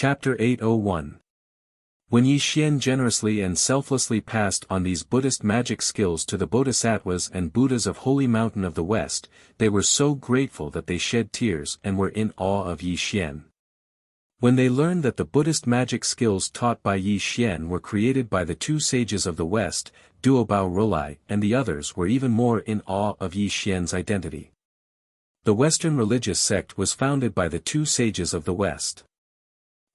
Chapter 801. When Yi Xian generously and selflessly passed on these Buddhist magic skills to the Bodhisattvas and Buddhas of Holy Mountain of the West, they were so grateful that they shed tears and were in awe of Yi Xian. When they learned that the Buddhist magic skills taught by Yi Xian were created by the two sages of the West, Duobao Rolai and the others were even more in awe of Yi Xian's identity. The Western religious sect was founded by the two sages of the West.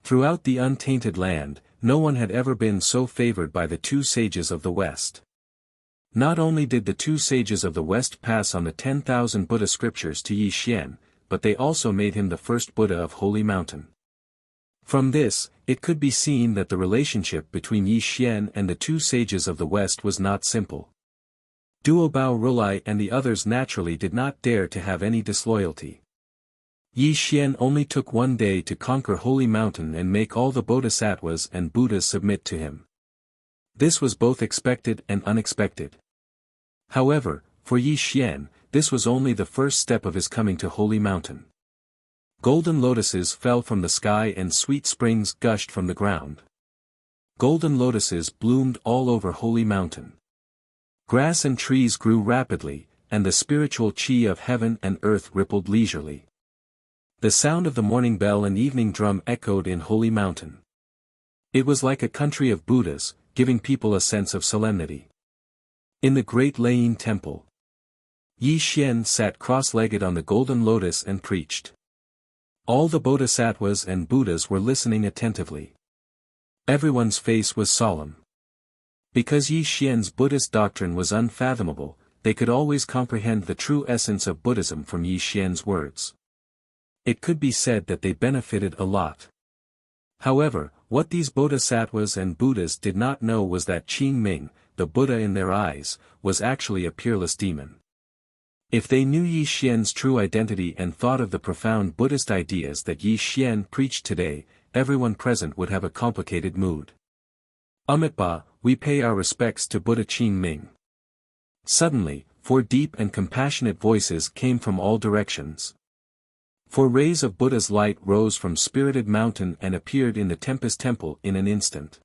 Throughout the untainted land, no one had ever been so favored by the two sages of the West. Not only did the two sages of the West pass on the 10,000 Buddha scriptures to Yi Xian, but they also made him the first Buddha of Holy Mountain. From this, it could be seen that the relationship between Yi Xian and the two sages of the West was not simple. Duobao Rolai and the others naturally did not dare to have any disloyalty. Yi Xian only took one day to conquer Holy Mountain and make all the Bodhisattvas and Buddhas submit to him. This was both expected and unexpected. However, for Yi Xian, this was only the first step of his coming to Holy Mountain. Golden lotuses fell from the sky and sweet springs gushed from the ground. Golden lotuses bloomed all over Holy Mountain. Grass and trees grew rapidly, and the spiritual chi of heaven and earth rippled leisurely. The sound of the morning bell and evening drum echoed in Holy Mountain. It was like a country of Buddhas, giving people a sense of solemnity. In the great Layin temple, Yi Xian sat cross-legged on the golden lotus and preached. All the Bodhisattvas and Buddhas were listening attentively. Everyone's face was solemn. Because Yi Xian's Buddhist doctrine was unfathomable, they could always comprehend the true essence of Buddhism from Yi Xian's words. It could be said that they benefited a lot. However, what these Bodhisattvas and Buddhas did not know was that Qing Ming, the Buddha in their eyes, was actually a peerless demon. If they knew Yi Xian's true identity and thought of the profound Buddhist ideas that Yi Xian preached today, everyone present would have a complicated mood. Amitabha, we pay our respects to Buddha Qing Ming. Suddenly, 4 deep and compassionate voices came from all directions. 4 rays of Buddha's light rose from Spirited Mountain and appeared in the Tempest Temple in an instant.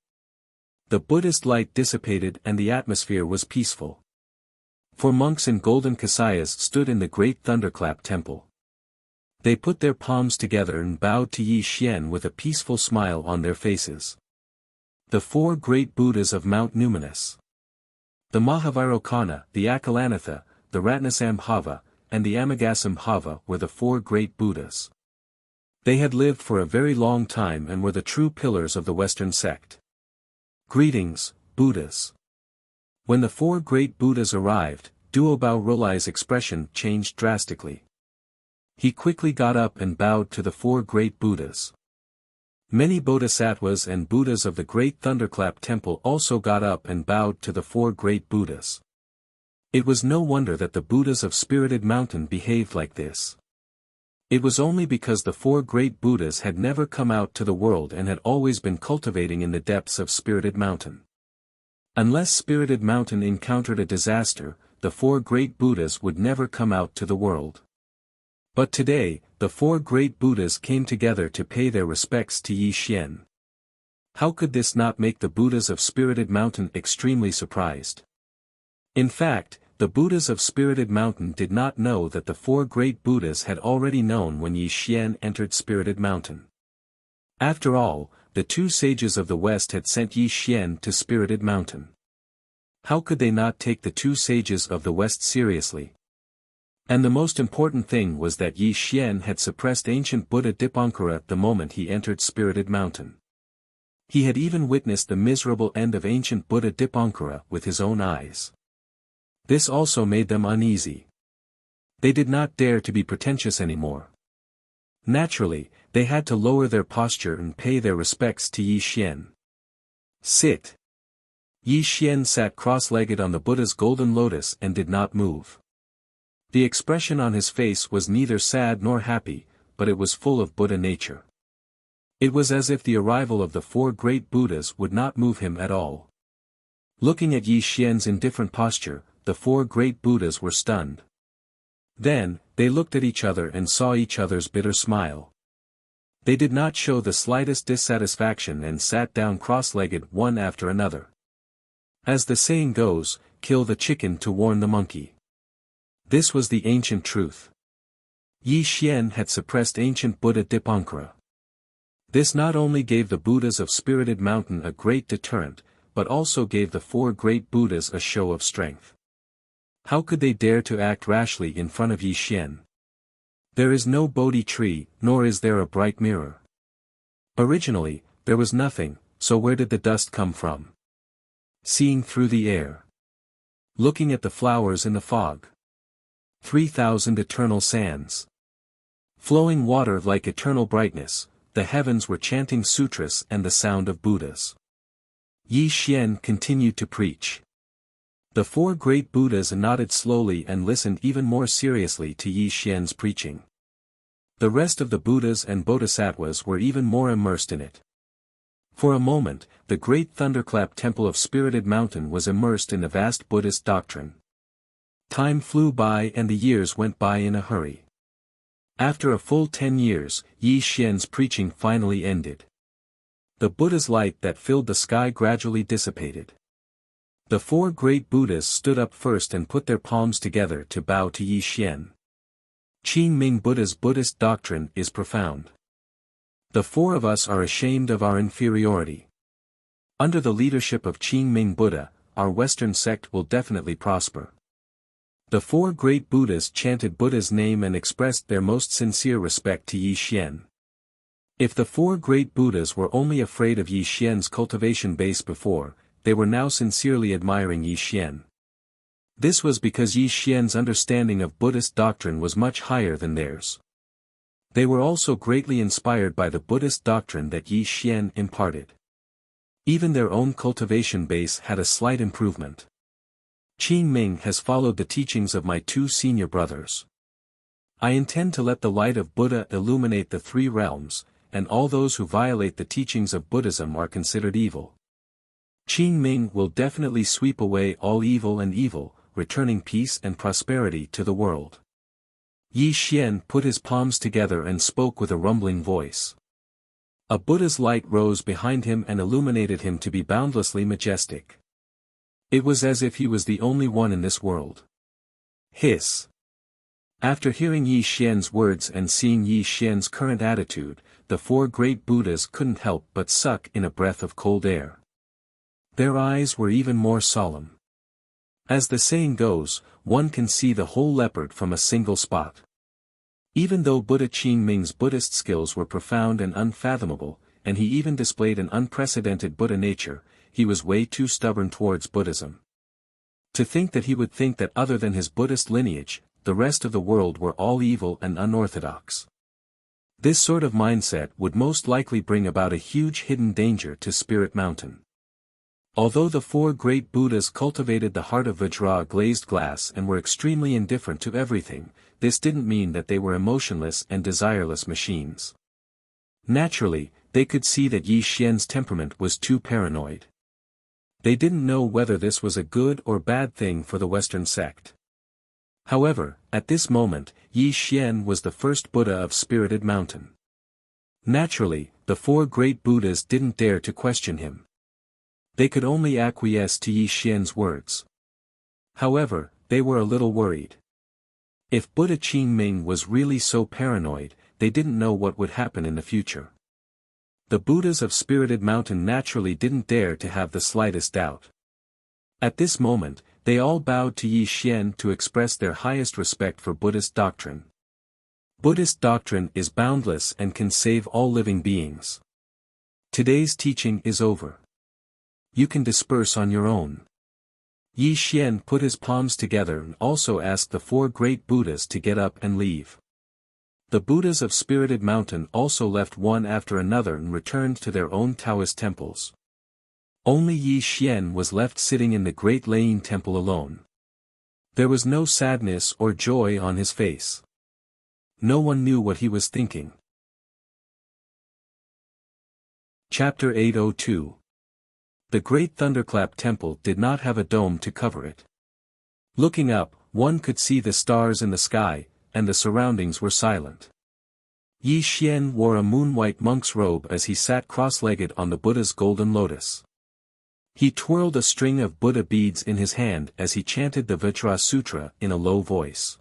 The Buddhist light dissipated and the atmosphere was peaceful. 4 monks in golden kasayas stood in the great Thunderclap Temple. They put their palms together and bowed to Yi Xian with a peaceful smile on their faces. The 4 great Buddhas of Mount Numinous. The Mahavairokkana, the Akalanatha, the Ratnasambhava, and the Amagasambhava were the 4 great Buddhas. They had lived for a very long time and were the true pillars of the Western sect. Greetings, Buddhas. When the 4 great Buddhas arrived, Duobao Rolai's expression changed drastically. He quickly got up and bowed to the 4 great Buddhas. Many Bodhisattvas and Buddhas of the great Thunderclap Temple also got up and bowed to the 4 great Buddhas. It was no wonder that the Buddhas of Spirited Mountain behaved like this. It was only because the 4 great Buddhas had never come out to the world and had always been cultivating in the depths of Spirited Mountain. Unless Spirited Mountain encountered a disaster, the 4 great Buddhas would never come out to the world. But today, the 4 great Buddhas came together to pay their respects to Yi Xian. How could this not make the Buddhas of Spirited Mountain extremely surprised? In fact, the Buddhas of Spirited Mountain did not know that the 4 great Buddhas had already known when Yi Xian entered Spirited Mountain. After all, the two sages of the West had sent Yi Xian to Spirited Mountain. How could they not take the two sages of the West seriously? And the most important thing was that Yi Xian had suppressed ancient Buddha Dipankara the moment he entered Spirited Mountain. He had even witnessed the miserable end of ancient Buddha Dipankara with his own eyes. This also made them uneasy. They did not dare to be pretentious anymore. Naturally, they had to lower their posture and pay their respects to Yi Xian. Sit. Yi Xian sat cross-legged on the Buddha's golden lotus and did not move. The expression on his face was neither sad nor happy, but it was full of Buddha nature. It was as if the arrival of the 4 great Buddhas would not move him at all. Looking at Yi Xian's indifferent posture, the 4 great Buddhas were stunned. Then, they looked at each other and saw each other's bitter smile. They did not show the slightest dissatisfaction and sat down cross-legged one after another. As the saying goes, kill the chicken to warn the monkey. This was the ancient truth. Yi Xian had suppressed ancient Buddha Dipankara. This not only gave the Buddhas of Spirited Mountain a great deterrent, but also gave the four great Buddhas a show of strength. How could they dare to act rashly in front of Yi Xian? There is no Bodhi tree, nor is there a bright mirror. Originally, there was nothing, so where did the dust come from? Seeing through the air. Looking at the flowers in the fog. 3,000 eternal sands. Flowing water like eternal brightness, the heavens were chanting sutras and the sound of Buddhas. Yi Xian continued to preach. The four great Buddhas nodded slowly and listened even more seriously to Yi Xian's preaching. The rest of the Buddhas and Bodhisattvas were even more immersed in it. For a moment, the great thunderclap temple of Spirited Mountain was immersed in the vast Buddhist doctrine. Time flew by and the years went by in a hurry. After a full 10 years, Yi Xian's preaching finally ended. The Buddha's light that filled the sky gradually dissipated. The four great Buddhas stood up first and put their palms together to bow to Yi Xian. Qing Ming Buddha's Buddhist doctrine is profound. The four of us are ashamed of our inferiority. Under the leadership of Qing Ming Buddha, our Western sect will definitely prosper. The four great Buddhas chanted Buddha's name and expressed their most sincere respect to Yi Xian. If the four great Buddhas were only afraid of Yi Xian's cultivation base before, they were now sincerely admiring Yi Xian. This was because Yi Xian's understanding of Buddhist doctrine was much higher than theirs. They were also greatly inspired by the Buddhist doctrine that Yi Xian imparted. Even their own cultivation base had a slight improvement. Qing Ming has followed the teachings of my two senior brothers. I intend to let the light of Buddha illuminate the three realms, and all those who violate the teachings of Buddhism are considered evil. Qing Ming will definitely sweep away all evil and evil, returning peace and prosperity to the world. Yi Xian put his palms together and spoke with a rumbling voice. A Buddha's light rose behind him and illuminated him to be boundlessly majestic. It was as if he was the only one in this world. Hiss. After hearing Yi Xian's words and seeing Yi Xian's current attitude, the four great Buddhas couldn't help but suck in a breath of cold air. Their eyes were even more solemn. As the saying goes, one can see the whole leopard from a single spot. Even though Buddha Qing Ming's Buddhist skills were profound and unfathomable, and he even displayed an unprecedented Buddha nature, he was way too stubborn towards Buddhism. To think that he would think that other than his Buddhist lineage, the rest of the world were all evil and unorthodox. This sort of mindset would most likely bring about a huge hidden danger to Spirit Mountain. Although the four great Buddhas cultivated the heart of Vajra glazed glass and were extremely indifferent to everything, this didn't mean that they were emotionless and desireless machines. Naturally, they could see that Yi Xian's temperament was too paranoid. They didn't know whether this was a good or bad thing for the Western sect. However, at this moment, Yi Xian was the first Buddha of Spirited Mountain. Naturally, the four great Buddhas didn't dare to question him. They could only acquiesce to Yi Xian's words. However, they were a little worried. If Buddha Qing Ming was really so paranoid, they didn't know what would happen in the future. The Buddhas of Spirited Mountain naturally didn't dare to have the slightest doubt. At this moment, they all bowed to Yi Xian to express their highest respect for Buddhist doctrine. Buddhist doctrine is boundless and can save all living beings. Today's teaching is over. You can disperse on your own. Yi Xian put his palms together and also asked the four great Buddhas to get up and leave. The Buddhas of Spirited Mountain also left one after another and returned to their own Taoist temples. Only Yi Xian was left sitting in the Great Laying Temple alone. There was no sadness or joy on his face. No one knew what he was thinking. Chapter 802. The Great Thunderclap Temple did not have a dome to cover it. Looking up, one could see the stars in the sky, and the surroundings were silent. Yi Xian wore a moon-white monk's robe as he sat cross-legged on the Buddha's golden lotus. He twirled a string of Buddha beads in his hand as he chanted the Vajra Sutra in a low voice.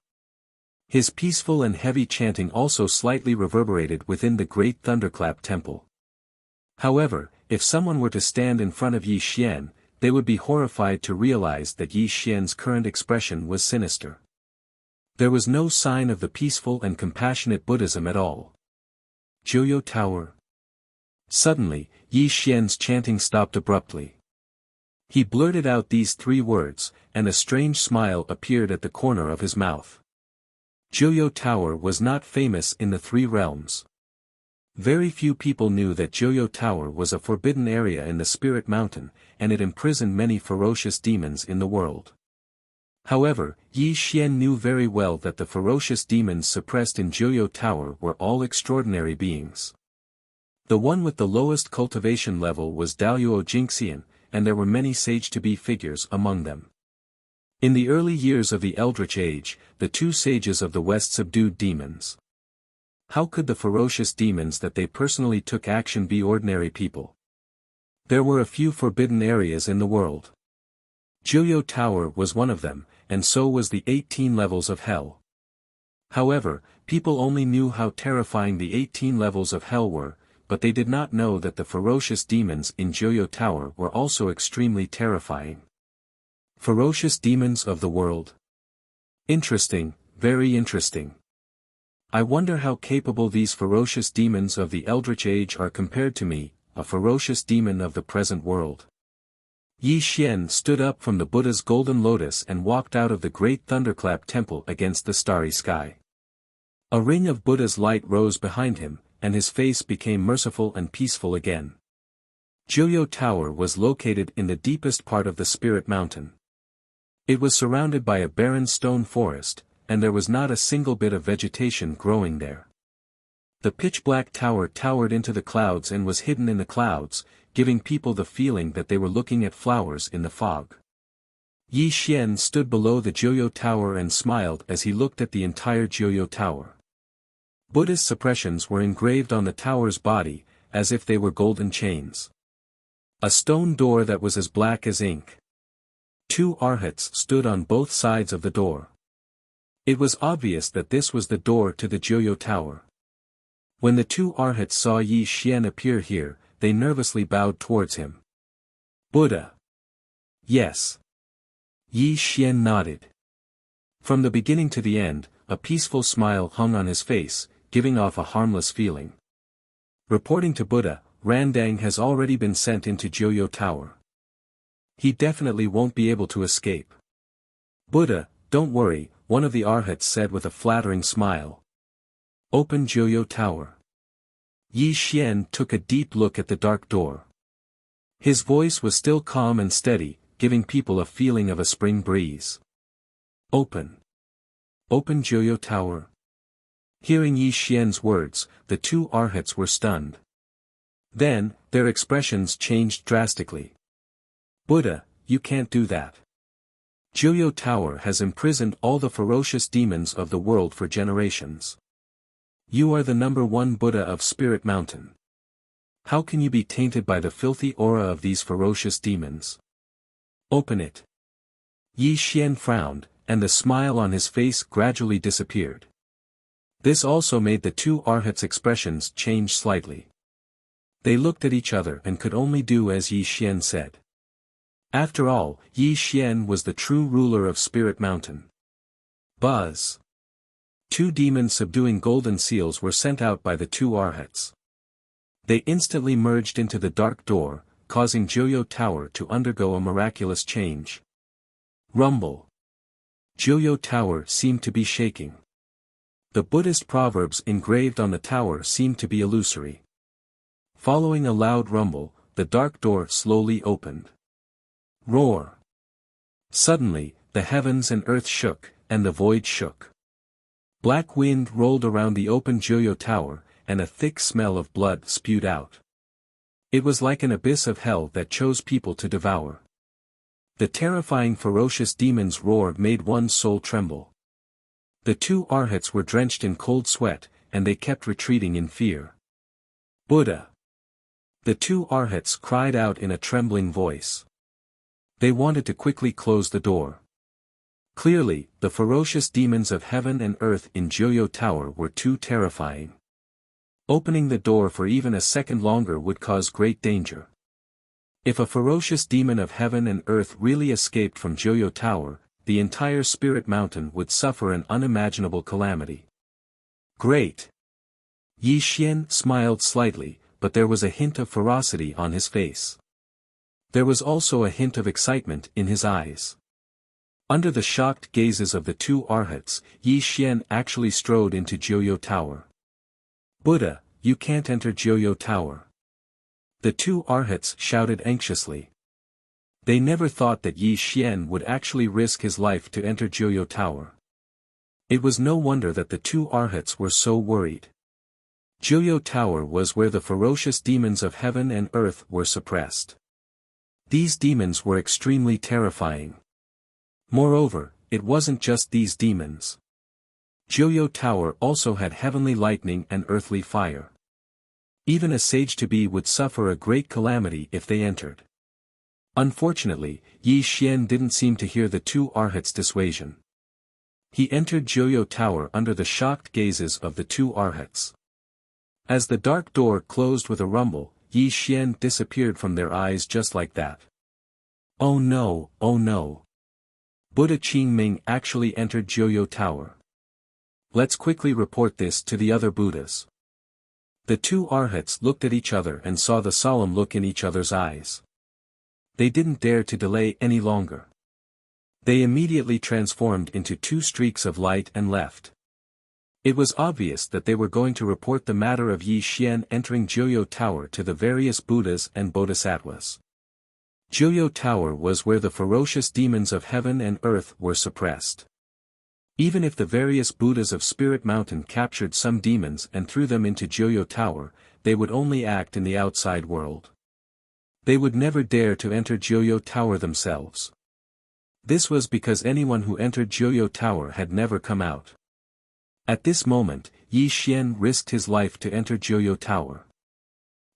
His peaceful and heavy chanting also slightly reverberated within the great thunderclap temple. However, if someone were to stand in front of Yi Xian, they would be horrified to realize that Yi Xian's current expression was sinister. There was no sign of the peaceful and compassionate Buddhism at all. Joyo Tower. Suddenly, Yi Xian's chanting stopped abruptly. He blurted out these 3 words, and a strange smile appeared at the corner of his mouth. Joyo Tower was not famous in the 3 realms. Very few people knew that Joyo Tower was a forbidden area in the Spirit Mountain, and it imprisoned many ferocious demons in the world. However, Yi Xian knew very well that the ferocious demons suppressed in Joyo Tower were all extraordinary beings. The one with the lowest cultivation level was Daoyuo Jingxian, and there were many sage-to-be figures among them. In the early years of the Eldritch Age, the 2 sages of the West subdued demons. How could the ferocious demons that they personally took action be ordinary people? There were a few forbidden areas in the world. Joyo Tower was one of them, and so was the 18 levels of hell. However, people only knew how terrifying the 18 levels of hell were, but they did not know that the ferocious demons in Joyo Tower were also extremely terrifying. Ferocious demons of the world. Interesting, very interesting. I wonder how capable these ferocious demons of the Eldritch Age are compared to me, a ferocious demon of the present world. Yi Xian stood up from the Buddha's golden lotus and walked out of the great thunderclap temple against the starry sky. A ring of Buddha's light rose behind him, and his face became merciful and peaceful again. Joyo Tower was located in the deepest part of the Spirit Mountain. It was surrounded by a barren stone forest, and there was not a single bit of vegetation growing there. The pitch-black tower towered into the clouds and was hidden in the clouds, giving people the feeling that they were looking at flowers in the fog. Yi Xian stood below the Joyo Tower and smiled as he looked at the entire Joyo Tower. Buddhist suppressions were engraved on the tower's body, as if they were golden chains. A stone door that was as black as ink. 2 arhats stood on both sides of the door. It was obvious that this was the door to the Joyo Tower. When the 2 arhats saw Yi Xian appear here, they nervously bowed towards him. Buddha. Yes. Yi Xian nodded. From the beginning to the end, a peaceful smile hung on his face, giving off a harmless feeling. Reporting to Buddha, Randang has already been sent into Joyo Tower. He definitely won't be able to escape. Buddha, don't worry, one of the arhats said with a flattering smile. Open Joyo Tower. Yi Xian took a deep look at the dark door. His voice was still calm and steady, giving people a feeling of a spring breeze. Open. Open Joyo Tower. Hearing Yi Xian's words, the 2 arhats were stunned. Then, their expressions changed drastically. Buddha, you can't do that. Joyo Tower has imprisoned all the ferocious demons of the world for generations. You are the #1 Buddha of Spirit Mountain. How can you be tainted by the filthy aura of these ferocious demons? Open it. Yi Xian frowned, and the smile on his face gradually disappeared. This also made the 2 arhats' expressions change slightly. They looked at each other and could only do as Yi Xian said. After all, Yi Xian was the true ruler of Spirit Mountain. Buzz. 2 demons subduing golden seals were sent out by the 2 arhats. They instantly merged into the dark door, causing Joyo Tower to undergo a miraculous change. Rumble. Joyo Tower seemed to be shaking. The Buddhist proverbs engraved on the tower seemed to be illusory. Following a loud rumble, the dark door slowly opened. Roar. Suddenly, the heavens and earth shook, and the void shook. Black wind rolled around the open Joyo Tower, and a thick smell of blood spewed out. It was like an abyss of hell that chose people to devour. The terrifying ferocious demon's roar made one's soul tremble. The 2 arhats were drenched in cold sweat, and they kept retreating in fear. Buddha! The two arhats cried out in a trembling voice. They wanted to quickly close the door. Clearly, the ferocious demons of heaven and earth in Joyo Tower were too terrifying. Opening the door for even a second longer would cause great danger. If a ferocious demon of heaven and earth really escaped from Joyo Tower, the entire spirit mountain would suffer an unimaginable calamity. Great! Yi Xian smiled slightly, but there was a hint of ferocity on his face. There was also a hint of excitement in his eyes. Under the shocked gazes of the two arhats, Yi Xian actually strode into Joyo Tower. Buddha, you can't enter Joyo Tower. The two arhats shouted anxiously. They never thought that Yi Xian would actually risk his life to enter Joyo Tower. It was no wonder that the two arhats were so worried. Joyo Tower was where the ferocious demons of heaven and earth were suppressed. These demons were extremely terrifying. Moreover, it wasn't just these demons. Joyo Tower also had heavenly lightning and earthly fire. Even a sage-to-be would suffer a great calamity if they entered. Unfortunately, Yi Xian didn't seem to hear the two arhats' dissuasion. He entered Joyo Tower under the shocked gazes of the two arhats. As the dark door closed with a rumble, Yi Xian disappeared from their eyes just like that. Oh no, oh no. Buddha Qingming actually entered Joyo Tower. Let's quickly report this to the other Buddhas. The two arhats looked at each other and saw the solemn look in each other's eyes. They didn't dare to delay any longer. They immediately transformed into two streaks of light and left. It was obvious that they were going to report the matter of Yi Xian entering Joyo Tower to the various Buddhas and Bodhisattvas. Joyo Tower was where the ferocious demons of heaven and earth were suppressed. Even if the various Buddhas of Spirit Mountain captured some demons and threw them into Joyo Tower, they would only act in the outside world. They would never dare to enter Joyo Tower themselves. This was because anyone who entered Joyo Tower had never come out. At this moment, Yi Xian risked his life to enter Joyo Tower.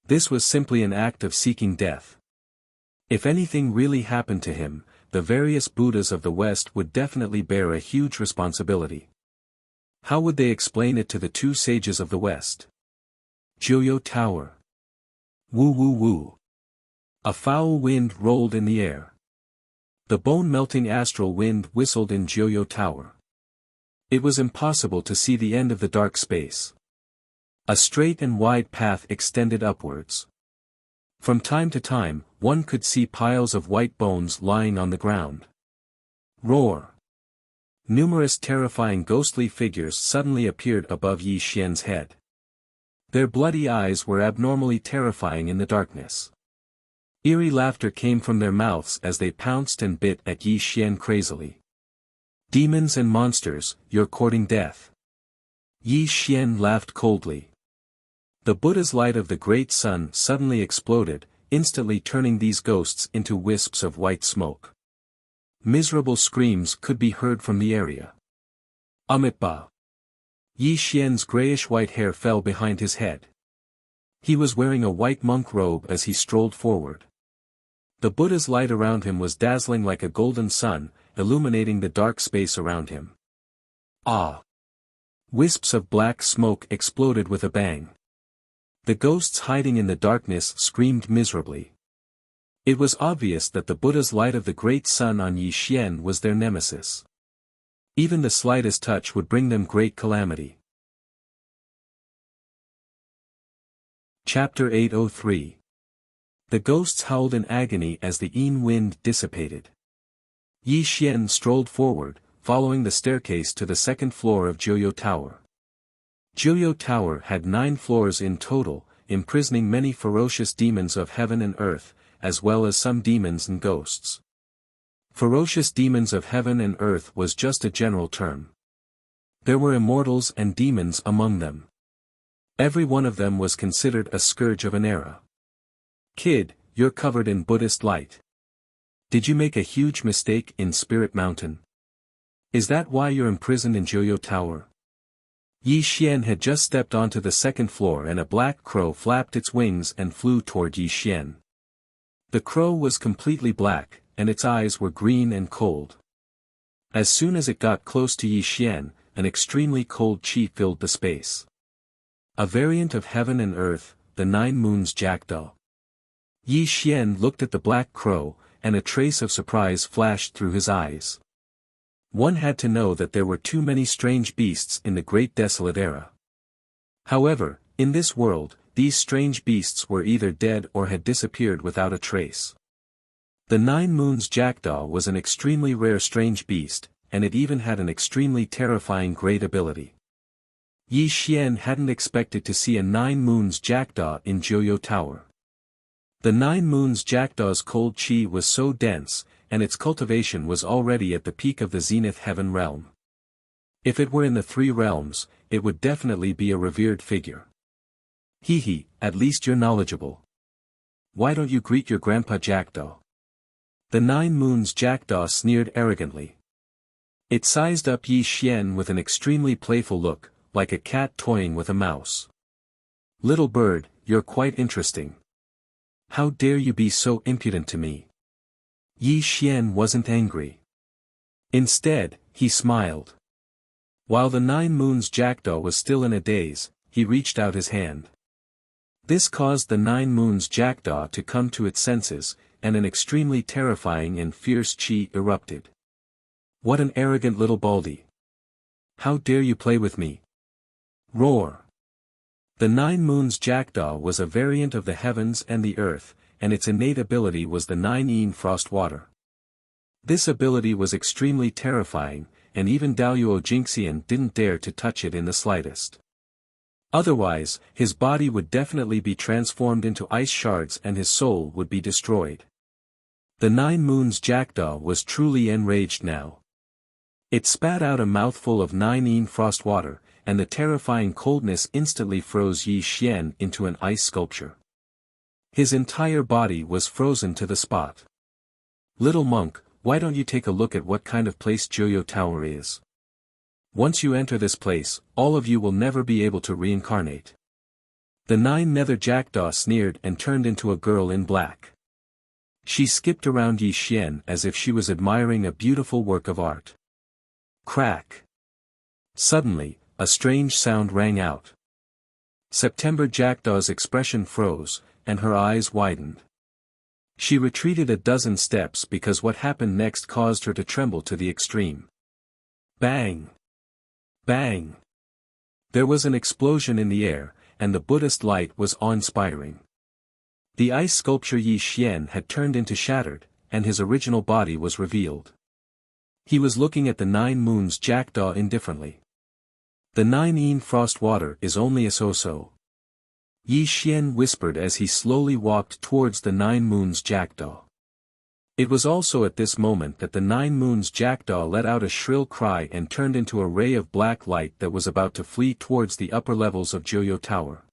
This was simply an act of seeking death. If anything really happened to him, the various Buddhas of the West would definitely bear a huge responsibility. How would they explain it to the two sages of the West? Joyo Tower. Woo woo woo. A foul wind rolled in the air. The bone-melting astral wind whistled in Joyo Tower. It was impossible to see the end of the dark space. A straight and wide path extended upwards. From time to time, one could see piles of white bones lying on the ground. Roar! Numerous terrifying ghostly figures suddenly appeared above Yi Xian's head. Their bloody eyes were abnormally terrifying in the darkness. Eerie laughter came from their mouths as they pounced and bit at Yi Xian crazily. Demons and monsters, you're courting death. Yi Xian laughed coldly. The Buddha's light of the great sun suddenly exploded, instantly turning these ghosts into wisps of white smoke. Miserable screams could be heard from the area. Amitabha! Yi Xian's grayish-white hair fell behind his head. He was wearing a white monk robe as he strolled forward. The Buddha's light around him was dazzling like a golden sun, illuminating the dark space around him. Ah! Wisps of black smoke exploded with a bang. The ghosts hiding in the darkness screamed miserably. It was obvious that the Buddha's light of the great sun on Yi Xian was their nemesis. Even the slightest touch would bring them great calamity. Chapter 803. The ghosts howled in agony as the Yin wind dissipated. Yi Xian strolled forward, following the staircase to the second floor of Joyo Tower. Joyo Tower had 9 floors in total, imprisoning many ferocious demons of heaven and earth, as well as some demons and ghosts. Ferocious demons of heaven and earth was just a general term. There were immortals and demons among them. Every one of them was considered a scourge of an era. Kid, you're covered in Buddhist light. Did you make a huge mistake in Spirit Mountain? Is that why you're imprisoned in Joyo Tower? Yi Xian had just stepped onto the second floor and a black crow flapped its wings and flew toward Yi Xian. The crow was completely black, and its eyes were green and cold. As soon as it got close to Yi Xian, an extremely cold qi filled the space. A variant of heaven and earth, the 9 moons jackdaw. Yi Xian looked at the black crow, and a trace of surprise flashed through his eyes. One had to know that there were too many strange beasts in the Great Desolate Era. However, in this world, these strange beasts were either dead or had disappeared without a trace. The 9 moons jackdaw was an extremely rare strange beast, and it even had an extremely terrifying great ability. Yi Xian hadn't expected to see a 9 moons jackdaw in Joyo Tower. The 9 moons jackdaw's cold qi was so dense, and its cultivation was already at the peak of the zenith heaven realm. If it were in the 3 realms, it would definitely be a revered figure. Hee, at least you're knowledgeable. Why don't you greet your grandpa jackdaw? The 9 moons jackdaw sneered arrogantly. It sized up Yi Xian with an extremely playful look, like a cat toying with a mouse. Little bird, you're quite interesting. How dare you be so impudent to me? Yi Xian wasn't angry. Instead, he smiled. While the 9 moons jackdaw was still in a daze, he reached out his hand. This caused the 9 moons jackdaw to come to its senses, and an extremely terrifying and fierce qi erupted. What an arrogant little baldy! How dare you play with me? Roar! The 9 moons jackdaw was a variant of the heavens and the earth, and its innate ability was the 9 frost water. This ability was extremely terrifying, and even Daoyuo Jingxian didn't dare to touch it in the slightest. Otherwise, his body would definitely be transformed into ice shards and his soul would be destroyed. The 9 moons jackdaw was truly enraged now. It spat out a mouthful of 9 frost water, and the terrifying coldness instantly froze Yi Xian into an ice sculpture. His entire body was frozen to the spot. Little monk, why don't you take a look at what kind of place Joyo Tower is? Once you enter this place, all of you will never be able to reincarnate. The 9 nether jackdaw sneered and turned into a girl in black. She skipped around Yi Xian as if she was admiring a beautiful work of art. Crack! Suddenly, a strange sound rang out. September jackdaw's expression froze, and her eyes widened. She retreated a dozen steps because what happened next caused her to tremble to the extreme. Bang! Bang! There was an explosion in the air, and the Buddhist light was awe-inspiring. The ice sculpture Yi Xian had turned into shattered, and his original body was revealed. He was looking at the 9 moons jackdaw indifferently. The 9 frost water is only a so-so. Yi Xian whispered as he slowly walked towards the 9 moons jackdaw. It was also at this moment that the 9 moons jackdaw let out a shrill cry and turned into a ray of black light that was about to flee towards the upper levels of Joyo Tower.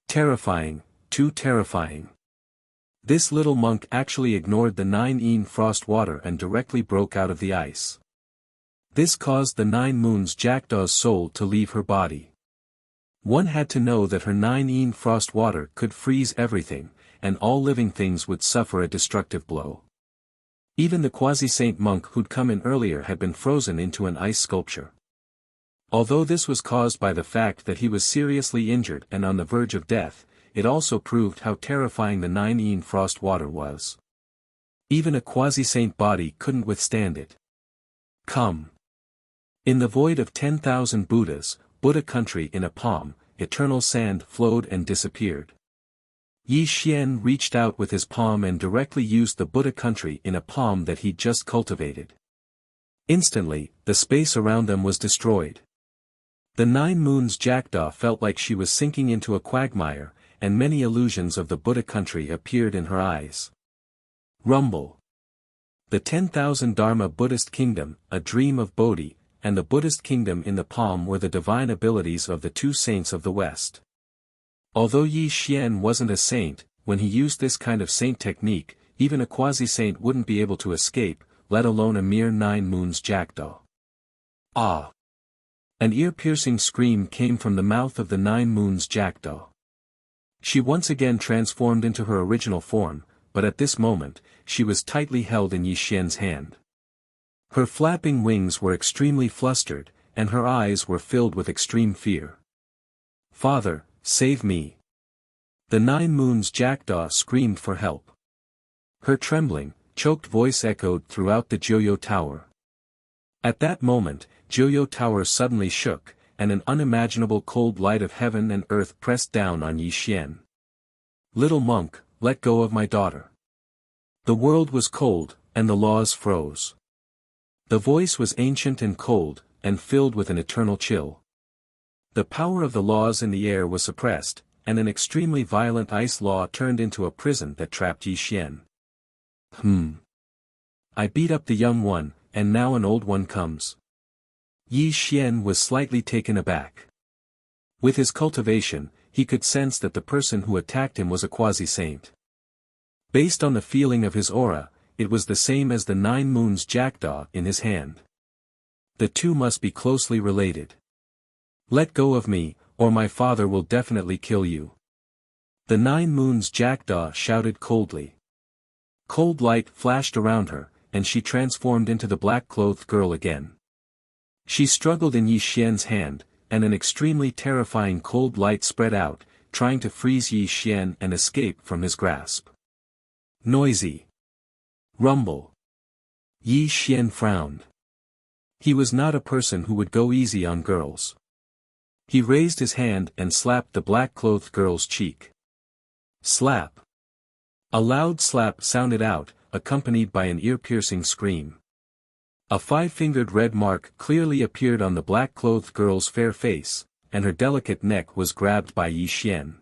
Terrifying, too terrifying. This little monk actually ignored the 9 frost water and directly broke out of the ice. This caused the 9 moons jackdaw's soul to leave her body. One had to know that her 9 frost water could freeze everything, and all living things would suffer a destructive blow. Even the quasi-saint monk who'd come in earlier had been frozen into an ice sculpture. Although this was caused by the fact that he was seriously injured and on the verge of death, it also proved how terrifying the 9 frost water was. Even a quasi-saint body couldn't withstand it. Come. In the void of 10,000 Buddhas, Buddha country in a palm, eternal sand flowed and disappeared. Yi Xian reached out with his palm and directly used the Buddha country in a palm that he'd just cultivated. Instantly, the space around them was destroyed. The 9 moons jackdaw felt like she was sinking into a quagmire, and many illusions of the Buddha country appeared in her eyes. Rumble. The 10,000 Dharma Buddhist kingdom, a dream of Bodhi, and the Buddhist kingdom in the palm were the divine abilities of the 2 saints of the West. Although Yi Xian wasn't a saint, when he used this kind of saint technique, even a quasi-saint wouldn't be able to escape, let alone a mere 9 moons jackdaw. Ah! An ear-piercing scream came from the mouth of the 9 moons jackdaw. She once again transformed into her original form, but at this moment, she was tightly held in Yi Xian's hand. Her flapping wings were extremely flustered, and her eyes were filled with extreme fear. "Father, save me!" The 9 moons jackdaw screamed for help. Her trembling, choked voice echoed throughout the Joyo Tower. At that moment, Joyo Tower suddenly shook, and an unimaginable cold light of heaven and earth pressed down on Yi Xian. "Little monk, let go of my daughter." The world was cold, and the laws froze. The voice was ancient and cold, and filled with an eternal chill. The power of the laws in the air was suppressed, and an extremely violent ice law turned into a prison that trapped Yi Xian. I beat up the young one, and now an old one comes." Yi Xian was slightly taken aback. With his cultivation, he could sense that the person who attacked him was a quasi-saint. Based on the feeling of his aura, it was the same as the 9 moons jackdaw in his hand. The two must be closely related. "Let go of me, or my father will definitely kill you." The 9 moons jackdaw shouted coldly. Cold light flashed around her, and she transformed into the black-clothed girl again. She struggled in Yi Xian's hand, and an extremely terrifying cold light spread out, trying to freeze Yi Xian and escape from his grasp. Noisy. Rumble. Yi Xian frowned. He was not a person who would go easy on girls. He raised his hand and slapped the black-clothed girl's cheek. Slap. A loud slap sounded out, accompanied by an ear-piercing scream. A 5-fingered red mark clearly appeared on the black-clothed girl's fair face, and her delicate neck was grabbed by Yi Xian.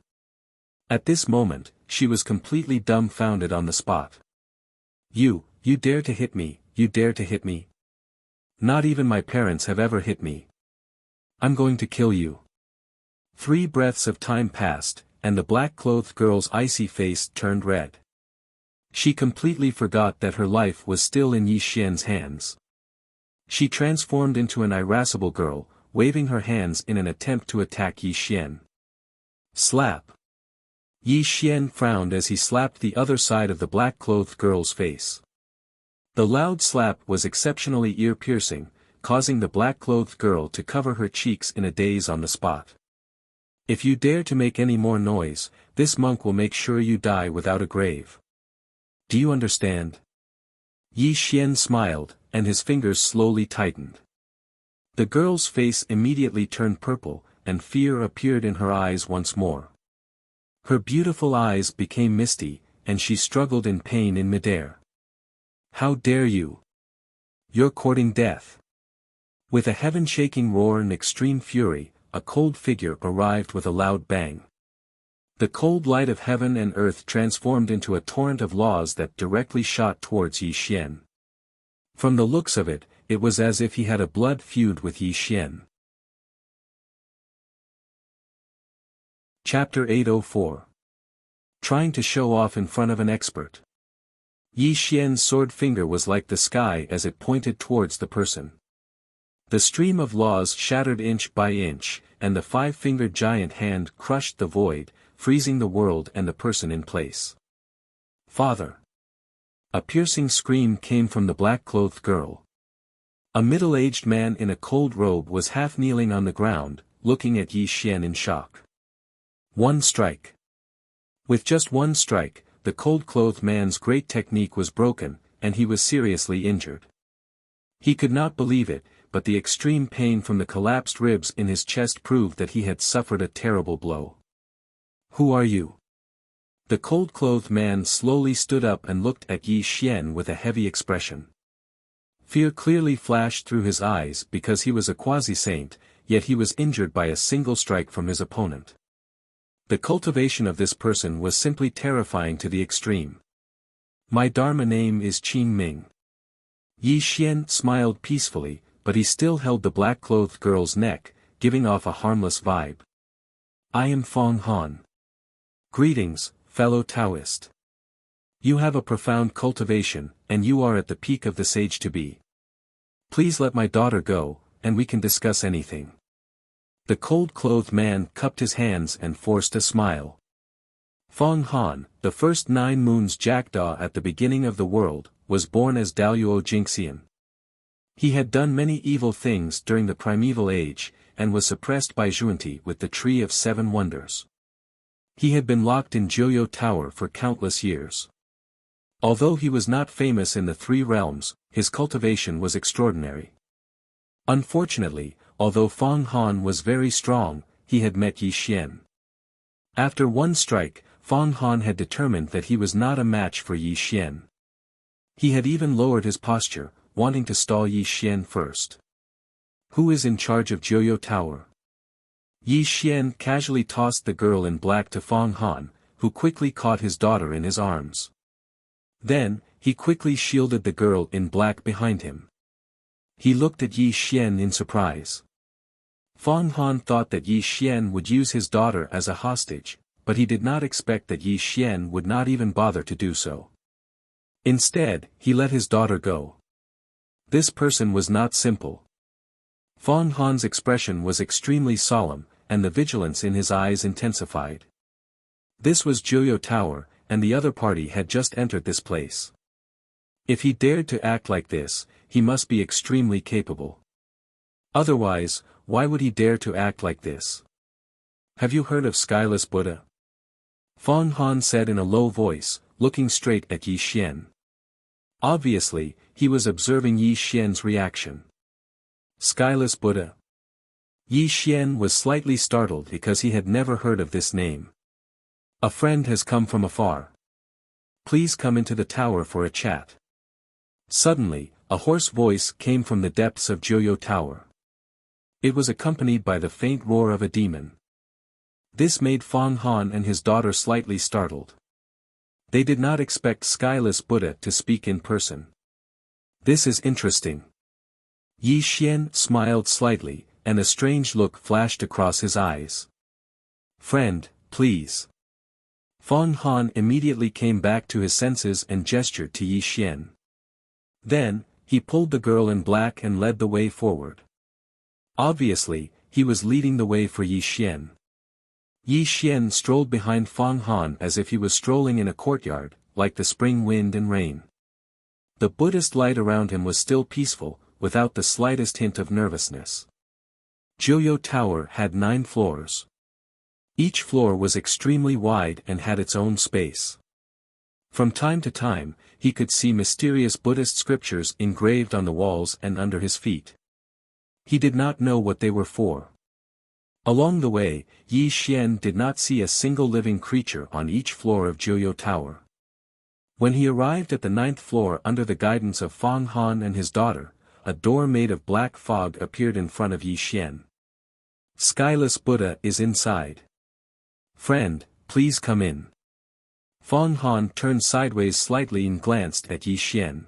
At this moment, she was completely dumbfounded on the spot. You dare to hit me, you dare to hit me? Not even my parents have ever hit me. I'm going to kill you." 3 breaths of time passed, and the black-clothed girl's icy face turned red. She completely forgot that her life was still in Yi Xian's hands. She transformed into an irascible girl, waving her hands in an attempt to attack Yi Xian. Slap. Yi Xian frowned as he slapped the other side of the black-clothed girl's face. The loud slap was exceptionally ear-piercing, causing the black-clothed girl to cover her cheeks in a daze on the spot. "If you dare to make any more noise, this monk will make sure you die without a grave. Do you understand?" Yi Xian smiled, and his fingers slowly tightened. The girl's face immediately turned purple, and fear appeared in her eyes once more. Her beautiful eyes became misty, and she struggled in pain in midair. "How dare you? You're courting death." With a heaven-shaking roar and extreme fury, a cold figure arrived with a loud bang. The cold light of heaven and earth transformed into a torrent of laws that directly shot towards Yi Xian. From the looks of it, it was as if he had a blood feud with Yi Xian. Chapter 804. Trying to show off in front of an expert. Yi Xian's sword finger was like the sky as it pointed towards the person. The stream of laws shattered inch by inch, and the 5-fingered giant hand crushed the void, freezing the world and the person in place. "Father!" A piercing scream came from the black-clothed girl. A middle-aged man in a cold robe was half kneeling on the ground, looking at Yi Xian in shock. One strike. With just one strike, the cold-clothed man's great technique was broken, and he was seriously injured. He could not believe it, but the extreme pain from the collapsed ribs in his chest proved that he had suffered a terrible blow. "Who are you?" The cold-clothed man slowly stood up and looked at Yi Xian with a heavy expression. Fear clearly flashed through his eyes because he was a quasi-saint, yet he was injured by a single strike from his opponent. The cultivation of this person was simply terrifying to the extreme. "My Dharma name is Qin Ming." Yi Xian smiled peacefully, but he still held the black-clothed girl's neck, giving off a harmless vibe. "I am Fong Han. Greetings, fellow Taoist. You have a profound cultivation, and you are at the peak of the sage-to-be. Please let my daughter go, and we can discuss anything." The cold-clothed man cupped his hands and forced a smile. Fong Han, the first 9 moons jackdaw at the beginning of the world, was born as Daluo Jingxian. He had done many evil things during the primeval age, and was suppressed by Zhuanti with the Tree of 7 Wonders. He had been locked in Jiuyou Tower for countless years. Although he was not famous in the 3 realms, his cultivation was extraordinary. Unfortunately, although Fong Han was very strong, he had met Yi Xian. After one strike, Fong Han had determined that he was not a match for Yi Xian. He had even lowered his posture, wanting to stall Yi Xian first. Who is in charge of Jiuyou Tower? Yi Xian casually tossed the girl in black to Fong Han, who quickly caught his daughter in his arms. Then, he quickly shielded the girl in black behind him. He looked at Yi Xian in surprise. Fong Han thought that Yi Xian would use his daughter as a hostage, but he did not expect that Yi Xian would not even bother to do so. Instead, he let his daughter go. This person was not simple. Fong Han's expression was extremely solemn, and the vigilance in his eyes intensified. This was Jiuyou Tower, and the other party had just entered this place. If he dared to act like this, he must be extremely capable. Otherwise, why would he dare to act like this? Have you heard of Skyless Buddha? Fong Han said in a low voice, looking straight at Yi Xian. Obviously, he was observing Yi Xian's reaction. Skyless Buddha. Yi Xian was slightly startled because he had never heard of this name. A friend has come from afar. Please come into the tower for a chat. Suddenly, a hoarse voice came from the depths of Jiuyou Tower. It was accompanied by the faint roar of a demon. This made Fong Han and his daughter slightly startled. They did not expect Skyless Buddha to speak in person. This is interesting. Yi Xian smiled slightly, and a strange look flashed across his eyes. Friend, please. Fong Han immediately came back to his senses and gestured to Yi Xian. Then, he pulled the girl in black and led the way forward. Obviously, he was leading the way for Yi Xian. Yi Xian strolled behind Fong Han as if he was strolling in a courtyard, like the spring wind and rain. The Buddhist light around him was still peaceful, without the slightest hint of nervousness. Jiuyou Tower had 9 floors. Each floor was extremely wide and had its own space. From time to time, he could see mysterious Buddhist scriptures engraved on the walls and under his feet. He did not know what they were for. Along the way, Yi Xian did not see a single living creature on each floor of Jiuyou Tower. When he arrived at the 9th floor under the guidance of Fong Han and his daughter, a door made of black fog appeared in front of Yi Xian. Skyless Buddha is inside. Friend, please come in. Fong Han turned sideways slightly and glanced at Yi Xian.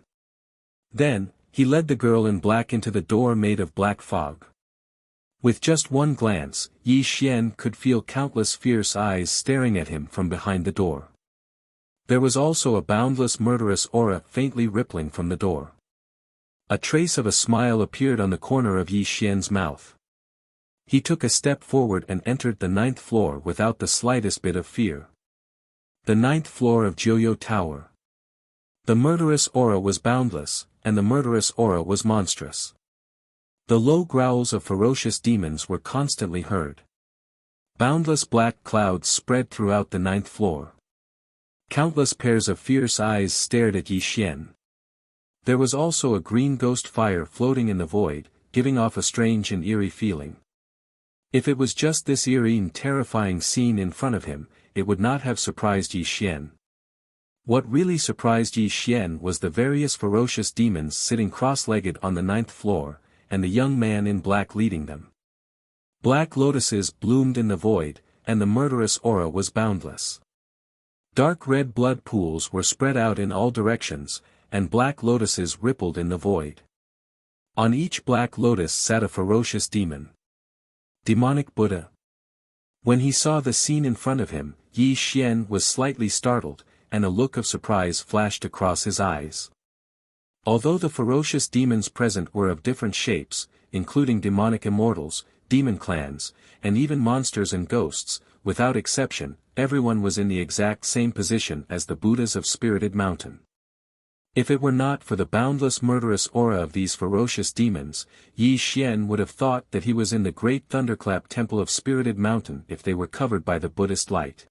Then, he led the girl in black into the door made of black fog. With just one glance, Yi Xian could feel countless fierce eyes staring at him from behind the door. There was also a boundless murderous aura faintly rippling from the door. A trace of a smile appeared on the corner of Yi Xian's mouth. He took a step forward and entered the 9th floor without the slightest bit of fear. The 9th floor of Jiuyou Tower. The murderous aura was boundless, and the murderous aura was monstrous. The low growls of ferocious demons were constantly heard. Boundless black clouds spread throughout the 9th floor. Countless pairs of fierce eyes stared at Yi Xian. There was also a green ghost fire floating in the void, giving off a strange and eerie feeling. If it was just this eerie and terrifying scene in front of him, it would not have surprised Yi Xian. What really surprised Yi Xian was the various ferocious demons sitting cross-legged on the 9th floor, and the young man in black leading them. Black lotuses bloomed in the void, and the murderous aura was boundless. Dark red blood pools were spread out in all directions, and black lotuses rippled in the void. On each black lotus sat a ferocious demon. Demonic Buddha. When he saw the scene in front of him, Yi Xian was slightly startled, and a look of surprise flashed across his eyes. Although the ferocious demons present were of different shapes, including demonic immortals, demon clans, and even monsters and ghosts, without exception, everyone was in the exact same position as the Buddhas of Spirited Mountain. If it were not for the boundless murderous aura of these ferocious demons, Yi Xian would have thought that he was in the great thunderclap temple of Spirited Mountain if they were covered by the Buddhist light.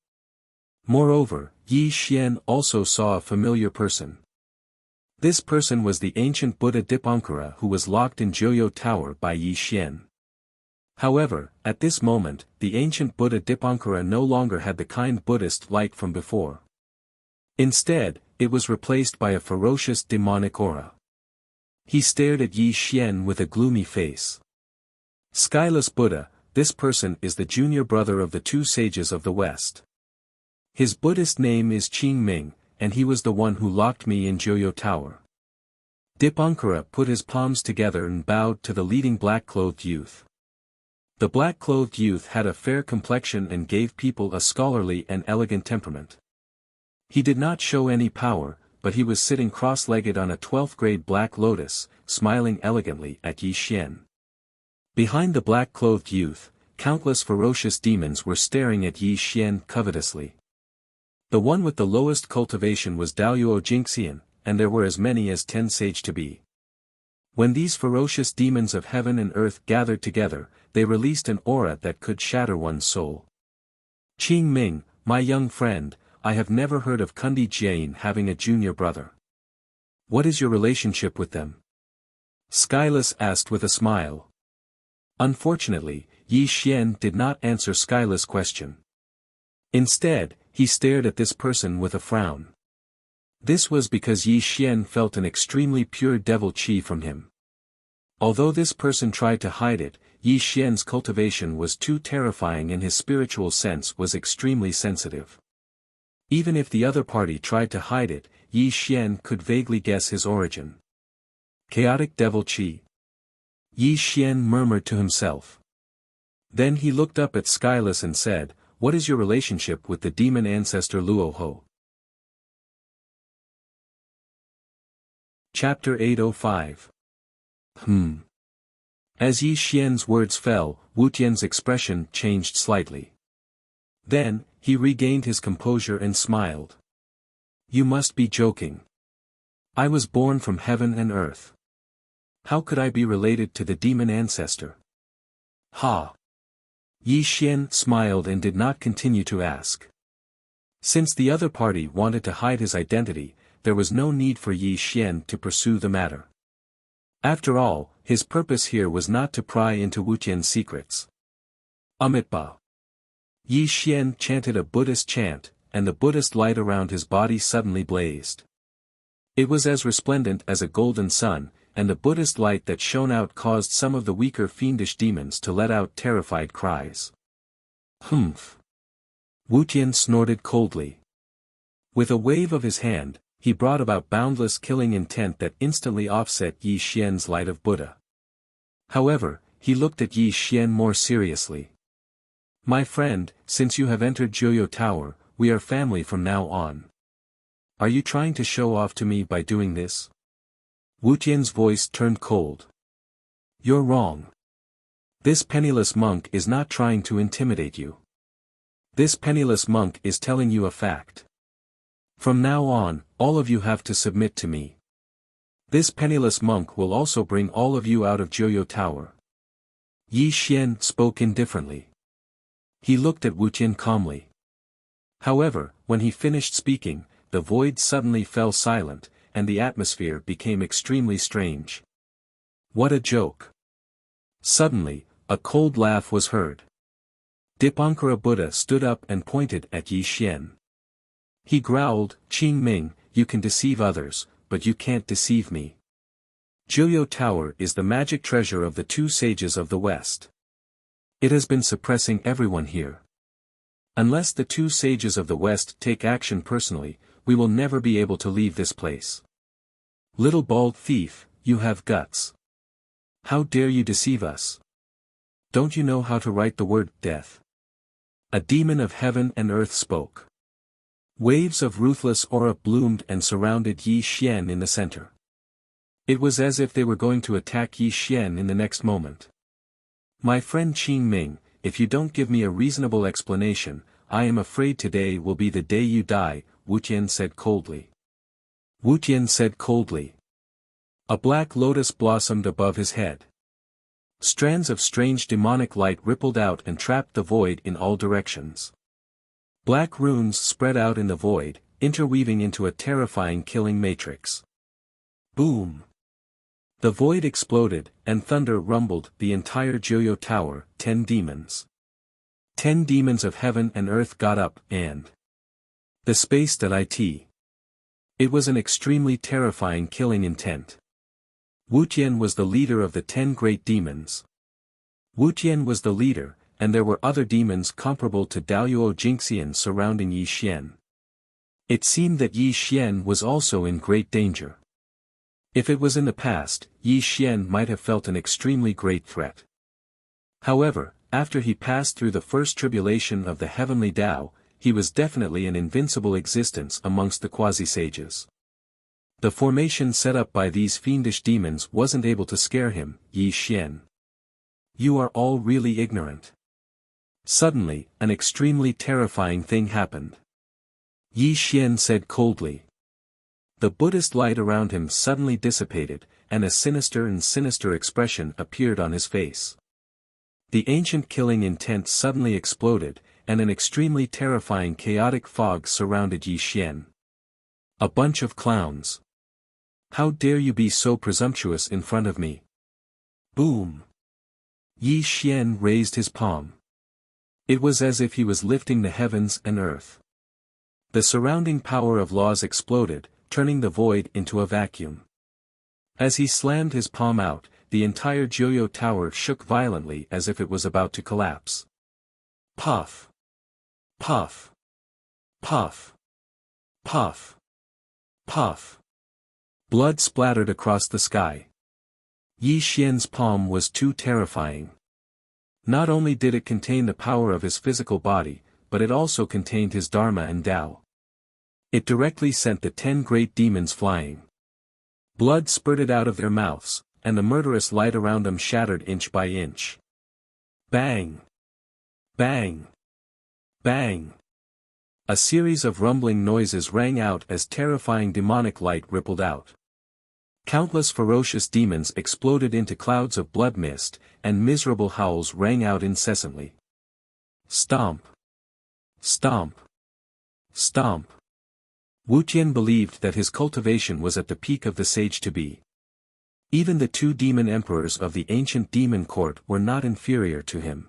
Moreover, Yi Xian also saw a familiar person. This person was the ancient Buddha Dipankara who was locked in Joyo Tower by Yi Xian. However, at this moment, the ancient Buddha Dipankara no longer had the kind Buddhist light from before. Instead, it was replaced by a ferocious demonic aura. He stared at Yi Xian with a gloomy face. Skyless Buddha, this person is the junior brother of the two sages of the West. His Buddhist name is Qing Ming, and he was the one who locked me in Joyo Tower. Dipankara put his palms together and bowed to the leading black-clothed youth. The black-clothed youth had a fair complexion and gave people a scholarly and elegant temperament. He did not show any power, but he was sitting cross-legged on a 12th-grade black lotus, smiling elegantly at Yi Xian. Behind the black-clothed youth, countless ferocious demons were staring at Yi Xian covetously. The one with the lowest cultivation was Daoyuo Jingxian, and there were as many as 10 sage to be. When these ferocious demons of heaven and earth gathered together, they released an aura that could shatter one's soul. Qing Ming, my young friend, I have never heard of Kundi Jian having a junior brother. What is your relationship with them? Skyless asked with a smile. Unfortunately, Yi Xian did not answer Skyless' question. Instead, he stared at this person with a frown. This was because Yi Xian felt an extremely pure devil qi from him. Although this person tried to hide it, Yi Xian's cultivation was too terrifying and his spiritual sense was extremely sensitive. Even if the other party tried to hide it, Yi Xian could vaguely guess his origin. Chaotic devil qi. Yi Xian murmured to himself. Then he looked up at Skyless and said, "What is your relationship with the demon ancestor Luo Ho?" Chapter 805. As Yi Xian's words fell, Wu Tian's expression changed slightly. Then, he regained his composure and smiled. You must be joking. I was born from heaven and earth. How could I be related to the demon ancestor? Ha! Yi Xian smiled and did not continue to ask. Since the other party wanted to hide his identity, there was no need for Yi Xian to pursue the matter. After all, his purpose here was not to pry into Wu Tian's secrets. Amitabha. Yi Xian chanted a Buddhist chant, and the Buddhist light around his body suddenly blazed. It was as resplendent as a golden sun, and the Buddhist light that shone out caused some of the weaker fiendish demons to let out terrified cries. Humph! Wu Tian snorted coldly. With a wave of his hand, he brought about boundless killing intent that instantly offset Yi Xian's light of Buddha. However, he looked at Yi Xian more seriously. My friend, since you have entered Joyo Tower, we are family from now on. Are you trying to show off to me by doing this? Wu Tian's voice turned cold. You're wrong. This penniless monk is not trying to intimidate you. This penniless monk is telling you a fact. From now on, all of you have to submit to me. This penniless monk will also bring all of you out of Joyo Tower. Yi Xian spoke indifferently. He looked at Wu Tian calmly. However, when he finished speaking, the void suddenly fell silent, and the atmosphere became extremely strange. What a joke! Suddenly, a cold laugh was heard. Dipankara Buddha stood up and pointed at Yi Xian. He growled, Qing Ming, you can deceive others, but you can't deceive me. Joyo Tower is the magic treasure of the two sages of the West. It has been suppressing everyone here. Unless the two sages of the West take action personally, we will never be able to leave this place. Little bald thief, you have guts. How dare you deceive us? Don't you know how to write the word death? A demon of heaven and earth spoke. Waves of ruthless aura bloomed and surrounded Yi Xian in the center. It was as if they were going to attack Yi Xian in the next moment. My friend Qing Ming, if you don't give me a reasonable explanation, I am afraid today will be the day you die, Wuxian said coldly. Wuxian said coldly. A black lotus blossomed above his head. Strands of strange demonic light rippled out and trapped the void in all directions. Black runes spread out in the void, interweaving into a terrifying killing matrix. Boom! The void exploded, and thunder rumbled the entire Joyo Tower. 10 demons. 10 demons of heaven and earth got up, and the space.it. It was an extremely terrifying killing intent. Wuxian was the leader of the 10 great demons. Wuxian was the leader, and there were other demons comparable to Daoyuo Jingxian surrounding Yi Xian. It seemed that Yi Xian was also in great danger. If it was in the past, Yi Xian might have felt an extremely great threat. However, after he passed through the first tribulation of the heavenly Tao, he was definitely an invincible existence amongst the quasi-sages. The formation set up by these fiendish demons wasn't able to scare him, Yi Xian. You are all really ignorant. Suddenly, an extremely terrifying thing happened. Yi Xian said coldly. The Buddhist light around him suddenly dissipated, and a sinister expression appeared on his face. The ancient killing intent suddenly exploded, and an extremely terrifying chaotic fog surrounded Yi Xian. A bunch of clowns. How dare you be so presumptuous in front of me? Boom! Yi Xian raised his palm. It was as if he was lifting the heavens and earth. The surrounding power of laws exploded, turning the void into a vacuum. As he slammed his palm out, the entire Joyo Tower shook violently as if it was about to collapse. Puff! Puff! Puff! Puff! Puff! Blood splattered across the sky. Yi Xian's palm was too terrifying. Not only did it contain the power of his physical body, but it also contained his Dharma and Tao. It directly sent the 10 great demons flying. Blood spurted out of their mouths, and the murderous light around them shattered inch by inch. Bang! Bang! Bang! A series of rumbling noises rang out as terrifying demonic light rippled out. Countless ferocious demons exploded into clouds of blood mist, and miserable howls rang out incessantly. Stomp! Stomp! Stomp! Wuxian believed that his cultivation was at the peak of the sage-to-be. Even the 2 demon emperors of the ancient demon court were not inferior to him.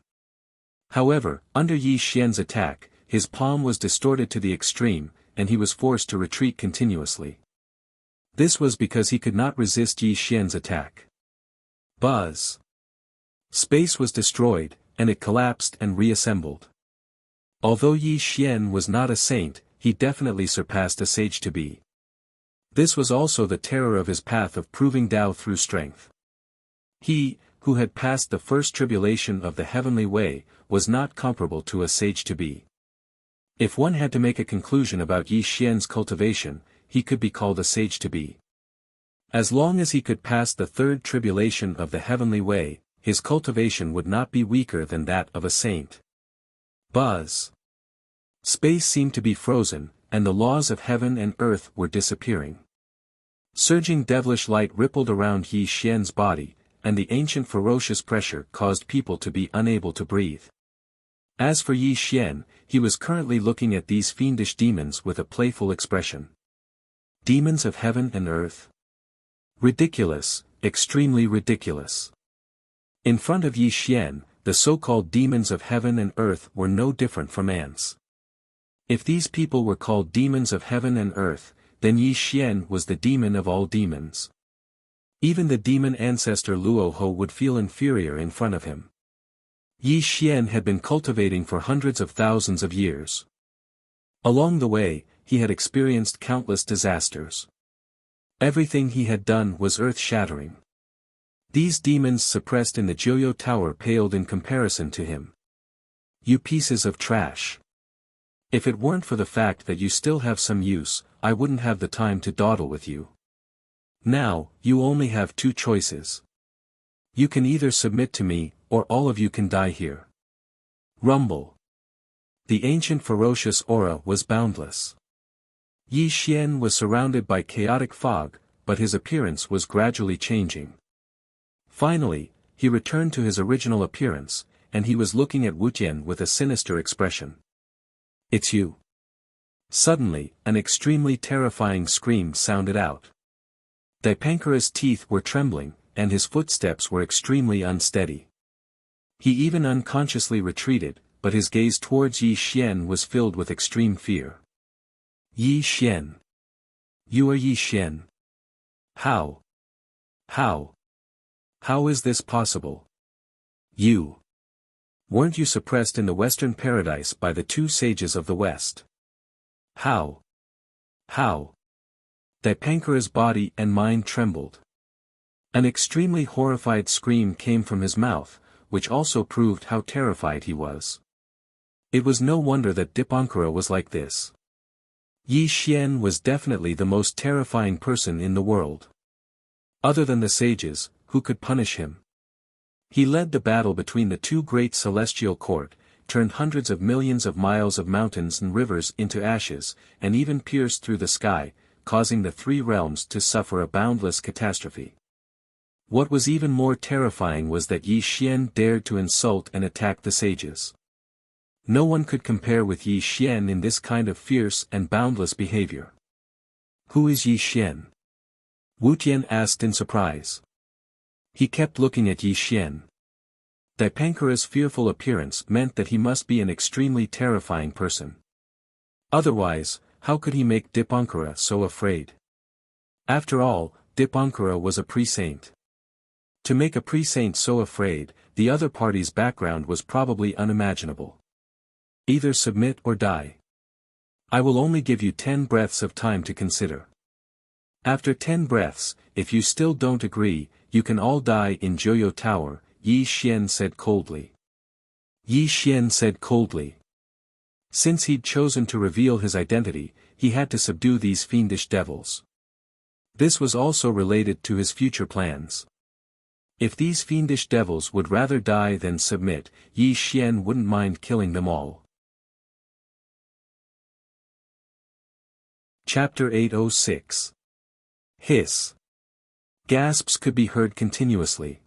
However, under Yi Xian's attack, his palm was distorted to the extreme, and he was forced to retreat continuously. This was because he could not resist Yi Xian's attack. Buzz! Space was destroyed, and it collapsed and reassembled. Although Yi Xian was not a saint, he definitely surpassed a sage-to-be. This was also the terror of his path of proving Tao through strength. He, who had passed the first tribulation of the heavenly way, was not comparable to a sage-to-be. If one had to make a conclusion about Yi Xian's cultivation, he could be called a sage-to-be. As long as he could pass the third tribulation of the heavenly way, his cultivation would not be weaker than that of a saint. Buzz! Space seemed to be frozen, and the laws of heaven and earth were disappearing. Surging devilish light rippled around Yi Xian's body, and the ancient ferocious pressure caused people to be unable to breathe. As for Yi Xian, he was currently looking at these fiendish demons with a playful expression. Demons of heaven and earth? Ridiculous, extremely ridiculous. In front of Yi Xian, the so-called demons of heaven and earth were no different from ants. If these people were called demons of heaven and earth, then Yi Xian was the demon of all demons. Even the demon ancestor Luo Ho would feel inferior in front of him. Yi Xian had been cultivating for hundreds of thousands of years. Along the way, he had experienced countless disasters. Everything he had done was earth-shattering. These demons suppressed in the Joyo Tower paled in comparison to him. You pieces of trash. If it weren't for the fact that you still have some use, I wouldn't have the time to dawdle with you. Now, you only have 2 choices. You can either submit to me, or all of you can die here. Rumble. The ancient ferocious aura was boundless. Yi Xian was surrounded by chaotic fog, but his appearance was gradually changing. Finally, he returned to his original appearance, and he was looking at Wu Tian with a sinister expression. "It's you." Suddenly, an extremely terrifying scream sounded out. Dipankara's teeth were trembling, and his footsteps were extremely unsteady. He even unconsciously retreated, but his gaze towards Yi Xian was filled with extreme fear. "Yi Xian. You are Yi Xian. How? How? How is this possible? You. Weren't you suppressed in the Western Paradise by the two sages of the West? How? How?" Dipankara's body and mind trembled. An extremely horrified scream came from his mouth, which also proved how terrified he was. It was no wonder that Dipankara was like this. Yi Xian was definitely the most terrifying person in the world. Other than the sages, who could punish him? He led the battle between the two great celestial court, turned hundreds of millions of miles of mountains and rivers into ashes, and even pierced through the sky, causing the three realms to suffer a boundless catastrophe. What was even more terrifying was that Yi Xian dared to insult and attack the sages. No one could compare with Yi Xian in this kind of fierce and boundless behavior. "Who is Yi Xian?" Wu Tian asked in surprise. He kept looking at Yi Xian. Dipankara's fearful appearance meant that he must be an extremely terrifying person. Otherwise, how could he make Dipankara so afraid? After all, Dipankara was a pre-saint. To make a pre-saint so afraid, the other party's background was probably unimaginable. Either submit or die. I will only give you 10 breaths of time to consider. After 10 breaths, if you still don't agree, you can all die in Joyo Tower, Yi Xian said coldly. Yi Xian said coldly. Since he'd chosen to reveal his identity, he had to subdue these fiendish devils. This was also related to his future plans. If these fiendish devils would rather die than submit, Yi Xian wouldn't mind killing them all. Chapter 806. Hiss. Gasps could be heard continuously.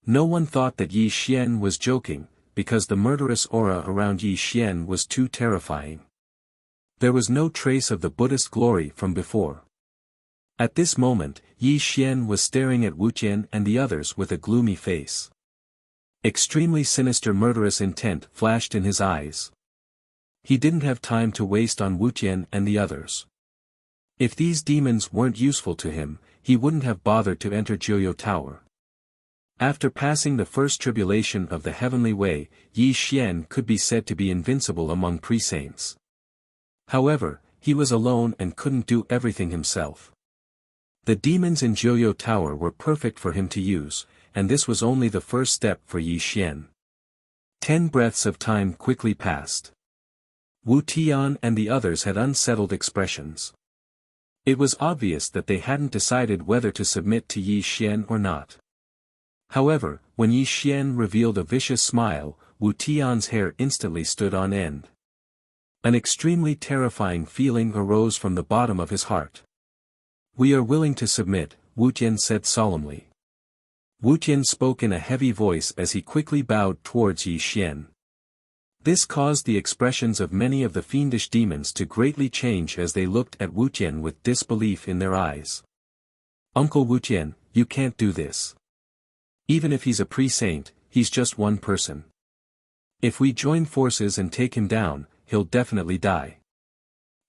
No one thought that Yi Xian was joking, because the murderous aura around Yi Xian was too terrifying. There was no trace of the Buddhist glory from before. At this moment, Yi Xian was staring at Wu Tian and the others with a gloomy face. Extremely sinister murderous intent flashed in his eyes. He didn't have time to waste on Wu Tian and the others. If these demons weren't useful to him, he wouldn't have bothered to enter Joyo Tower. After passing the first tribulation of the heavenly way, Yi Xian could be said to be invincible among pre-saints. However, he was alone and couldn't do everything himself. The demons in Joyo Tower were perfect for him to use, and this was only the first step for Yi Xian. 10 breaths of time quickly passed. Wu Tian and the others had unsettled expressions. It was obvious that they hadn't decided whether to submit to Yi Xian or not. However, when Yi Xian revealed a vicious smile, Wu Tian's hair instantly stood on end. An extremely terrifying feeling arose from the bottom of his heart. "We are willing to submit," Wu Tian said solemnly. Wu Tian spoke in a heavy voice as he quickly bowed towards Yi Xian. This caused the expressions of many of the fiendish demons to greatly change as they looked at Wu Tian with disbelief in their eyes. "Uncle Wu Tian, you can't do this. Even if he's a pre-saint, he's just one person. If we join forces and take him down, he'll definitely die."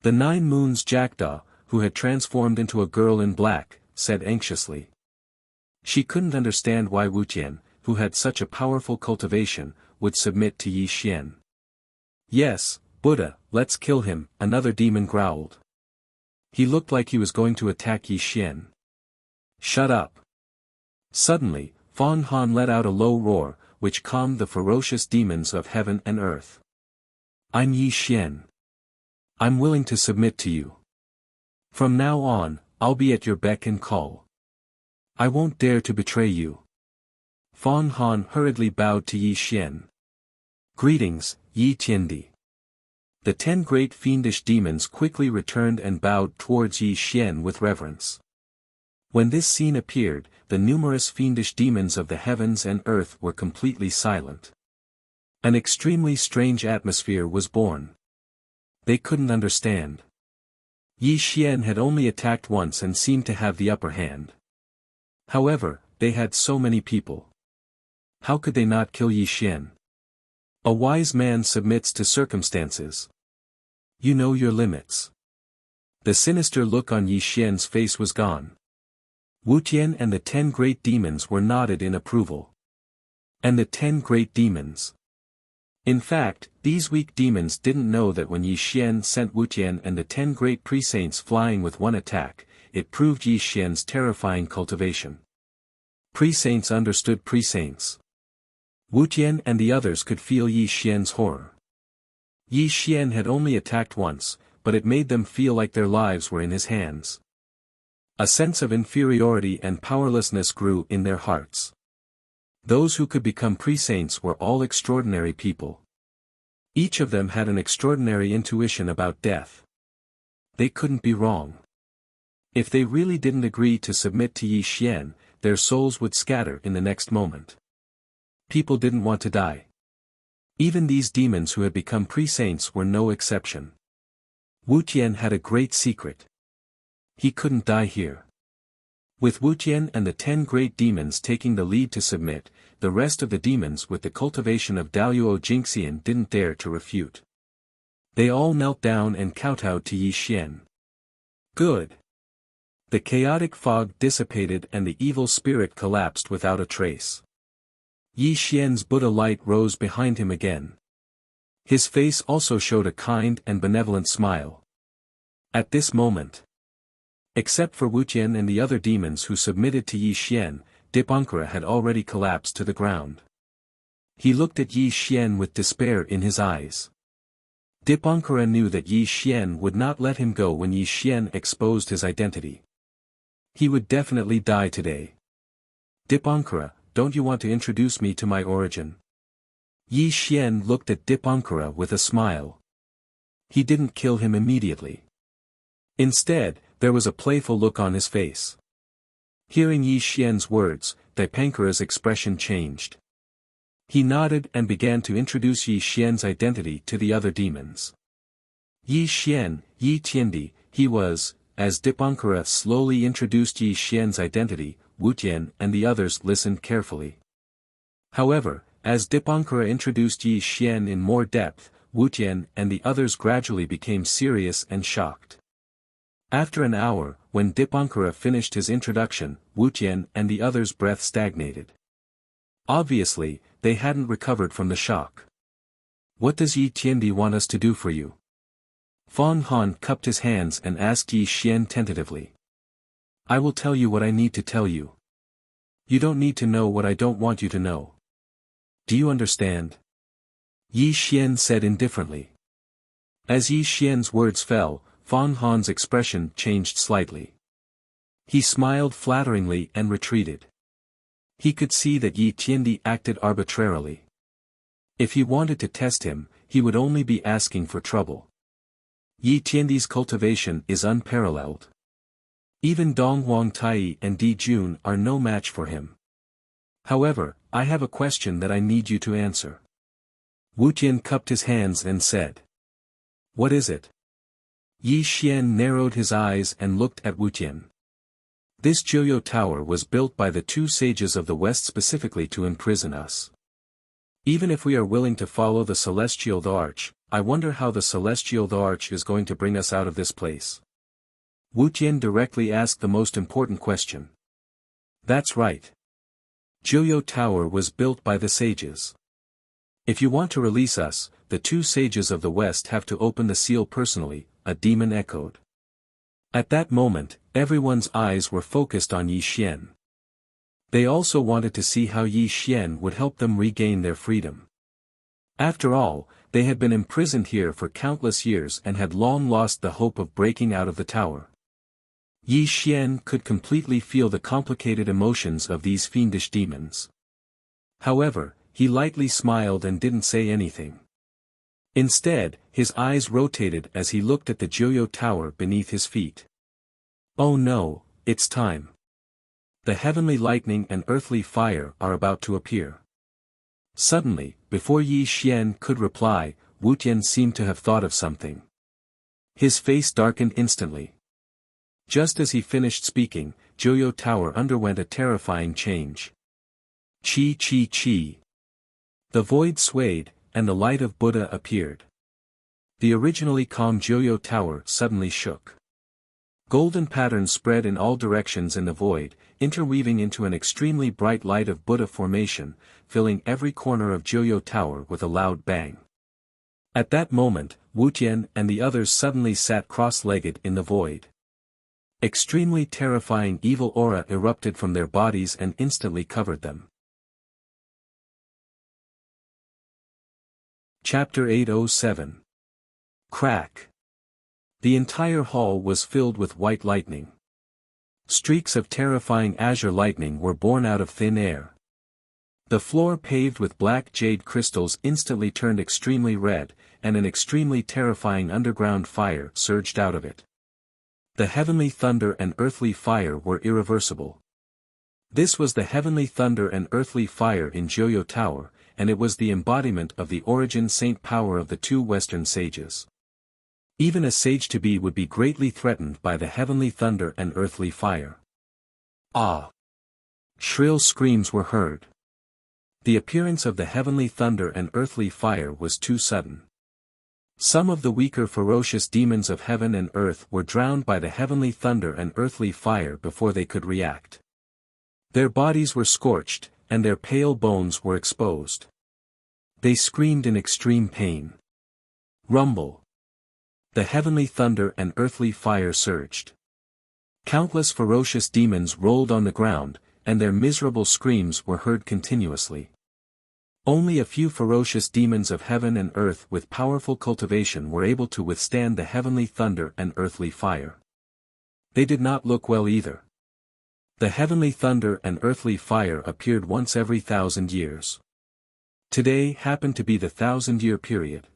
The 9 Moons Jackdaw, who had transformed into a girl in black, said anxiously. She couldn't understand why Wu Tian, who had such a powerful cultivation, would submit to Yi Xian. "Yes, Buddha, let's kill him," another demon growled. He looked like he was going to attack Yi Xian. "Shut up." Suddenly, Fan Han let out a low roar, which calmed the ferocious demons of heaven and earth. "I'm Yi Xian. I'm willing to submit to you. From now on, I'll be at your beck and call. I won't dare to betray you." Fan Han hurriedly bowed to Yi Xian. "Greetings, Yi Tiandi." The 10 great fiendish demons quickly returned and bowed towards Yi Xian with reverence. When this scene appeared, the numerous fiendish demons of the heavens and earth were completely silent. An extremely strange atmosphere was born. They couldn't understand. Yi Xian had only attacked once and seemed to have the upper hand. However, they had so many people. How could they not kill Yi Xian? A wise man submits to circumstances. You know your limits. The sinister look on Yi Xian's face was gone. Wuxian and the 10 great demons were nodded in approval. And the 10 great demons. In fact, these weak demons didn't know that when Yi Xian sent Wuxian and the 10 great pre-saints flying with one attack, it proved Yi Xian's terrifying cultivation. Pre-saints understood pre-saints. Wuxian and the others could feel Yi Xian's horror. Yi Xian had only attacked once, but it made them feel like their lives were in his hands. A sense of inferiority and powerlessness grew in their hearts. Those who could become pre-saints were all extraordinary people. Each of them had an extraordinary intuition about death. They couldn't be wrong. If they really didn't agree to submit to Yi Xian, their souls would scatter in the next moment. People didn't want to die. Even these demons who had become pre-saints were no exception. Wuxian had a great secret. He couldn't die here. With Wuxian and the 10 great demons taking the lead to submit, the rest of the demons with the cultivation of Daluo Jingxian didn't dare to refute. They all knelt down and kowtowed to Yi Xian. Good. The chaotic fog dissipated and the evil spirit collapsed without a trace. Yi Xian's Buddha light rose behind him again. His face also showed a kind and benevolent smile. At this moment, except for Wuxian and the other demons who submitted to Yi Xian, Dipankara had already collapsed to the ground. He looked at Yi Xian with despair in his eyes. Dipankara knew that Yi Xian would not let him go when Yi Xian exposed his identity. He would definitely die today. Dipankara, don't you want to introduce me to my origin? Yi Xian looked at Dipankara with a smile. He didn't kill him immediately. Instead, there was a playful look on his face. Hearing Yi Xian's words, Dipankara's expression changed. He nodded and began to introduce Yi Xian's identity to the other demons. Yi Xian, Yi Tiandi, he was, as Dipankara slowly introduced Yi Xian's identity, Wuxian and the others listened carefully. However, as Dipankara introduced Yi Xian in more depth, Wuxian and the others gradually became serious and shocked. After an hour, when Dipankara finished his introduction, Wuxian and the others' breath stagnated. Obviously, they hadn't recovered from the shock. What does Yi Tiandi want us to do for you? Fan Han cupped his hands and asked Yi Xian tentatively. I will tell you what I need to tell you. You don't need to know what I don't want you to know. Do you understand? Yi Xian said indifferently. As Yi Xian's words fell, Fan Han's expression changed slightly. He smiled flatteringly and retreated. He could see that Yi Tiandi acted arbitrarily. If he wanted to test him, he would only be asking for trouble. Yi Tiandi's cultivation is unparalleled. Even Dong Huang Tai and Di Jun are no match for him. However, I have a question that I need you to answer. Wuxian cupped his hands and said. What is it? Yi Xian narrowed his eyes and looked at Wuxian. This Joyo Tower was built by the 2 sages of the West specifically to imprison us. Even if we are willing to follow the Celestial Arch, I wonder how the Celestial Arch is going to bring us out of this place. Wuxian directly asked the most important question. That's right. Joyo Tower was built by the sages. If you want to release us, the 2 sages of the West have to open the seal personally, a demon echoed. At that moment, everyone's eyes were focused on Yi Xian. They also wanted to see how Yi Xian would help them regain their freedom. After all, they had been imprisoned here for countless years and had long lost the hope of breaking out of the tower. Yi Xian could completely feel the complicated emotions of these fiendish demons. However, he lightly smiled and didn't say anything. Instead, his eyes rotated as he looked at the Joyo Tower beneath his feet. Oh no, it's time. The heavenly lightning and earthly fire are about to appear. Suddenly, before Yi Xian could reply, Wu Tian seemed to have thought of something. His face darkened instantly. Just as he finished speaking, Joyo Tower underwent a terrifying change. Chi chi chi. The void swayed, and the light of Buddha appeared. The originally calm Joyo Tower suddenly shook. Golden patterns spread in all directions in the void, interweaving into an extremely bright light of Buddha formation, filling every corner of Joyo Tower with a loud bang. At that moment, Wu Tian and the others suddenly sat cross-legged in the void. Extremely terrifying evil aura erupted from their bodies and instantly covered them. Chapter 807. Crack. The entire hall was filled with white lightning. Streaks of terrifying azure lightning were born out of thin air. The floor paved with black jade crystals instantly turned extremely red, and an extremely terrifying underground fire surged out of it. The heavenly thunder and earthly fire were irreversible. This was the heavenly thunder and earthly fire in Joyo Tower, and it was the embodiment of the origin saint power of the two Western sages. Even a sage-to-be would be greatly threatened by the heavenly thunder and earthly fire. Ah! Shrill screams were heard. The appearance of the heavenly thunder and earthly fire was too sudden. Some of the weaker ferocious demons of heaven and earth were drowned by the heavenly thunder and earthly fire before they could react. Their bodies were scorched, and their pale bones were exposed. They screamed in extreme pain. Rumble. The heavenly thunder and earthly fire surged. Countless ferocious demons rolled on the ground, and their miserable screams were heard continuously. Only a few ferocious demons of heaven and earth with powerful cultivation were able to withstand the heavenly thunder and earthly fire. They did not look well either. The heavenly thunder and earthly fire appeared once every 1,000 years. Today happened to be the 1,000-year period.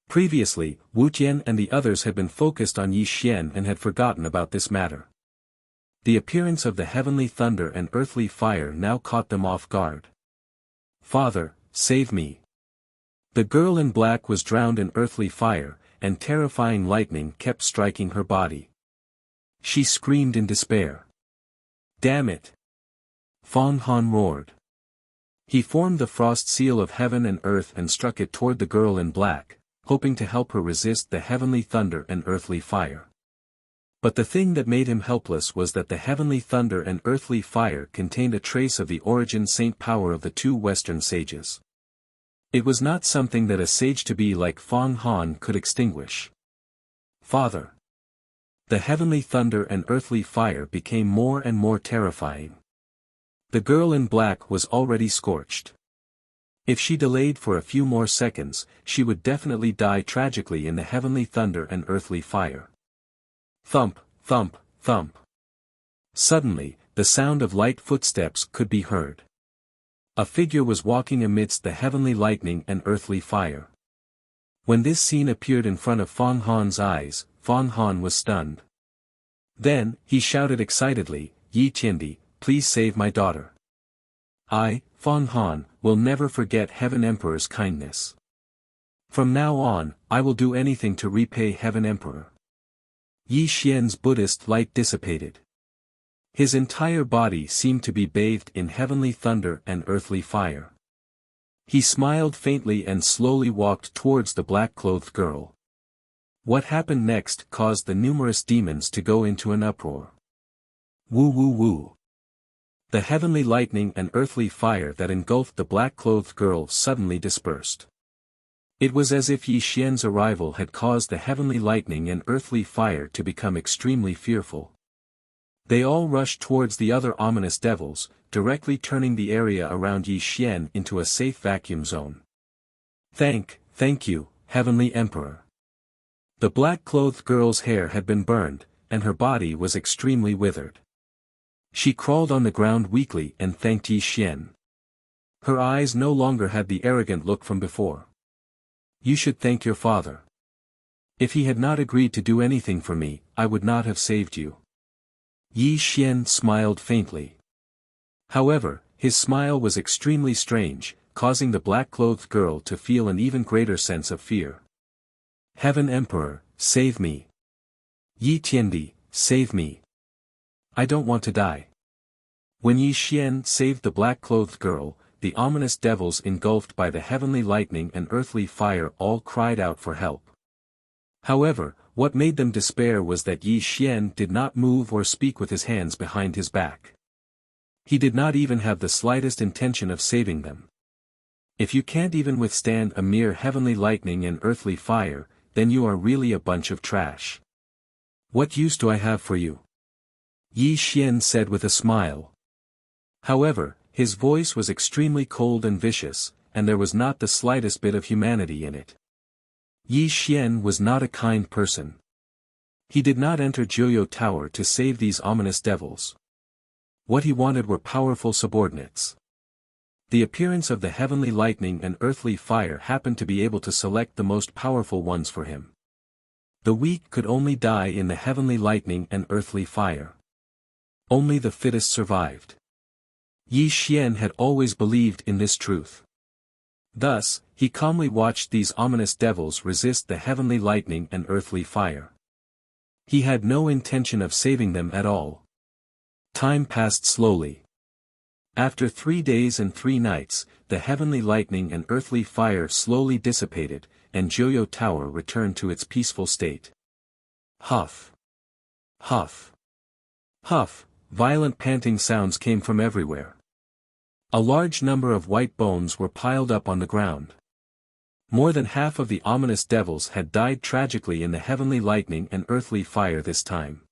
Previously, Wu Tian and the others had been focused on Yi Xian and had forgotten about this matter. The appearance of the heavenly thunder and earthly fire now caught them off guard. Father, save me. The girl in black was drowned in earthly fire, and terrifying lightning kept striking her body. She screamed in despair. Damn it! Fong Han roared. He formed the frost seal of heaven and earth and struck it toward the girl in black, hoping to help her resist the heavenly thunder and earthly fire. But the thing that made him helpless was that the heavenly thunder and earthly fire contained a trace of the origin saint power of the two Western sages. It was not something that a sage-to-be like Fong Han could extinguish. Father. The heavenly thunder and earthly fire became more and more terrifying. The girl in black was already scorched. If she delayed for a few more seconds, she would definitely die tragically in the heavenly thunder and earthly fire. Thump, thump, thump. Suddenly, the sound of light footsteps could be heard. A figure was walking amidst the heavenly lightning and earthly fire. When this scene appeared in front of Fong Han's eyes, Fong Han was stunned. Then, he shouted excitedly, Yi Tiandi, please save my daughter. I, Fong Han, will never forget Heaven Emperor's kindness. From now on, I will do anything to repay Heaven Emperor. Yi Xian's Buddhist light dissipated. His entire body seemed to be bathed in heavenly thunder and earthly fire. He smiled faintly and slowly walked towards the black-clothed girl. What happened next caused the numerous demons to go into an uproar. Woo woo woo. The heavenly lightning and earthly fire that engulfed the black-clothed girl suddenly dispersed. It was as if Yi Xian's arrival had caused the heavenly lightning and earthly fire to become extremely fearful. They all rushed towards the other ominous devils, directly turning the area around Yi Xian into a safe vacuum zone. Thank you, Heavenly Emperor. The black-clothed girl's hair had been burned, and her body was extremely withered. She crawled on the ground weakly and thanked Yi Xian. Her eyes no longer had the arrogant look from before. You should thank your father. If he had not agreed to do anything for me, I would not have saved you. Yi Xian smiled faintly. However, his smile was extremely strange, causing the black-clothed girl to feel an even greater sense of fear. Heaven Emperor, save me. Yi Tiandi, save me. I don't want to die. When Yi Xian saved the black-clothed girl, the ominous devils engulfed by the heavenly lightning and earthly fire all cried out for help. However, what made them despair was that Yi Xian did not move or speak with his hands behind his back. He did not even have the slightest intention of saving them. If you can't even withstand a mere heavenly lightning and earthly fire, then you are really a bunch of trash. What use do I have for you? Yi Xian said with a smile. However, his voice was extremely cold and vicious, and there was not the slightest bit of humanity in it. Yi Xian was not a kind person. He did not enter Joyo Tower to save these ominous devils. What he wanted were powerful subordinates. The appearance of the heavenly lightning and earthly fire happened to be able to select the most powerful ones for him. The weak could only die in the heavenly lightning and earthly fire. Only the fittest survived. Yi Xian had always believed in this truth. Thus, he calmly watched these ominous devils resist the heavenly lightning and earthly fire. He had no intention of saving them at all. Time passed slowly. After 3 days and 3 nights, the heavenly lightning and earthly fire slowly dissipated, and Joyo Tower returned to its peaceful state. Huff. Huff. Huff, violent panting sounds came from everywhere. A large number of white bones were piled up on the ground. More than half of the ominous devils had died tragically in the heavenly lightning and earthly fire this time.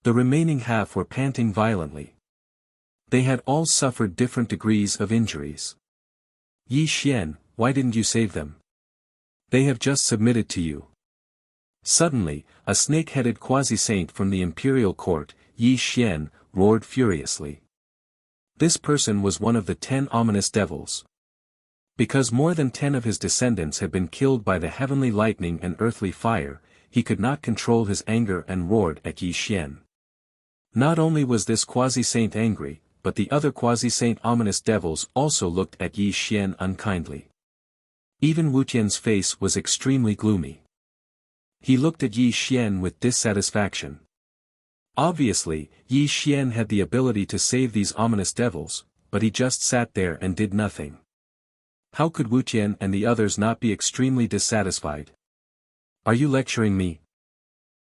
The remaining half were panting violently. They had all suffered different degrees of injuries. Yi Xian, why didn't you save them? They have just submitted to you. Suddenly, a snake-headed quasi-saint from the imperial court, Yi Xian, roared furiously. This person was one of the 10 ominous devils. Because more than 10 of his descendants had been killed by the heavenly lightning and earthly fire, he could not control his anger and roared at Yi Xian. Not only was this quasi-saint angry, but the other quasi-saint ominous devils also looked at Yi Xian unkindly. Even Wuqian's face was extremely gloomy. He looked at Yi Xian with dissatisfaction. Obviously, Yi Xian had the ability to save these ominous devils, but he just sat there and did nothing. How could Wuqian and the others not be extremely dissatisfied? Are you lecturing me?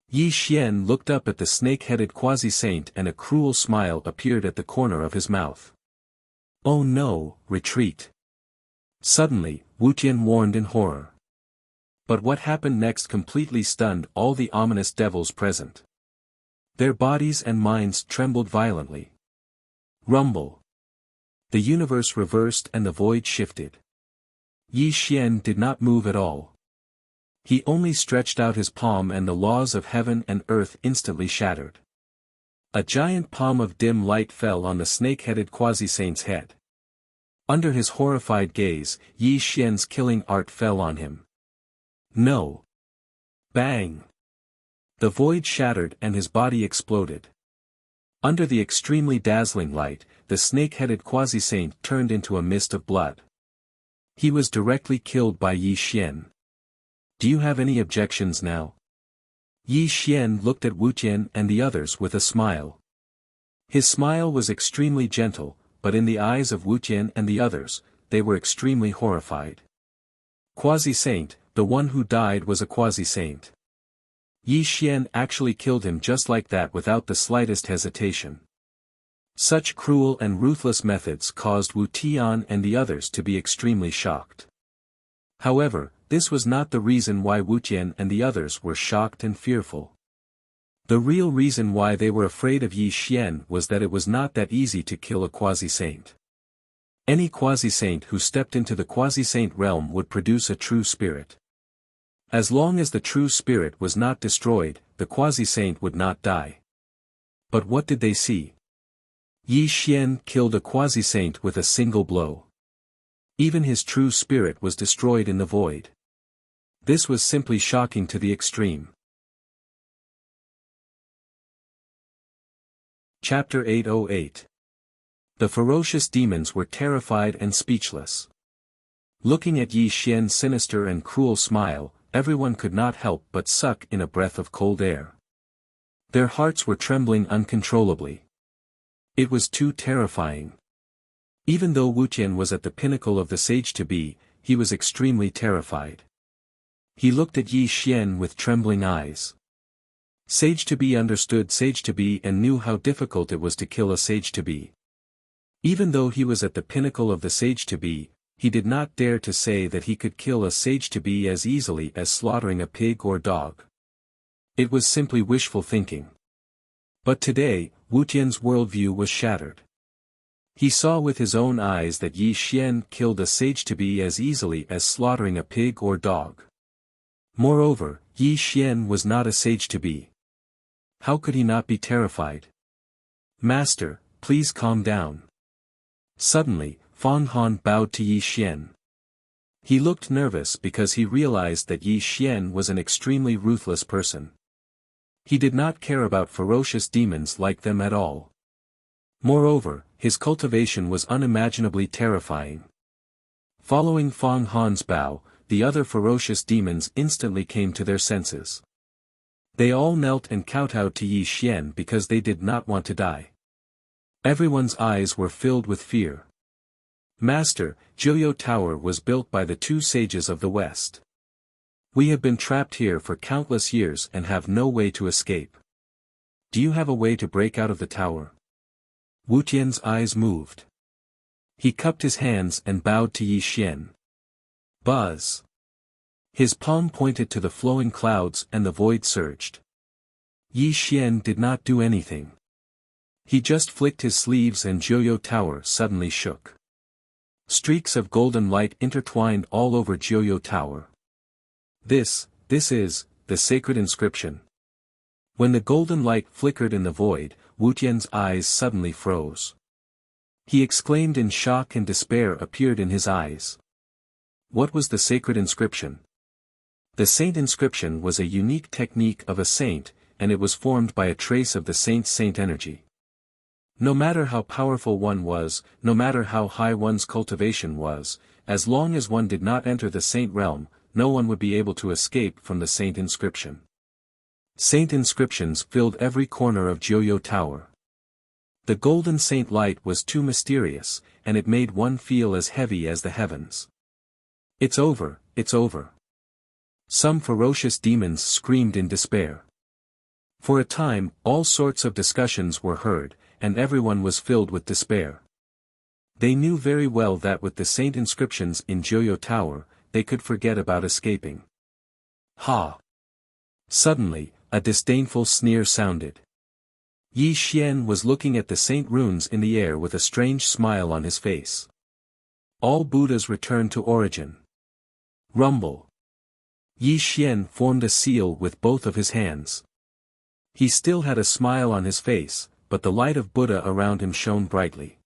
Yi Xian looked up at the snake-headed quasi-saint and a cruel smile appeared at the corner of his mouth. Oh no, retreat. Suddenly, Wuqian warned in horror. But what happened next completely stunned all the ominous devils present. Their bodies and minds trembled violently. Rumble. The universe reversed and the void shifted. Yi Xian did not move at all. He only stretched out his palm and the laws of heaven and earth instantly shattered. A giant palm of dim light fell on the snake-headed quasi-saint's head. Under his horrified gaze, Yi Xian's killing art fell on him. No. Bang. The void shattered and his body exploded. Under the extremely dazzling light, the snake-headed quasi-saint turned into a mist of blood. He was directly killed by Yi Xian. Do you have any objections now? Yi Xian looked at Wuqian and the others with a smile. His smile was extremely gentle, but in the eyes of Wuqian and the others, they were extremely horrified. Quasi-saint, the one who died was a quasi-saint. Yi Xian actually killed him just like that without the slightest hesitation. Such cruel and ruthless methods caused Wu Tian and the others to be extremely shocked. However, this was not the reason why Wuqian and the others were shocked and fearful. The real reason why they were afraid of Yi Xian was that it was not that easy to kill a quasi-saint. Any quasi-saint who stepped into the quasi-saint realm would produce a true spirit. As long as the true spirit was not destroyed, the quasi-saint would not die. But what did they see? Yi Xian killed a quasi-saint with a single blow. Even his true spirit was destroyed in the void. This was simply shocking to the extreme. Chapter 808. The ferocious demons were terrified and speechless. Looking at Yi Xian's sinister and cruel smile, everyone could not help but suck in a breath of cold air. Their hearts were trembling uncontrollably. It was too terrifying. Even though Wuxian was at the pinnacle of the sage-to-be, he was extremely terrified. He looked at Yi Xian with trembling eyes. Sage-to-be understood sage-to-be and knew how difficult it was to kill a sage-to-be. Even though he was at the pinnacle of the sage-to-be, he did not dare to say that he could kill a sage-to-be as easily as slaughtering a pig or dog. It was simply wishful thinking. But today, Wuxian's worldview was shattered. He saw with his own eyes that Yi Xian killed a sage-to-be as easily as slaughtering a pig or dog. Moreover, Yi Xian was not a sage-to-be. How could he not be terrified? Master, please calm down. Suddenly, Fang Han bowed to Yi Xian. He looked nervous because he realized that Yi Xian was an extremely ruthless person. He did not care about ferocious demons like them at all. Moreover, his cultivation was unimaginably terrifying. Following Fang Han's bow, the other ferocious demons instantly came to their senses. They all knelt and kowtowed to Yi Xian because they did not want to die. Everyone's eyes were filled with fear. Master, Jiuyou Tower was built by the two sages of the West. We have been trapped here for countless years and have no way to escape. Do you have a way to break out of the tower? Wuxian's eyes moved. He cupped his hands and bowed to Yi Xian. Buzz. His palm pointed to the flowing clouds and the void surged. Yi Xian did not do anything. He just flicked his sleeves and Jiuyou Tower suddenly shook. Streaks of golden light intertwined all over Jiuyou Tower. This is, the sacred inscription. When the golden light flickered in the void, Wuxian's eyes suddenly froze. He exclaimed in shock and despair appeared in his eyes. What was the sacred inscription? The saint inscription was a unique technique of a saint, and it was formed by a trace of the saint's saint energy. No matter how powerful one was, no matter how high one's cultivation was, as long as one did not enter the saint realm, no one would be able to escape from the saint inscription. Saint inscriptions filled every corner of Jiuyou Tower. The golden saint light was too mysterious, and it made one feel as heavy as the heavens. It's over, it's over. Some ferocious demons screamed in despair. For a time, all sorts of discussions were heard, and everyone was filled with despair. They knew very well that with the saint inscriptions in Jiuyou Tower, they could forget about escaping. Ha! Suddenly, a disdainful sneer sounded. Yi Xian was looking at the saint runes in the air with a strange smile on his face. All Buddhas return to origin. Rumble. Yi Xian formed a seal with both of his hands. He still had a smile on his face, but the light of Buddha around him shone brightly.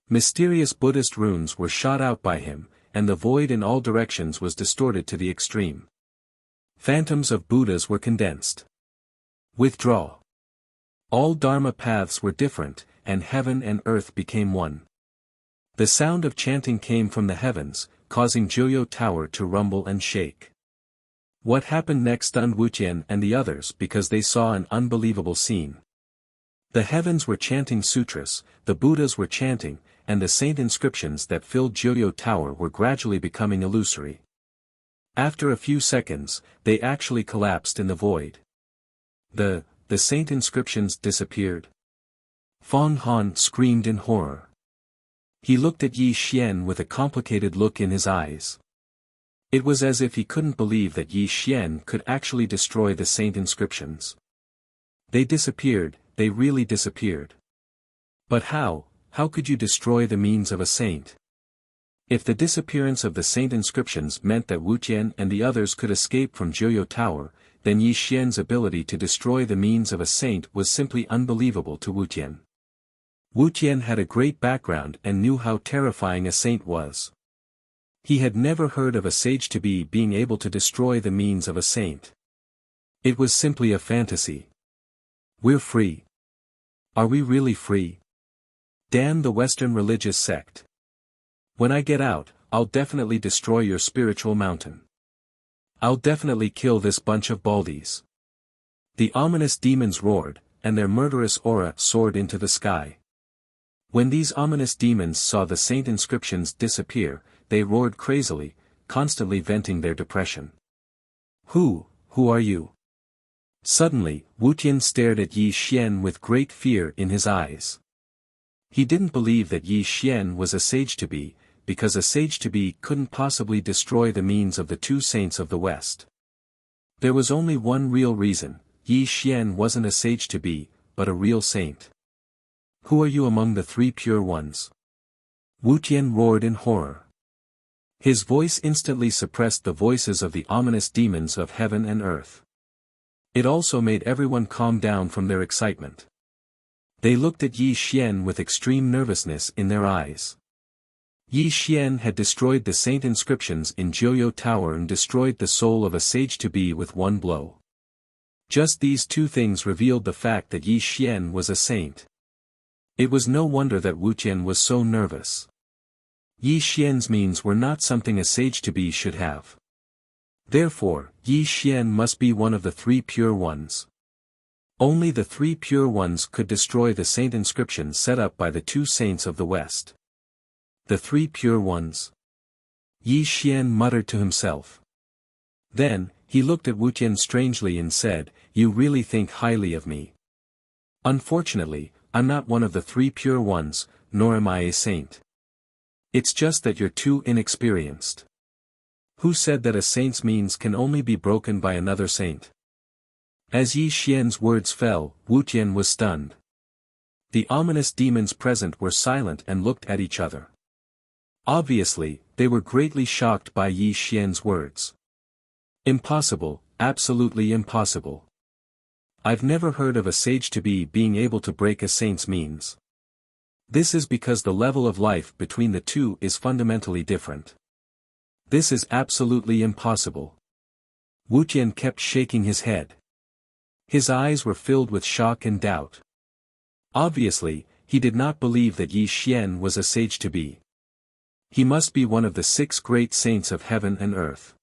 Mysterious Buddhist runes were shot out by him, and the void in all directions was distorted to the extreme. Phantoms of Buddhas were condensed. Withdraw. All Dharma paths were different, and heaven and earth became one. The sound of chanting came from the heavens, causing Jiuyou Tower to rumble and shake. What happened next stunned Wuxian and the others because they saw an unbelievable scene. The heavens were chanting sutras, the Buddhas were chanting, and the saint inscriptions that filled Jiuyou Tower were gradually becoming illusory. After a few seconds, they actually collapsed in the void. The saint inscriptions disappeared. Fang Han screamed in horror. He looked at Yi Xian with a complicated look in his eyes. It was as if he couldn't believe that Yi Xian could actually destroy the saint inscriptions. They disappeared, they really disappeared. But how could you destroy the means of a saint? If the disappearance of the saint inscriptions meant that Wuxian and the others could escape from Jiuyou Tower, then Yi Xian's ability to destroy the means of a saint was simply unbelievable to Wuxian. Wuxian had a great background and knew how terrifying a saint was. He had never heard of a sage-to-be being able to destroy the means of a saint. It was simply a fantasy. We're free. Are we really free? Damn the Western religious sect. When I get out, I'll definitely destroy your spiritual mountain. I'll definitely kill this bunch of baldies. The ominous demons roared, and their murderous aura soared into the sky. When these ominous demons saw the saint inscriptions disappear, they roared crazily, constantly venting their depression. Who are you? Suddenly, Wuxian stared at Yi Xian with great fear in his eyes. He didn't believe that Yi Xian was a sage-to-be, because a sage-to-be couldn't possibly destroy the means of the two saints of the West. There was only one real reason: Yi Xian wasn't a sage-to-be, but a real saint. Who are you among the three pure ones? Wuxian roared in horror. His voice instantly suppressed the voices of the ominous demons of heaven and earth. It also made everyone calm down from their excitement. They looked at Yi Xian with extreme nervousness in their eyes. Yi Xian had destroyed the saint inscriptions in Jiuyo Tower and destroyed the soul of a sage-to-be with one blow. Just these two things revealed the fact that Yi Xian was a saint. It was no wonder that Wuxian was so nervous. Yi Xian's means were not something a sage-to-be should have. Therefore, Yi Xian must be one of the three pure ones. Only the three pure ones could destroy the saint inscriptions set up by the two saints of the West. The three pure ones. Yi Xian muttered to himself. Then, he looked at Wuxian strangely and said, "You really think highly of me. Unfortunately, I'm not one of the three pure ones, nor am I a saint. It's just that you're too inexperienced. Who said that a saint's means can only be broken by another saint?" As Yi Xian's words fell, Wuxian was stunned. The ominous demons present were silent and looked at each other. Obviously, they were greatly shocked by Yi Xian's words. Impossible, absolutely impossible. I've never heard of a sage-to-be being able to break a saint's means. This is because the level of life between the two is fundamentally different. This is absolutely impossible. Wuxian kept shaking his head. His eyes were filled with shock and doubt. Obviously, he did not believe that Yi Xian was a sage-to-be. He must be one of the 6 great saints of heaven and earth.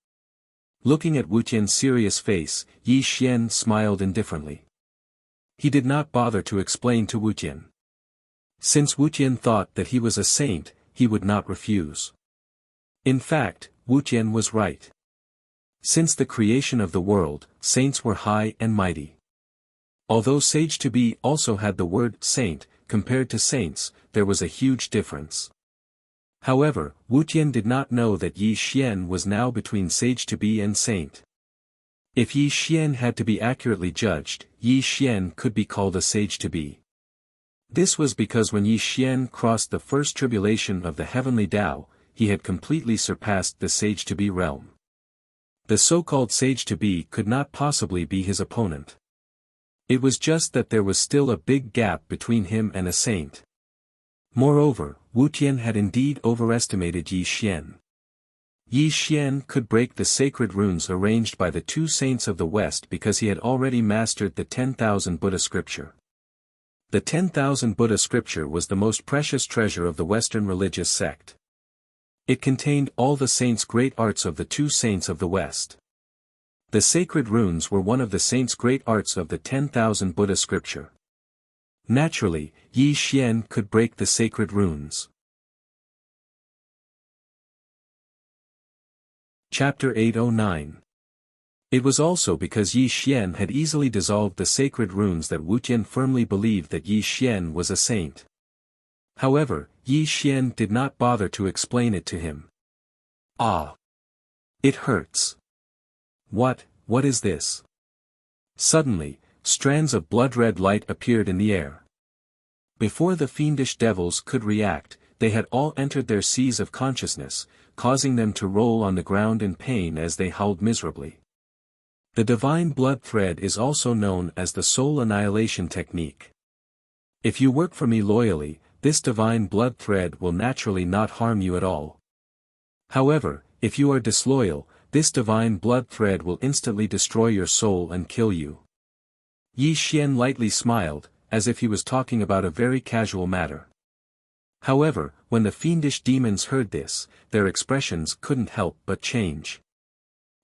Looking at Wuxian's serious face, Yi Xian smiled indifferently. He did not bother to explain to Wuxian. Since Wuxian thought that he was a saint, he would not refuse. In fact, Wuxian was right. Since the creation of the world, saints were high and mighty. Although sage-to-be also had the word saint, compared to saints, there was a huge difference. However, Wuxian did not know that Yi Xian was now between sage-to-be and saint. If Yi Xian had to be accurately judged, Yi Xian could be called a sage-to-be. This was because when Yi Xian crossed the first tribulation of the heavenly Tao, he had completely surpassed the sage-to-be realm. The so-called sage-to-be could not possibly be his opponent. It was just that there was still a big gap between him and a saint. Moreover, Wuxian had indeed overestimated Yi Xian. Yi Xian could break the sacred runes arranged by the 2 saints of the West because he had already mastered the 10,000 Buddha scripture. The 10,000 Buddha scripture was the most precious treasure of the Western religious sect. It contained all the saints' great arts of the 2 saints of the West. The sacred runes were one of the saints' great arts of the 10,000 Buddha scripture. Naturally, Yi Xian could break the sacred runes. Chapter 809. It was also because Yi Xian had easily dissolved the sacred runes that Wuxian firmly believed that Yi Xian was a saint. However, Yi Xian did not bother to explain it to him. Ah! It hurts. What is this? Suddenly, strands of blood-red light appeared in the air. Before the fiendish devils could react, they had all entered their seas of consciousness, causing them to roll on the ground in pain as they howled miserably. The divine blood thread is also known as the soul annihilation technique. If you work for me loyally, this divine blood thread will naturally not harm you at all. However, if you are disloyal, this divine blood thread will instantly destroy your soul and kill you. Yi Xian lightly smiled, as if he was talking about a very casual matter. However, when the fiendish demons heard this, their expressions couldn't help but change.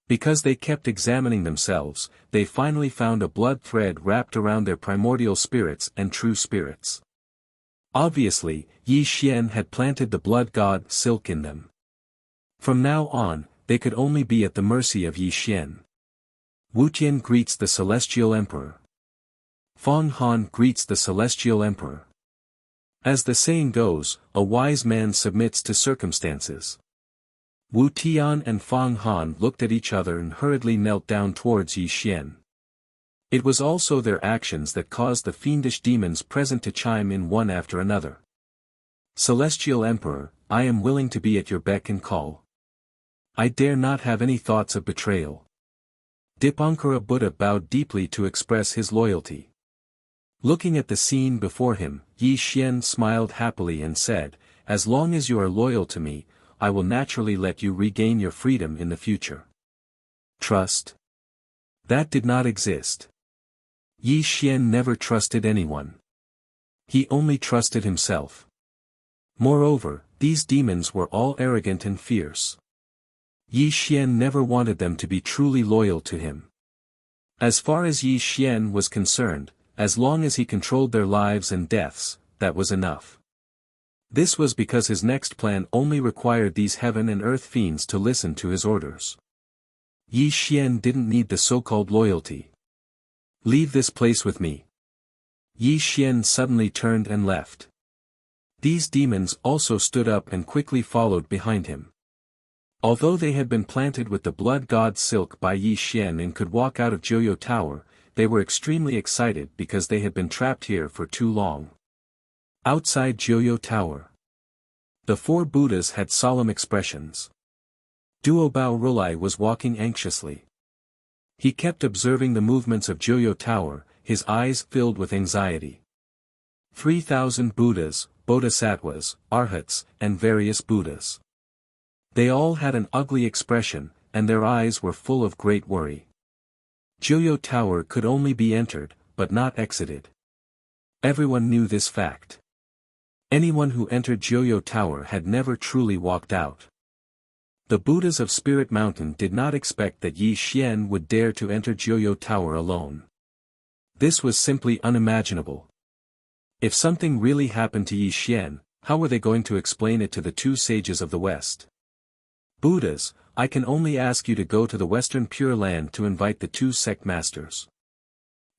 Because they kept examining themselves, they finally found a blood thread wrapped around their primordial spirits and true spirits. Obviously, Yi Xian had planted the blood god silk in them. From now on, they could only be at the mercy of Yi Xian. Wuqian greets the Celestial Emperor. Feng Han greets the Celestial Emperor. As the saying goes, a wise man submits to circumstances. Wu Tian and Feng Han looked at each other and hurriedly knelt down towards Yi Xian. It was also their actions that caused the fiendish demons present to chime in one after another. Celestial Emperor, I am willing to be at your beck and call. I dare not have any thoughts of betrayal. Dipankara Buddha bowed deeply to express his loyalty. Looking at the scene before him, Yi Xian smiled happily and said, as long as you are loyal to me, I will naturally let you regain your freedom in the future. Trust? That did not exist. Yi Xian never trusted anyone. He only trusted himself. Moreover, these demons were all arrogant and fierce. Yi Xian never wanted them to be truly loyal to him. As far as Yi Xian was concerned, as long as he controlled their lives and deaths, that was enough. This was because his next plan only required these heaven and earth fiends to listen to his orders. Yi Xian didn't need the so-called loyalty. Leave this place with me. Yi Xian suddenly turned and left. These demons also stood up and quickly followed behind him. Although they had been planted with the blood god silk by Yi Xian and could walk out of Joyo Tower, they were extremely excited because they had been trapped here for too long. Outside Joyo Tower, the four Buddhas had solemn expressions. Duobao Rulai was walking anxiously. He kept observing the movements of Joyo Tower, his eyes filled with anxiety. 3,000 Buddhas, Bodhisattvas, Arhats, and various Buddhas. They all had an ugly expression, and their eyes were full of great worry. Joyo Tower could only be entered, but not exited. Everyone knew this fact. Anyone who entered Joyo Tower had never truly walked out. The Buddhas of Spirit Mountain did not expect that Yi Xian would dare to enter Joyo Tower alone. This was simply unimaginable. If something really happened to Yi Xian, how were they going to explain it to the two sages of the West? Buddhas, I can only ask you to go to the Western Pure Land to invite the two sect masters.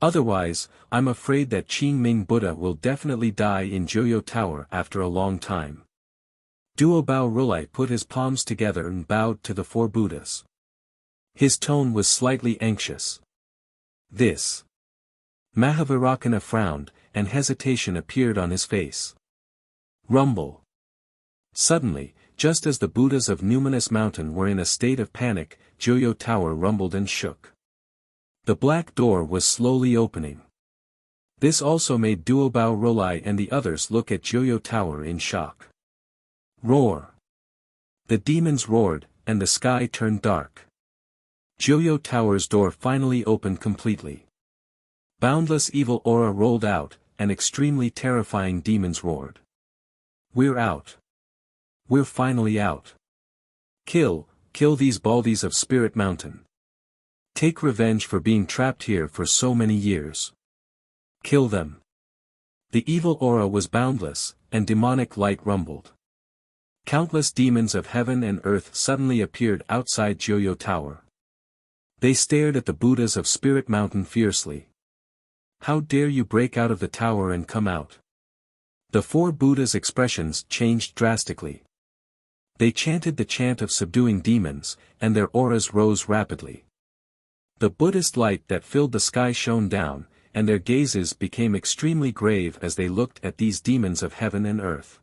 Otherwise, I'm afraid that Qingming Buddha will definitely die in Joyo Tower after a long time. Duobao Rulai put his palms together and bowed to the four Buddhas. His tone was slightly anxious. This. Mahavirakana frowned, and hesitation appeared on his face. Rumble. Suddenly, just as the Buddhas of Numinous Mountain were in a state of panic, Joyo Tower rumbled and shook. The black door was slowly opening. This also made Duobao Rulai and the others look at Joyo Tower in shock. Roar. The demons roared, and the sky turned dark. Joyo Tower's door finally opened completely. Boundless evil aura rolled out, and extremely terrifying demons roared. We're out. We're finally out. Kill these baldies of Spirit Mountain. Take revenge for being trapped here for so many years. Kill them. The evil aura was boundless, and demonic light rumbled. Countless demons of heaven and earth suddenly appeared outside Joyo Tower. They stared at the Buddhas of Spirit Mountain fiercely. How dare you break out of the tower and come out? The four Buddhas' expressions changed drastically. They chanted the chant of subduing demons, and their auras rose rapidly. The Buddhist light that filled the sky shone down, and their gazes became extremely grave as they looked at these demons of heaven and earth.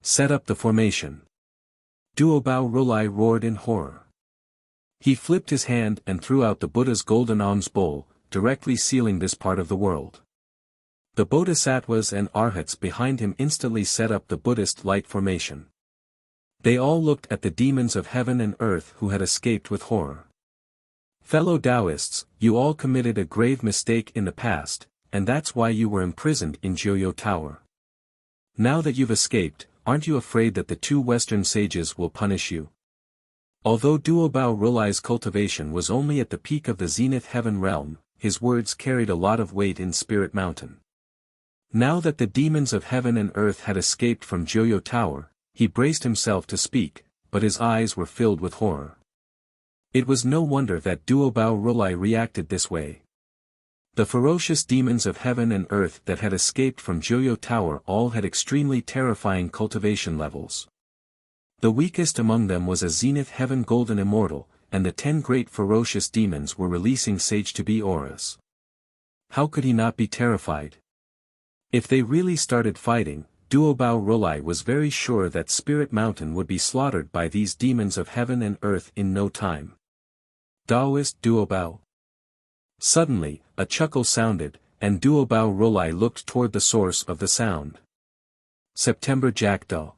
Set up the formation. Duobao Rulai roared in horror. He flipped his hand and threw out the Buddha's golden alms bowl, directly sealing this part of the world. The Bodhisattvas and Arhats behind him instantly set up the Buddhist light formation. They all looked at the demons of heaven and earth who had escaped with horror. Fellow Taoists, you all committed a grave mistake in the past, and that's why you were imprisoned in Joyo Tower. Now that you've escaped, aren't you afraid that the two Western sages will punish you? Although Duobao Rulai's cultivation was only at the peak of the Zenith Heaven realm, his words carried a lot of weight in Spirit Mountain. Now that the demons of heaven and earth had escaped from Joyo Tower, he braced himself to speak, but his eyes were filled with horror. It was no wonder that Duobao Rulai reacted this way. The ferocious demons of heaven and earth that had escaped from Joyo Tower all had extremely terrifying cultivation levels. The weakest among them was a Zenith Heaven Golden Immortal, and the 10 great ferocious demons were releasing Sage-to-be auras. How could he not be terrified? If they really started fighting, Duobao Rulai was very sure that Spirit Mountain would be slaughtered by these demons of heaven and earth in no time. Taoist Duobao. Suddenly, a chuckle sounded, and Duobao Rulai looked toward the source of the sound. September Jackdaw.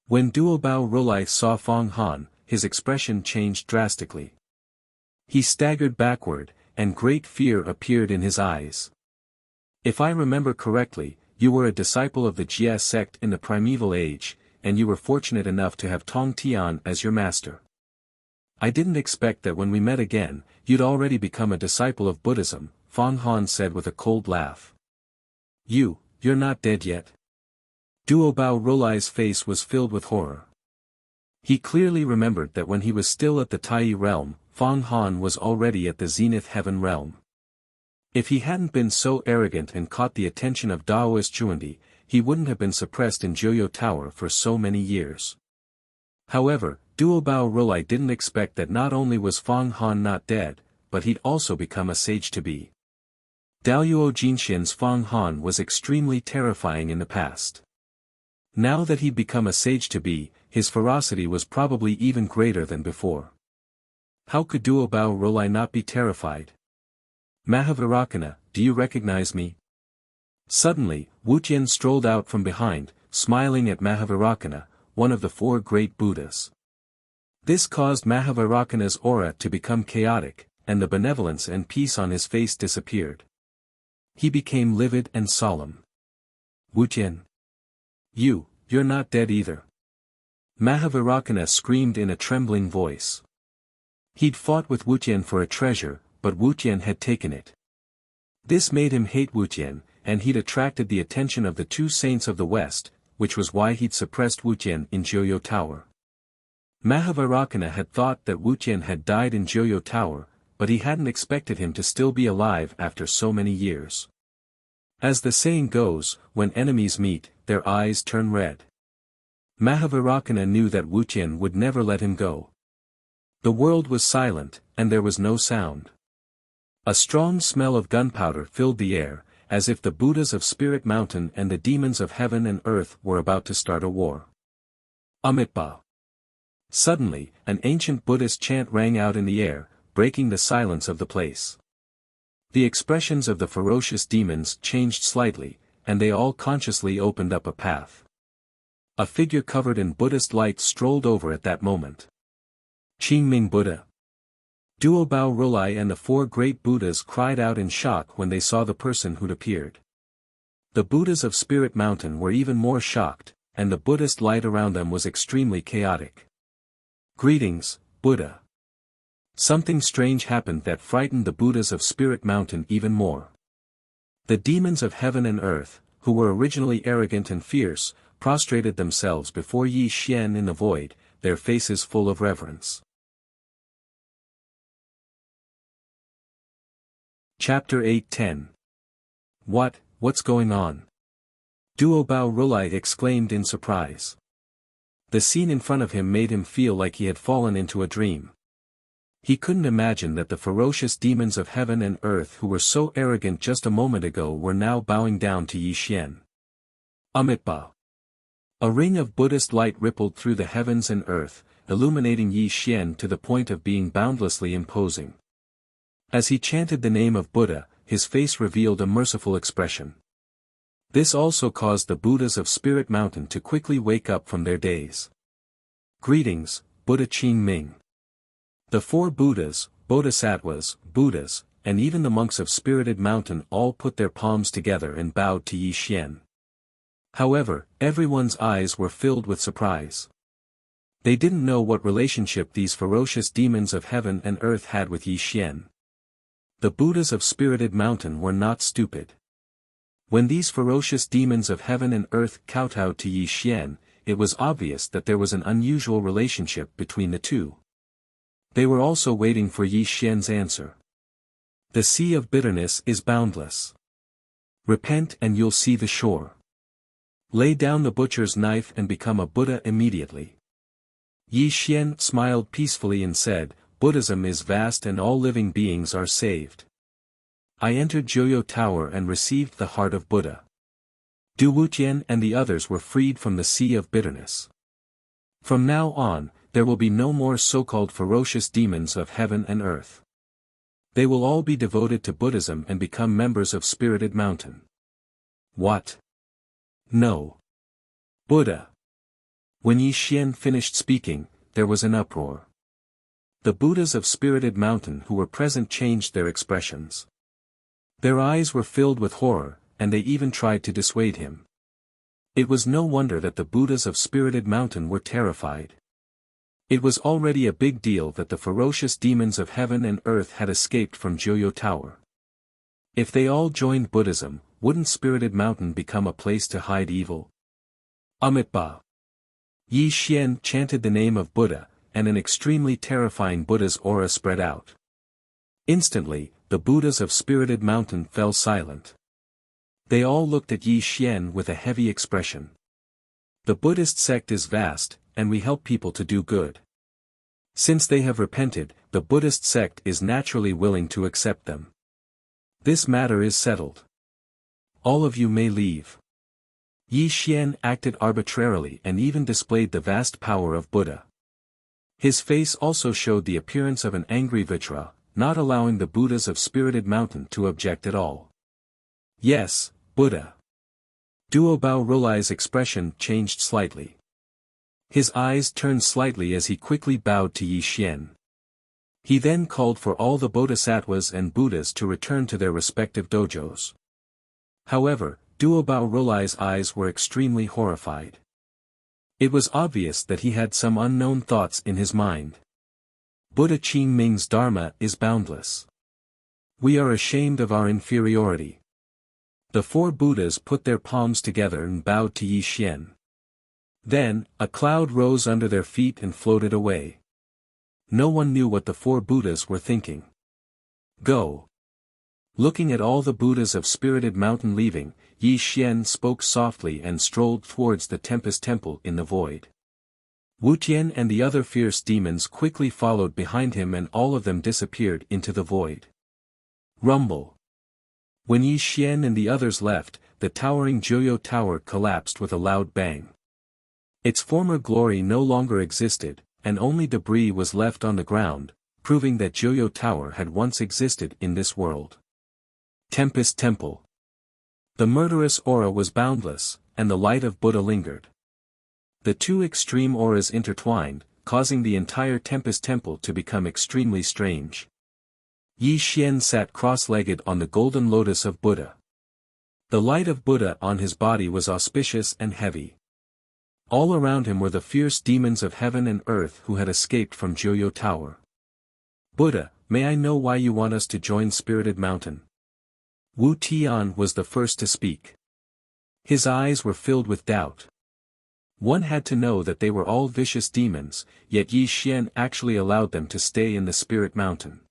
When Duobao Rulai saw Fong Han, his expression changed drastically. He staggered backward, and great fear appeared in his eyes. If I remember correctly, you were a disciple of the Jia sect in the primeval age, and you were fortunate enough to have Tong Tian as your master. I didn't expect that when we met again, you'd already become a disciple of Buddhism, Fong Han said with a cold laugh. You're not dead yet. Duobao Rulai's face was filled with horror. He clearly remembered that when he was still at the Tai realm, Fong Han was already at the Zenith Heaven realm. If he hadn't been so arrogant and caught the attention of Daoist Chuandi, he wouldn't have been suppressed in Joyo Tower for so many years. However, Duobao Rulai didn't expect that not only was Fong Han not dead, but he'd also become a sage-to-be. Daoyuo Jinxian's Fong Han was extremely terrifying in the past. Now that he'd become a sage-to-be, his ferocity was probably even greater than before. How could Duobao Rulai not be terrified? Mahavairakana, do you recognize me? Suddenly, Wuxian strolled out from behind, smiling at Mahavairakana, one of the 4 great Buddhas. This caused Mahavairakana's aura to become chaotic, and the benevolence and peace on his face disappeared. He became livid and solemn. Wuxian. You're not dead either. Mahavairakana screamed in a trembling voice. He'd fought with Wuxian for a treasure, but Wuxian had taken it. This made him hate Wuxian, and he'd attracted the attention of the 2 saints of the West, which was why he'd suppressed Wuxian in Joyo Tower. Mahavairakana had thought that Wuxian had died in Joyo Tower, but he hadn't expected him to still be alive after so many years. As the saying goes, when enemies meet, their eyes turn red. Mahavairakana knew that Wuxian would never let him go. The world was silent, and there was no sound. A strong smell of gunpowder filled the air, as if the Buddhas of Spirit Mountain and the demons of heaven and earth were about to start a war. Amitba. Suddenly, an ancient Buddhist chant rang out in the air, breaking the silence of the place. The expressions of the ferocious demons changed slightly, and they all consciously opened up a path. A figure covered in Buddhist light strolled over at that moment. Qingming Buddha. Duobao Rulai and the 4 great Buddhas cried out in shock when they saw the person who'd appeared. The Buddhas of Spirit Mountain were even more shocked, and the Buddhist light around them was extremely chaotic. Greetings, Buddha. Something strange happened that frightened the Buddhas of Spirit Mountain even more. The demons of heaven and earth, who were originally arrogant and fierce, prostrated themselves before Yi Xian in the void, their faces full of reverence. Chapter 8:10. What's going on? Duobao Rulai exclaimed in surprise. The scene in front of him made him feel like he had fallen into a dream. He couldn't imagine that the ferocious demons of heaven and earth who were so arrogant just a moment ago were now bowing down to Yi Xian. Amitba. A ring of Buddhist light rippled through the heavens and earth, illuminating Yi Xian to the point of being boundlessly imposing. As he chanted the name of Buddha, his face revealed a merciful expression. This also caused the Buddhas of Spirit Mountain to quickly wake up from their daze. Greetings, Buddha Qing Ming. The four Buddhas, Bodhisattvas, Buddhas, and even the monks of Spirited Mountain all put their palms together and bowed to Yi Xian. However, everyone's eyes were filled with surprise. They didn't know what relationship these ferocious demons of heaven and earth had with Yi Xian. The Buddhas of Spirited Mountain were not stupid. When these ferocious demons of heaven and earth kowtowed to Yi Xian, it was obvious that there was an unusual relationship between the two. They were also waiting for Yi Xian's answer. The sea of bitterness is boundless. Repent and you'll see the shore. Lay down the butcher's knife and become a Buddha immediately. Yi Xian smiled peacefully and said, Buddhism is vast and all living beings are saved. I entered Joyo Tower and received the heart of Buddha. Du Wuxian and the others were freed from the sea of bitterness. From now on, there will be no more so-called ferocious demons of heaven and earth. They will all be devoted to Buddhism and become members of Spirited Mountain. What? No. Buddha. When Yi Xian finished speaking, there was an uproar. The Buddhas of Spirited Mountain who were present changed their expressions. Their eyes were filled with horror, and they even tried to dissuade him. It was no wonder that the Buddhas of Spirited Mountain were terrified. It was already a big deal that the ferocious demons of heaven and earth had escaped from Joyo Tower. If they all joined Buddhism, wouldn't Spirited Mountain become a place to hide evil? Amitabha. Yi Xian chanted the name of Buddha, and an extremely terrifying Buddha's aura spread out. Instantly, the Buddhas of Spirited Mountain fell silent. They all looked at Yi Xian with a heavy expression. The Buddhist sect is vast, and we help people to do good. Since they have repented, the Buddhist sect is naturally willing to accept them. This matter is settled. All of you may leave. Yi Xian acted arbitrarily and even displayed the vast power of Buddha. His face also showed the appearance of an angry Vajra, not allowing the Buddhas of Spirited Mountain to object at all. Yes, Buddha. Duobao Rolai's expression changed slightly. His eyes turned slightly as he quickly bowed to Yi Xian. He then called for all the Bodhisattvas and Buddhas to return to their respective dojos. However, Duobao Rolai's eyes were extremely horrified. It was obvious that he had some unknown thoughts in his mind. Buddha Qing Ming's Dharma is boundless. We are ashamed of our inferiority. The four Buddhas put their palms together and bowed to Yi Xian. Then, a cloud rose under their feet and floated away. No one knew what the four Buddhas were thinking. Go. Looking at all the Buddhas of Spirited Mountain leaving, Yi Xian spoke softly and strolled towards the Tempest Temple in the void. Wuxian and the other fierce demons quickly followed behind him and all of them disappeared into the void. Rumble. When Yi Xian and the others left, the towering Joyo Tower collapsed with a loud bang. Its former glory no longer existed, and only debris was left on the ground, proving that Joyo Tower had once existed in this world. Tempest Temple. The murderous aura was boundless, and the light of Buddha lingered. The two extreme auras intertwined, causing the entire Tempest Temple to become extremely strange. Yi Xian sat cross-legged on the golden lotus of Buddha. The light of Buddha on his body was auspicious and heavy. All around him were the fierce demons of heaven and earth who had escaped from Joyo Tower. Buddha, may I know why you want us to join Spirited Mountain? Wu Tian was the first to speak. His eyes were filled with doubt. One had to know that they were all vicious demons, yet Yi Xian actually allowed them to stay in the Spirit Mountain.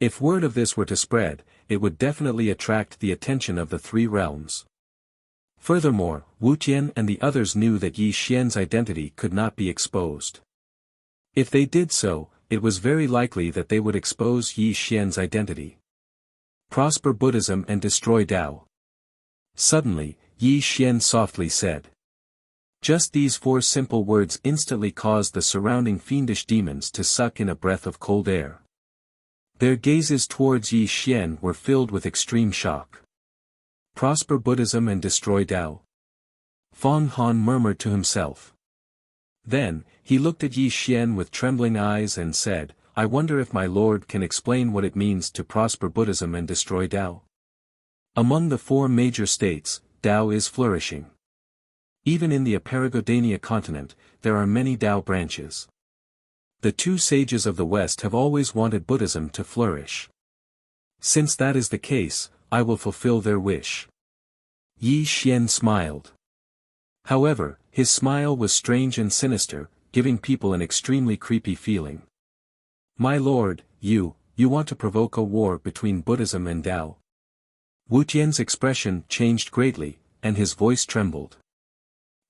If word of this were to spread, it would definitely attract the attention of the three realms. Furthermore, Wuxian and the others knew that Yi Xian's identity could not be exposed. If they did so, it was very likely that they would expose Yi Xian's identity. Prosper Buddhism and destroy Tao. Suddenly, Yi Xian softly said. Just these four simple words instantly caused the surrounding fiendish demons to suck in a breath of cold air. Their gazes towards Yi Xian were filled with extreme shock. Prosper Buddhism and destroy Tao. Feng Han murmured to himself. Then, he looked at Yi Xian with trembling eyes and said, I wonder if my lord can explain what it means to prosper Buddhism and destroy Tao. Among the 4 major states, Tao is flourishing. Even in the Aparagodania continent, there are many Tao branches. The 2 sages of the West have always wanted Buddhism to flourish. Since that is the case, I will fulfill their wish. Yi Xian smiled. However, his smile was strange and sinister, giving people an extremely creepy feeling. My lord, you want to provoke a war between Buddhism and Tao. Wu Tian's expression changed greatly, and his voice trembled.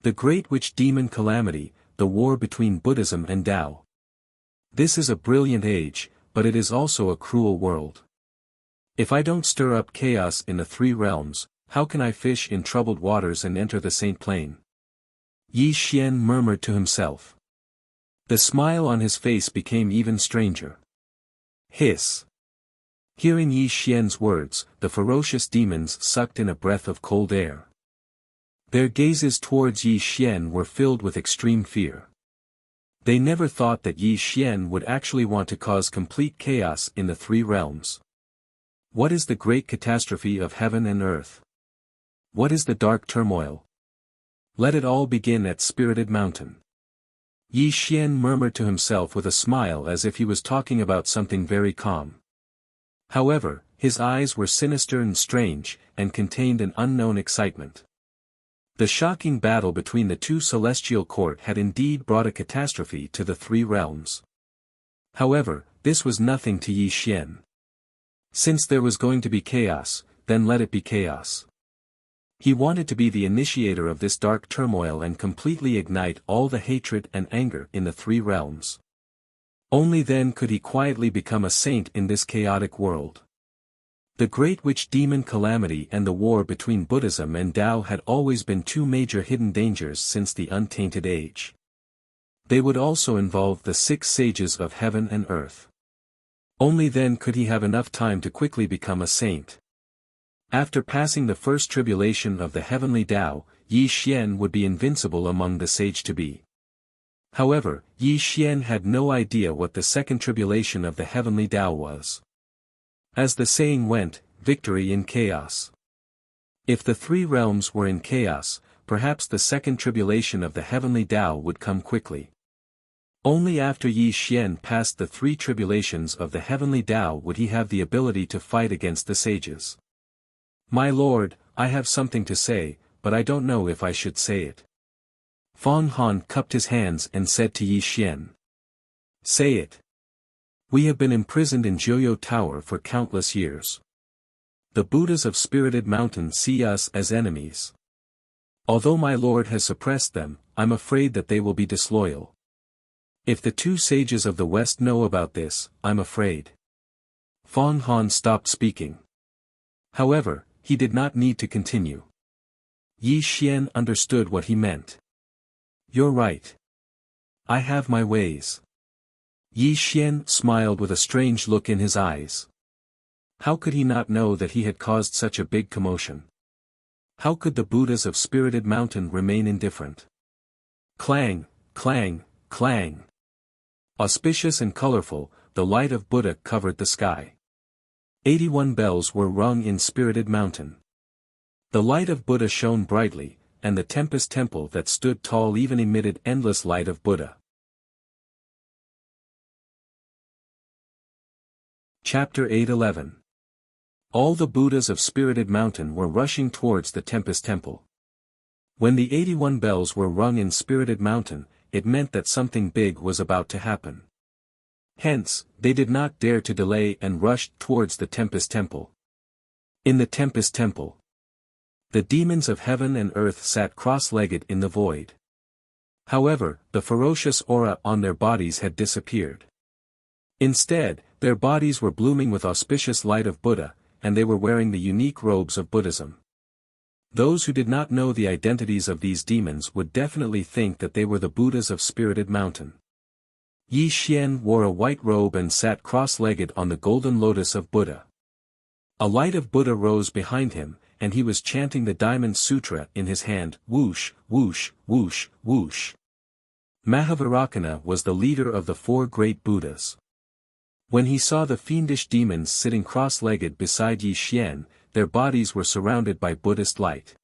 The Great Witch Demon Calamity, the war between Buddhism and Tao. This is a brilliant age, but it is also a cruel world. If I don't stir up chaos in the 3 realms, how can I fish in troubled waters and enter the Saint Plain? Yi Xian murmured to himself. The smile on his face became even stranger. Hiss. Hearing Yi Xian's words, the ferocious demons sucked in a breath of cold air. Their gazes towards Yi Xian were filled with extreme fear. They never thought that Yi Xian would actually want to cause complete chaos in the 3 realms. What is the great catastrophe of heaven and earth? What is the dark turmoil? Let it all begin at Spirited Mountain. Yi Xian murmured to himself with a smile as if he was talking about something very calm. However, his eyes were sinister and strange, and contained an unknown excitement. The shocking battle between the 2 celestial court had indeed brought a catastrophe to the 3 realms. However, this was nothing to Yi Xian. Since there was going to be chaos, then let it be chaos. He wanted to be the initiator of this dark turmoil and completely ignite all the hatred and anger in the 3 realms. Only then could he quietly become a saint in this chaotic world. The Great Witch Demon Calamity and the war between Buddhism and Tao had always been 2 major hidden dangers since the Untainted Age. They would also involve the 6 sages of heaven and earth. Only then could he have enough time to quickly become a saint. After passing the first tribulation of the heavenly Tao, Yi Xian would be invincible among the sage-to-be. However, Yi Xian had no idea what the second tribulation of the heavenly Tao was. As the saying went, victory in chaos. If the 3 realms were in chaos, perhaps the second tribulation of the heavenly Tao would come quickly. Only after Yi Xian passed the 3 tribulations of the heavenly Tao would he have the ability to fight against the sages. My lord, I have something to say, but I don't know if I should say it. Fang Han cupped his hands and said to Yi Xian. Say it. We have been imprisoned in Joyo Tower for countless years. The Buddhas of Spirited Mountain see us as enemies. Although my lord has suppressed them, I'm afraid that they will be disloyal. If the 2 sages of the West know about this, I'm afraid. Fang Han stopped speaking. However, he did not need to continue. Yi Xian understood what he meant. You're right. I have my ways. Yi Xian smiled with a strange look in his eyes. How could he not know that he had caused such a big commotion? How could the Buddhas of Spirited Mountain remain indifferent? Clang, clang, clang. Auspicious and colorful, the light of Buddha covered the sky. 81 bells were rung in Spirited Mountain. The light of Buddha shone brightly, and the Tempest Temple that stood tall even emitted endless light of Buddha. Chapter 8:11. All the Buddhas of Spirited Mountain were rushing towards the Tempest Temple. When the 81 bells were rung in Spirited Mountain, it meant that something big was about to happen. Hence, they did not dare to delay and rushed towards the Tempest Temple. In the Tempest Temple, the demons of heaven and earth sat cross-legged in the void. However, the ferocious aura on their bodies had disappeared. Instead, their bodies were blooming with auspicious light of Buddha, and they were wearing the unique robes of Buddhism. Those who did not know the identities of these demons would definitely think that they were the Buddhas of Spirited Mountain. Yi Xian wore a white robe and sat cross-legged on the golden lotus of Buddha. A light of Buddha rose behind him, and he was chanting the Diamond Sutra in his hand, whoosh, whoosh, whoosh, whoosh. Mahavarakana was the leader of the four great Buddhas. When he saw the fiendish demons sitting cross-legged beside Yi Xian, their bodies were surrounded by Buddhist light.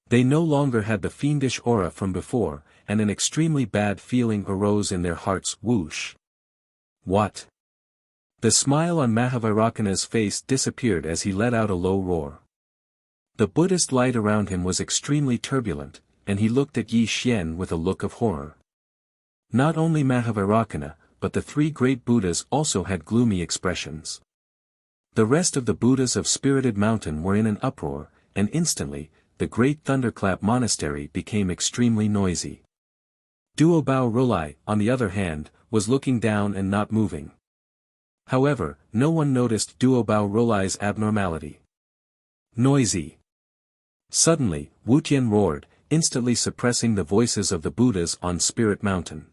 They no longer had the fiendish aura from before, and an extremely bad feeling arose in their hearts. Whoosh! What? The smile on Mahavarakana's face disappeared as he let out a low roar. The Buddhist light around him was extremely turbulent, and he looked at Yi Xian with a look of horror. Not only Mahavarakana, but the three great Buddhas also had gloomy expressions. The rest of the Buddhas of Spirited Mountain were in an uproar, and instantly, the great Thunderclap Monastery became extremely noisy. Duobao Rolai, on the other hand, was looking down and not moving. However, no one noticed Duobao Rolai's abnormality. Noisy. Suddenly, Wuxian roared, instantly suppressing the voices of the Buddhas on Spirit Mountain.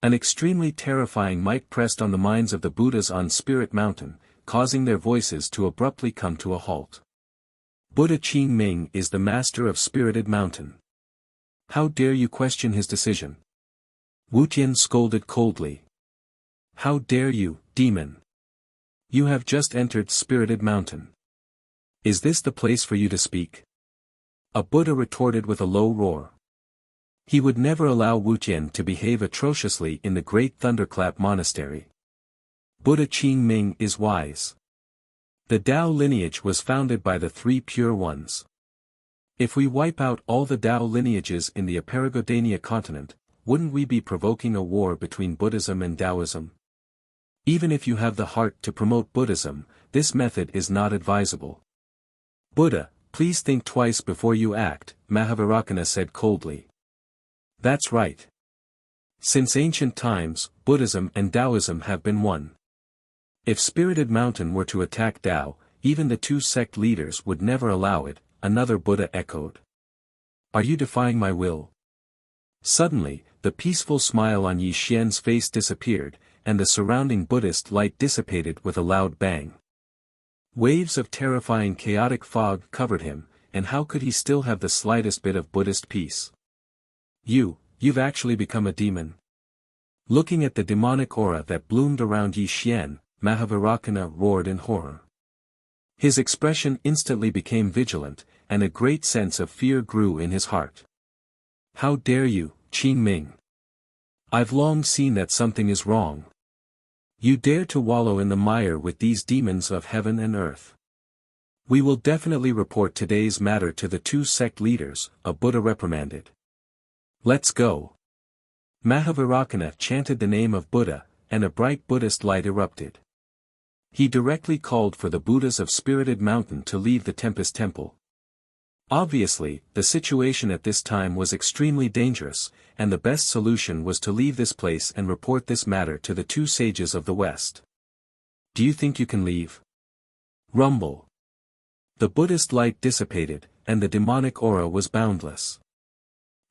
An extremely terrifying might pressed on the minds of the Buddhas on Spirit Mountain, causing their voices to abruptly come to a halt. Buddha Qing Ming is the master of Spirited Mountain. How dare you question his decision? Wuxian scolded coldly. How dare you, demon? You have just entered Spirited Mountain. Is this the place for you to speak? A Buddha retorted with a low roar. He would never allow Wuxian to behave atrociously in the great Thunderclap Monastery. Buddha Qing Ming is wise. The Tao lineage was founded by the three pure ones. If we wipe out all the Tao lineages in the Aparagodania continent, wouldn't we be provoking a war between Buddhism and Taoism? Even if you have the heart to promote Buddhism, this method is not advisable. Buddha, please think twice before you act, Mahavarakana said coldly. That's right. Since ancient times, Buddhism and Taoism have been one. If Spirited Mountain were to attack Tao, even the two sect leaders would never allow it, another Buddha echoed. Are you defying my will? Suddenly, the peaceful smile on Yi Xian's face disappeared, and the surrounding Buddhist light dissipated with a loud bang. Waves of terrifying chaotic fog covered him, and how could he still have the slightest bit of Buddhist peace? You've actually become a demon. Looking at the demonic aura that bloomed around Yi Xian, Mahavarakana roared in horror. His expression instantly became vigilant, and a great sense of fear grew in his heart. How dare you, Qing Ming? I've long seen that something is wrong. You dare to wallow in the mire with these demons of heaven and earth. We will definitely report today's matter to the two sect leaders, a Buddha reprimanded. Let's go. Mahavarakana chanted the name of Buddha, and a bright Buddhist light erupted. He directly called for the Buddhas of Spirited Mountain to leave the Tempest Temple. Obviously, the situation at this time was extremely dangerous, and the best solution was to leave this place and report this matter to the two sages of the West. Do you think you can leave? Rumble. The Buddhist light dissipated, and the demonic aura was boundless.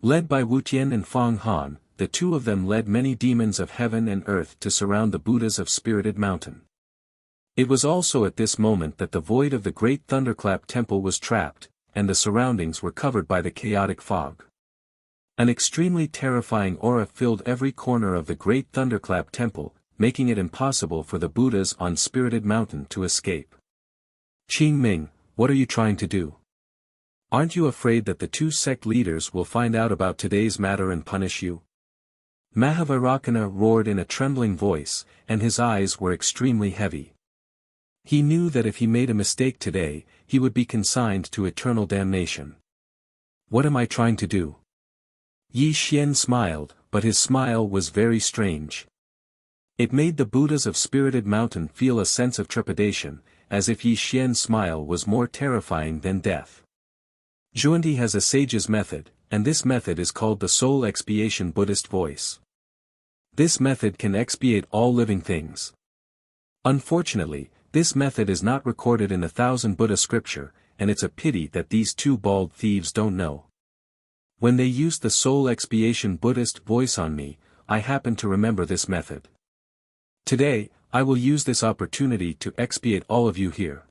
Led by Wuxian and Fang Han, the two of them led many demons of heaven and earth to surround the Buddhas of Spirited Mountain. It was also at this moment that the void of the great Thunderclap Temple was trapped, and the surroundings were covered by the chaotic fog. An extremely terrifying aura filled every corner of the great Thunderclap Temple, making it impossible for the Buddhas on Spirited Mountain to escape. Qing Ming, what are you trying to do? Aren't you afraid that the two sect leaders will find out about today's matter and punish you? Mahavarakana roared in a trembling voice, and his eyes were extremely heavy. He knew that if he made a mistake today, he would be consigned to eternal damnation. What am I trying to do? Yi Xian smiled, but his smile was very strange. It made the Buddhas of Spirited Mountain feel a sense of trepidation, as if Yi Xian's smile was more terrifying than death. Zhuandi has a sage's method, and this method is called the Soul Expiation Buddhist Voice. This method can expiate all living things. Unfortunately, this method is not recorded in the 1000 Buddha scripture, and it's a pity that these two bald thieves don't know. When they used the Soul Expiation Buddhist Voice on me, I happened to remember this method. Today, I will use this opportunity to expiate all of you here.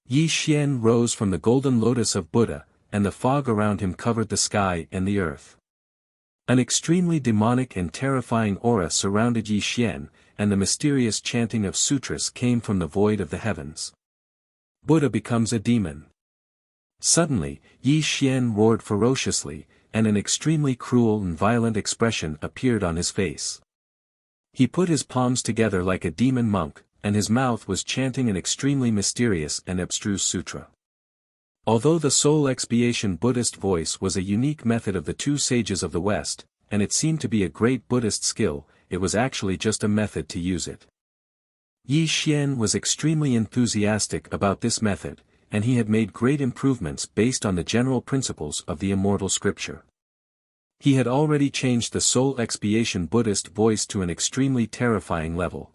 Yi Xian rose from the golden lotus of Buddha, and the fog around him covered the sky and the earth. An extremely demonic and terrifying aura surrounded Yi Xian, and the mysterious chanting of sutras came from the void of the heavens. Buddha becomes a demon. Suddenly, Yi Xian roared ferociously, and an extremely cruel and violent expression appeared on his face. He put his palms together like a demon monk, and his mouth was chanting an extremely mysterious and abstruse sutra. Although the soul expiation Buddhist voice was a unique method of the two sages of the West, and it seemed to be a great Buddhist skill, it was actually just a method to use it. Yi Xian was extremely enthusiastic about this method, and he had made great improvements based on the general principles of the immortal scripture. He had already changed the soul expiation Buddhist voice to an extremely terrifying level.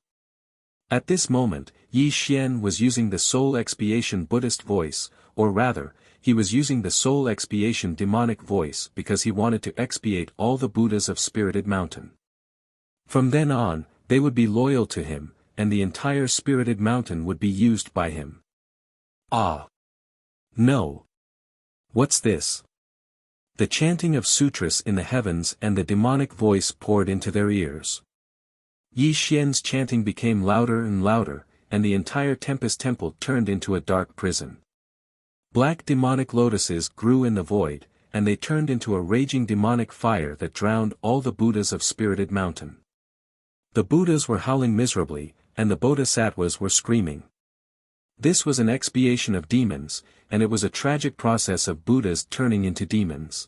At this moment, Yi Xian was using the soul expiation Buddhist voice, or rather, he was using the soul expiation demonic voice because he wanted to expiate all the Buddhas of Spirited Mountain. From then on, they would be loyal to him, and the entire Spirited Mountain would be used by him. Ah! No! What's this? The chanting of sutras in the heavens and the demonic voice poured into their ears. Yi Xian's chanting became louder and louder, and the entire Tempest Temple turned into a dark prison. Black demonic lotuses grew in the void, and they turned into a raging demonic fire that drowned all the Buddhas of Spirited Mountain. The Buddhas were howling miserably, and the Bodhisattvas were screaming. This was an expiation of demons, and it was a tragic process of Buddhas turning into demons.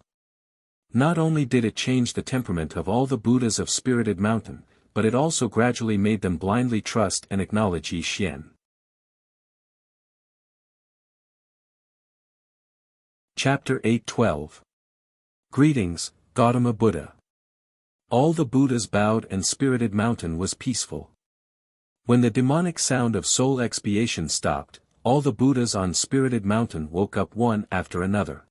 Not only did it change the temperament of all the Buddhas of Spirited Mountain, but it also gradually made them blindly trust and acknowledge Yi Xian. Chapter 8:12. Greetings, Gautama Buddha. All the Buddhas bowed and Spirited Mountain was peaceful. When the demonic sound of soul expiation stopped, all the Buddhas on Spirited Mountain woke up one after another.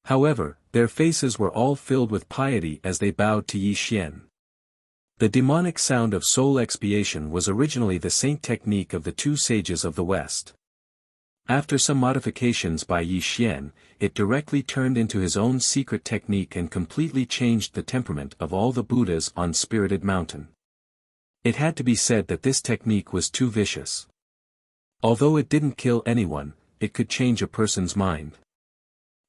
However, their faces were all filled with piety as they bowed to Yi Xian. The demonic sound of soul expiation was originally the saint technique of the two sages of the West. After some modifications by Yi Xian, it directly turned into his own secret technique and completely changed the temperament of all the Buddhas on Spirited Mountain. It had to be said that this technique was too vicious. Although it didn't kill anyone, it could change a person's mind.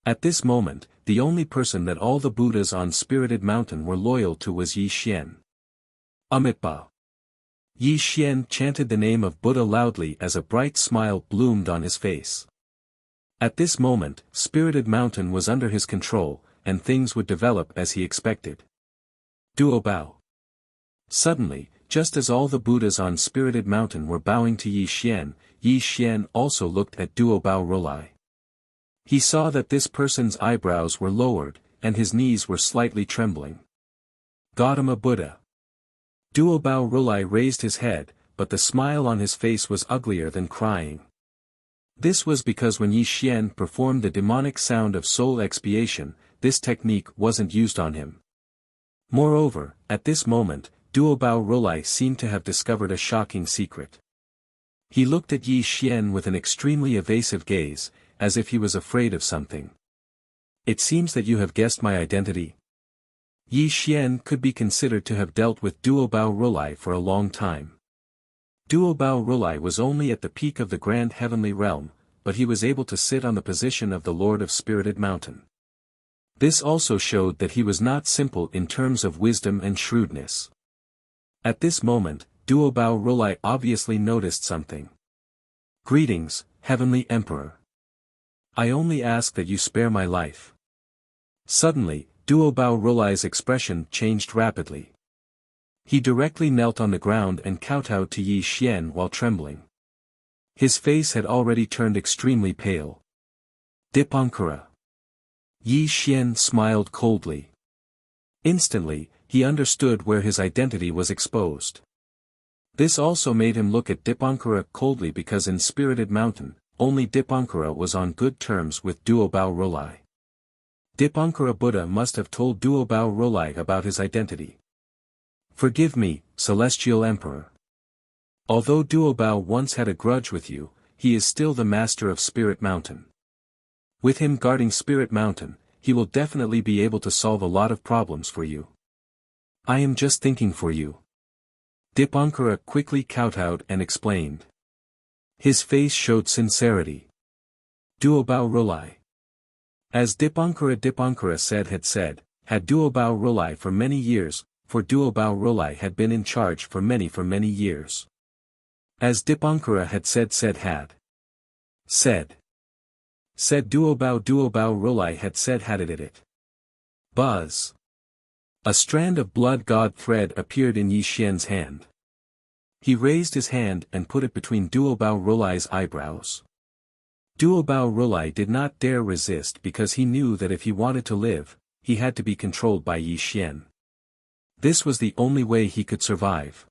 At this moment, the only person that all the Buddhas on Spirited Mountain were loyal to was Yi Xian. Amitabha. Yi Xian chanted the name of Buddha loudly as a bright smile bloomed on his face. At this moment, Spirited Mountain was under his control, and things would develop as he expected. Duobao. Suddenly, just as all the Buddhas on Spirited Mountain were bowing to Yi Xian also looked at Duobao Rolai. He saw that this person's eyebrows were lowered, and his knees were slightly trembling. Gautama Buddha. Duobao Rolai raised his head, but the smile on his face was uglier than crying. This was because when Yi Xian performed the demonic sound of soul expiation, this technique wasn't used on him. Moreover, at this moment, Duobao Rolai seemed to have discovered a shocking secret. He looked at Yi Xian with an extremely evasive gaze, as if he was afraid of something. It seems that you have guessed my identity. Yi Xian could be considered to have dealt with Duobao Rolai for a long time. Duobao Rolai was only at the peak of the grand heavenly realm, but he was able to sit on the position of the Lord of Spirited Mountain. This also showed that he was not simple in terms of wisdom and shrewdness. At this moment, Duobao Rolai obviously noticed something. Greetings, Heavenly Emperor. I only ask that you spare my life. Suddenly, Duobao Rolai's expression changed rapidly. He directly knelt on the ground and kowtowed to Yi Xian while trembling. His face had already turned extremely pale. Dipankara. Yi Xian smiled coldly. Instantly, he understood where his identity was exposed. This also made him look at Dipankara coldly because in Spirited Mountain, only Dipankara was on good terms with Duobao Rolai. Dipankara Buddha must have told Duobao Rolai about his identity. Forgive me, Celestial Emperor. Although Duobao once had a grudge with you, he is still the master of Spirit Mountain. With him guarding Spirit Mountain, he will definitely be able to solve a lot of problems for you. I am just thinking for you. Dipankara quickly kowtowed and explained. His face showed sincerity. Duobao Rulai. As Dipankara said, had Duobao Rulai for many years, for Duobao Rulai had been in charge for many years. As Dipankara had said Duobao Rulai had it. Buzz. A strand of blood god thread appeared in Yi Xian's hand. He raised his hand and put it between Duobao Rulai's eyebrows. Duobao Rulai did not dare resist because he knew that if he wanted to live, he had to be controlled by Yi Xian. This was the only way he could survive.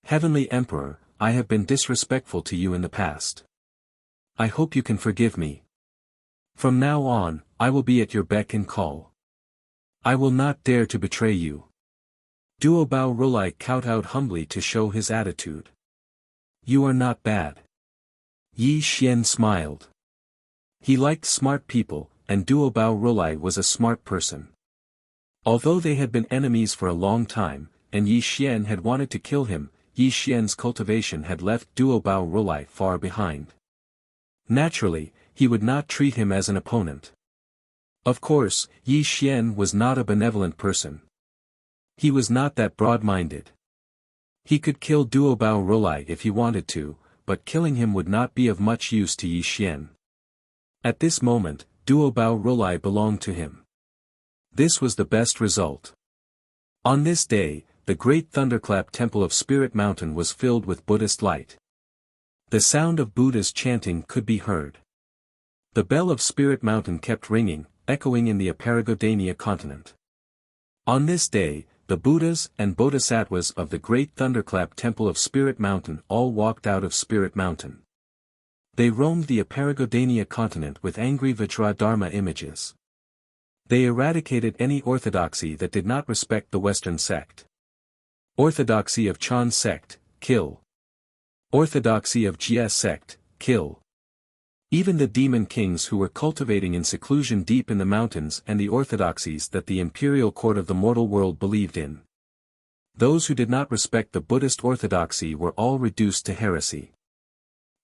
Heavenly Emperor, I have been disrespectful to you in the past. I hope you can forgive me. From now on, I will be at your beck and call. I will not dare to betray you. Duobao Rulai kowtowed humbly to show his attitude. You are not bad. Yi Xian smiled. He liked smart people, and Duobao Rulai was a smart person. Although they had been enemies for a long time, and Yi Xian had wanted to kill him, Yi Xian's cultivation had left Duobao Rulai far behind. Naturally, he would not treat him as an opponent. Of course, Yi Xian was not a benevolent person. He was not that broad-minded. He could kill Duobao Rulai if he wanted to, but killing him would not be of much use to Yi Xian. At this moment, Duobao Rulai belonged to him. This was the best result. On this day, the great thunderclap temple of Spirit Mountain was filled with Buddhist light. The sound of Buddha's chanting could be heard. The bell of Spirit Mountain kept ringing, echoing in the Aparagodania continent. On this day, the Buddhas and Bodhisattvas of the great thunderclap temple of Spirit Mountain all walked out of Spirit Mountain. They roamed the Aparagodania continent with angry Vajradharma images. They eradicated any orthodoxy that did not respect the Western sect. Orthodoxy of Chan sect, kill. Orthodoxy of Jia sect, kill. Even the demon kings who were cultivating in seclusion deep in the mountains and the orthodoxies that the imperial court of the mortal world believed in. Those who did not respect the Buddhist orthodoxy were all reduced to heresy.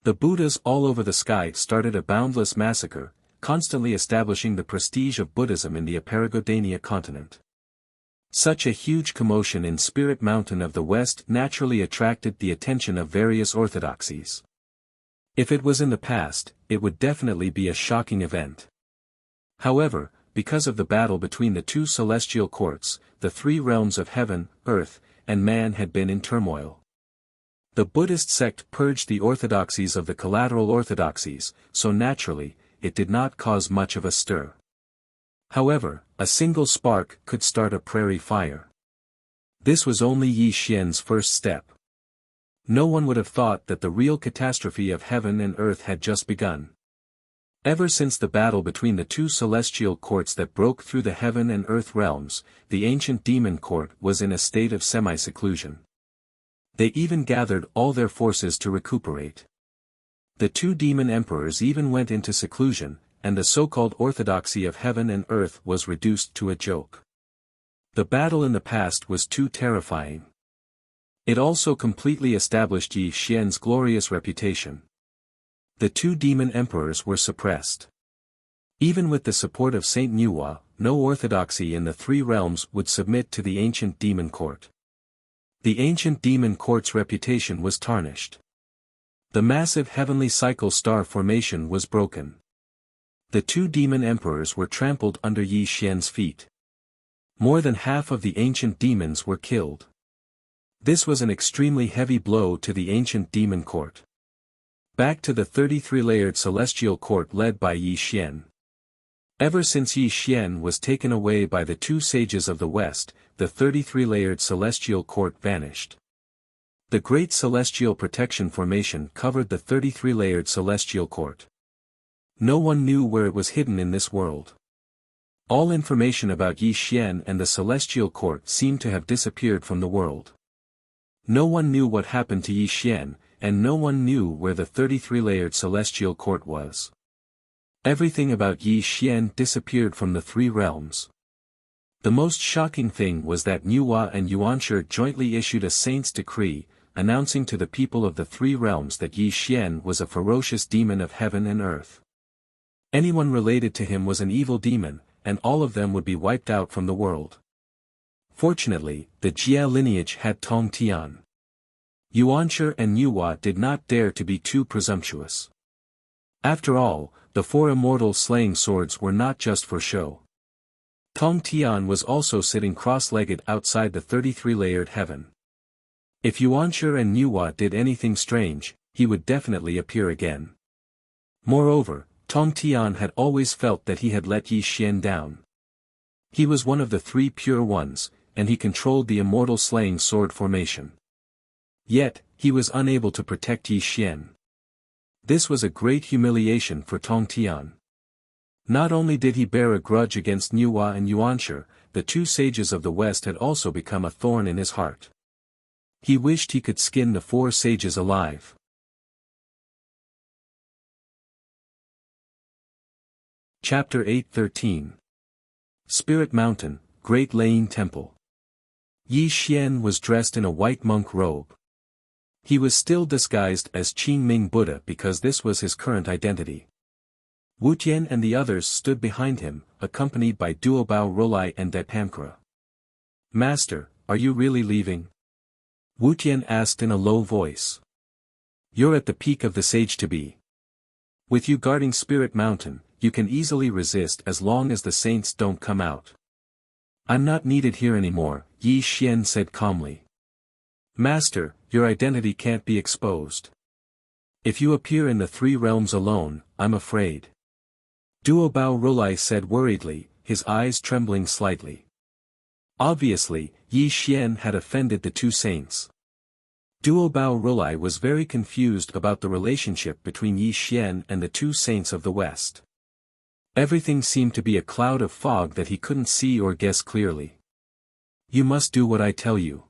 The Buddhas all over the sky started a boundless massacre, constantly establishing the prestige of Buddhism in the Aparagodania continent. Such a huge commotion in Spirit Mountain of the West naturally attracted the attention of various orthodoxies. If it was in the past, it would definitely be a shocking event. However, because of the battle between the two celestial courts, the three realms of heaven, earth, and man had been in turmoil. The Buddhist sect purged the orthodoxies of the collateral orthodoxies, so naturally, it did not cause much of a stir. However, a single spark could start a prairie fire. This was only Yi Xian's first step. No one would have thought that the real catastrophe of heaven and earth had just begun. Ever since the battle between the two celestial courts that broke through the heaven and earth realms, the ancient demon court was in a state of semi-seclusion. They even gathered all their forces to recuperate. The two demon emperors even went into seclusion, and the so-called orthodoxy of heaven and earth was reduced to a joke. The battle in the past was too terrifying. It also completely established Yi Xian's glorious reputation. The two demon emperors were suppressed. Even with the support of Saint Nuwa, no orthodoxy in the three realms would submit to the ancient demon court. The ancient demon court's reputation was tarnished. The massive heavenly cycle star formation was broken. The two demon emperors were trampled under Yi Xian's feet. More than half of the ancient demons were killed. This was an extremely heavy blow to the ancient demon court. Back to the 33-layered celestial court led by Yi Xian. Ever since Yi Xian was taken away by the two sages of the West, the 33-layered celestial court vanished. The great celestial protection formation covered the 33-layered celestial court. No one knew where it was hidden in this world. All information about Yi Xian and the celestial court seemed to have disappeared from the world. No one knew what happened to Yi Xian, and no one knew where the 33-layered celestial court was. Everything about Yi Xian disappeared from the three realms. The most shocking thing was that Nuwa and Yuanshi jointly issued a saint's decree, announcing to the people of the three realms that Yi Xian was a ferocious demon of heaven and earth. Anyone related to him was an evil demon, and all of them would be wiped out from the world. Fortunately, the Jia lineage had Tong Tian. Yuanshi and Nuwa did not dare to be too presumptuous. After all, the four immortal slaying swords were not just for show. Tong Tian was also sitting cross-legged outside the 33-layered heaven. If Yuanshi and Nuwa did anything strange, he would definitely appear again. Moreover, Tong Tian had always felt that he had let Yi Xian down. He was one of the three pure ones, and he controlled the immortal slaying sword formation. Yet, he was unable to protect Yi Xian. This was a great humiliation for Tong Tian. Not only did he bear a grudge against Nuwa and Yuanshi, the two sages of the West had also become a thorn in his heart. He wished he could skin the four sages alive. Chapter 8:13 Spirit Mountain, Great Laying Temple. Yi Xian was dressed in a white monk robe. He was still disguised as Qingming Buddha because this was his current identity. Wuxian and the others stood behind him, accompanied by Duobao Rolai and Dipankra. "Master, are you really leaving?" Wuxian asked in a low voice. "You're at the peak of the sage-to-be. With you guarding Spirit Mountain, you can easily resist as long as the saints don't come out." "I'm not needed here anymore," Yi Xian said calmly. "Master, your identity can't be exposed. If you appear in the three realms alone, I'm afraid." Duobao Rolai said worriedly, his eyes trembling slightly. Obviously, Yi Xian had offended the two saints. Duobao Rolai was very confused about the relationship between Yi Xian and the two saints of the West. Everything seemed to be a cloud of fog that he couldn't see or guess clearly. "You must do what I tell you.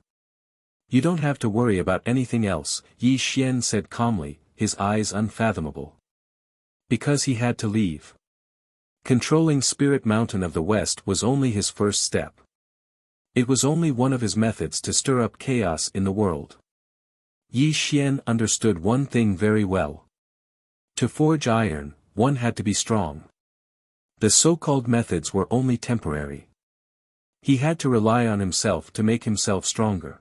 You don't have to worry about anything else," Yi Xian said calmly, his eyes unfathomable. Because he had to leave. Controlling Spirit Mountain of the West was only his first step. It was only one of his methods to stir up chaos in the world. Yi Xian understood one thing very well. To forge iron, one had to be strong. The so-called methods were only temporary. He had to rely on himself to make himself stronger.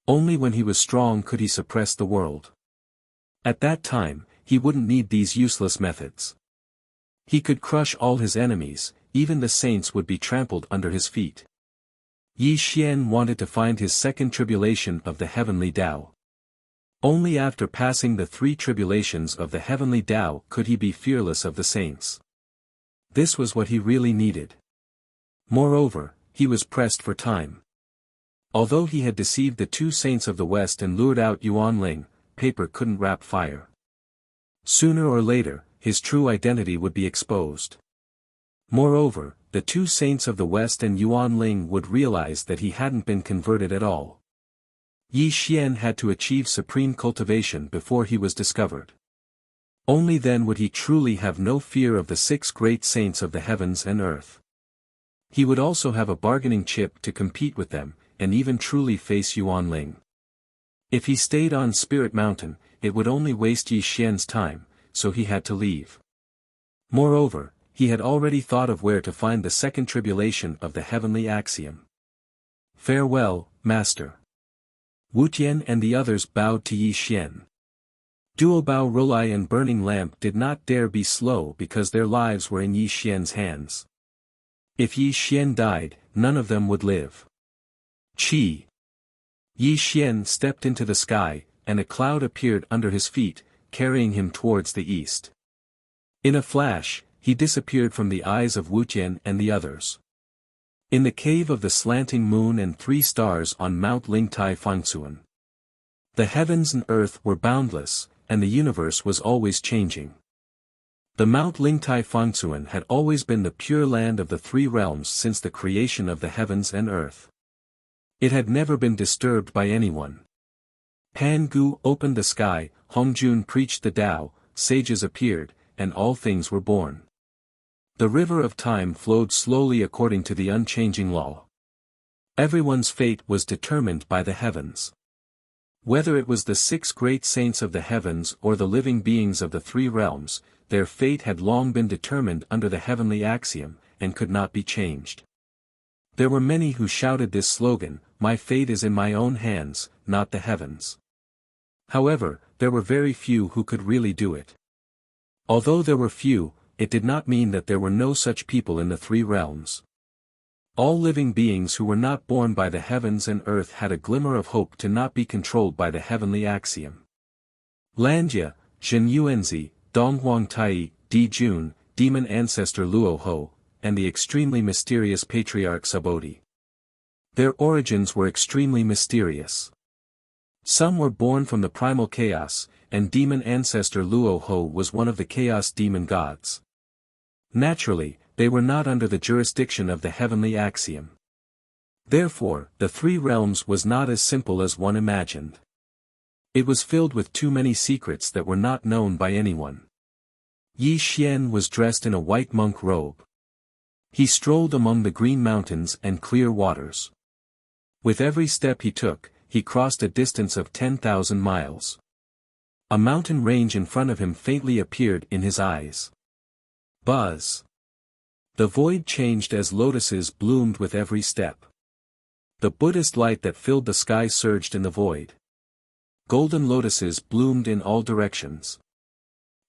Only when he was strong could he suppress the world. At that time, he wouldn't need these useless methods. He could crush all his enemies, even the saints would be trampled under his feet. Yi Xian wanted to find his second tribulation of the heavenly Tao. Only after passing the three tribulations of the heavenly Tao could he be fearless of the saints. This was what he really needed. Moreover, he was pressed for time. Although he had deceived the two saints of the West and lured out Yuan Ling, paper couldn't wrap fire. Sooner or later, his true identity would be exposed. Moreover, the two saints of the West and Yuan Ling would realize that he hadn't been converted at all. Yi Xian had to achieve supreme cultivation before he was discovered. Only then would he truly have no fear of the six great saints of the heavens and earth. He would also have a bargaining chip to compete with them, and even truly face Yuan Ling. If he stayed on Spirit Mountain, it would only waste Yi Xian's time, so he had to leave. Moreover, he had already thought of where to find the second tribulation of the heavenly axiom. "Farewell, Master." Wuxian and the others bowed to Yi Xian. Duobao Rolai and Burning Lamp did not dare be slow because their lives were in Yi Xian's hands. If Yi Xian died, none of them would live. Qi. Yi Xian stepped into the sky, and a cloud appeared under his feet, carrying him towards the east. In a flash, he disappeared from the eyes of Wuxian and the others. In the cave of the slanting moon and three stars on Mount Lingtai Fangsuan. The heavens and earth were boundless, and the universe was always changing. The Mount Lingtai Fangsuan had always been the pure land of the three realms since the creation of the heavens and earth. It had never been disturbed by anyone. Pan Gu opened the sky, Hongjun preached the Tao, sages appeared, and all things were born. The river of time flowed slowly according to the unchanging law. Everyone's fate was determined by the heavens. Whether it was the 6 great saints of the heavens or the living beings of the 3 realms, their fate had long been determined under the heavenly axiom, and could not be changed. There were many who shouted this slogan, "My fate is in my own hands, not the heavens." However, there were very few who could really do it. Although there were few, it did not mean that there were no such people in the 3 realms. All living beings who were not born by the heavens and earth had a glimmer of hope to not be controlled by the heavenly axiom. Landia, Zhen Yuanzi, Donghuang Tai, Di Jun, demon ancestor Luo Ho, and the extremely mysterious patriarch Subodhi. Their origins were extremely mysterious. Some were born from the primal chaos, and demon ancestor Luo Ho was one of the chaos demon gods. Naturally, they were not under the jurisdiction of the heavenly axiom. Therefore, the 3 realms was not as simple as one imagined. It was filled with too many secrets that were not known by anyone. Yi Xian was dressed in a white monk robe. He strolled among the green mountains and clear waters. With every step he took, he crossed a distance of 10,000 miles. A mountain range in front of him faintly appeared in his eyes. Buzz. The void changed as lotuses bloomed with every step. The Buddhist light that filled the sky surged in the void. Golden lotuses bloomed in all directions.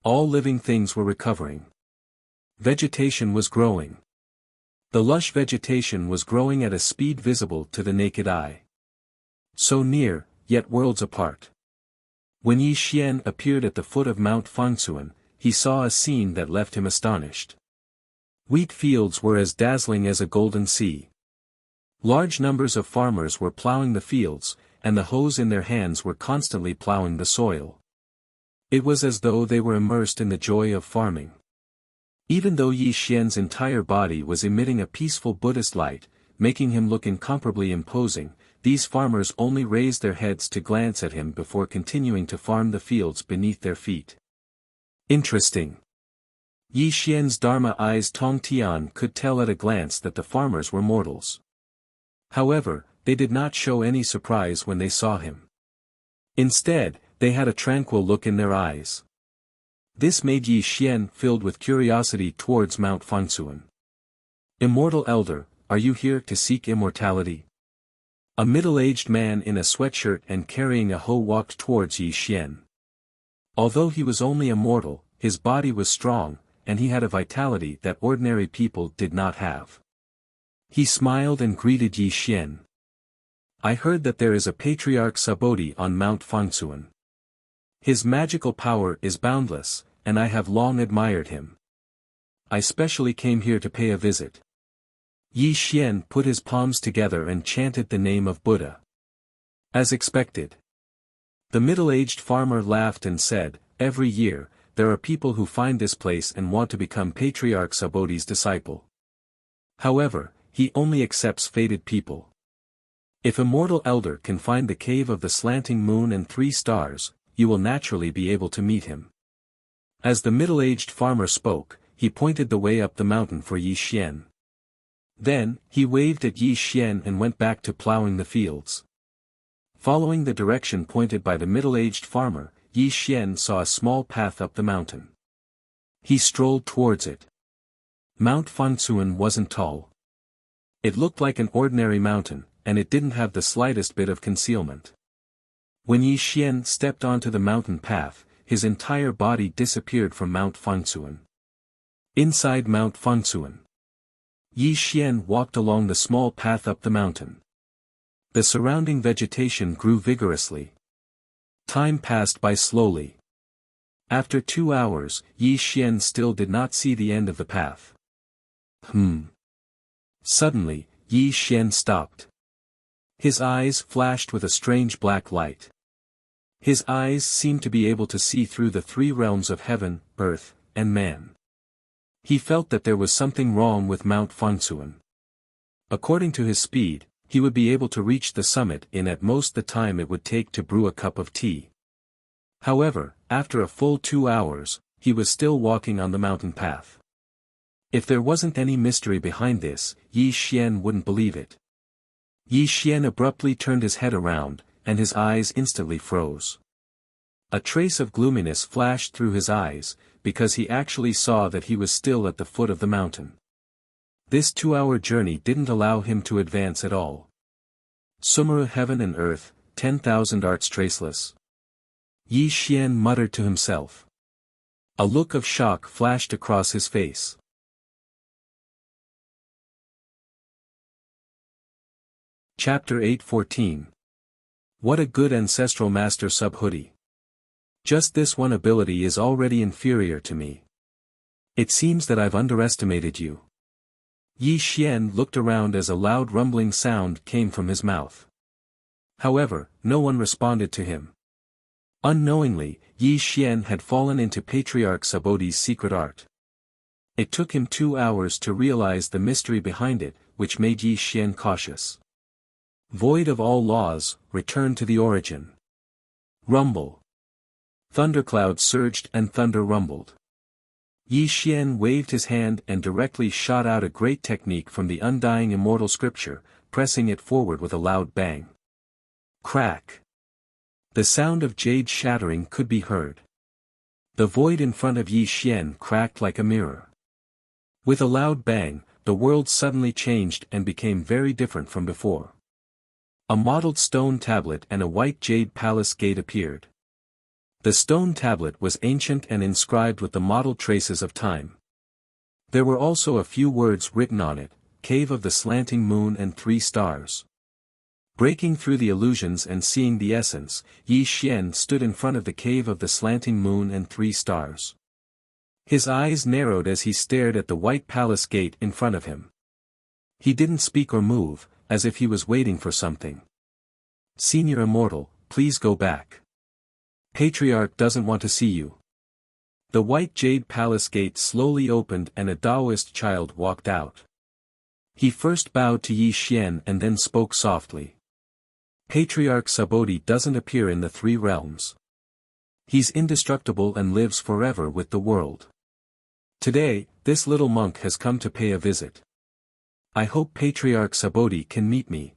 All living things were recovering. Vegetation was growing. The lush vegetation was growing at a speed visible to the naked eye. So near, yet worlds apart. When Yi Xian appeared at the foot of Mount Fangsuan, he saw a scene that left him astonished. Wheat fields were as dazzling as a golden sea. Large numbers of farmers were plowing the fields, and the hoes in their hands were constantly plowing the soil. It was as though they were immersed in the joy of farming. Even though Yi Xian's entire body was emitting a peaceful Buddhist light, making him look incomparably imposing, these farmers only raised their heads to glance at him before continuing to farm the fields beneath their feet. Interesting. Yi Xian's Dharma eyes Tong Tian could tell at a glance that the farmers were mortals. However, they did not show any surprise when they saw him. Instead, they had a tranquil look in their eyes. This made Yi Xian filled with curiosity towards Mount Fangsuan. Immortal Elder, are you here to seek immortality? A middle-aged man in a sweatshirt and carrying a hoe walked towards Yi Xian. Although he was only a mortal, his body was strong, and he had a vitality that ordinary people did not have. He smiled and greeted Yi Xian. I heard that there is a patriarch Subodhi on Mount Fangsuan. His magical power is boundless, and I have long admired him. I specially came here to pay a visit. Yi Xian put his palms together and chanted the name of Buddha. As expected. The middle-aged farmer laughed and said, every year, there are people who find this place and want to become Patriarch Subodhi's disciple. However, he only accepts fated people. If Immortal Elder can find the cave of the slanting moon and 3 stars, you will naturally be able to meet him. As the middle-aged farmer spoke, he pointed the way up the mountain for Yi Xian. Then, he waved at Yi Xian and went back to plowing the fields. Following the direction pointed by the middle-aged farmer, Yi Xian saw a small path up the mountain. He strolled towards it. Mount Fangsuan wasn't tall. It looked like an ordinary mountain, and it didn't have the slightest bit of concealment. When Yi Xian stepped onto the mountain path, his entire body disappeared from Mount Fangsuan. Inside Mount Fangsuan, Yi Xian walked along the small path up the mountain. The surrounding vegetation grew vigorously. Time passed by slowly. After 2 hours, Yi Xian still did not see the end of the path. Suddenly, Yi Xian stopped. His eyes flashed with a strange black light. His eyes seemed to be able to see through the 3 realms of heaven, earth, and man. He felt that there was something wrong with Mount Fangsuan. According to his speed, he would be able to reach the summit in at most the time it would take to brew a cup of tea. However, after a full 2 hours, he was still walking on the mountain path. If there wasn't any mystery behind this, Yi Xian wouldn't believe it. Yi Xian abruptly turned his head around, and his eyes instantly froze. A trace of gloominess flashed through his eyes, because he actually saw that he was still at the foot of the mountain. This 2-hour journey didn't allow him to advance at all. Sumera heaven and earth, 10,000 arts traceless. Yi Xian muttered to himself. A look of shock flashed across his face. Chapter 8:14. What a good ancestral master sub-hoodie. Just this one ability is already inferior to me. It seems that I've underestimated you. Yi Xian looked around as a loud rumbling sound came from his mouth. However, no one responded to him. Unknowingly, Yi Xian had fallen into Patriarch Subodhi's secret art. It took him 2 hours to realize the mystery behind it, which made Yi Xian cautious. Void of all laws, return to the origin. Rumble. Thunderclouds surged and thunder rumbled. Yi Xian waved his hand and directly shot out a great technique from the undying immortal scripture, pressing it forward with a loud bang. Crack. The sound of jade shattering could be heard. The void in front of Yi Xian cracked like a mirror. With a loud bang, the world suddenly changed and became very different from before. A mottled stone tablet and a white jade palace gate appeared. The stone tablet was ancient and inscribed with the mottled traces of time. There were also a few words written on it, Cave of the Slanting Moon and 3 Stars. Breaking through the illusions and seeing the essence, Yi Xian stood in front of the Cave of the Slanting Moon and 3 Stars. His eyes narrowed as he stared at the white palace gate in front of him. He didn't speak or move, as if he was waiting for something. Senior Immortal, please go back. Patriarch doesn't want to see you. The white jade palace gate slowly opened and a Taoist child walked out. He first bowed to Yi Xian and then spoke softly. Patriarch Subodhi doesn't appear in the 3 realms. He's indestructible and lives forever with the world. Today, this little monk has come to pay a visit. I hope Patriarch Subodhi can meet me.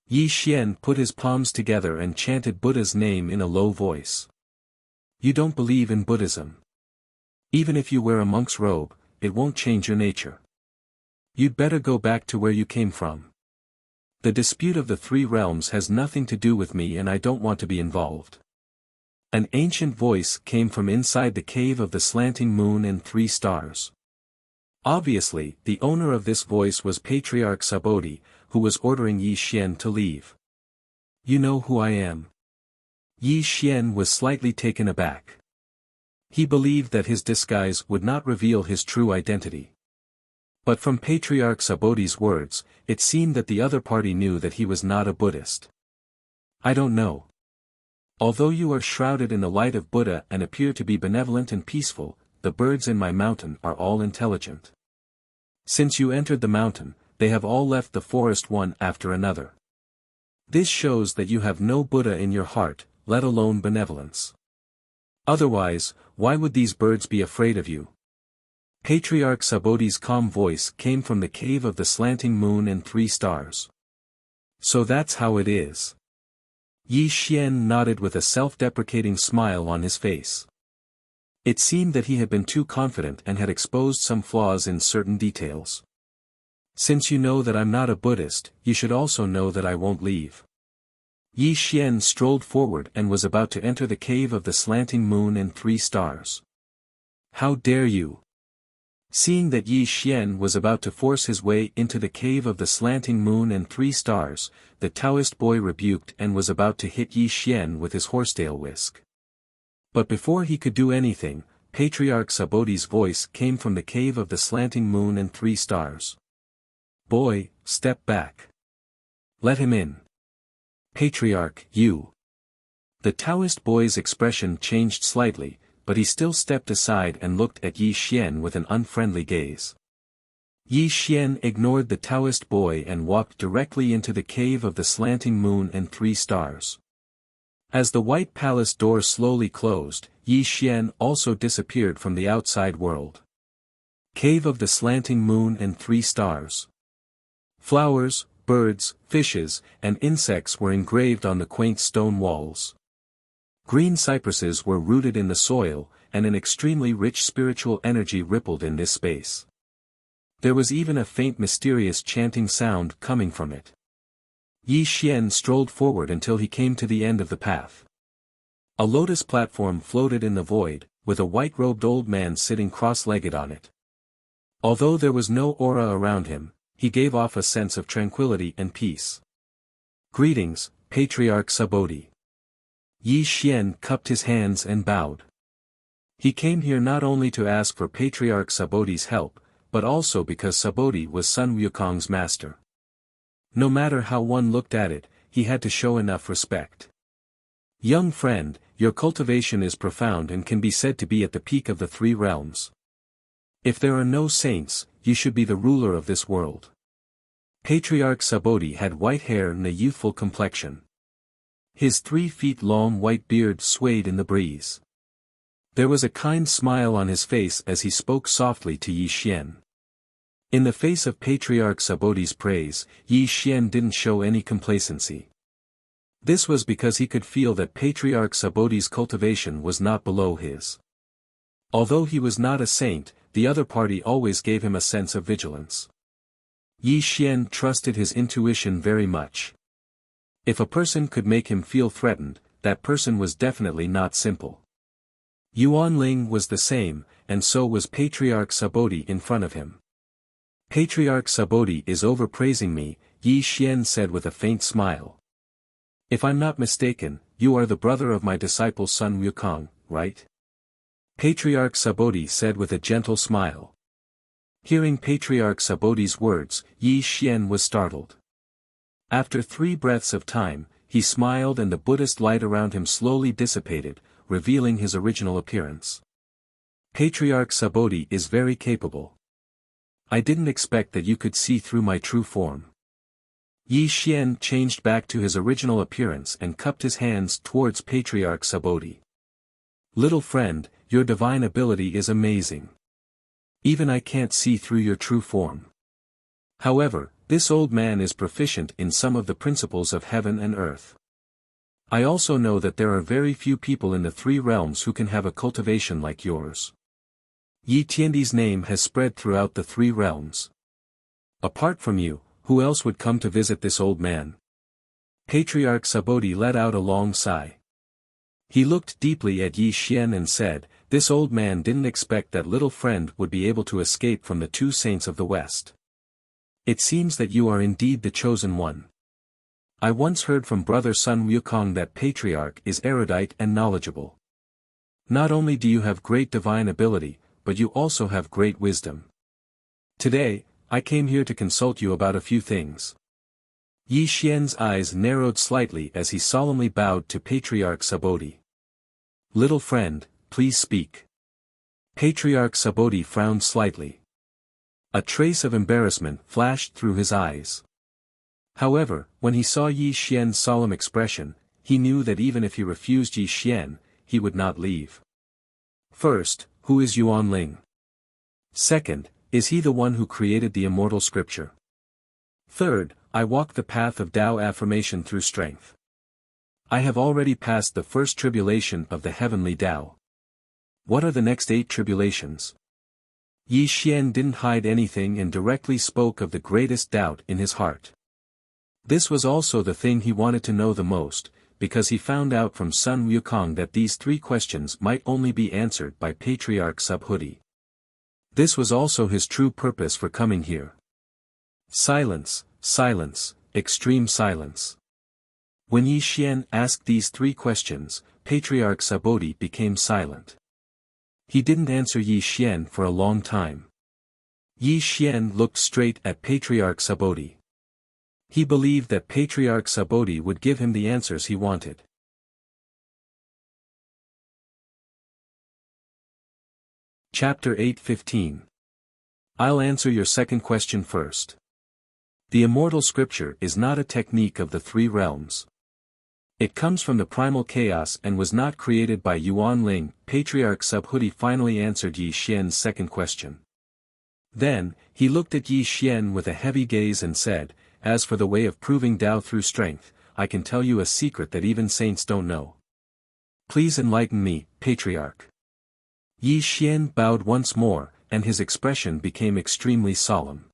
Yi Xian put his palms together and chanted Buddha's name in a low voice. You don't believe in Buddhism. Even if you wear a monk's robe, it won't change your nature. You'd better go back to where you came from. The dispute of the 3 realms has nothing to do with me and I don't want to be involved. An ancient voice came from inside the Cave of the Slanting Moon and 3 Stars. Obviously, the owner of this voice was Patriarch Subodhi, who was ordering Yi Xian to leave. You know who I am. Yi Xian was slightly taken aback. He believed that his disguise would not reveal his true identity. But from Patriarch Subodhi's words, it seemed that the other party knew that he was not a Buddhist. I don't know. Although you are shrouded in the light of Buddha and appear to be benevolent and peaceful, the birds in my mountain are all intelligent. Since you entered the mountain, they have all left the forest one after another. This shows that you have no Buddha in your heart, let alone benevolence. Otherwise, why would these birds be afraid of you? Patriarch Subodhi's calm voice came from the Cave of the Slanting Moon and 3 Stars. So that's how it is. Yi Xian nodded with a self-deprecating smile on his face. It seemed that he had been too confident and had exposed some flaws in certain details. Since you know that I'm not a Buddhist, you should also know that I won't leave. Yi Xian strolled forward and was about to enter the Cave of the Slanting Moon and 3 Stars. How dare you! Seeing that Yi Xian was about to force his way into the Cave of the Slanting Moon and 3 Stars, the Taoist boy rebuked and was about to hit Yi Xian with his horsetail whisk. But before he could do anything, Patriarch Subodhi's voice came from the Cave of the Slanting Moon and 3 Stars. Boy, step back. Let him in. Patriarch, you. The Taoist boy's expression changed slightly, but he still stepped aside and looked at Yi Xian with an unfriendly gaze. Yi Xian ignored the Taoist boy and walked directly into the Cave of the Slanting Moon and 3 Stars. As the white palace door slowly closed, Yi Xian also disappeared from the outside world. Cave of the Slanting Moon and 3 Stars. Flowers, birds, fishes, and insects were engraved on the quaint stone walls. Green cypresses were rooted in the soil, and an extremely rich spiritual energy rippled in this space. There was even a faint mysterious chanting sound coming from it. Yi Xian strolled forward until he came to the end of the path. A lotus platform floated in the void, with a white-robed old man sitting cross-legged on it. Although there was no aura around him, he gave off a sense of tranquility and peace. Greetings, Patriarch Subodhi. Yi Xian cupped his hands and bowed. He came here not only to ask for Patriarch Subodhi's help, but also because Subodhi was Sun Wukong's master. No matter how one looked at it, he had to show enough respect. Young friend, your cultivation is profound and can be said to be at the peak of the 3 realms. If there are no saints, you should be the ruler of this world. Patriarch Subodhi had white hair and a youthful complexion. His 3-feet-long white beard swayed in the breeze. There was a kind smile on his face as he spoke softly to Yi Xian. In the face of Patriarch Subodhi's praise, Yi Xian didn't show any complacency. This was because he could feel that Patriarch Subodhi's cultivation was not below his. Although he was not a saint, the other party always gave him a sense of vigilance. Yi Xian trusted his intuition very much. If a person could make him feel threatened, that person was definitely not simple. Yuan Ling was the same, and so was Patriarch Subodhi in front of him. Patriarch Subodhi is overpraising me, Yi Xian said with a faint smile. If I'm not mistaken, you are the brother of my disciple Sun Wukong, right? Patriarch Subodhi said with a gentle smile. Hearing Patriarch Subodhi's words, Yi Xian was startled. After 3 breaths of time, he smiled and the Buddhist light around him slowly dissipated, revealing his original appearance. Patriarch Subodhi is very capable. I didn't expect that you could see through my true form. Yi Xian changed back to his original appearance and cupped his hands towards Patriarch Subodhi. Little friend, your divine ability is amazing. Even I can't see through your true form. However, this old man is proficient in some of the principles of heaven and earth. I also know that there are very few people in the 3 realms who can have a cultivation like yours. Yi Tiandi's name has spread throughout the 3 realms. Apart from you, who else would come to visit this old man? Patriarch Subodhi let out a long sigh. He looked deeply at Yi Xian and said, this old man didn't expect that little friend would be able to escape from the 2 saints of the West. It seems that you are indeed the chosen one. I once heard from brother Sun Wukong that Patriarch is erudite and knowledgeable. Not only do you have great divine ability, but you also have great wisdom. Today, I came here to consult you about a few things. Yi Xian's eyes narrowed slightly as he solemnly bowed to Patriarch Subodhi. Little friend, please speak. Patriarch Subodhi frowned slightly. A trace of embarrassment flashed through his eyes. However, when he saw Yi Xian's solemn expression, he knew that even if he refused Yi Xian, he would not leave. First, who is Yuan Ling? Second, is he the one who created the immortal scripture? Third, I walk the path of Tao affirmation through strength. I have already passed the first tribulation of the heavenly Tao. What are the next 8 tribulations? Yi Xian didn't hide anything and directly spoke of the greatest doubt in his heart. This was also the thing he wanted to know the most, because he found out from Sun Wukong that these 3 questions might only be answered by Patriarch Subodhi. This was also his true purpose for coming here. Silence, silence, extreme silence. When Yi Xian asked these 3 questions, Patriarch Subodhi became silent. He didn't answer Yi Xian for a long time. Yi Xian looked straight at Patriarch Subodhi. He believed that Patriarch Subodhi would give him the answers he wanted. Chapter 8:15. I'll answer your second question first. The immortal scripture is not a technique of the 3 realms. It comes from the primal chaos and was not created by Yuan Ling. Patriarch Subhuti finally answered Yi Xian's second question. Then, he looked at Yi Xian with a heavy gaze and said, "As for the way of proving Tao through strength, I can tell you a secret that even saints don't know. Please enlighten me, Patriarch." Yi Xian bowed once more, and his expression became extremely solemn.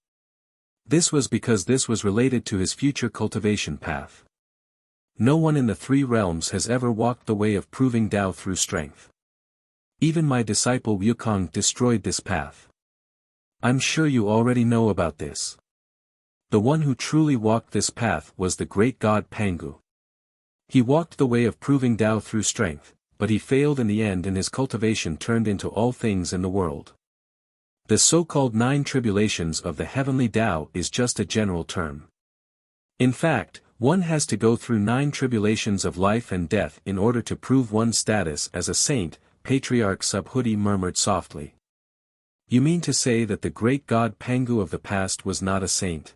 This was because this was related to his future cultivation path. No one in the three realms has ever walked the way of proving Tao through strength. Even my disciple Wukong destroyed this path. I'm sure you already know about this. The one who truly walked this path was the great god Pangu. He walked the way of proving Tao through strength, but he failed in the end and his cultivation turned into all things in the world. The so-called 9 tribulations of the heavenly Tao is just a general term. In fact, one has to go through 9 tribulations of life and death in order to prove one's status as a saint, Patriarch Subhuti murmured softly. You mean to say that the great god Pangu of the past was not a saint?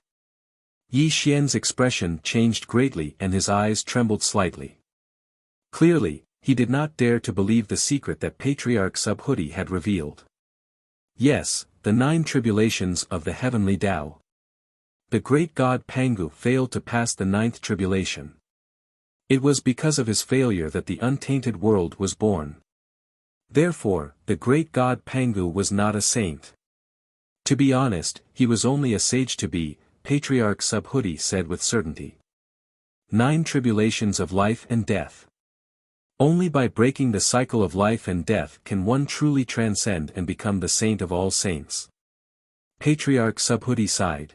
Yi Xian's expression changed greatly and his eyes trembled slightly. Clearly, he did not dare to believe the secret that Patriarch Subhuti had revealed. Yes, the 9 tribulations of the heavenly Tao. The great god Pangu failed to pass the 9th tribulation. It was because of his failure that the untainted world was born. Therefore, the great god Pangu was not a saint. To be honest, he was only a sage to be, Patriarch Subhuti said with certainty. 9 tribulations of life and death. Only by breaking the cycle of life and death can one truly transcend and become the saint of all saints. Patriarch Subhuti sighed.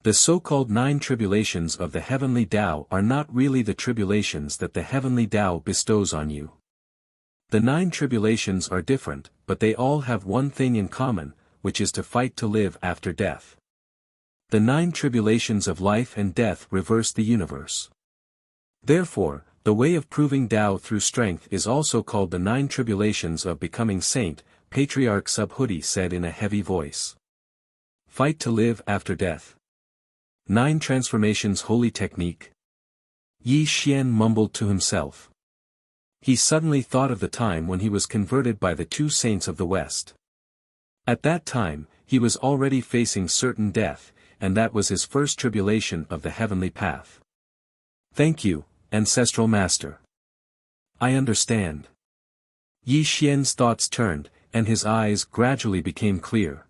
The so-called 9 tribulations of the heavenly Tao are not really the tribulations that the heavenly Tao bestows on you. The 9 tribulations are different, but they all have one thing in common, which is to fight to live after death. The 9 tribulations of life and death reverse the universe. Therefore, the way of proving Tao through strength is also called the 9 tribulations of becoming saint, Patriarch Subhuti said in a heavy voice. Fight to live after death. 9 transformations holy technique. Yi Xian mumbled to himself. He suddenly thought of the time when he was converted by the 2 saints of the West. At that time, he was already facing certain death, and that was his first tribulation of the heavenly path. Thank you, Ancestral Master. I understand. Yi Xian's thoughts turned, and his eyes gradually became clear.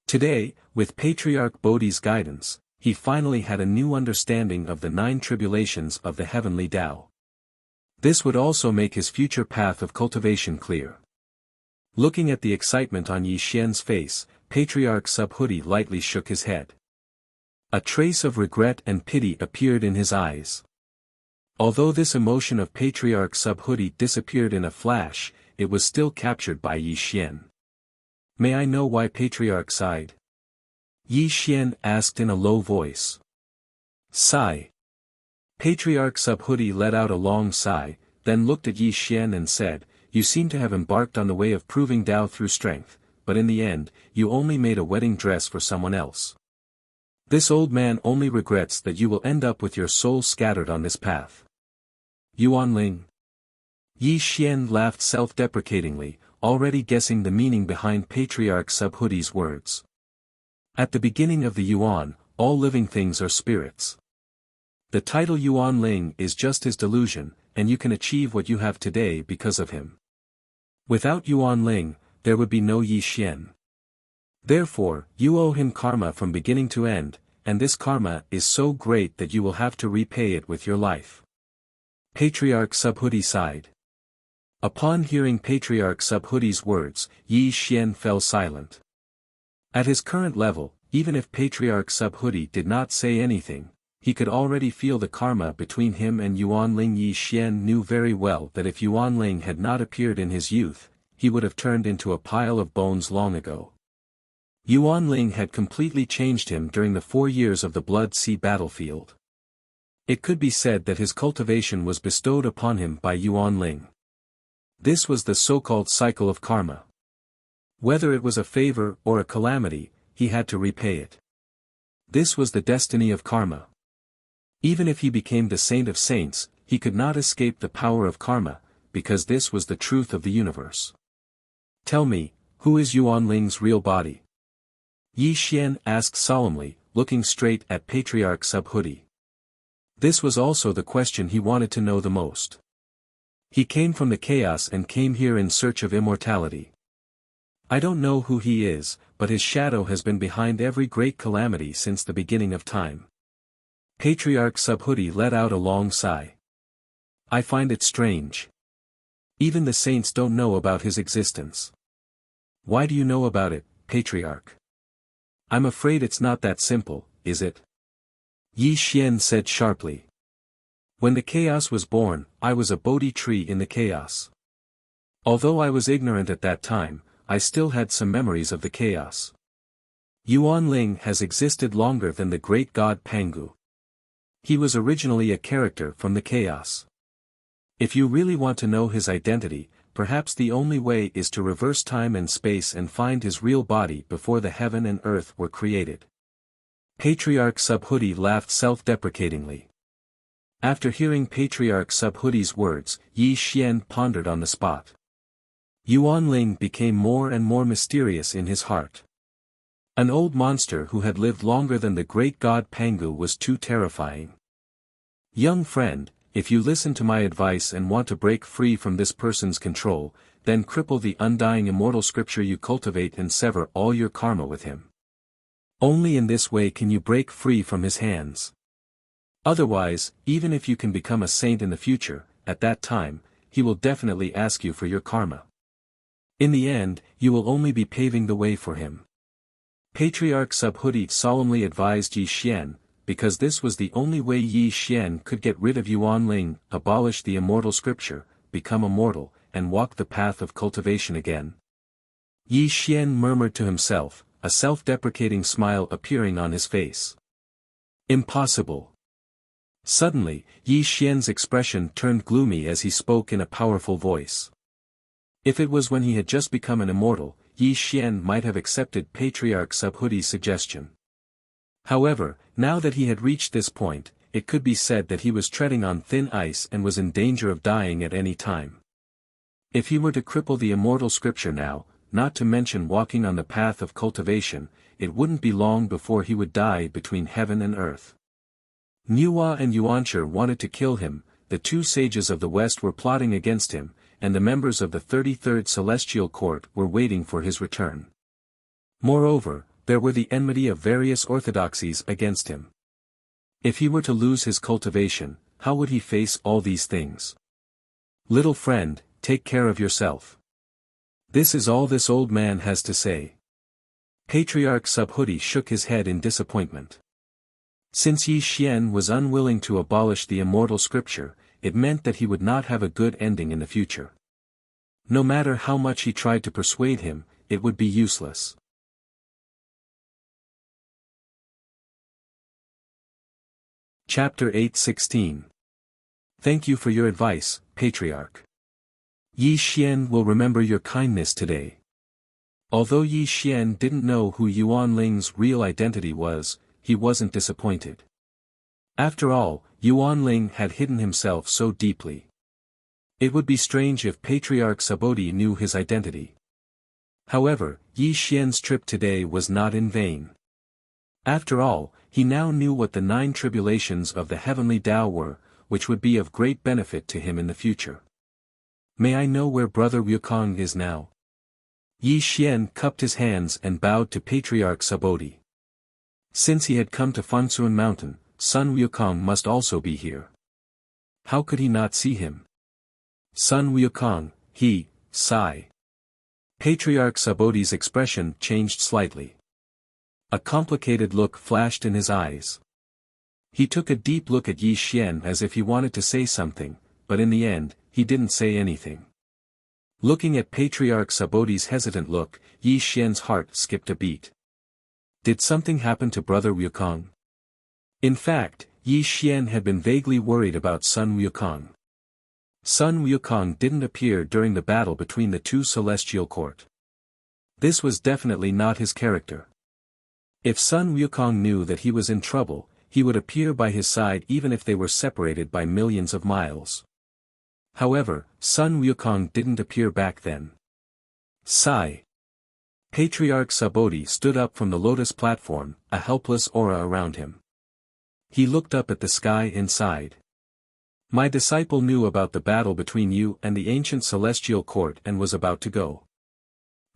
Today, with Patriarch Bodhi's guidance, he finally had a new understanding of the 9 tribulations of the heavenly Tao. This would also make his future path of cultivation clear. Looking at the excitement on Yi Xian's face, Patriarch Subhuti lightly shook his head. A trace of regret and pity appeared in his eyes. Although this emotion of Patriarch Subhuti disappeared in a flash, it was still captured by Yi Xian. May I know why Patriarch sighed? Yi Xian asked in a low voice. Sigh. Patriarch Subhuti let out a long sigh, then looked at Yi Xian and said, You seem to have embarked on the way of proving Tao through strength, but in the end, you only made a wedding dress for someone else. This old man only regrets that you will end up with your soul scattered on this path. Yuan Ling. Yi Xian laughed self-deprecatingly, already guessing the meaning behind Patriarch Subhuti's words. At the beginning of the Yuan, all living things are spirits. The title Yuan Ling is just his delusion, and you can achieve what you have today because of him. Without Yuan Ling, there would be no Yi Xian. Therefore, you owe him karma from beginning to end, and this karma is so great that you will have to repay it with your life. Patriarch Subhuti sighed. Upon hearing Patriarch Subhuti's words, Yi Xian fell silent. At his current level, even if Patriarch Subhuti did not say anything, he could already feel the karma between him and Yuan Ling. Yi Xian knew very well that if Yuan Ling had not appeared in his youth, he would have turned into a pile of bones long ago. Yuan Ling had completely changed him during the 4 years of the Blood Sea battlefield. It could be said that his cultivation was bestowed upon him by Yuan Ling. This was the so-called cycle of karma. Whether it was a favor or a calamity, he had to repay it. This was the destiny of karma. Even if he became the saint of saints, he could not escape the power of karma, because this was the truth of the universe. Tell me, who is Yuan Ling's real body? Yi Xian asked solemnly, looking straight at Patriarch Subhuti. This was also the question he wanted to know the most. He came from the chaos and came here in search of immortality. I don't know who he is, but his shadow has been behind every great calamity since the beginning of time. Patriarch Subhuti let out a long sigh. I find it strange. Even the saints don't know about his existence. Why do you know about it, Patriarch? I'm afraid it's not that simple, is it? Yi Xian said sharply. When the chaos was born, I was a Bodhi tree in the chaos. Although I was ignorant at that time, I still had some memories of the chaos. Yuan Ling has existed longer than the great god Pangu. He was originally a character from the chaos. If you really want to know his identity, perhaps the only way is to reverse time and space and find his real body before the heaven and earth were created. Patriarch Subhuti laughed self-deprecatingly. After hearing Patriarch Subhuti's words, Yi Xian pondered on the spot. Yuan Ling became more and more mysterious in his heart. An old monster who had lived longer than the great god Pangu was too terrifying. Young friend, if you listen to my advice and want to break free from this person's control, then cripple the undying immortal scripture you cultivate and sever all your karma with him. Only in this way can you break free from his hands. Otherwise, even if you can become a saint in the future, at that time, he will definitely ask you for your karma. In the end, you will only be paving the way for him. Patriarch Subhuti solemnly advised Yi Xian, because this was the only way Yi Xian could get rid of Yuan Ling, abolish the immortal scripture, become immortal, and walk the path of cultivation again. Yi Xian murmured to himself, a self-deprecating smile appearing on his face. Impossible. Suddenly, Yi Xian's expression turned gloomy as he spoke in a powerful voice. If it was when he had just become an immortal, Yi Xian might have accepted Patriarch Subhuti's suggestion. However, now that he had reached this point, it could be said that he was treading on thin ice and was in danger of dying at any time. If he were to cripple the immortal scripture now, not to mention walking on the path of cultivation, it wouldn't be long before he would die between heaven and earth. Nuwa and Yuanshi wanted to kill him, the two sages of the West were plotting against him, and the members of the 33rd Celestial Court were waiting for his return. Moreover, there were the enmity of various orthodoxies against him. If he were to lose his cultivation, how would he face all these things? Little friend, take care of yourself. This is all this old man has to say. Patriarch Subhuti shook his head in disappointment. Since Yi Xian was unwilling to abolish the immortal scripture, it meant that he would not have a good ending in the future. No matter how much he tried to persuade him, it would be useless. Chapter 8:16. Thank you for your advice, Patriarch. Yi Xian will remember your kindness today. Although Yi Xian didn't know who Yuan Ling's real identity was, he wasn't disappointed. After all, Yuan Ling had hidden himself so deeply. It would be strange if Patriarch Subhuti knew his identity. However, Yi Xian's trip today was not in vain. After all, he now knew what the 9 tribulations of the heavenly Tao were, which would be of great benefit to him in the future. May I know where Brother Wukong is now? Yi Xian cupped his hands and bowed to Patriarch Subhuti. Since he had come to Fansun Mountain, Sun Wukong must also be here. How could he not see him? Sun Wukong, he, sigh. Patriarch Subhuti's expression changed slightly. A complicated look flashed in his eyes. He took a deep look at Yi Xian as if he wanted to say something, but in the end, he didn't say anything. Looking at Patriarch Subhuti's hesitant look, Yi Xian's heart skipped a beat. Did something happen to Brother Wukong? In fact, Yi Xian had been vaguely worried about Sun Wukong. Sun Wukong didn't appear during the battle between the two celestial court. This was definitely not his character. If Sun Wukong knew that he was in trouble, he would appear by his side even if they were separated by millions of miles. However, Sun Wukong didn't appear back then. Sigh. Patriarch Subodhi stood up from the lotus platform, a helpless aura around him. He looked up at the sky and sighed. My disciple knew about the battle between you and the ancient celestial court and was about to go.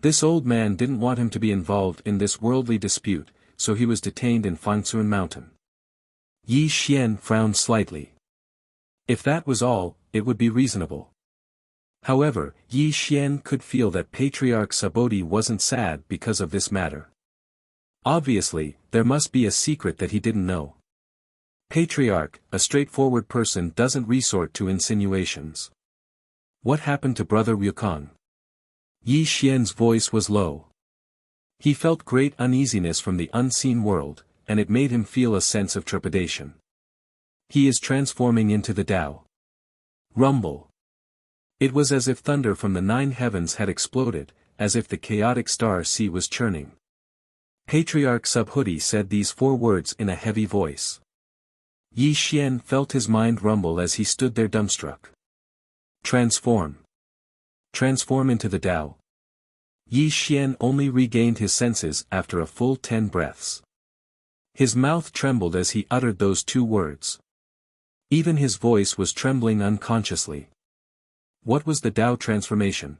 This old man didn't want him to be involved in this worldly dispute, so he was detained in Fangsuan Mountain. Yi Xian frowned slightly. If that was all, it would be reasonable. However, Yi Xian could feel that Patriarch Subodhi wasn't sad because of this matter. Obviously, there must be a secret that he didn't know. Patriarch, a straightforward person, doesn't resort to insinuations. What happened to Brother Wukong? Yi Xian's voice was low. He felt great uneasiness from the unseen world, and it made him feel a sense of trepidation. He is transforming into the Tao. Rumble. It was as if thunder from the 9 heavens had exploded, as if the chaotic star sea was churning. Patriarch Subodhi said these 4 words in a heavy voice. Yi Xian felt his mind rumble as he stood there dumbstruck. Transform. Transform into the Tao. Yi Xian only regained his senses after a full 10 breaths. His mouth trembled as he uttered those 2 words. Even his voice was trembling unconsciously. What was the Tao transformation?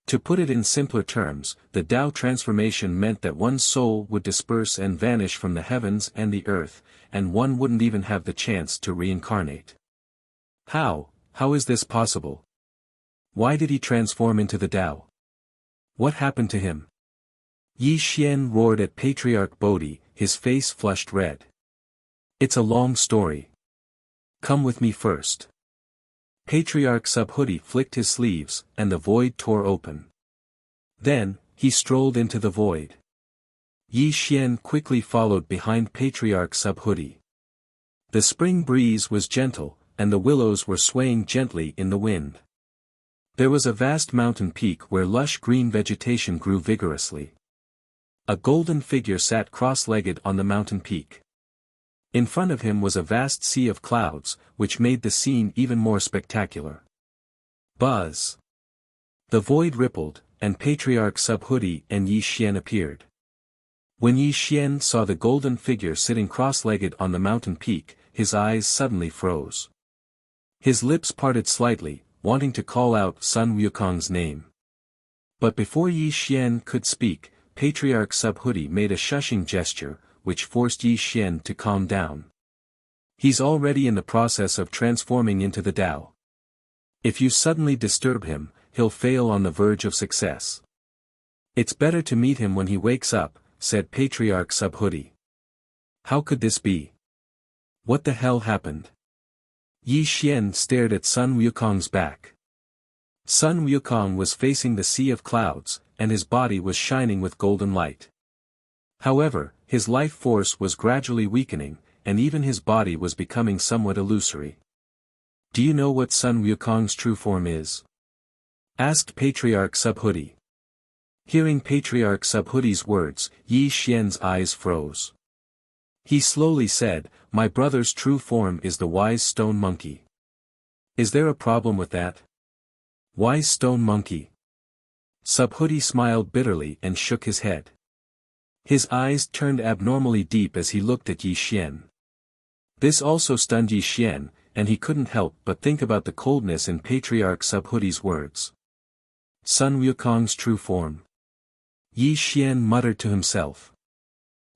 To put it in simpler terms, the Tao transformation meant that one's soul would disperse and vanish from the heavens and the earth, and one wouldn't even have the chance to reincarnate. How is this possible? Why did he transform into the Tao? What happened to him? Yi Xian roared at Patriarch Bodhi, his face flushed red. It's a long story. Come with me first. Patriarch Subodhi flicked his sleeves, and the void tore open. Then, he strolled into the void. Yi Xian quickly followed behind Patriarch Subodhi. The spring breeze was gentle, and the willows were swaying gently in the wind. There was a vast mountain peak where lush green vegetation grew vigorously. A golden figure sat cross-legged on the mountain peak. In front of him was a vast sea of clouds, which made the scene even more spectacular. Buzz! The void rippled, and Patriarch Subodhi and Yi Xian appeared. When Yi Xian saw the golden figure sitting cross-legged on the mountain peak, his eyes suddenly froze. His lips parted slightly, wanting to call out Sun Wukong's name. But before Yi Xian could speak, Patriarch Subodhi made a shushing gesture, which forced Yi Xian to calm down. He's already in the process of transforming into the Tao. If you suddenly disturb him, he'll fail on the verge of success. It's better to meet him when he wakes up, said Patriarch Subodhi. How could this be? What the hell happened? Yi Xian stared at Sun Wukong's back. Sun Wukong was facing the sea of clouds, and his body was shining with golden light. However, his life force was gradually weakening, and even his body was becoming somewhat illusory. Do you know what Sun Wukong's true form is? Asked Patriarch Subodhi. Hearing Patriarch Subodhi's words, Yi Xian's eyes froze. He slowly said, my brother's true form is the wise stone monkey. Is there a problem with that? Wise stone monkey? Subodhi smiled bitterly and shook his head. His eyes turned abnormally deep as he looked at Yi Xian. This also stunned Yi Xian, and he couldn't help but think about the coldness in Patriarch Subodhi's words. Sun Wukong's true form. Yi Xian muttered to himself.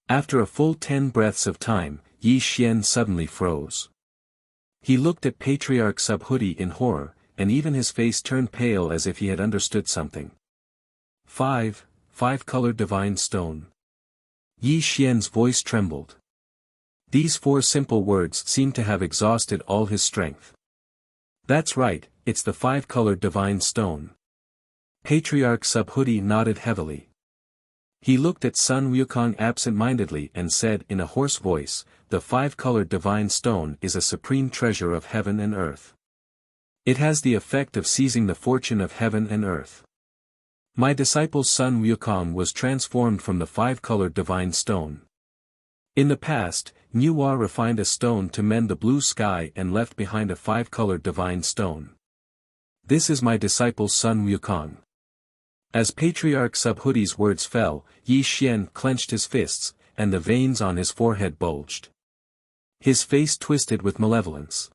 After a full 10 breaths of time, Yi Xian suddenly froze. He looked at Patriarch Subodhi in horror, and even his face turned pale as if he had understood something. 5-colored divine stone. Yi Xian's voice trembled. These 4 simple words seemed to have exhausted all his strength. That's right, it's the 5-colored divine stone. Patriarch Subodhi nodded heavily. He looked at Sun Wukong absent-mindedly and said in a hoarse voice, the 5-colored divine stone is a supreme treasure of heaven and earth. It has the effect of seizing the fortune of heaven and earth. My disciple Sun Wukong was transformed from the 5-colored divine stone. In the past, Nuwa refined a stone to mend the blue sky and left behind a five-colored divine stone. This is my disciple's son Wukong. As Patriarch Subhudi's words fell, Yi Xian clenched his fists, and the veins on his forehead bulged. His face twisted with malevolence.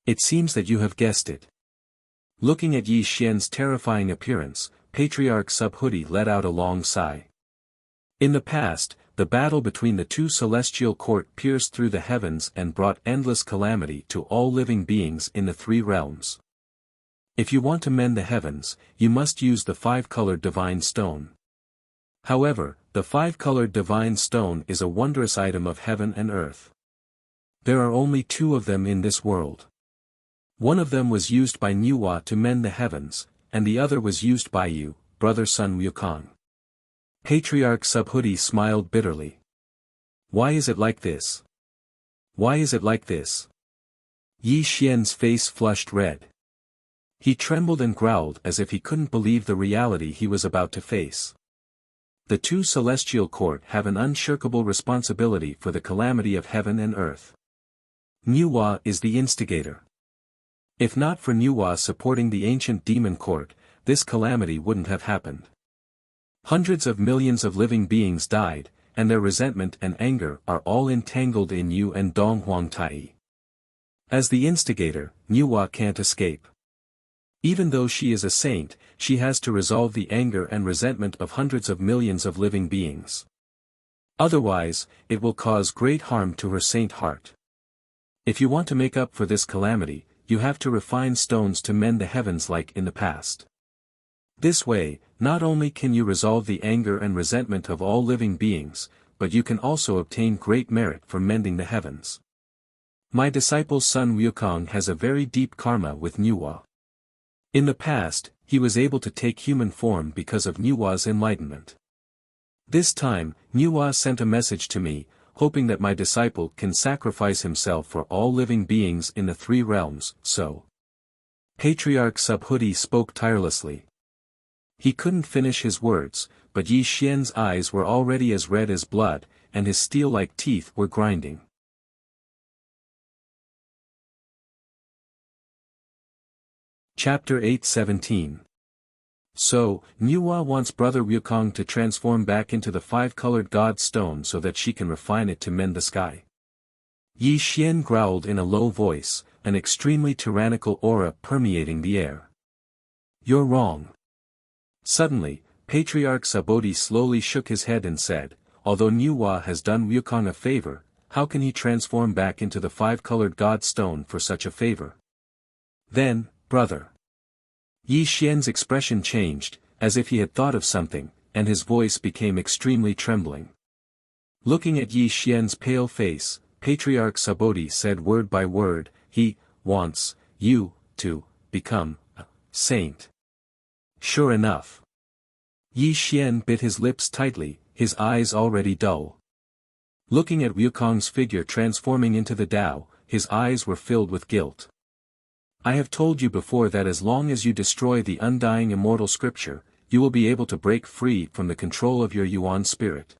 It seems that you have guessed it. Looking at Yi Xian's terrifying appearance, Patriarch Subhudi let out a long sigh. In the past, the battle between the two celestial court pierced through the heavens and brought endless calamity to all living beings in the three realms. If you want to mend the heavens, you must use the five-colored divine stone. However, the five-colored divine stone is a wondrous item of heaven and earth. There are only two of them in this world. One of them was used by Nuwa to mend the heavens, and the other was used by you, brother son Wukong. Patriarch Subhudi smiled bitterly. Why is it like this? Why is it like this? Yi Xian's face flushed red. He trembled and growled as if he couldn't believe the reality he was about to face. The two celestial court have an unshirkable responsibility for the calamity of heaven and earth. Nuwa is the instigator. If not for Nuwa supporting the ancient demon court, this calamity wouldn't have happened. Hundreds of millions of living beings died, and their resentment and anger are all entangled in you and Dong Huangtai. As the instigator, Nuwa can't escape. Even though she is a saint, she has to resolve the anger and resentment of hundreds of millions of living beings. Otherwise, it will cause great harm to her saint heart. If you want to make up for this calamity, you have to refine stones to mend the heavens like in the past. This way, not only can you resolve the anger and resentment of all living beings, but you can also obtain great merit for mending the heavens. My disciple's son Wukong has a very deep karma with Nuwa. In the past, he was able to take human form because of Nuwa's enlightenment. This time, Nuwa sent a message to me, hoping that my disciple can sacrifice himself for all living beings in the three realms, so. Patriarch Subhudi spoke tirelessly. He couldn't finish his words, but Yi Xian's eyes were already as red as blood, and his steel-like teeth were grinding. Chapter 8:17. So, Nuwa wants Brother Wukong to transform back into the five-colored god stone so that she can refine it to mend the sky. Yi Xian growled in a low voice, an extremely tyrannical aura permeating the air. You're wrong. Suddenly, Patriarch Subhudi slowly shook his head and said, although Nuwa has done Wukong a favor, how can he transform back into the five-colored god stone for such a favor? Then, brother. Yi Xian's expression changed, as if he had thought of something, and his voice became extremely trembling. Looking at Yi Xian's pale face, Patriarch Subhudi said word by word, he wants you to become a saint. Sure enough. Yi Xian bit his lips tightly, his eyes already dull. Looking at Wukong's figure transforming into the Tao, his eyes were filled with guilt. I have told you before that as long as you destroy the undying immortal scripture, you will be able to break free from the control of your Yuan spirit.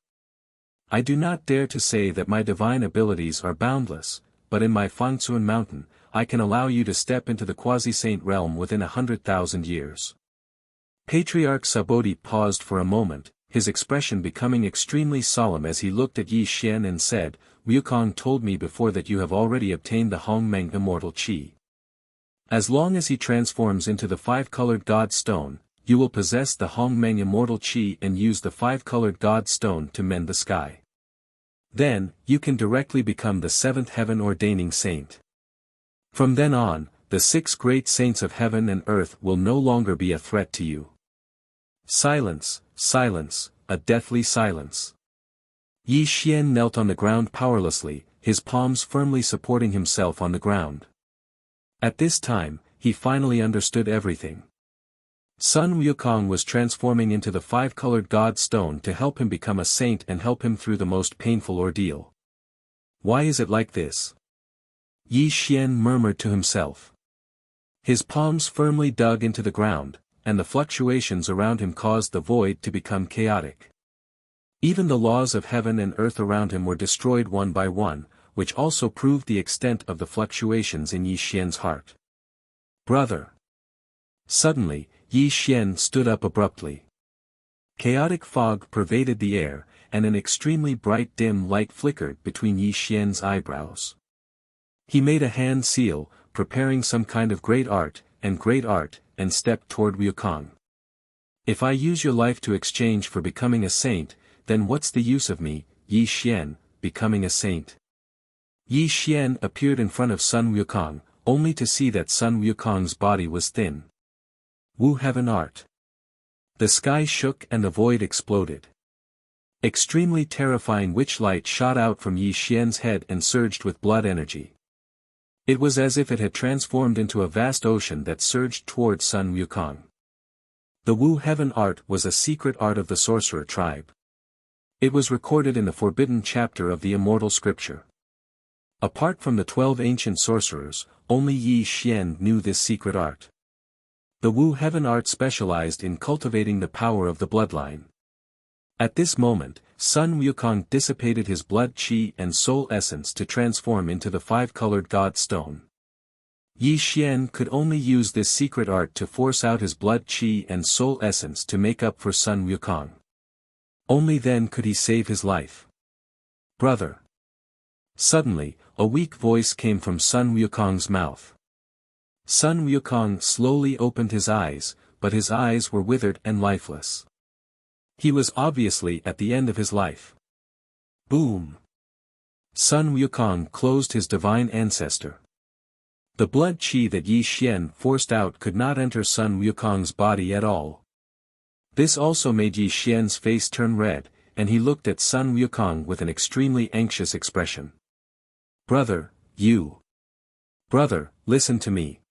I do not dare to say that my divine abilities are boundless, but in my Fangcuan mountain, I can allow you to step into the quasi-saint realm within 100,000 years. Patriarch Subhudi paused for a moment, his expression becoming extremely solemn as he looked at Yi Xian and said, Wukong told me before that you have already obtained the Hongmeng immortal qi. As long as he transforms into the five-colored god stone, you will possess the Hongmeng immortal qi and use the five-colored god stone to mend the sky. Then, you can directly become the seventh heaven-ordaining saint. From then on, the six great saints of heaven and earth will no longer be a threat to you. Silence, silence, a deathly silence. Yi Xian knelt on the ground powerlessly, his palms firmly supporting himself on the ground. At this time, he finally understood everything. Sun Wukong was transforming into the five-colored god stone to help him become a saint and help him through the most painful ordeal. Why is it like this? Yi Xian murmured to himself. His palms firmly dug into the ground, and the fluctuations around him caused the void to become chaotic. Even the laws of heaven and earth around him were destroyed one by one, which also proved the extent of the fluctuations in Yi Xian's heart. Brother! Suddenly, Yi Xian stood up abruptly. Chaotic fog pervaded the air, and an extremely bright dim light flickered between Yi Xian's eyebrows. He made a hand seal, preparing some kind of great art, and stepped toward Wukong. If I use your life to exchange for becoming a saint, then what's the use of me, Yi Xian, becoming a saint? Yi Xian appeared in front of Sun Wukong, only to see that Sun Wukong's body was thin. Wu Heaven Art. The sky shook and the void exploded. Extremely terrifying witch light shot out from Yi Xian's head and surged with blood energy. It was as if it had transformed into a vast ocean that surged toward Sun Wukong. The Wu Heaven Art was a secret art of the sorcerer tribe. It was recorded in the forbidden chapter of the Immortal scripture. Apart from the 12 ancient sorcerers, only Yi Xian knew this secret art. The Wu Heaven Art specialized in cultivating the power of the bloodline. At this moment, Sun Wukong dissipated his blood qi and soul essence to transform into the 5-colored God Stone. Yi Xian could only use this secret art to force out his blood qi and soul essence to make up for Sun Wukong. Only then could he save his life. Brother! Suddenly, a weak voice came from Sun Wukong's mouth. Sun Wukong slowly opened his eyes, but his eyes were withered and lifeless. He was obviously at the end of his life. Boom! Sun Wukong closed his divine ancestor. The blood qi that Yi Xian forced out could not enter Sun Wukong's body at all. This also made Yi Xian's face turn red, and he looked at Sun Wukong with an extremely anxious expression. Brother, you! Brother, listen to me.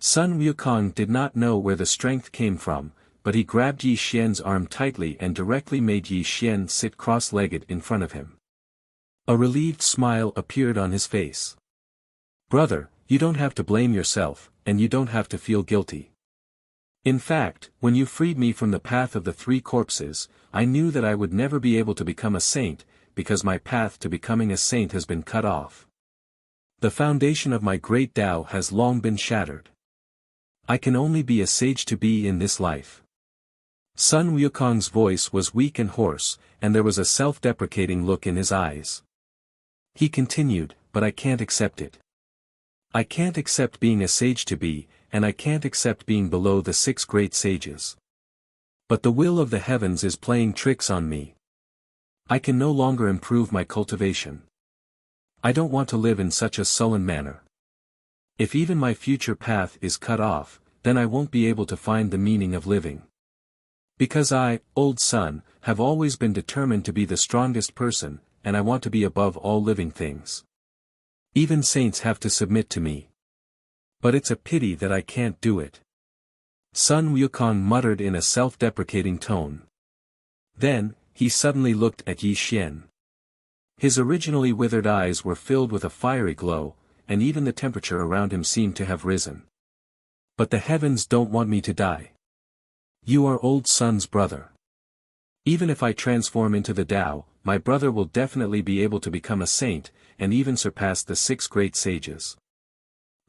Sun Wukong did not know where the strength came from, but he grabbed Yi Xian's arm tightly and directly made Yi Xian sit cross-legged in front of him. A relieved smile appeared on his face. Brother, you don't have to blame yourself, and you don't have to feel guilty. In fact, when you freed me from the path of the 3 corpses, I knew that I would never be able to become a saint, because my path to becoming a saint has been cut off. The foundation of my great Tao has long been shattered. I can only be a sage to be in this life. Sun Wukong's voice was weak and hoarse, and there was a self-deprecating look in his eyes. He continued, but I can't accept it. I can't accept being a sage to be, and I can't accept being below the 6 great sages. But the will of the heavens is playing tricks on me. I can no longer improve my cultivation. I don't want to live in such a sullen manner. If even my future path is cut off, then I won't be able to find the meaning of living. Because I, old son, have always been determined to be the strongest person, and I want to be above all living things. Even saints have to submit to me. But it's a pity that I can't do it. Sun Wukong muttered in a self-deprecating tone. Then, he suddenly looked at Yi Xian. His originally withered eyes were filled with a fiery glow, and even the temperature around him seemed to have risen. But the heavens don't want me to die. You are old son's brother. Even if I transform into the Tao, my brother will definitely be able to become a saint, and even surpass the 6 great sages.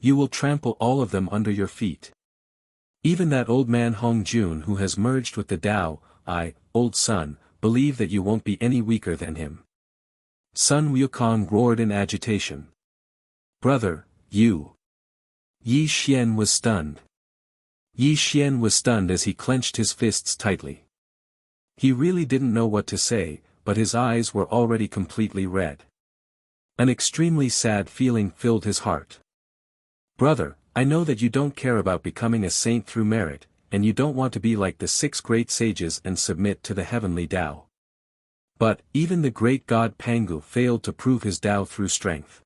You will trample all of them under your feet. Even that old man Hong Jun who has merged with the Tao, I, old son, believe that you won't be any weaker than him. Sun Wukong roared in agitation. Brother, you. Yi Xian was stunned. Yi Xian was stunned as he clenched his fists tightly. He really didn't know what to say, but his eyes were already completely red. An extremely sad feeling filled his heart. Brother, I know that you don't care about becoming a saint through merit, and you don't want to be like the 6 great sages and submit to the heavenly Tao. But, even the great god Pangu failed to prove his Tao through strength.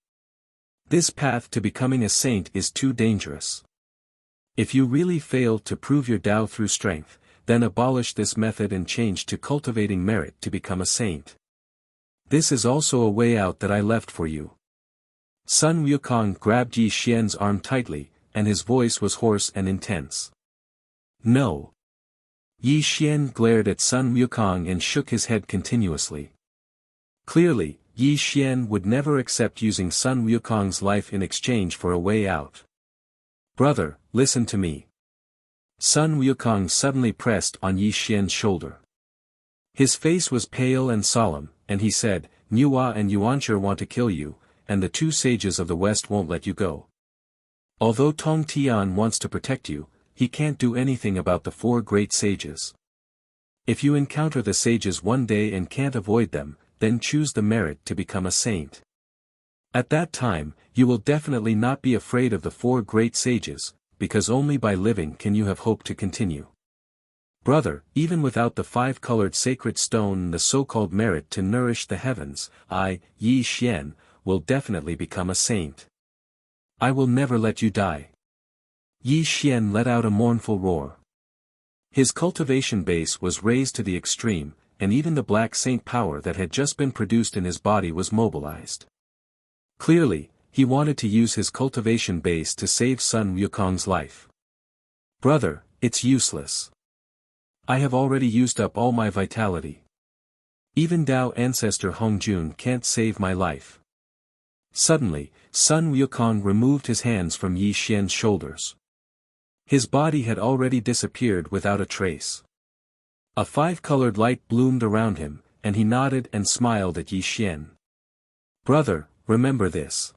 This path to becoming a saint is too dangerous. If you really fail to prove your Tao through strength, then abolish this method and change to cultivating merit to become a saint. This is also a way out that I left for you. Sun Wukong grabbed Yi Xian's arm tightly, and his voice was hoarse and intense. No. Yi Xian glared at Sun Wukong and shook his head continuously. Clearly, Yi Xian would never accept using Sun Wukong's life in exchange for a way out. Brother, listen to me. Sun Wukong suddenly pressed on Yi Xian's shoulder. His face was pale and solemn, and he said, Nuwa and Yuanshi want to kill you, and the two sages of the West won't let you go. Although Tong Tian wants to protect you, he can't do anything about the four great sages. If you encounter the sages one day and can't avoid them, then choose the merit to become a saint. At that time, you will definitely not be afraid of the four great sages, because only by living can you have hope to continue. Brother, even without the five-colored sacred stone and the so-called merit to nourish the heavens, I, Yi Xian, will definitely become a saint. I will never let you die. Yi Xian let out a mournful roar. His cultivation base was raised to the extreme, and even the black saint power that had just been produced in his body was mobilized. Clearly, he wanted to use his cultivation base to save Sun Wukong's life. Brother, it's useless. I have already used up all my vitality. Even Dao ancestor Hongjun can't save my life. Suddenly, Sun Wukong removed his hands from Yi Xian's shoulders. His body had already disappeared without a trace. A five-colored light bloomed around him, and he nodded and smiled at Yi Xian. Brother, remember this.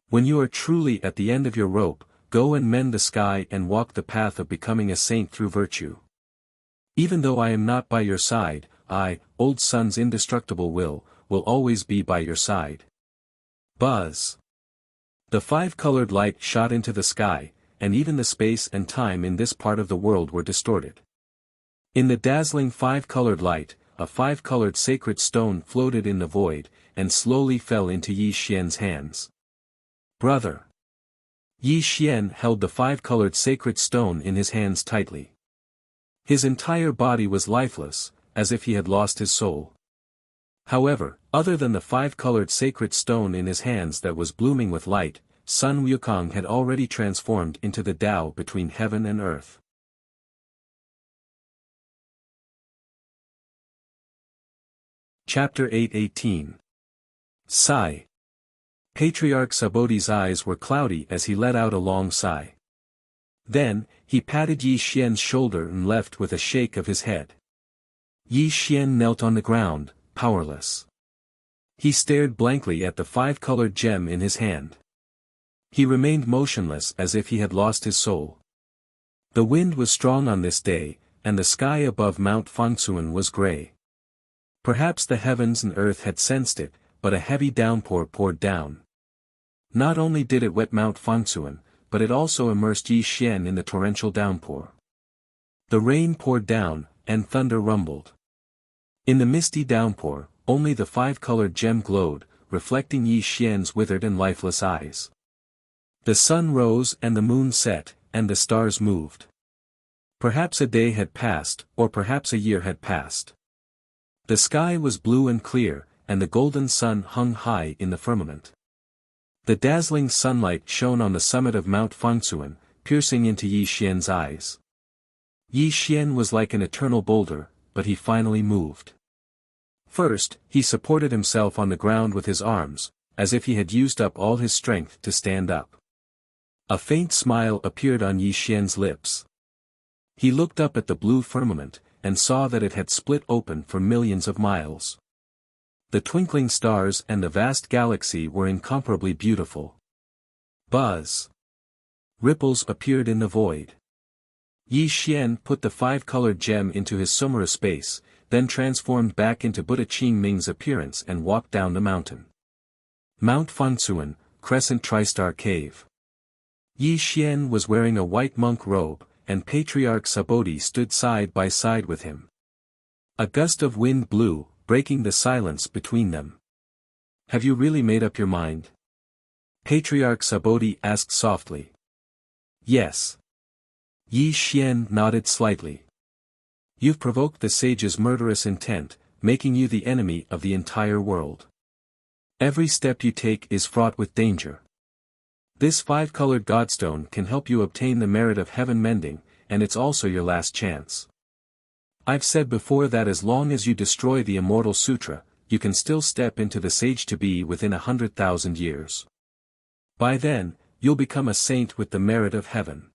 When you are truly at the end of your rope, go and mend the sky and walk the path of becoming a saint through virtue. Even though I am not by your side, I, Old Sun's indestructible will always be by your side. Buzz. The five-colored light shot into the sky, and even the space and time in this part of the world were distorted. In the dazzling five-colored light, a five-colored sacred stone floated in the void, and slowly fell into Yi Xian's hands. Brother. Yi Xian held the five-colored sacred stone in his hands tightly. His entire body was lifeless, as if he had lost his soul. However, other than the five-colored sacred stone in his hands that was blooming with light, Sun Wukong had already transformed into the Tao between heaven and earth. Chapter 8:18. Sigh. Patriarch Subodhi's eyes were cloudy as he let out a long sigh. Then, he patted Yi Xian's shoulder and left with a shake of his head. Yi Xian knelt on the ground, powerless. He stared blankly at the five-colored gem in his hand. He remained motionless as if he had lost his soul. The wind was strong on this day, and the sky above Mount Fangsuan was gray. Perhaps the heavens and earth had sensed it, but a heavy downpour poured down. Not only did it wet Mount Fangsuan, but it also immersed Yi Xian in the torrential downpour. The rain poured down, and thunder rumbled. In the misty downpour, only the five-colored gem glowed, reflecting Yi Xian's withered and lifeless eyes. The sun rose and the moon set, and the stars moved. Perhaps a day had passed, or perhaps a year had passed. The sky was blue and clear, and the golden sun hung high in the firmament. The dazzling sunlight shone on the summit of Mount Fangsuan, piercing into Yi Xian's eyes. Yi Xian was like an eternal boulder, but he finally moved. First, he supported himself on the ground with his arms, as if he had used up all his strength to stand up. A faint smile appeared on Yi Xian's lips. He looked up at the blue firmament, and saw that it had split open for millions of miles. The twinkling stars and the vast galaxy were incomparably beautiful. Buzz. Ripples appeared in the void. Yi Xian put the five-colored gem into his Sumera space, then transformed back into Buddha Qing Ming's appearance and walked down the mountain. Mount Fangsuan, Crescent Tristar Cave. Yi Xian was wearing a white monk robe, and Patriarch Subodhi stood side by side with him. A gust of wind blew, breaking the silence between them. Have you really made up your mind? Patriarch Subodhi asked softly. Yes. Yi Xian nodded slightly. You've provoked the sage's murderous intent, making you the enemy of the entire world. Every step you take is fraught with danger. This five-colored godstone can help you obtain the merit of heaven mending, and it's also your last chance. I've said before that as long as you destroy the Immortal Sutra, you can still step into the sage-to-be within 100,000 years. By then, you'll become a saint with the merit of heaven.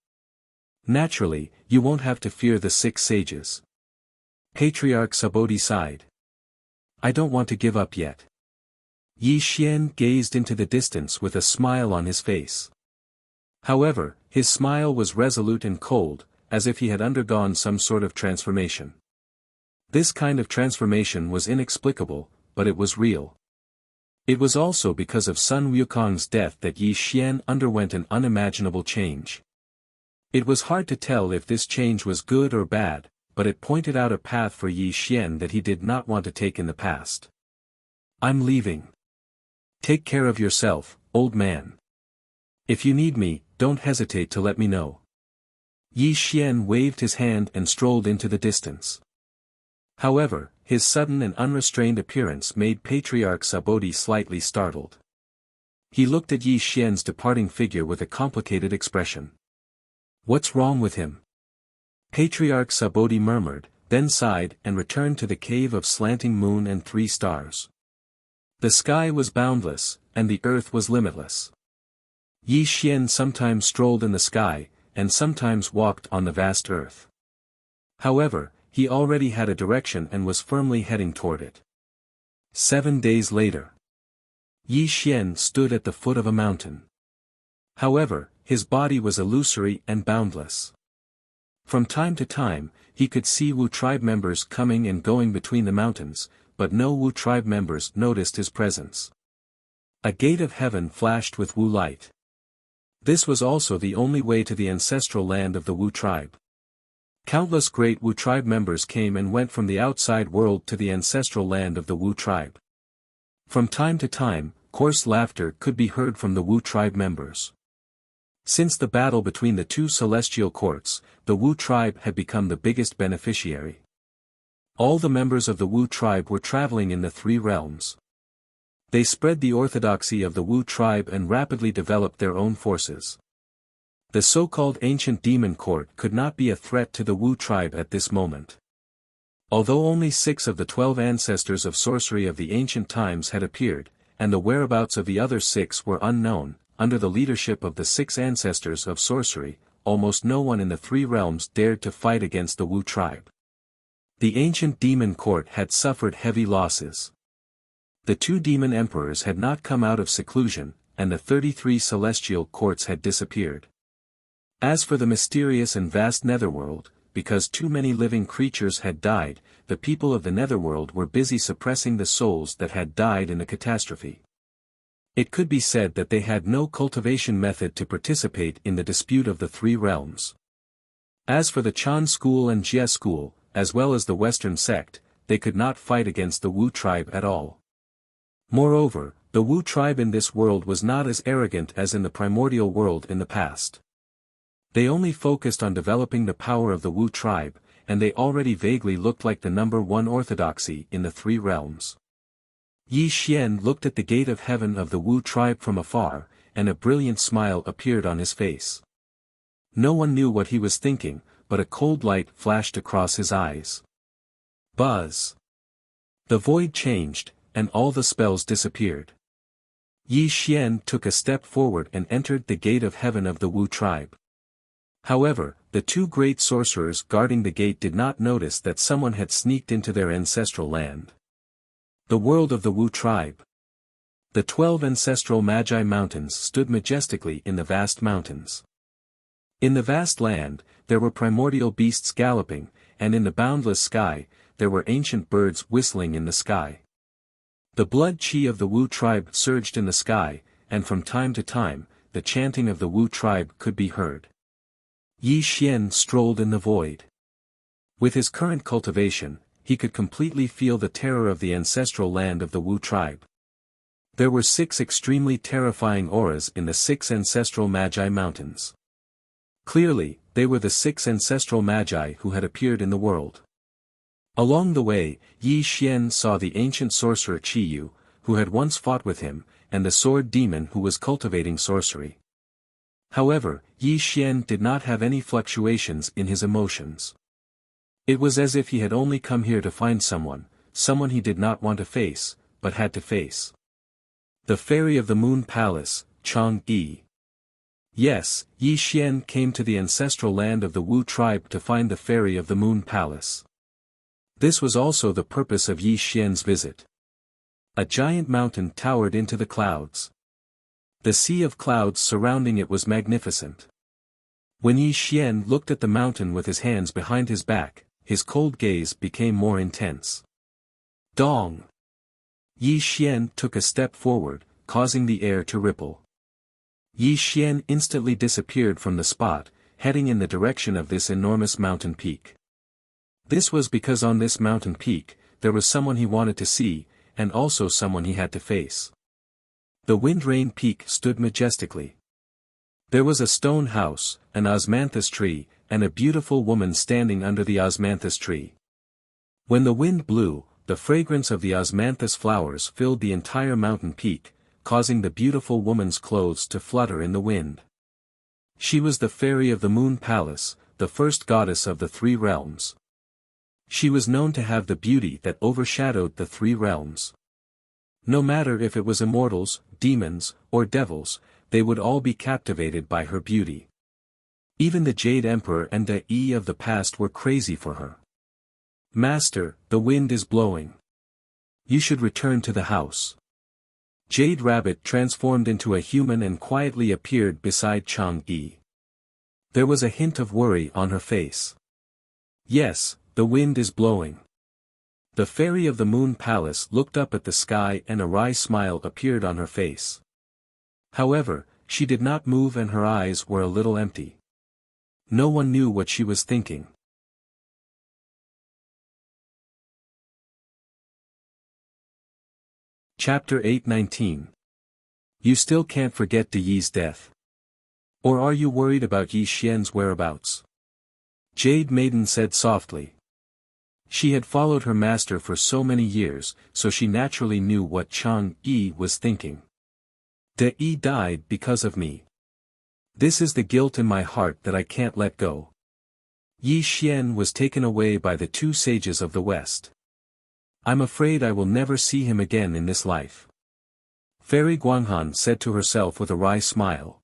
Naturally, you won't have to fear the 6 sages. Patriarch Subodhi sighed. I don't want to give up yet. Yi Xian gazed into the distance with a smile on his face. However, his smile was resolute and cold, as if he had undergone some sort of transformation. This kind of transformation was inexplicable, but it was real. It was also because of Sun Wukong's death that Yi Xian underwent an unimaginable change. It was hard to tell if this change was good or bad, but it pointed out a path for Yi Xian that he did not want to take in the past. I'm leaving. Take care of yourself, old man. If you need me, don't hesitate to let me know. Yi Xian waved his hand and strolled into the distance. However, his sudden and unrestrained appearance made Patriarch Subodhi slightly startled. He looked at Yi Xian's departing figure with a complicated expression. What's wrong with him? Patriarch Subodhi murmured, then sighed and returned to the cave of slanting moon and 3 stars. The sky was boundless, and the earth was limitless. Yi Xian sometimes strolled in the sky, and sometimes walked on the vast earth. However, he already had a direction and was firmly heading toward it. 7 days later. Yi Xian stood at the foot of a mountain. However, his body was illusory and boundless. From time to time, he could see Wu tribe members coming and going between the mountains, but no Wu tribe members noticed his presence. A gate of heaven flashed with Wu light. This was also the only way to the ancestral land of the Wu tribe. Countless great Wu tribe members came and went from the outside world to the ancestral land of the Wu tribe. From time to time, coarse laughter could be heard from the Wu tribe members. Since the battle between the 2 celestial courts, the Wu tribe had become the biggest beneficiary. All the members of the Wu tribe were traveling in the 3 realms. They spread the orthodoxy of the Wu tribe and rapidly developed their own forces. The so-called ancient demon court could not be a threat to the Wu tribe at this moment. Although only 6 of the 12 ancestors of sorcery of the ancient times had appeared, and the whereabouts of the other 6 were unknown, under the leadership of the 6 ancestors of sorcery, almost no one in the 3 realms dared to fight against the Wu tribe. The ancient demon court had suffered heavy losses. The 2 demon emperors had not come out of seclusion, and the 33 celestial courts had disappeared. As for the mysterious and vast netherworld, because too many living creatures had died, the people of the netherworld were busy suppressing the souls that had died in the catastrophe. It could be said that they had no cultivation method to participate in the dispute of the 3 realms. As for the Chan school and Jie school, as well as the Western sect, they could not fight against the Wu tribe at all. Moreover, the Wu tribe in this world was not as arrogant as in the primordial world in the past. They only focused on developing the power of the Wu tribe, and they already vaguely looked like the number 1 orthodoxy in the 3 realms. Yi Xian looked at the gate of heaven of the Wu tribe from afar, and a brilliant smile appeared on his face. No one knew what he was thinking, but a cold light flashed across his eyes. Buzz! The void changed, and all the spells disappeared. Yi Xian took a step forward and entered the gate of heaven of the Wu tribe. However, the 2 great sorcerers guarding the gate did not notice that someone had sneaked into their ancestral land. The world of the Wu tribe. The 12 ancestral Magi mountains stood majestically in the vast mountains. In the vast land, there were primordial beasts galloping, and in the boundless sky, there were ancient birds whistling in the sky. The blood qi of the Wu tribe surged in the sky, and from time to time, the chanting of the Wu tribe could be heard. Yi Xian strolled in the void. With his current cultivation, he could completely feel the terror of the ancestral land of the Wu tribe. There were 6 extremely terrifying auras in the 6 ancestral Magi mountains. Clearly, they were the 6 ancestral Magi who had appeared in the world. Along the way, Yi Xian saw the ancient sorcerer Qiyu, who had once fought with him, and the sword demon who was cultivating sorcery. However, Yi Xian did not have any fluctuations in his emotions. It was as if he had only come here to find someone he did not want to face, but had to face. The Fairy of the Moon Palace, Chang'e. Yes, Yi Xian came to the ancestral land of the Wu tribe to find the Fairy of the Moon Palace. This was also the purpose of Yi Xian's visit. A giant mountain towered into the clouds. The sea of clouds surrounding it was magnificent. When Yi Xian looked at the mountain with his hands behind his back, his cold gaze became more intense. Dong! Yi Xian took a step forward, causing the air to ripple. Yi Xian instantly disappeared from the spot, heading in the direction of this enormous mountain peak. This was because on this mountain peak, there was someone he wanted to see, and also someone he had to face. The Wind-Rain Peak stood majestically. There was a stone house, an osmanthus tree, and a beautiful woman standing under the osmanthus tree. When the wind blew, the fragrance of the osmanthus flowers filled the entire mountain peak, causing the beautiful woman's clothes to flutter in the wind. She was the Fairy of the Moon Palace, the first goddess of the three realms. She was known to have the beauty that overshadowed the three realms. No matter if it was immortals, demons, or devils, they would all be captivated by her beauty. Even the Jade Emperor and the E of the past were crazy for her. Master, the wind is blowing. You should return to the house. Jade Rabbit transformed into a human and quietly appeared beside Chang'e. There was a hint of worry on her face. Yes, the wind is blowing. The Fairy of the Moon Palace looked up at the sky and a wry smile appeared on her face. However, she did not move and her eyes were a little empty. No one knew what she was thinking. Chapter 8:19. You still can't forget De Yi's death. Or are you worried about Yi Xian's whereabouts? Jade Maiden said softly. She had followed her master for so many years, so she naturally knew what Chang'e was thinking. De Yi died because of me. This is the guilt in my heart that I can't let go. Yi Xian was taken away by the two sages of the West. I'm afraid I will never see him again in this life. Fairy Guanghan said to herself with a wry smile.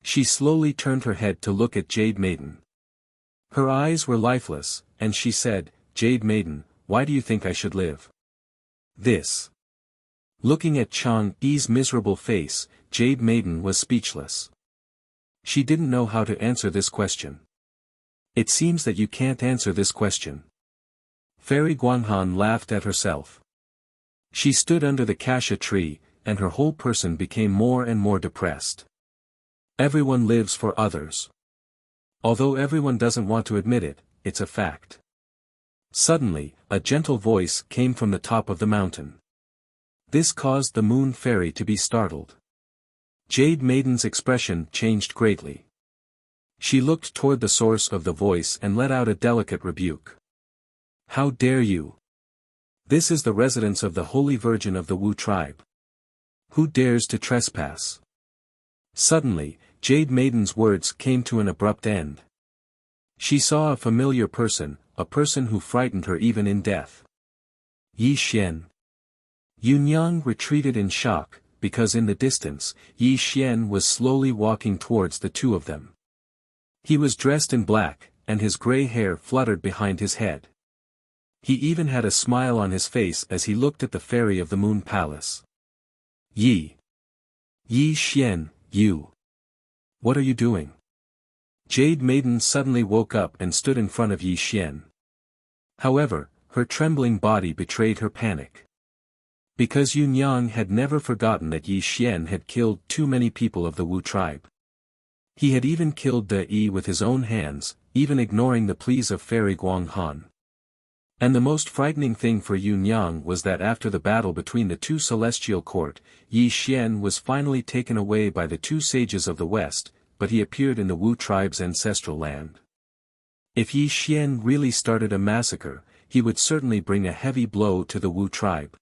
She slowly turned her head to look at Jade Maiden. Her eyes were lifeless, and she said, Jade Maiden, why do you think I should live? This. Looking at Chang'e's miserable face, Jade Maiden was speechless. She didn't know how to answer this question. It seems that you can't answer this question. Fairy Guanghan laughed at herself. She stood under the cassia tree, and her whole person became more and more depressed. Everyone lives for others. Although everyone doesn't want to admit it, it's a fact. Suddenly, a gentle voice came from the top of the mountain. This caused the Moon Fairy to be startled. Jade Maiden's expression changed greatly. She looked toward the source of the voice and let out a delicate rebuke. How dare you? This is the residence of the Holy Virgin of the Wu tribe. Who dares to trespass? Suddenly, Jade Maiden's words came to an abrupt end. She saw a familiar person, a person who frightened her even in death. Yi Xian. Yunyang retreated in shock, because in the distance, Yi Xian was slowly walking towards the two of them. He was dressed in black, and his gray hair fluttered behind his head. He even had a smile on his face as he looked at the Fairy of the Moon Palace. Yi Xian, you. What are you doing? Jade Maiden suddenly woke up and stood in front of Yi Xian. However, her trembling body betrayed her panic. Because Yunyang had never forgotten that Yi Xian had killed too many people of the Wu tribe. He had even killed De Yi with his own hands, even ignoring the pleas of Fairy Guanghan. And the most frightening thing for Yunyang was that after the battle between the two celestial court, Yi Xian was finally taken away by the two sages of the West, but he appeared in the Wu tribe's ancestral land. If Yi Xian really started a massacre, he would certainly bring a heavy blow to the Wu tribe.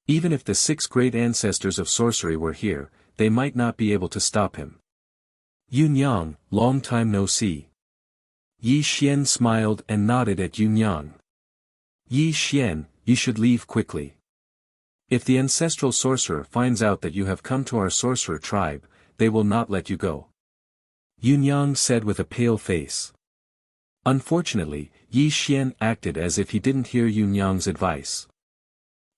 Even if the 6 great ancestors of sorcery were here, they might not be able to stop him. Yunyang, long time no see. Yi Xian smiled and nodded at Yunyang. Yi Xian, you should leave quickly. If the ancestral sorcerer finds out that you have come to our sorcerer tribe, they will not let you go. Yunyang said with a pale face. Unfortunately, Yi Xian acted as if he didn't hear Yunyang's advice.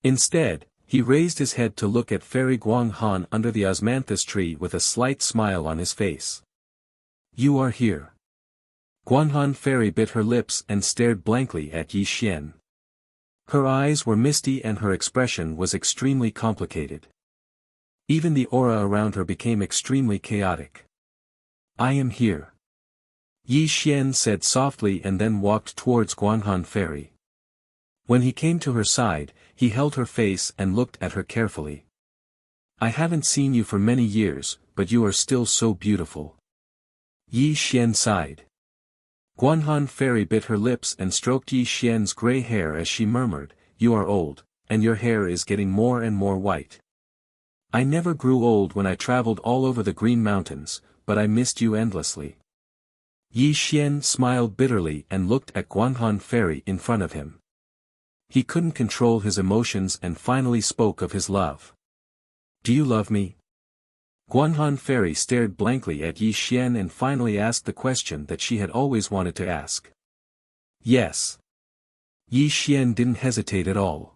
Instead, he raised his head to look at Fairy Guanghan under the osmanthus tree with a slight smile on his face. You are here. Guanghan Fairy bit her lips and stared blankly at Yi Xian. Her eyes were misty and her expression was extremely complicated. Even the aura around her became extremely chaotic. I am here. Yi Xian said softly and then walked towards Guanghan Fairy. When he came to her side, he held her face and looked at her carefully. I haven't seen you for many years, but you are still so beautiful. Yi Xian sighed. Guanghan Fairy bit her lips and stroked Yi Xian's gray hair as she murmured, You are old, and your hair is getting more and more white. I never grew old when I traveled all over the Green Mountains, but I missed you endlessly. Yi Xian smiled bitterly and looked at Guanghan Fairy in front of him. He couldn't control his emotions and finally spoke of his love. Do you love me? Guanghan Fairy stared blankly at Yi Xian and finally asked the question that she had always wanted to ask. Yes. Yi Xian didn't hesitate at all.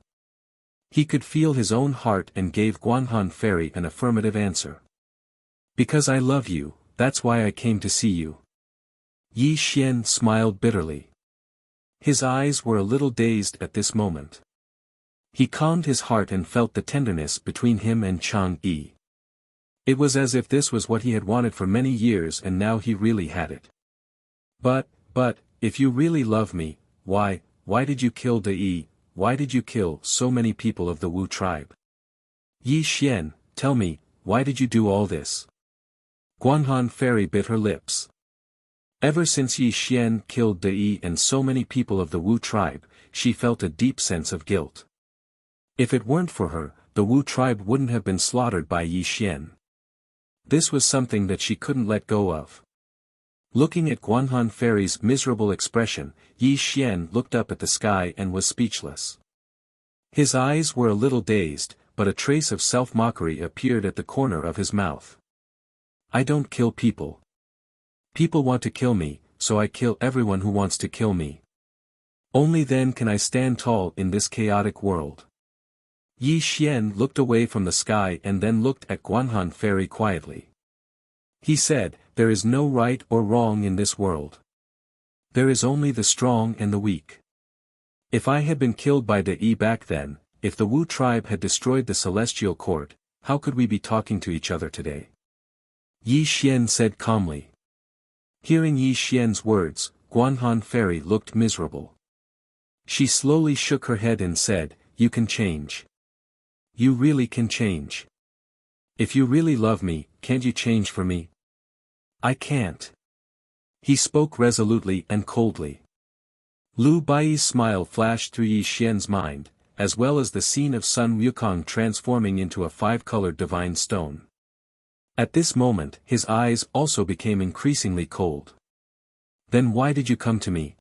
He could feel his own heart and gave Guanghan Fairy an affirmative answer. Because I love you, that's why I came to see you. Yi Xian smiled bitterly. His eyes were a little dazed at this moment. He calmed his heart and felt the tenderness between him and Chang Yi. It was as if this was what he had wanted for many years and now he really had it. But, if you really love me, why did you kill De Yi? Why did you kill so many people of the Wu tribe? Yi Xian, tell me, why did you do all this? Guanghan Fairy bit her lips. Ever since Yi Xian killed De Yi and so many people of the Wu tribe, she felt a deep sense of guilt. If it weren't for her, the Wu tribe wouldn't have been slaughtered by Yi Xian. This was something that she couldn't let go of. Looking at Guanghan Fairy's miserable expression, Yi Xian looked up at the sky and was speechless. His eyes were a little dazed, but a trace of self-mockery appeared at the corner of his mouth. I don't kill people. People want to kill me, so I kill everyone who wants to kill me. Only then can I stand tall in this chaotic world. Yi Xian looked away from the sky and then looked at Guanghan Fairy quietly. He said, There is no right or wrong in this world. There is only the strong and the weak. If I had been killed by De Yi back then, if the Wu tribe had destroyed the celestial court, how could we be talking to each other today? Yi Xian said calmly. Hearing Yi Xian's words, Guanghan Fairy looked miserable. She slowly shook her head and said, You can change. You really can change. If you really love me, can't you change for me? I can't. He spoke resolutely and coldly. Lu Bai's smile flashed through Yi Xian's mind, as well as the scene of Sun Wukong transforming into a five-colored divine stone. At this moment, his eyes also became increasingly cold. Then why did you come to me?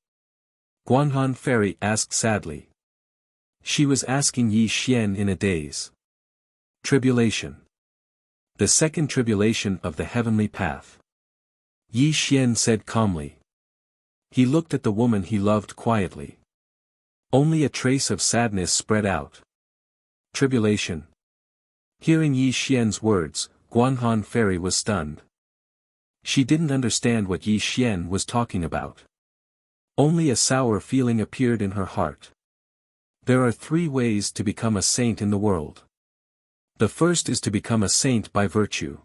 Guanghan Fairy asked sadly. She was asking Yi Xian in a daze. Tribulation. The second tribulation of the heavenly path. Yi Xian said calmly. He looked at the woman he loved quietly. Only a trace of sadness spread out. Tribulation. Hearing Yi Xian's words, Guanghan Fairy was stunned. She didn't understand what Yi Xian was talking about. Only a sour feeling appeared in her heart. There are 3 ways to become a saint in the world. The first is to become a saint by virtue.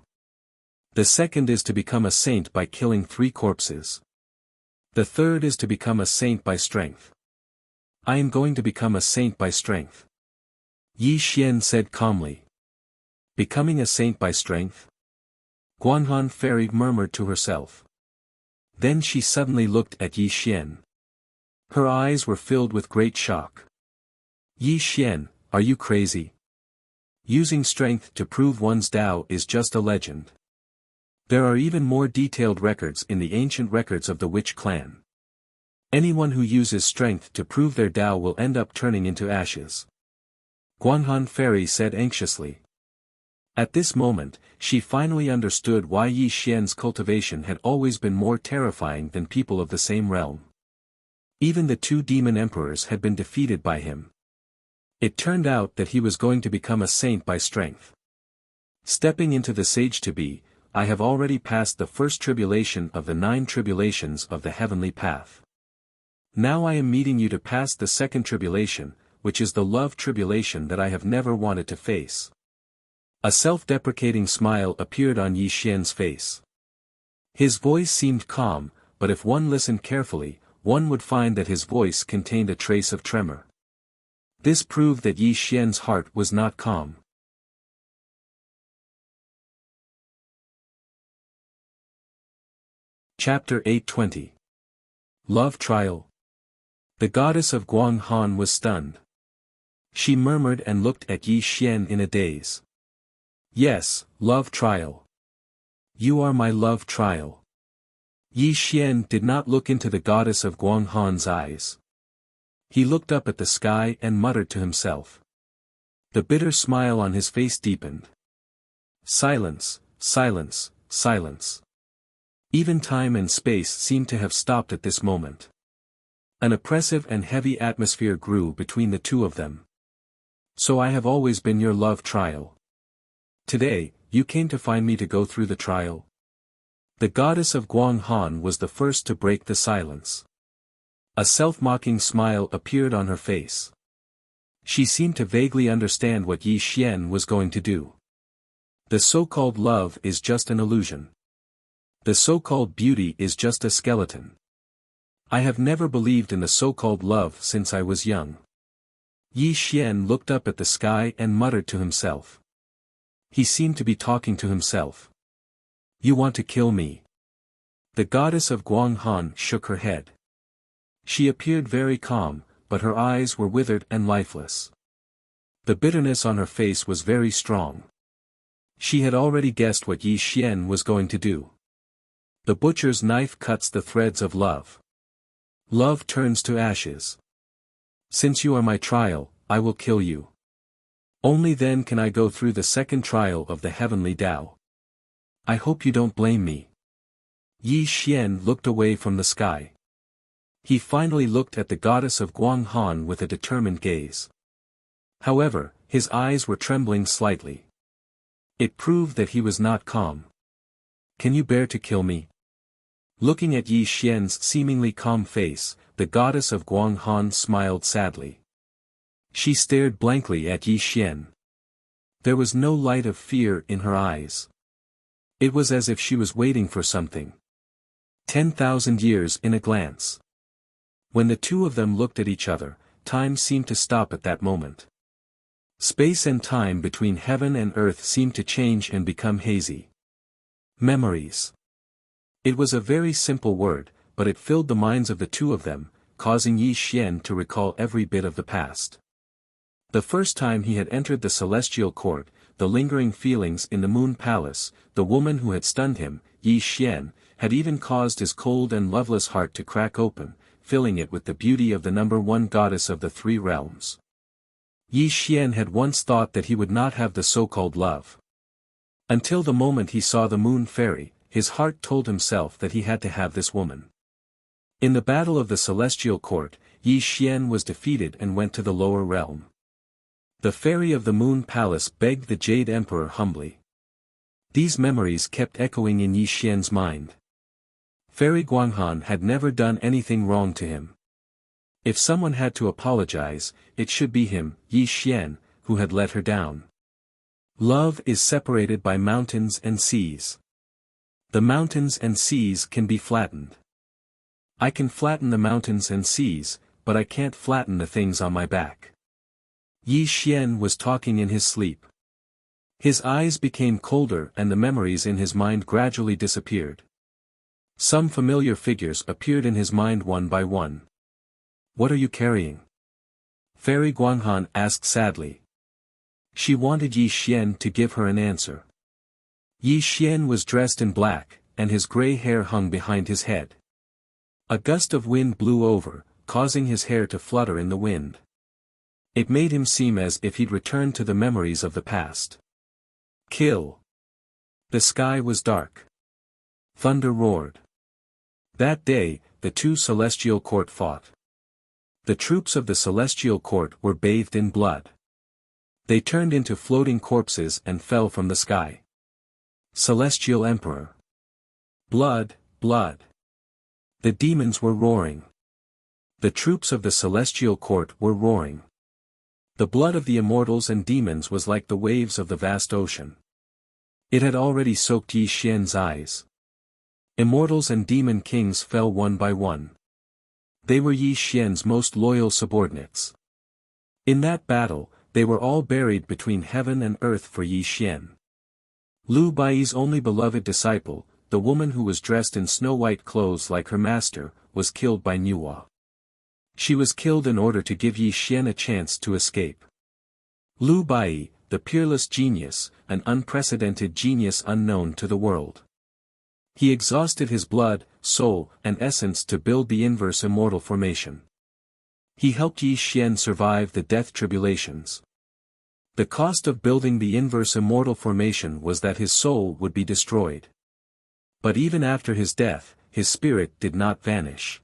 The second is to become a saint by killing 3 corpses. The third is to become a saint by strength. I am going to become a saint by strength. Yi Xian said calmly. Becoming a saint by strength? Guanghan Fairy murmured to herself. Then she suddenly looked at Yi Xian. Her eyes were filled with great shock. Yi Xian, are you crazy? Using strength to prove one's Tao is just a legend. There are even more detailed records in the ancient records of the Witch clan. Anyone who uses strength to prove their Tao will end up turning into ashes. Guanghan Fairy said anxiously. At this moment, she finally understood why Yi Xian's cultivation had always been more terrifying than people of the same realm. Even the two demon emperors had been defeated by him. It turned out that he was going to become a saint by strength. Stepping into the sage-to-be, I have already passed the first tribulation of the 9 tribulations of the heavenly path. Now I am meeting you to pass the second tribulation, which is the love tribulation that I have never wanted to face. A self-deprecating smile appeared on Yi Xian's face. His voice seemed calm, but if one listened carefully, one would find that his voice contained a trace of tremor. This proved that Yi Xian's heart was not calm. Chapter 820. Love Trial. The goddess of Guanghan was stunned. She murmured and looked at Yi Xian in a daze. Yes, love trial. You are my love trial. Yi Xian did not look into the goddess of Guanghan's eyes. He looked up at the sky and muttered to himself. The bitter smile on his face deepened. Silence, silence, silence. Even time and space seemed to have stopped at this moment. An oppressive and heavy atmosphere grew between the two of them. So I have always been your love trial. Today, you came to find me to go through the trial? The goddess of Guanghan was the first to break the silence. A self-mocking smile appeared on her face. She seemed to vaguely understand what Yi Xian was going to do. The so-called love is just an illusion. The so-called beauty is just a skeleton. I have never believed in the so-called love since I was young. Yi Xian looked up at the sky and muttered to himself. He seemed to be talking to himself. You want to kill me? The goddess of Guanghan shook her head. She appeared very calm, but her eyes were withered and lifeless. The bitterness on her face was very strong. She had already guessed what Yi Xian was going to do. The butcher's knife cuts the threads of love. Love turns to ashes. Since you are my trial, I will kill you. Only then can I go through the second trial of the heavenly Tao. I hope you don't blame me. Yi Xian looked away from the sky. He finally looked at the goddess of Guanghan with a determined gaze. However, his eyes were trembling slightly. It proved that he was not calm. Can you bear to kill me? Looking at Yi Xian's seemingly calm face, the goddess of Guanghan smiled sadly. She stared blankly at Yi Xian. There was no light of fear in her eyes. It was as if she was waiting for something. 10,000 years in a glance. When the two of them looked at each other, time seemed to stop at that moment. Space and time between heaven and earth seemed to change and become hazy. Memories. It was a very simple word, but it filled the minds of the two of them, causing Yi Xian to recall every bit of the past. The first time he had entered the celestial court, the lingering feelings in the moon palace, the woman who had stunned him, Yi Xian, had even caused his cold and loveless heart to crack open, filling it with the beauty of the number one goddess of the 3 realms. Yi Xian had once thought that he would not have the so-called love. Until the moment he saw the moon fairy, his heart told himself that he had to have this woman. In the battle of the celestial court, Yi Xian was defeated and went to the lower realm. The fairy of the moon palace begged the Jade Emperor humbly. These memories kept echoing in Yi Xian's mind. Fairy Guanghan had never done anything wrong to him. If someone had to apologize, it should be him, Yi Xian, who had let her down. Love is separated by mountains and seas. The mountains and seas can be flattened. I can flatten the mountains and seas, but I can't flatten the things on my back. Yi Xian was talking in his sleep. His eyes became colder and the memories in his mind gradually disappeared. Some familiar figures appeared in his mind one by one. What are you carrying? Fairy Guanghan asked sadly. She wanted Yi Xian to give her an answer. Yi Xian was dressed in black, and his gray hair hung behind his head. A gust of wind blew over, causing his hair to flutter in the wind. It made him seem as if he'd returned to the memories of the past. Kill. The sky was dark. Thunder roared. That day, the two celestial court fought. The troops of the celestial court were bathed in blood. They turned into floating corpses and fell from the sky. Celestial Emperor. Blood, blood. The demons were roaring. The troops of the celestial court were roaring. The blood of the immortals and demons was like the waves of the vast ocean. It had already soaked Yi Xian's eyes. Immortals and demon kings fell one by one. They were Yi Xian's most loyal subordinates. In that battle, they were all buried between heaven and earth for Yi Xian. Lu Bai's only beloved disciple, the woman who was dressed in snow-white clothes like her master, was killed by Nuwa. She was killed in order to give Yi Xian a chance to escape. Lu Bai, the peerless genius, an unprecedented genius unknown to the world. He exhausted his blood, soul, and essence to build the inverse immortal formation. He helped Yi Xian survive the death tribulations. The cost of building the inverse immortal formation was that his soul would be destroyed. But even after his death, his spirit did not vanish.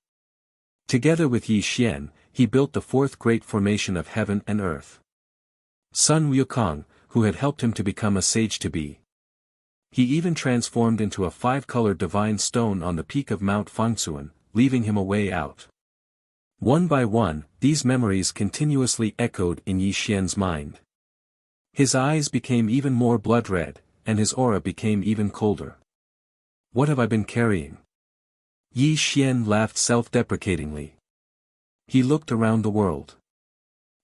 Together with Yi Xian, he built the fourth great formation of heaven and earth. Sun Wukong, who had helped him to become a sage-to-be. He even transformed into a five-colored divine stone on the peak of Mount Fangsuan, leaving him a way out. One by one, these memories continuously echoed in Yi Xian's mind. His eyes became even more blood-red, and his aura became even colder. What have I been carrying? Yi Xian laughed self-deprecatingly. He looked around the world.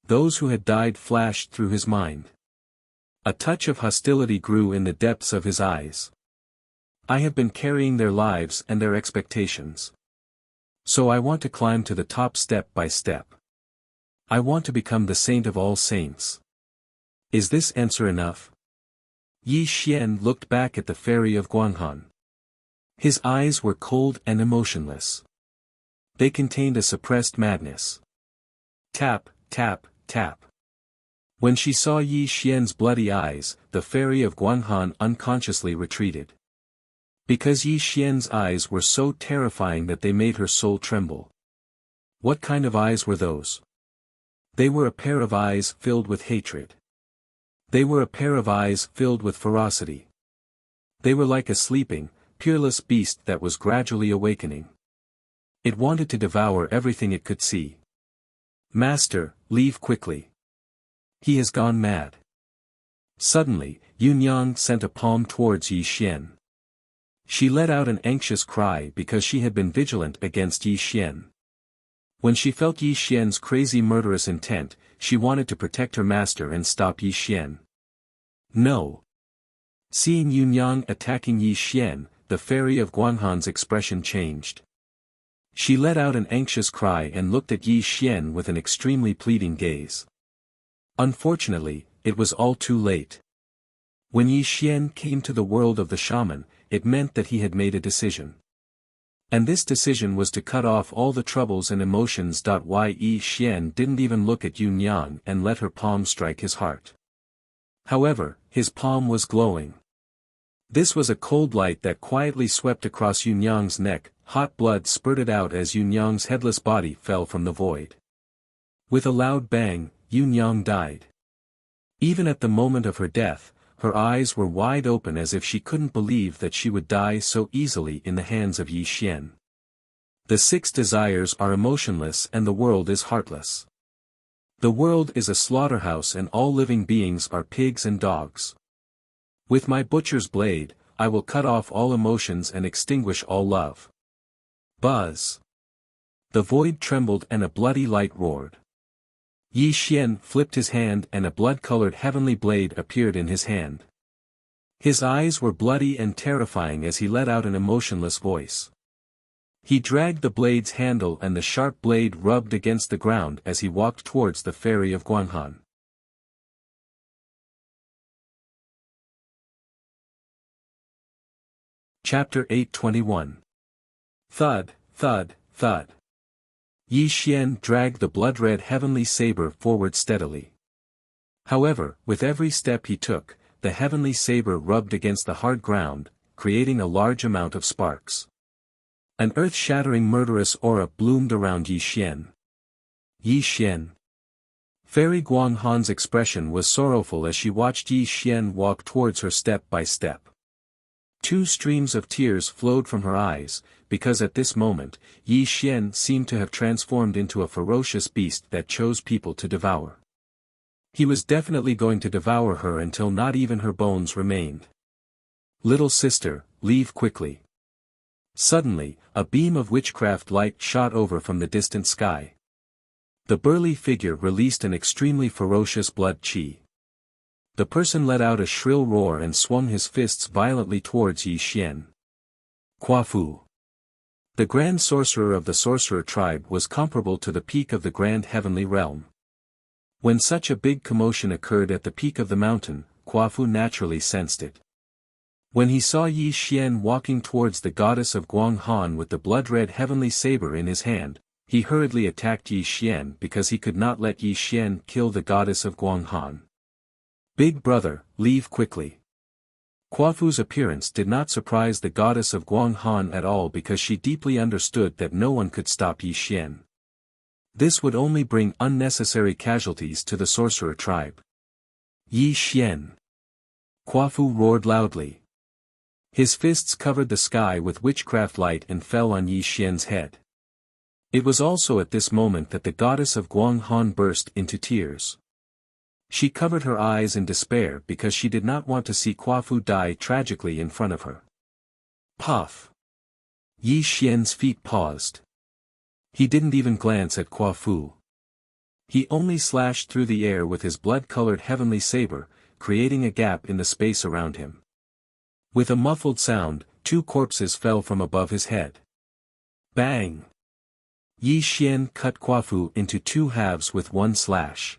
Those who had died flashed through his mind. A touch of hostility grew in the depths of his eyes. I have been carrying their lives and their expectations. So I want to climb to the top step by step. I want to become the saint of all saints. Is this answer enough? Yi Xian looked back at the ferry of Guanghan. His eyes were cold and emotionless. They contained a suppressed madness. Tap, tap, tap. When she saw Yi Xian's bloody eyes, the fairy of Guanghan unconsciously retreated. Because Yi Xian's eyes were so terrifying that they made her soul tremble. What kind of eyes were those? They were a pair of eyes filled with hatred. They were a pair of eyes filled with ferocity. They were like a sleeping, peerless beast that was gradually awakening. It wanted to devour everything it could see. Master, leave quickly. He has gone mad. Suddenly, Yunyang sent a palm towards Yi Xian. She let out an anxious cry because she had been vigilant against Yi Xian. When she felt Yi Xian's crazy murderous intent, she wanted to protect her master and stop Yi Xian. No. Seeing Yunyang attacking Yi Xian, the fairy of Guanghan's expression changed. She let out an anxious cry and looked at Yi Xian with an extremely pleading gaze. Unfortunately, it was all too late. When Yi Xian came to the world of the shaman, it meant that he had made a decision. And this decision was to cut off all the troubles and emotions. Yi Xian didn't even look at Yunyang and let her palm strike his heart. However, his palm was glowing. This was a cold light that quietly swept across Yunyang's neck. Hot blood spurted out as Yunyang's headless body fell from the void. With a loud bang, Yunyang died. Even at the moment of her death, her eyes were wide open as if she couldn't believe that she would die so easily in the hands of Yi Xian. The six desires are emotionless and the world is heartless. The world is a slaughterhouse and all living beings are pigs and dogs. With my butcher's blade, I will cut off all emotions and extinguish all love. Buzz. The void trembled and a bloody light roared. Yi Xian flipped his hand and a blood-colored heavenly blade appeared in his hand. His eyes were bloody and terrifying as he let out an emotionless voice. He dragged the blade's handle and the sharp blade rubbed against the ground as he walked towards the ferry of Guanghan. Chapter 821. Thud, thud, thud. Yi Xian dragged the blood-red heavenly saber forward steadily. However, with every step he took, the heavenly saber rubbed against the hard ground, creating a large amount of sparks. An earth-shattering murderous aura bloomed around Yi Xian. Yi Xian. Fairy Guanghan's expression was sorrowful as she watched Yi Xian walk towards her step by step. 2 streams of tears flowed from her eyes, because at this moment, Yi Xian seemed to have transformed into a ferocious beast that chose people to devour. He was definitely going to devour her until not even her bones remained. Little sister, leave quickly. Suddenly, a beam of witchcraft light shot over from the distant sky. The burly figure released an extremely ferocious blood qi. The person let out a shrill roar and swung his fists violently towards Yi Xian. Kuafu. The Grand Sorcerer of the Sorcerer tribe was comparable to the peak of the Grand Heavenly Realm. When such a big commotion occurred at the peak of the mountain, Kuafu naturally sensed it. When he saw Yi Xian walking towards the goddess of Guanghan with the blood-red heavenly saber in his hand, he hurriedly attacked Yi Xian because he could not let Yi Xian kill the goddess of Guanghan. Big brother, leave quickly. Kuafu's appearance did not surprise the goddess of Guanghan at all because she deeply understood that no one could stop Yi Xian. This would only bring unnecessary casualties to the sorcerer tribe. Yi Xian. Kuafu roared loudly. His fists covered the sky with witchcraft light and fell on Yi Xian's head. It was also at this moment that the goddess of Guanghan burst into tears. She covered her eyes in despair because she did not want to see Kuafu die tragically in front of her. Puff. Yi Xian's feet paused. He didn't even glance at Kuafu. He only slashed through the air with his blood-colored heavenly saber, creating a gap in the space around him. With a muffled sound, 2 corpses fell from above his head. Bang! Yi Xian cut Kuafu into 2 halves with 1 slash.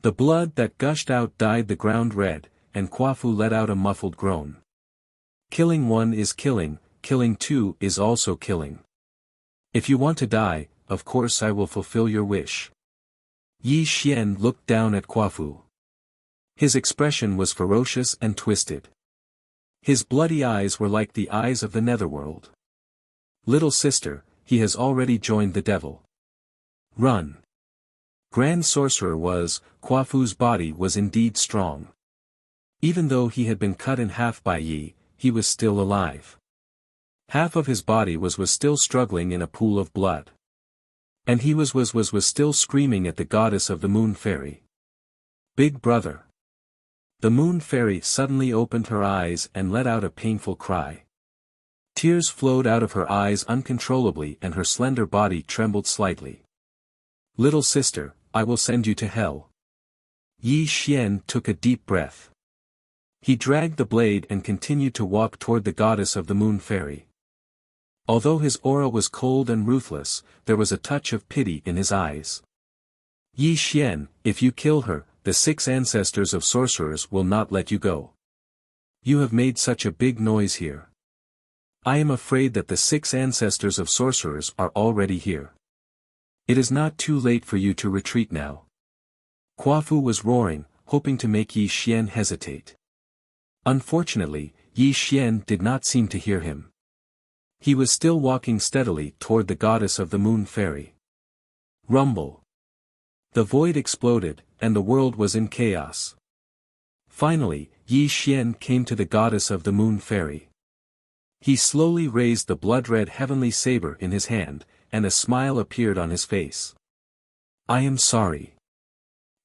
The blood that gushed out dyed the ground red, and Kuafu let out a muffled groan. Killing 1 is killing, killing 2 is also killing. If you want to die, of course I will fulfill your wish. Yi Xian looked down at Kuafu. His expression was ferocious and twisted. His bloody eyes were like the eyes of the netherworld. Little sister, he has already joined the devil. Run. Grand Sorcerer Kuafu's body was indeed strong. Even though he had been cut in half by Yi, he was still alive. Half of his body was still struggling in a pool of blood. And he was still screaming at the goddess of the Moon Fairy. Big brother. The Moon Fairy suddenly opened her eyes and let out a painful cry. Tears flowed out of her eyes uncontrollably and her slender body trembled slightly. Little sister, I will send you to hell. Yi Xian took a deep breath. He dragged the blade and continued to walk toward the goddess of the Moon Fairy. Although his aura was cold and ruthless, there was a touch of pity in his eyes. Yi Xian, if you kill her, the 6 ancestors of sorcerers will not let you go. You have made such a big noise here. I am afraid that the 6 ancestors of sorcerers are already here. It is not too late for you to retreat now. Kuafu was roaring, hoping to make Yi Xian hesitate. Unfortunately, Yi Xian did not seem to hear him. He was still walking steadily toward the goddess of the Moon Fairy. Rumble. The void exploded, and the world was in chaos. Finally, Yi Xian came to the goddess of the Moon Fairy. He slowly raised the blood-red heavenly saber in his hand, and a smile appeared on his face. I am sorry.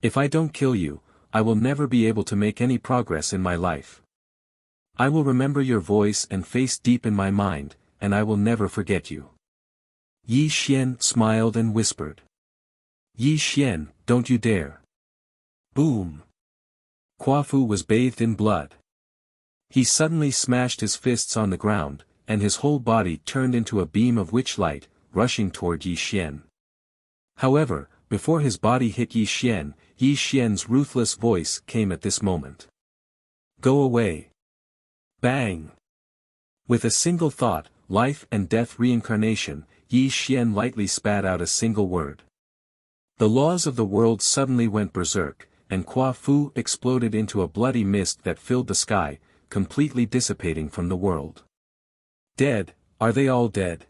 If I don't kill you, I will never be able to make any progress in my life. I will remember your voice and face deep in my mind, and I will never forget you. Yi Xian smiled and whispered. Yi Xian, don't you dare. Boom. Kuafu was bathed in blood. He suddenly smashed his fists on the ground, and his whole body turned into a beam of witch light, rushing toward Yi Xian. However, before his body hit Yi Xian's ruthless voice came at this moment. Go away. Bang. With a single thought, life and death reincarnation, Yi Xian lightly spat out a single word. The laws of the world suddenly went berserk, and Qua Fu exploded into a bloody mist that filled the sky, completely dissipating from the world. Dead, are they all dead?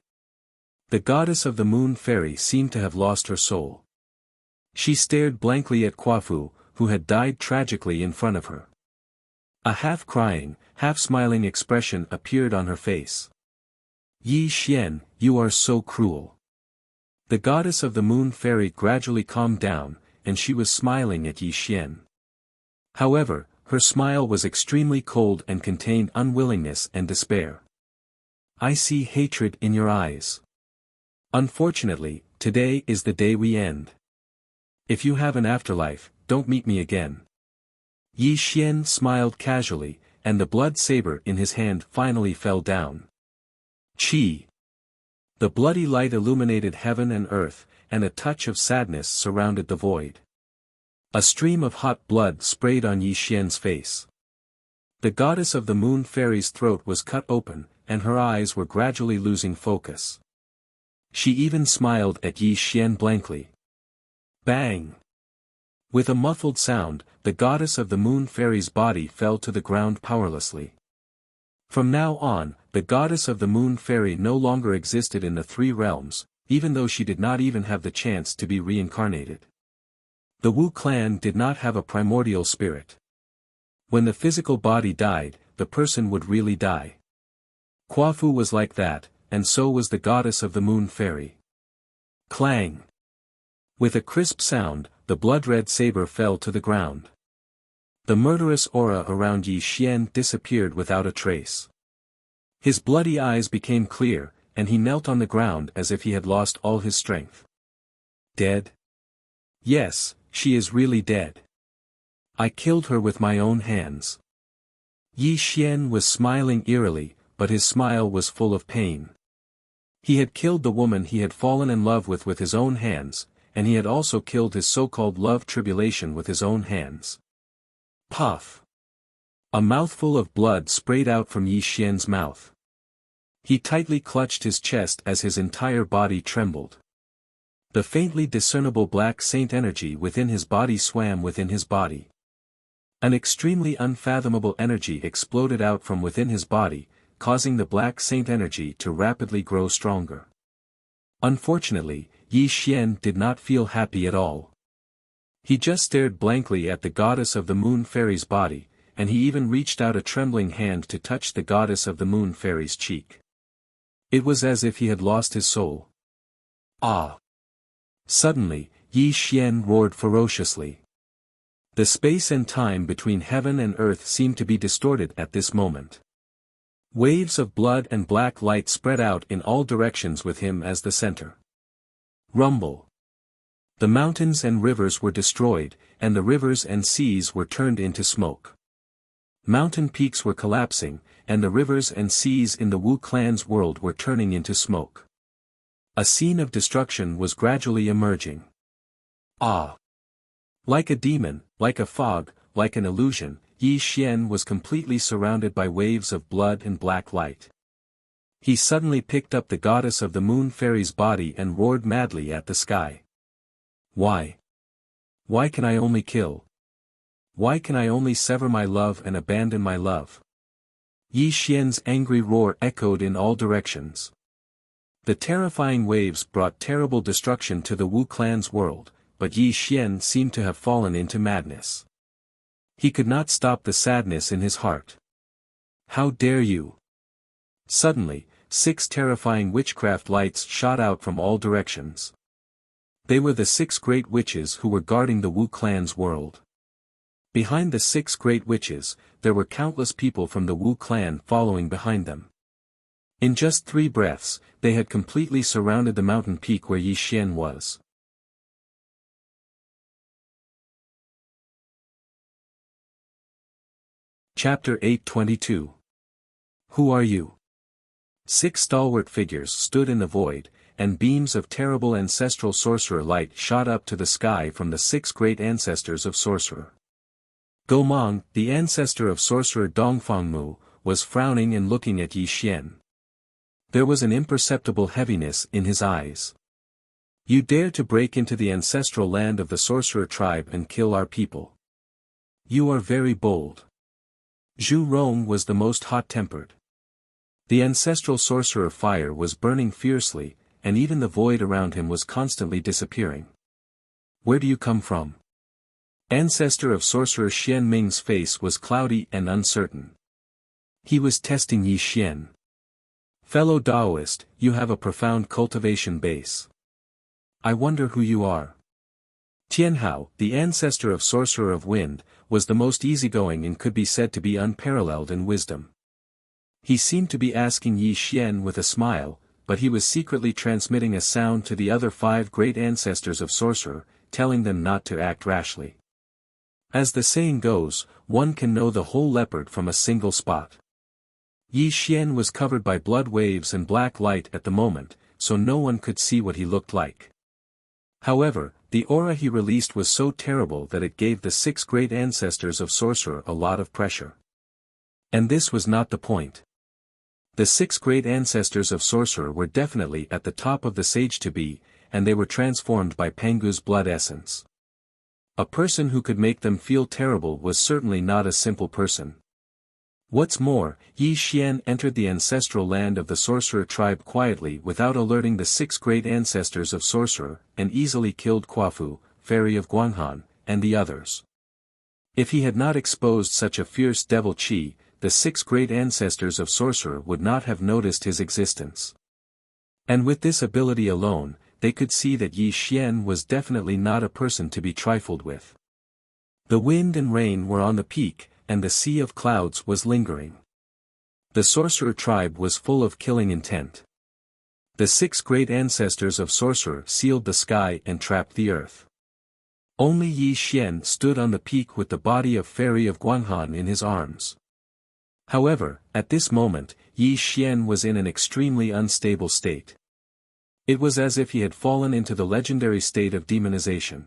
The goddess of the moon fairy seemed to have lost her soul. She stared blankly at Qua Fu, who had died tragically in front of her. A half-crying, half-smiling expression appeared on her face. Yi Xian, you are so cruel. The goddess of the moon fairy gradually calmed down, and she was smiling at Yi Xian. However, her smile was extremely cold and contained unwillingness and despair. I see hatred in your eyes. Unfortunately, today is the day we end. If you have an afterlife, don't meet me again. Yi Xian smiled casually, and the blood saber in his hand finally fell down. Chi. The bloody light illuminated heaven and earth, and a touch of sadness surrounded the void. A stream of hot blood sprayed on Yi Xian's face. The goddess of the moon fairy's throat was cut open, and her eyes were gradually losing focus. She even smiled at Yi Xian blankly. Bang! With a muffled sound, the goddess of the moon fairy's body fell to the ground powerlessly. From now on, the goddess of the moon fairy no longer existed in the three realms, even though she did not even have the chance to be reincarnated. The Wu clan did not have a primordial spirit. When the physical body died, the person would really die. Qua Fu was like that, and so was the goddess of the moon fairy. Clang! With a crisp sound, the blood-red saber fell to the ground. The murderous aura around Yi Xian disappeared without a trace. His bloody eyes became clear, and he knelt on the ground as if he had lost all his strength. Dead? Yes, she is really dead. I killed her with my own hands. Yi Xian was smiling eerily, but his smile was full of pain. He had killed the woman he had fallen in love with his own hands, and he had also killed his so-called love tribulation with his own hands. Puff! A mouthful of blood sprayed out from Yi Xian's mouth. He tightly clutched his chest as his entire body trembled. The faintly discernible black saint energy within his body swam within his body. An extremely unfathomable energy exploded out from within his body, causing the black saint energy to rapidly grow stronger. Unfortunately, Yi Xian did not feel happy at all. He just stared blankly at the goddess of the moon fairy's body, and he even reached out a trembling hand to touch the goddess of the moon fairy's cheek. It was as if he had lost his soul. Ah! Suddenly, Yi Xian roared ferociously. The space and time between heaven and earth seemed to be distorted at this moment. Waves of blood and black light spread out in all directions with him as the center. Rumble. The mountains and rivers were destroyed, and the rivers and seas were turned into smoke. Mountain peaks were collapsing, and the rivers and seas in the Wu clan's world were turning into smoke. A scene of destruction was gradually emerging. Ah! Like a demon, like a fog, like an illusion, Yi Xian was completely surrounded by waves of blood and black light. He suddenly picked up the goddess of the moon fairy's body and roared madly at the sky. Why? Why can I only kill? Why can I only sever my love and abandon my love? Yi Xian's angry roar echoed in all directions. The terrifying waves brought terrible destruction to the Wu clan's world, but Yi Xian seemed to have fallen into madness. He could not stop the sadness in his heart. How dare you? Suddenly, 6 terrifying witchcraft lights shot out from all directions. They were the 6 great witches who were guarding the Wu clan's world. Behind the 6 great witches, there were countless people from the Wu clan following behind them. In just 3 breaths, they had completely surrounded the mountain peak where Yi Xian was. Chapter 822. Who are you? 6 stalwart figures stood in the void, and beams of terrible ancestral sorcerer light shot up to the sky from the 6 great ancestors of sorcerer. Gomang, the ancestor of sorcerer Dongfangmu, was frowning and looking at Yi Xian. There was an imperceptible heaviness in his eyes. You dare to break into the ancestral land of the sorcerer tribe and kill our people. You are very bold. Zhu Rong was the most hot-tempered. The ancestral sorcerer fire was burning fiercely, and even the void around him was constantly disappearing. Where do you come from? Ancestor of sorcerer Xian Ming's face was cloudy and uncertain. He was testing Yi Xian. Fellow Taoist, you have a profound cultivation base. I wonder who you are. Tianhao, the ancestor of Sorcerer of Wind, was the most easygoing and could be said to be unparalleled in wisdom. He seemed to be asking Yi Xian with a smile, but he was secretly transmitting a sound to the other 5 great ancestors of Sorcerer, telling them not to act rashly. As the saying goes, one can know the whole leopard from a single spot. Yi Xian was covered by blood waves and black light at the moment, so no one could see what he looked like. However, the aura he released was so terrible that it gave the 6 great ancestors of Sorcerer a lot of pressure. And this was not the point. The 6 great ancestors of Sorcerer were definitely at the top of the sage to be, and they were transformed by Pangu's blood essence. A person who could make them feel terrible was certainly not a simple person. What's more, Yi Xian entered the ancestral land of the sorcerer tribe quietly without alerting the 6 great ancestors of Sorcerer, and easily killed Quafu, fairy of Guanghan, and the others. If he had not exposed such a fierce devil qi, the 6 great ancestors of Sorcerer would not have noticed his existence. And with this ability alone, they could see that Yi Xian was definitely not a person to be trifled with. The wind and rain were on the peak, and the sea of clouds was lingering. The sorcerer tribe was full of killing intent. The 6 great ancestors of Sorcerer sealed the sky and trapped the earth. Only Yi Xian stood on the peak with the body of Fairy of Guanghan in his arms. However, at this moment, Yi Xian was in an extremely unstable state. It was as if he had fallen into the legendary state of demonization.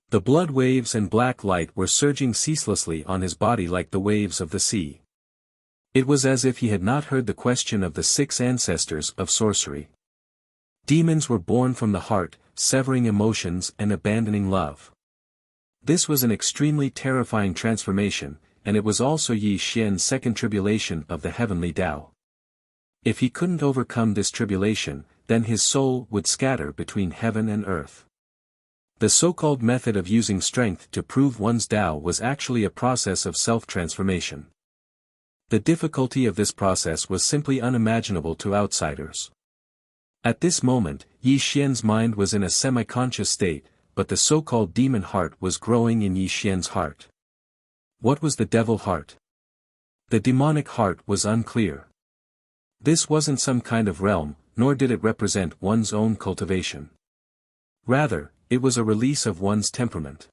The blood waves and black light were surging ceaselessly on his body like the waves of the sea. It was as if he had not heard the question of the 6 ancestors of sorcery. Demons were born from the heart, severing emotions and abandoning love. This was an extremely terrifying transformation, and it was also Yi Xian's second tribulation of the heavenly Tao. If he couldn't overcome this tribulation, then his soul would scatter between heaven and earth. The so-called method of using strength to prove one's Tao was actually a process of self-transformation. The difficulty of this process was simply unimaginable to outsiders. At this moment, Yi Xian's mind was in a semi-conscious state, but the so-called demon heart was growing in Yi Xian's heart. What was the devil heart? The demonic heart was unclear. This wasn't some kind of realm, nor did it represent one's own cultivation. Rather, it was a release of one's temperament.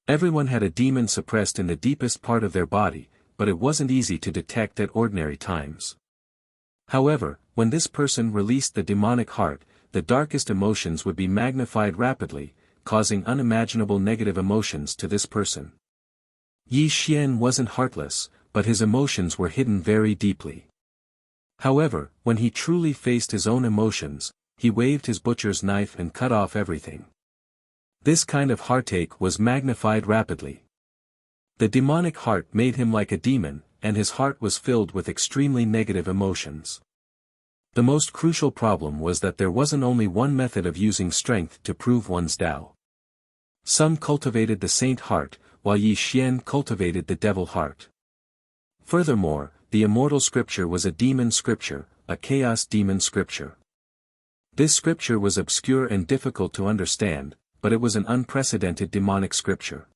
Everyone had a demon suppressed in the deepest part of their body, but it wasn't easy to detect at ordinary times. However, when this person released the demonic heart, the darkest emotions would be magnified rapidly, causing unimaginable negative emotions to this person. Yi Xian wasn't heartless, but his emotions were hidden very deeply. However, when he truly faced his own emotions, he waved his butcher's knife and cut off everything. This kind of heartache was magnified rapidly. The demonic heart made him like a demon, and his heart was filled with extremely negative emotions. The most crucial problem was that there wasn't only one method of using strength to prove one's Tao. Some cultivated the saint heart, while Yi Xian cultivated the devil heart. Furthermore, the immortal scripture was a demon scripture, a chaos demon scripture. This scripture was obscure and difficult to understand, but it was an unprecedented demonic scripture.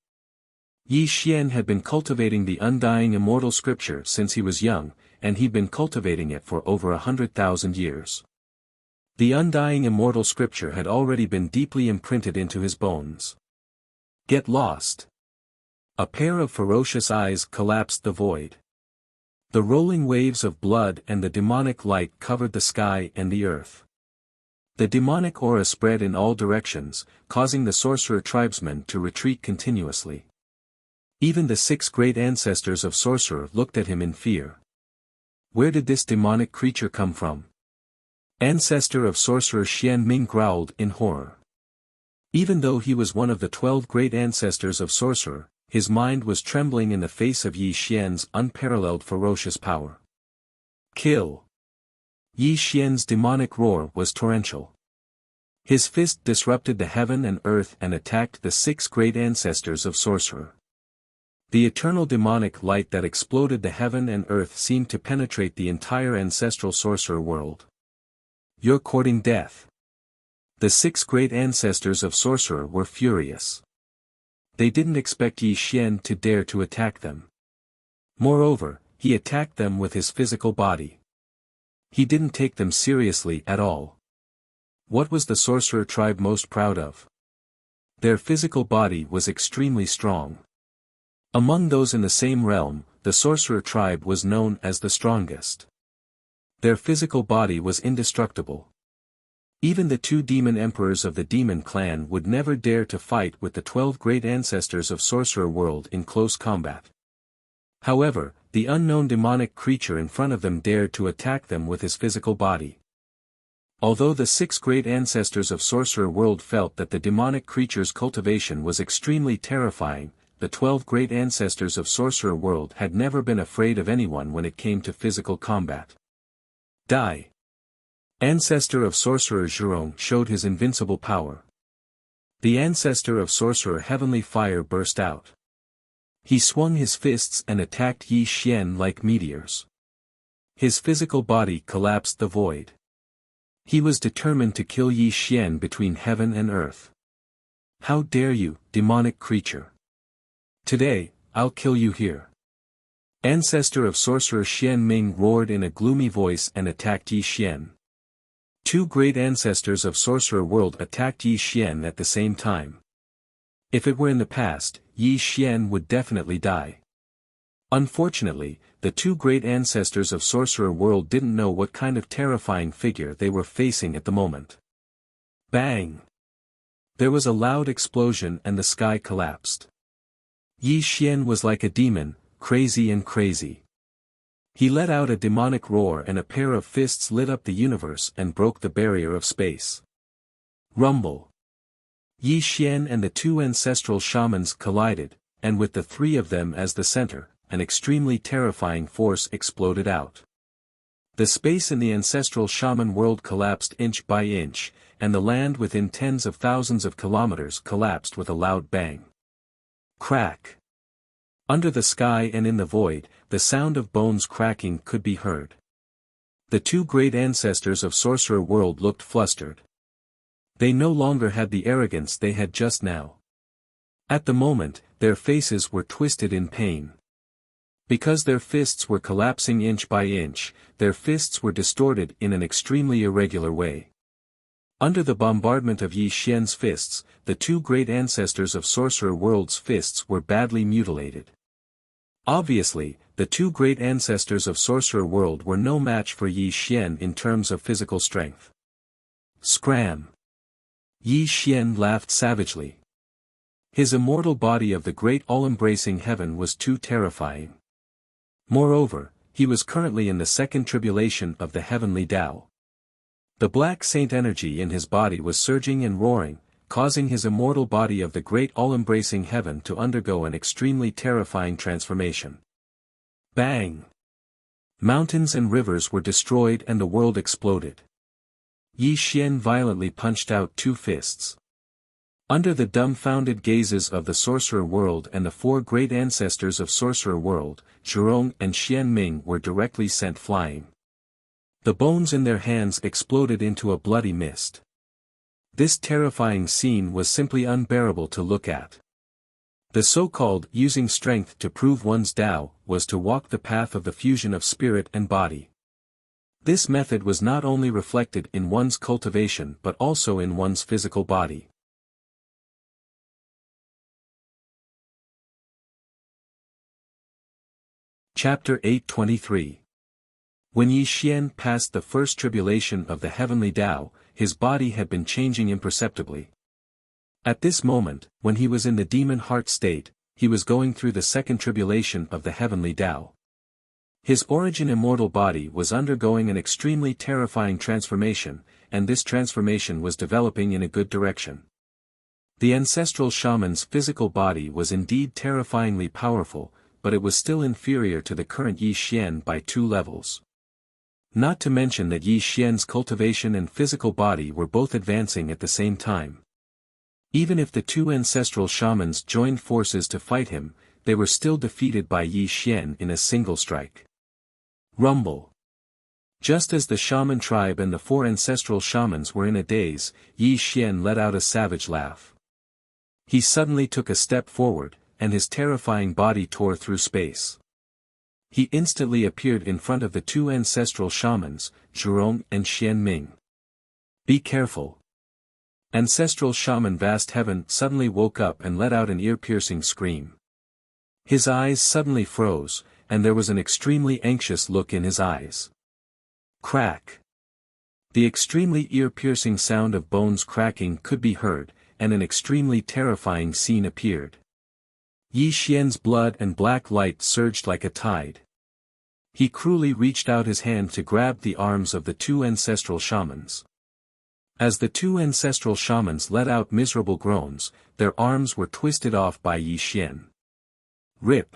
Yi Xian had been cultivating the undying immortal scripture since he was young, and he'd been cultivating it for over 100,000 years. The undying immortal scripture had already been deeply imprinted into his bones. Get lost. A pair of ferocious eyes collapsed the void. The rolling waves of blood and the demonic light covered the sky and the earth. The demonic aura spread in all directions, causing the sorcerer tribesmen to retreat continuously. Even the 6 great ancestors of Sorcerer looked at him in fear. Where did this demonic creature come from? Ancestor of sorcerer Xian Ming growled in horror. Even though he was one of the 12 great ancestors of sorcerer, his mind was trembling in the face of Yi Xian's unparalleled ferocious power. Kill! Yi Xian's demonic roar was torrential. His fist disrupted the heaven and earth and attacked the 6 great ancestors of sorcerer. The eternal demonic light that exploded the heaven and earth seemed to penetrate the entire ancestral sorcerer world. You're courting death. The 6 great ancestors of sorcerer were furious. They didn't expect Yi Xian to dare to attack them. Moreover, he attacked them with his physical body. He didn't take them seriously at all. What was the sorcerer tribe most proud of? Their physical body was extremely strong. Among those in the same realm, the sorcerer tribe was known as the strongest. Their physical body was indestructible. Even the 2 demon emperors of the demon clan would never dare to fight with the 12 great ancestors of sorcerer world in close combat. However, the unknown demonic creature in front of them dared to attack them with his physical body. Although the 6 great ancestors of sorcerer world felt that the demonic creature's cultivation was extremely terrifying, the 12 great ancestors of sorcerer world had never been afraid of anyone when it came to physical combat. Die! Ancestor of sorcerer Zhurong showed his invincible power. The ancestor of sorcerer heavenly fire burst out. He swung his fists and attacked Yi Xian like meteors. His physical body collapsed the void. He was determined to kill Yi Xian between heaven and earth. How dare you, demonic creature! Today, I'll kill you here. Ancestor of sorcerer Xian Ming roared in a gloomy voice and attacked Yi Xian. 2 great ancestors of sorcerer world attacked Yi Xian at the same time. If it were in the past, Yi Xian would definitely die. Unfortunately, the 2 great ancestors of sorcerer world didn't know what kind of terrifying figure they were facing at the moment. Bang! There was a loud explosion and the sky collapsed. Yi Xian was like a demon, crazy and crazy. He let out a demonic roar and a pair of fists lit up the universe and broke the barrier of space. Rumble! Yi Xian and the 2 ancestral shamans collided, and with the 3 of them as the center, an extremely terrifying force exploded out. The space in the ancestral shaman world collapsed inch by inch, and the land within tens of thousands of kilometers collapsed with a loud bang. Crack! Under the sky and in the void, the sound of bones cracking could be heard. The 2 great ancestors of sorcerer world looked flustered. They no longer had the arrogance they had just now. At the moment, their faces were twisted in pain. Because their fists were collapsing inch by inch, their fists were distorted in an extremely irregular way. Under the bombardment of Yi Xian's fists, the 2 great ancestors of sorcerer world's fists were badly mutilated. Obviously, the 2 great ancestors of sorcerer world were no match for Yi Xian in terms of physical strength. Scram! Yi Xian laughed savagely. His immortal body of the great all-embracing heaven was too terrifying. Moreover, he was currently in the 2nd tribulation of the heavenly Tao. The black saint energy in his body was surging and roaring, causing his immortal body of the great all-embracing heaven to undergo an extremely terrifying transformation. Bang! Mountains and rivers were destroyed and the world exploded. Yi Xian violently punched out 2 fists. Under the dumbfounded gazes of the sorcerer world and the 4 great ancestors of sorcerer world, Zhurong and Xian Ming were directly sent flying. The bones in their hands exploded into a bloody mist. This terrifying scene was simply unbearable to look at. The so-called using strength to prove one's Tao was to walk the path of the fusion of spirit and body. This method was not only reflected in one's cultivation but also in one's physical body. Chapter 823. When Yi Xian passed the 1st tribulation of the heavenly Tao, his body had been changing imperceptibly. At this moment, when he was in the demon heart state, he was going through the 2nd tribulation of the heavenly Tao. His origin immortal body was undergoing an extremely terrifying transformation, and this transformation was developing in a good direction. The ancestral shaman's physical body was indeed terrifyingly powerful, but it was still inferior to the current Yi Xian by 2 levels. Not to mention that Yi Xian's cultivation and physical body were both advancing at the same time. Even if the 2 ancestral shamans joined forces to fight him, they were still defeated by Yi Xian in a single strike. Rumble. Just as the shaman tribe and the 4 ancestral shamans were in a daze, Yi Xian let out a savage laugh. He suddenly took a step forward, and his terrifying body tore through space. He instantly appeared in front of the 2 ancestral shamans, Zhurong and Xianming. Be careful. Ancestral shaman Vast Heaven suddenly woke up and let out an ear-piercing scream. His eyes suddenly froze, and there was an extremely anxious look in his eyes. Crack. The extremely ear-piercing sound of bones cracking could be heard, and an extremely terrifying scene appeared. Yi Xian's blood and black light surged like a tide. He cruelly reached out his hand to grab the arms of the 2 ancestral shamans. As the 2 ancestral shamans let out miserable groans, their arms were twisted off by Yi Xian. Rip.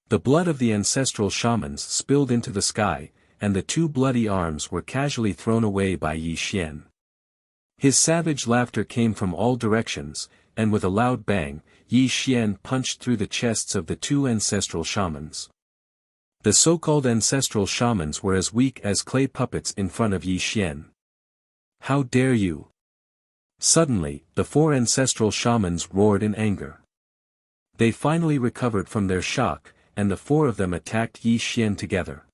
The blood of the ancestral shamans spilled into the sky, and the 2 bloody arms were casually thrown away by Yi Xian. His savage laughter came from all directions, and with a loud bang, Yi Xian punched through the chests of the 2 ancestral shamans. The so-called ancestral shamans were as weak as clay puppets in front of Yi Xian. How dare you! Suddenly, the 4 ancestral shamans roared in anger. They finally recovered from their shock, and the 4 of them attacked Yi Xian together.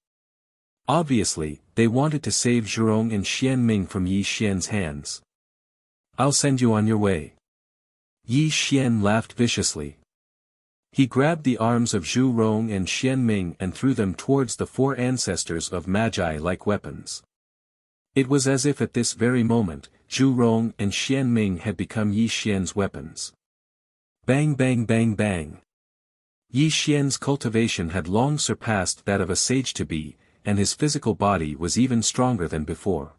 Obviously, they wanted to save Zhurong and Xianming from Yi Xian's hands. I'll send you on your way. Yi Xian laughed viciously. He grabbed the arms of Zhurong and Xianming and threw them towards the 4 ancestors of Magi like weapons. It was as if at this very moment, Zhurong and Xianming had become Yi Xian's weapons. Bang bang bang bang. Yi Xian's cultivation had long surpassed that of a sage-to-be, and his physical body was even stronger than before.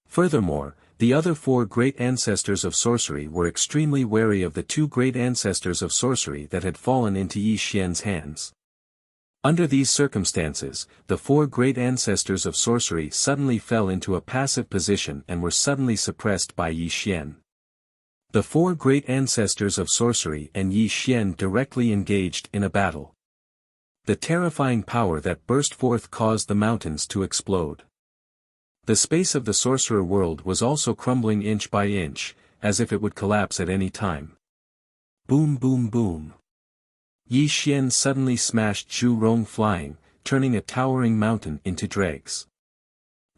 Furthermore, the other 4 great ancestors of sorcery were extremely wary of the 2 great ancestors of sorcery that had fallen into Yi Xian's hands. Under these circumstances, the 4 great ancestors of sorcery suddenly fell into a passive position and were suddenly suppressed by Yi Xian. The 4 great ancestors of sorcery and Yi Xian directly engaged in a battle. The terrifying power that burst forth caused the mountains to explode. The space of the sorcerer world was also crumbling inch by inch, as if it would collapse at any time. Boom boom boom. Yi Xian suddenly smashed Zhu Rong flying, turning a towering mountain into dregs.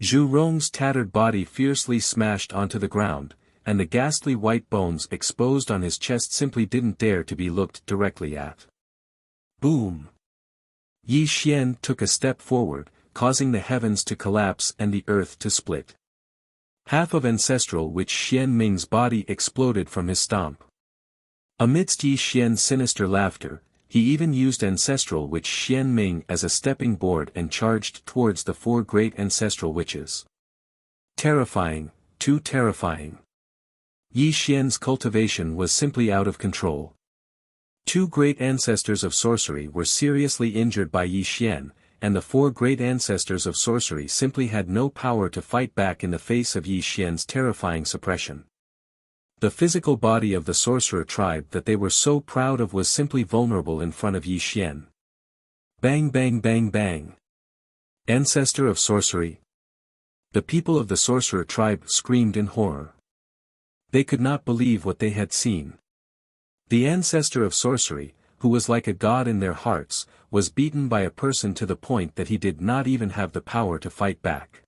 Zhu Rong's tattered body fiercely smashed onto the ground, and the ghastly white bones exposed on his chest simply didn't dare to be looked directly at. Boom. Yi Xian took a step forward, causing the heavens to collapse and the earth to split. Half of ancestral witch Xianming's body exploded from his stomp. Amidst Yi Xian's sinister laughter, he even used ancestral witch Xianming as a stepping board and charged towards the 4 great ancestral witches. Terrifying, too terrifying. Yi Xian's cultivation was simply out of control. 2 great ancestors of sorcery were seriously injured by Yi Xian, and the 4 great ancestors of sorcery simply had no power to fight back in the face of Yi Xian's terrifying suppression. The physical body of the sorcerer tribe that they were so proud of was simply vulnerable in front of Yi Xian. Bang bang bang bang. Ancestor of sorcery. The people of the sorcerer tribe screamed in horror. They could not believe what they had seen. The ancestor of sorcery, who was like a god in their hearts, was beaten by a person to the point that he did not even have the power to fight back.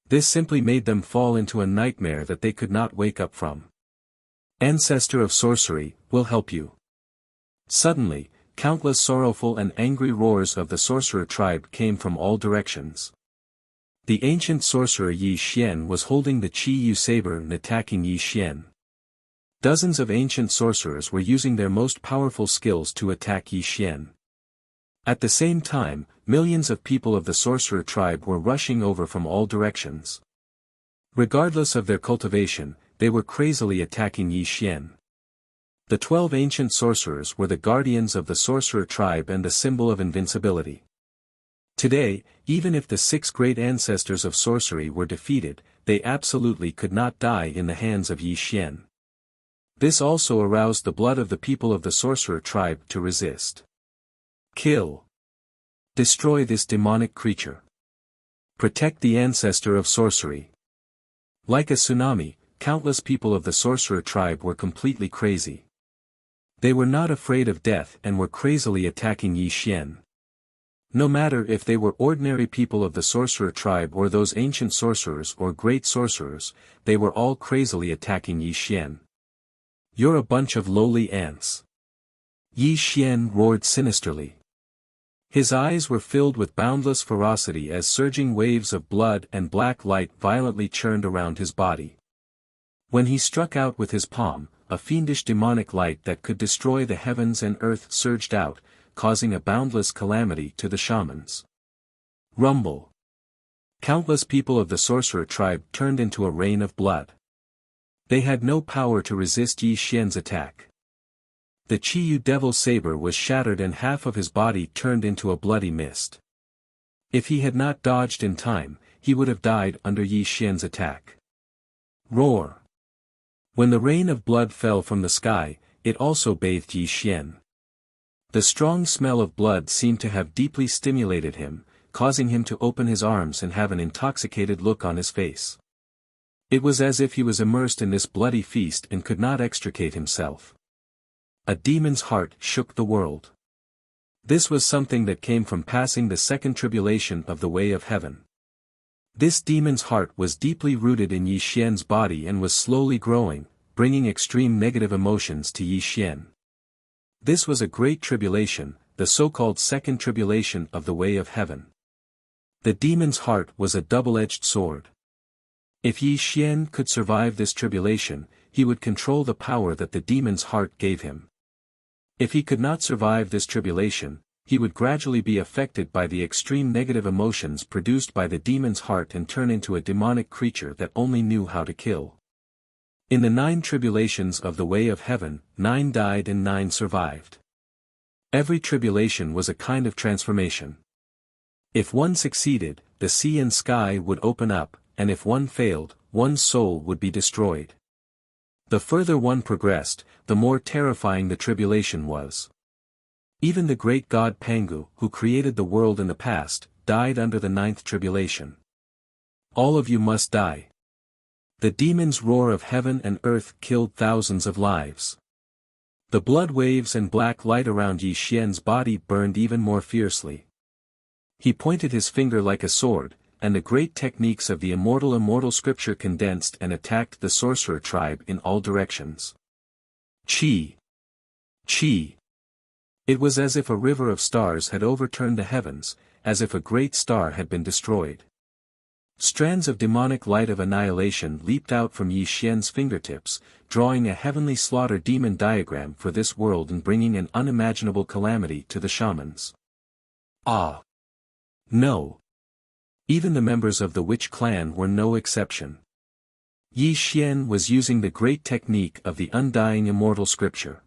This simply made them fall into a nightmare that they could not wake up from. Ancestor of sorcery, will help you. Suddenly, countless sorrowful and angry roars of the sorcerer tribe came from all directions. The ancient sorcerer Yi Xian was holding the Qi Yu saber and attacking Yi Xian. Dozens of ancient sorcerers were using their most powerful skills to attack Yi Xian. At the same time, millions of people of the sorcerer tribe were rushing over from all directions. Regardless of their cultivation, they were crazily attacking Yi Xian. The 12 ancient sorcerers were the guardians of the sorcerer tribe and the symbol of invincibility. Today, even if the 6 great ancestors of sorcery were defeated, they absolutely could not die in the hands of Yi Xian. This also aroused the blood of the people of the sorcerer tribe to resist. Kill. Destroy this demonic creature. Protect the ancestor of sorcery. Like a tsunami, countless people of the sorcerer tribe were completely crazy. They were not afraid of death and were crazily attacking Yi Xian. No matter if they were ordinary people of the sorcerer tribe or those ancient sorcerers or great sorcerers, they were all crazily attacking Yi Xian. You're a bunch of lowly ants. Yi Xian roared sinisterly. His eyes were filled with boundless ferocity as surging waves of blood and black light violently churned around his body. When he struck out with his palm, a fiendish demonic light that could destroy the heavens and earth surged out, causing a boundless calamity to the shamans. Rumble. Countless people of the sorcerer tribe turned into a rain of blood. They had no power to resist Yi Xian's attack. The Qiyu devil saber was shattered and half of his body turned into a bloody mist. If he had not dodged in time, he would have died under Yi Xian's attack. Roar. When the rain of blood fell from the sky, it also bathed Yi Xian. The strong smell of blood seemed to have deeply stimulated him, causing him to open his arms and have an intoxicated look on his face. It was as if he was immersed in this bloody feast and could not extricate himself. A demon's heart shook the world. This was something that came from passing the second tribulation of the way of heaven. This demon's heart was deeply rooted in Yi Xian's body and was slowly growing, bringing extreme negative emotions to Yi Xian. This was a great tribulation, the so-called second tribulation of the way of heaven. The demon's heart was a double-edged sword. If Yi Xian could survive this tribulation, he would control the power that the demon's heart gave him. If he could not survive this tribulation, he would gradually be affected by the extreme negative emotions produced by the demon's heart and turn into a demonic creature that only knew how to kill. In the 9 tribulations of the way of heaven, 9 died and 9 survived. Every tribulation was a kind of transformation. If one succeeded, the sea and sky would open up, and if one failed, one's soul would be destroyed. The further one progressed, the more terrifying the tribulation was. Even the great god Pangu, who created the world in the past, died under the 9th tribulation. All of you must die. The demon's roar of heaven and earth killed thousands of lives. The blood waves and black light around Yi Xian's body burned even more fiercely. He pointed his finger like a sword, and the great techniques of the immortal scripture condensed and attacked the sorcerer tribe in all directions. Qi. Qi. It was as if a river of stars had overturned the heavens, as if a great star had been destroyed. Strands of demonic light of annihilation leaped out from Yi Xian's fingertips, drawing a heavenly slaughter demon diagram for this world and bringing an unimaginable calamity to the shamans. Ah! No! Even the members of the witch clan were no exception. Yi Xian was using the great technique of the undying immortal scripture.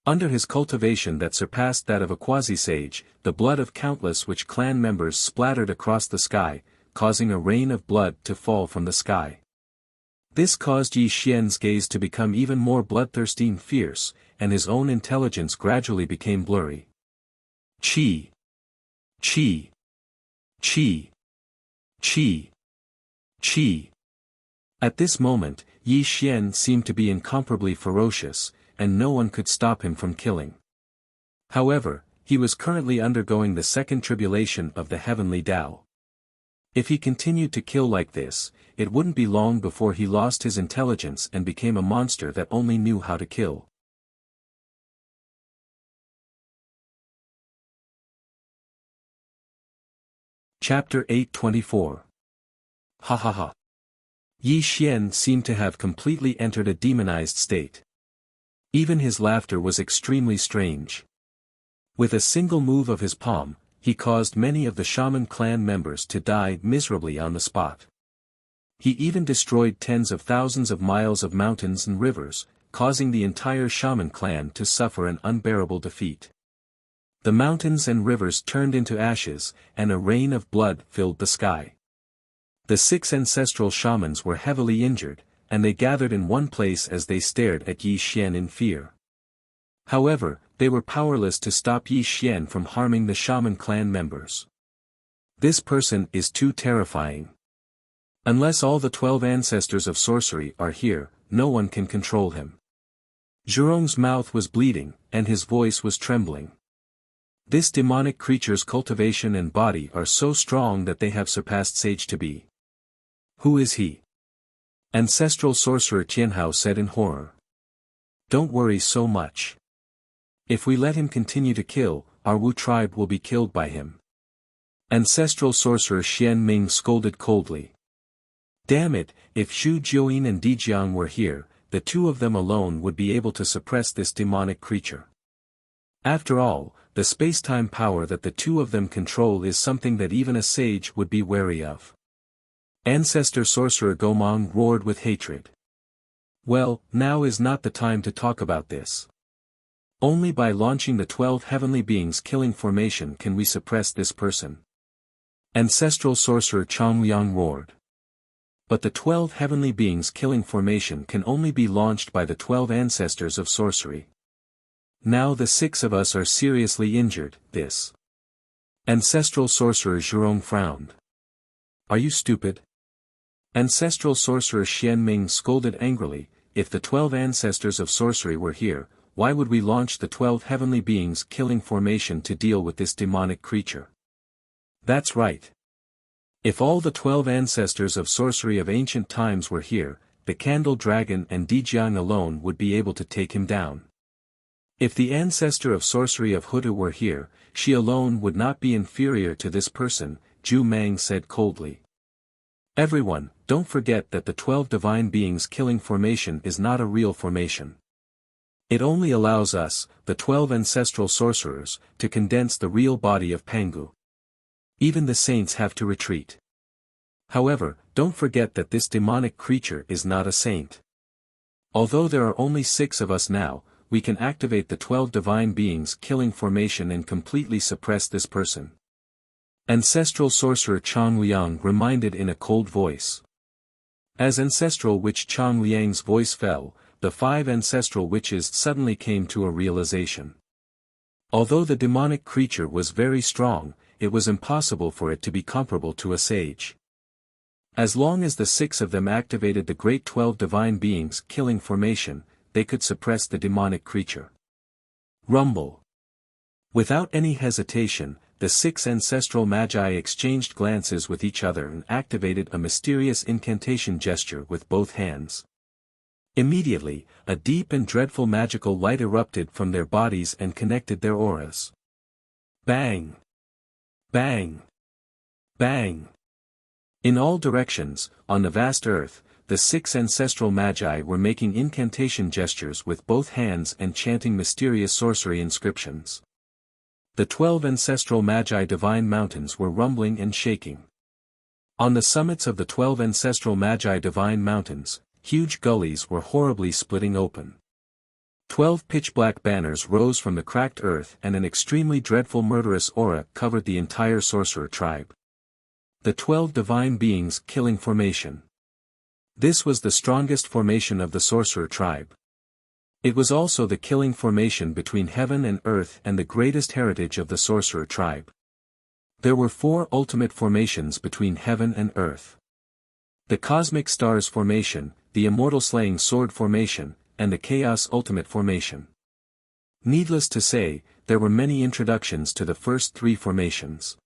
Under his cultivation that surpassed that of a quasi-sage, the blood of countless witch clan members splattered across the sky, causing a rain of blood to fall from the sky. This caused Yi Xian's gaze to become even more bloodthirsty and fierce, and his own intelligence gradually became blurry. Qi. Qi. Qi. Qi. Qi. At this moment, Yi Xian seemed to be incomparably ferocious, and no one could stop him from killing. However, he was currently undergoing the second tribulation of the heavenly Tao. If he continued to kill like this, it wouldn't be long before he lost his intelligence and became a monster that only knew how to kill. Chapter 824. Ha ha ha. Yi Xian seemed to have completely entered a demonized state. Even his laughter was extremely strange. With a single move of his palm, he caused many of the shaman clan members to die miserably on the spot. He even destroyed tens of thousands of miles of mountains and rivers, causing the entire shaman clan to suffer an unbearable defeat. The mountains and rivers turned into ashes, and a rain of blood filled the sky. The 6 ancestral shamans were heavily injured, and they gathered in one place as they stared at Yi Xian in fear. However, they were powerless to stop Yi Xian from harming the shaman clan members. This person is too terrifying. Unless all the 12 ancestors of sorcery are here, no one can control him. Zhurong's mouth was bleeding, and his voice was trembling. This demonic creature's cultivation and body are so strong that they have surpassed sage to be. Who is he? Ancestral sorcerer Tianhao said in horror. Don't worry so much. If we let him continue to kill, our Wu tribe will be killed by him. Ancestral sorcerer Xian Ming scolded coldly. Damn it, if Xu Jiuyin and Dijiang were here, the two of them alone would be able to suppress this demonic creature. After all, the space-time power that the two of them control is something that even a sage would be wary of. Ancestor sorcerer Gomang roared with hatred. Well, now is not the time to talk about this. Only by launching the 12 heavenly beings killing formation can we suppress this person. Ancestral sorcerer Changliang roared. But the 12 heavenly beings killing formation can only be launched by the 12 ancestors of sorcery. Now the 6 of us are seriously injured, this. Ancestral sorcerer Zhurong frowned. Are you stupid? Ancestral sorcerer Xian Ming scolded angrily, if the 12 ancestors of sorcery were here, why would we launch the 12 heavenly beings killing formation to deal with this demonic creature? That's right. If all the 12 ancestors of sorcery of ancient times were here, the Candle Dragon and Dijiang alone would be able to take him down. If the ancestor of sorcery of Huda were here, she alone would not be inferior to this person, Zhu Mang said coldly. Everyone, don't forget that the 12 divine beings killing formation is not a real formation. It only allows us, the 12 ancestral sorcerers, to condense the real body of Pangu. Even the saints have to retreat. However, don't forget that this demonic creature is not a saint. Although there are only 6 of us now, we can activate the 12 divine beings killing formation and completely suppress this person. Ancestral sorcerer Chang Liang reminded in a cold voice. As ancestral witch Chang Liang's voice fell, the 5 ancestral witches suddenly came to a realization. Although the demonic creature was very strong, it was impossible for it to be comparable to a sage. As long as the 6 of them activated the great 12 divine beings killing formation, they could suppress the demonic creature. Rumble. Without any hesitation, the 6 ancestral magi exchanged glances with each other and activated a mysterious incantation gesture with both hands. Immediately, a deep and dreadful magical light erupted from their bodies and connected their auras. Bang! Bang! Bang! In all directions, on the vast earth, the 6 ancestral magi were making incantation gestures with both hands and chanting mysterious sorcery inscriptions. The 12 ancestral magi divine mountains were rumbling and shaking. On the summits of the 12 ancestral magi divine mountains, huge gullies were horribly splitting open. 12 pitch-black banners rose from the cracked earth and an extremely dreadful murderous aura covered the entire sorcerer tribe. The 12 divine beings killing formation. This was the strongest formation of the sorcerer tribe. It was also the killing formation between heaven and earth and the greatest heritage of the sorcerer tribe. There were 4 ultimate formations between heaven and earth. The cosmic stars formation, the immortal slaying sword formation, and the chaos ultimate formation. Needless to say, there were many introductions to the first 3 formations.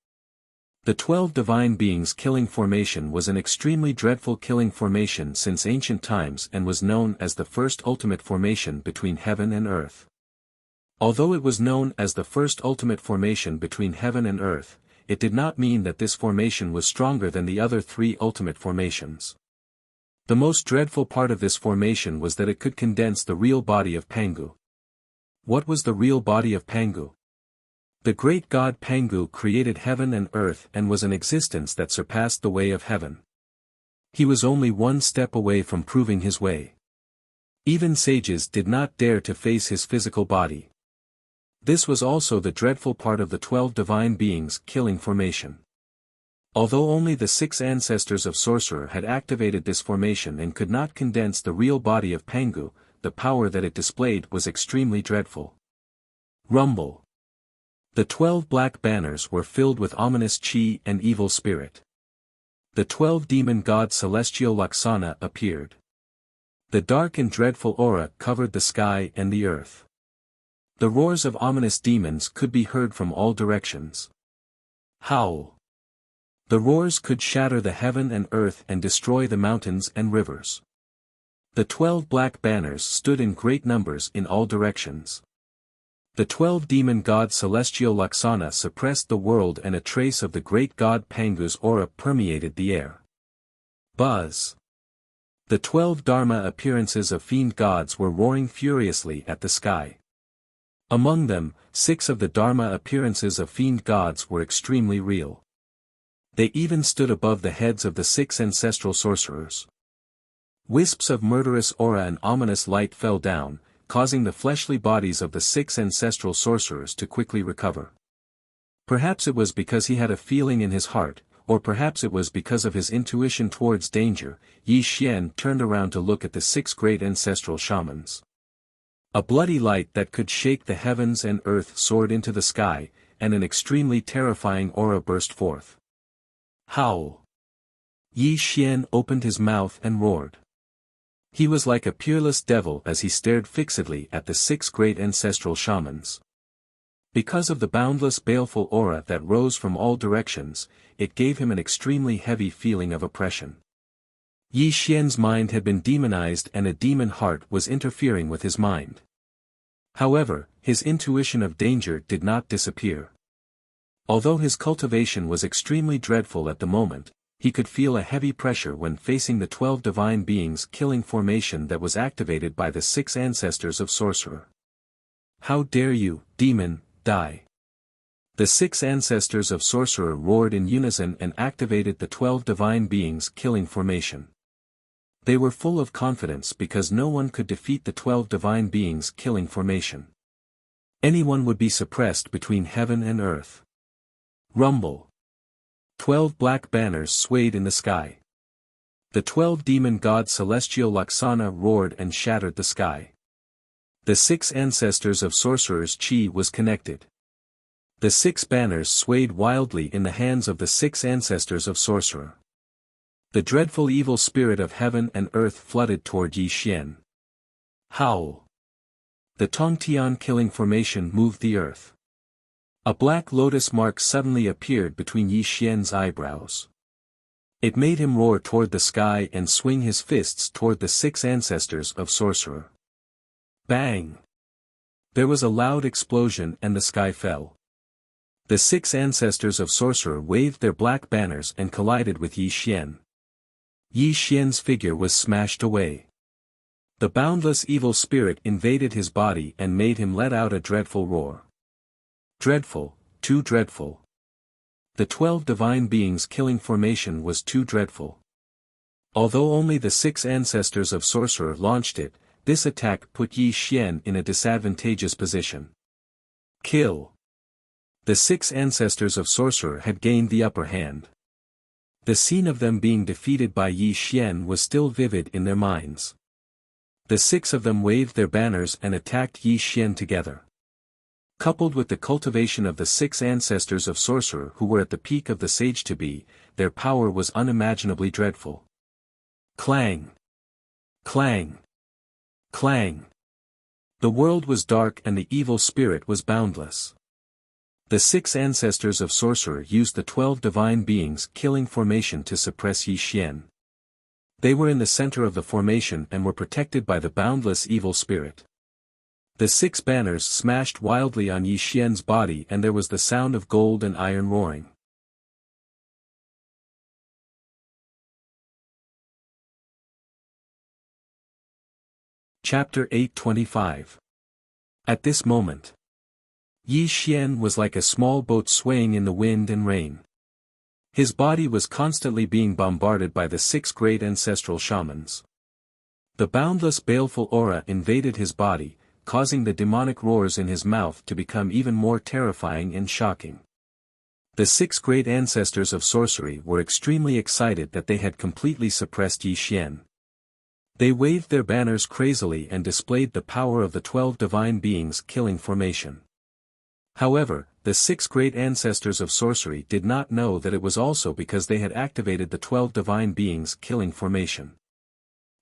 The 12 divine beings killing formation was an extremely dreadful killing formation since ancient times and was known as the first ultimate formation between heaven and earth. Although it was known as the first ultimate formation between heaven and earth, it did not mean that this formation was stronger than the other 3 ultimate formations. The most dreadful part of this formation was that it could condense the real body of Pangu. What was the real body of Pangu? The great god Pangu created heaven and earth and was an existence that surpassed the way of heaven. He was only one step away from proving his way. Even sages did not dare to face his physical body. This was also the dreadful part of the 12 divine beings' killing formation. Although only the 6 ancestors of Sorcerer had activated this formation and could not condense the real body of Pangu, the power that it displayed was extremely dreadful. Rumble. The 12 black banners were filled with ominous chi and evil spirit. The 12 demon god Celestial Laksana appeared. The dark and dreadful aura covered the sky and the earth. The roars of ominous demons could be heard from all directions. Howl. The roars could shatter the heaven and earth and destroy the mountains and rivers. The 12 black banners stood in great numbers in all directions. The 12 demon god Celestial Laksana suppressed the world and a trace of the great god Pangu's aura permeated the air. Buzz. The 12 Dharma appearances of fiend gods were roaring furiously at the sky. Among them, 6 of the Dharma appearances of fiend gods were extremely real. They even stood above the heads of the 6 ancestral sorcerers. Wisps of murderous aura and ominous light fell down, causing the fleshly bodies of the 6 ancestral sorcerers to quickly recover. Perhaps it was because he had a feeling in his heart, or perhaps it was because of his intuition towards danger, Yi Xian turned around to look at the 6 great ancestral shamans. A bloody light that could shake the heavens and earth soared into the sky, and an extremely terrifying aura burst forth. Howl. Yi Xian opened his mouth and roared. He was like a peerless devil as he stared fixedly at the 6 great ancestral shamans. Because of the boundless baleful aura that rose from all directions, it gave him an extremely heavy feeling of oppression. Yi Xian's mind had been demonized and a demon heart was interfering with his mind. However, his intuition of danger did not disappear. Although his cultivation was extremely dreadful at the moment, he could feel a heavy pressure when facing the 12 divine beings killing formation that was activated by the 6 ancestors of Sorcerer. How dare you, demon, die! The 6 ancestors of Sorcerer roared in unison and activated the 12 divine beings killing formation. They were full of confidence because no one could defeat the 12 divine beings killing formation. Anyone would be suppressed between heaven and earth. Rumble. 12 black banners swayed in the sky. The 12 demon god Celestial Laksana roared and shattered the sky. The 6 ancestors of Sorcerer's chi was connected. The 6 banners swayed wildly in the hands of the 6 ancestors of Sorcerer. The dreadful evil spirit of heaven and earth flooded toward Yi Xian. Howl. The Tongtian killing formation moved the earth. A black lotus mark suddenly appeared between Yi Xian's eyebrows. It made him roar toward the sky and swing his fists toward the 6 ancestors of Sorcerer. Bang! There was a loud explosion and the sky fell. The 6 ancestors of Sorcerer waved their black banners and collided with Yi Xian. Yi Xian's figure was smashed away. The boundless evil spirit invaded his body and made him let out a dreadful roar. Dreadful, too dreadful. The 12 divine beings killing formation was too dreadful. Although only the 6 ancestors of Sorcerer launched it, this attack put Yi Xian in a disadvantageous position. Kill. The 6 ancestors of Sorcerer had gained the upper hand. The scene of them being defeated by Yi Xian was still vivid in their minds. The 6 of them waved their banners and attacked Yi Xian together. Coupled with the cultivation of the 6 ancestors of Sorcerer who were at the peak of the sage-to-be, their power was unimaginably dreadful. Clang! Clang! Clang! The world was dark and the evil spirit was boundless. The 6 ancestors of Sorcerer used the 12 divine beings killing formation to suppress Yi Xian. They were in the center of the formation and were protected by the boundless evil spirit. The 6 banners smashed wildly on Yi Xian's body and there was the sound of gold and iron roaring. Chapter 825. At this moment, Yi Xian was like a small boat swaying in the wind and rain. His body was constantly being bombarded by the 6 great ancestral shamans. The boundless baleful aura invaded his body, causing the demonic roars in his mouth to become even more terrifying and shocking. The 6 great ancestors of sorcery were extremely excited that they had completely suppressed Yi Xian. They waved their banners crazily and displayed the power of the 12 divine beings killing formation. However, the 6 great ancestors of sorcery did not know that it was also because they had activated the 12 divine beings killing formation.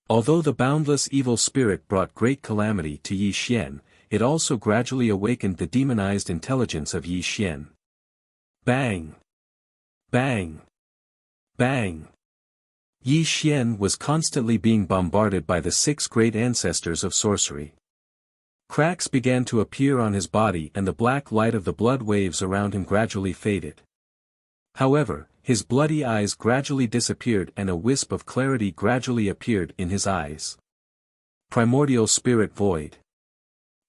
Although the boundless evil spirit brought great calamity to Yi Xian, it also gradually awakened the demonized intelligence of Yi Xian. Bang! Bang! Bang! Yi Xian was constantly being bombarded by the 6 great ancestors of sorcery. Cracks began to appear on his body and the black light of the blood waves around him gradually faded. However, his bloody eyes gradually disappeared and a wisp of clarity gradually appeared in his eyes. Primordial Spirit Void.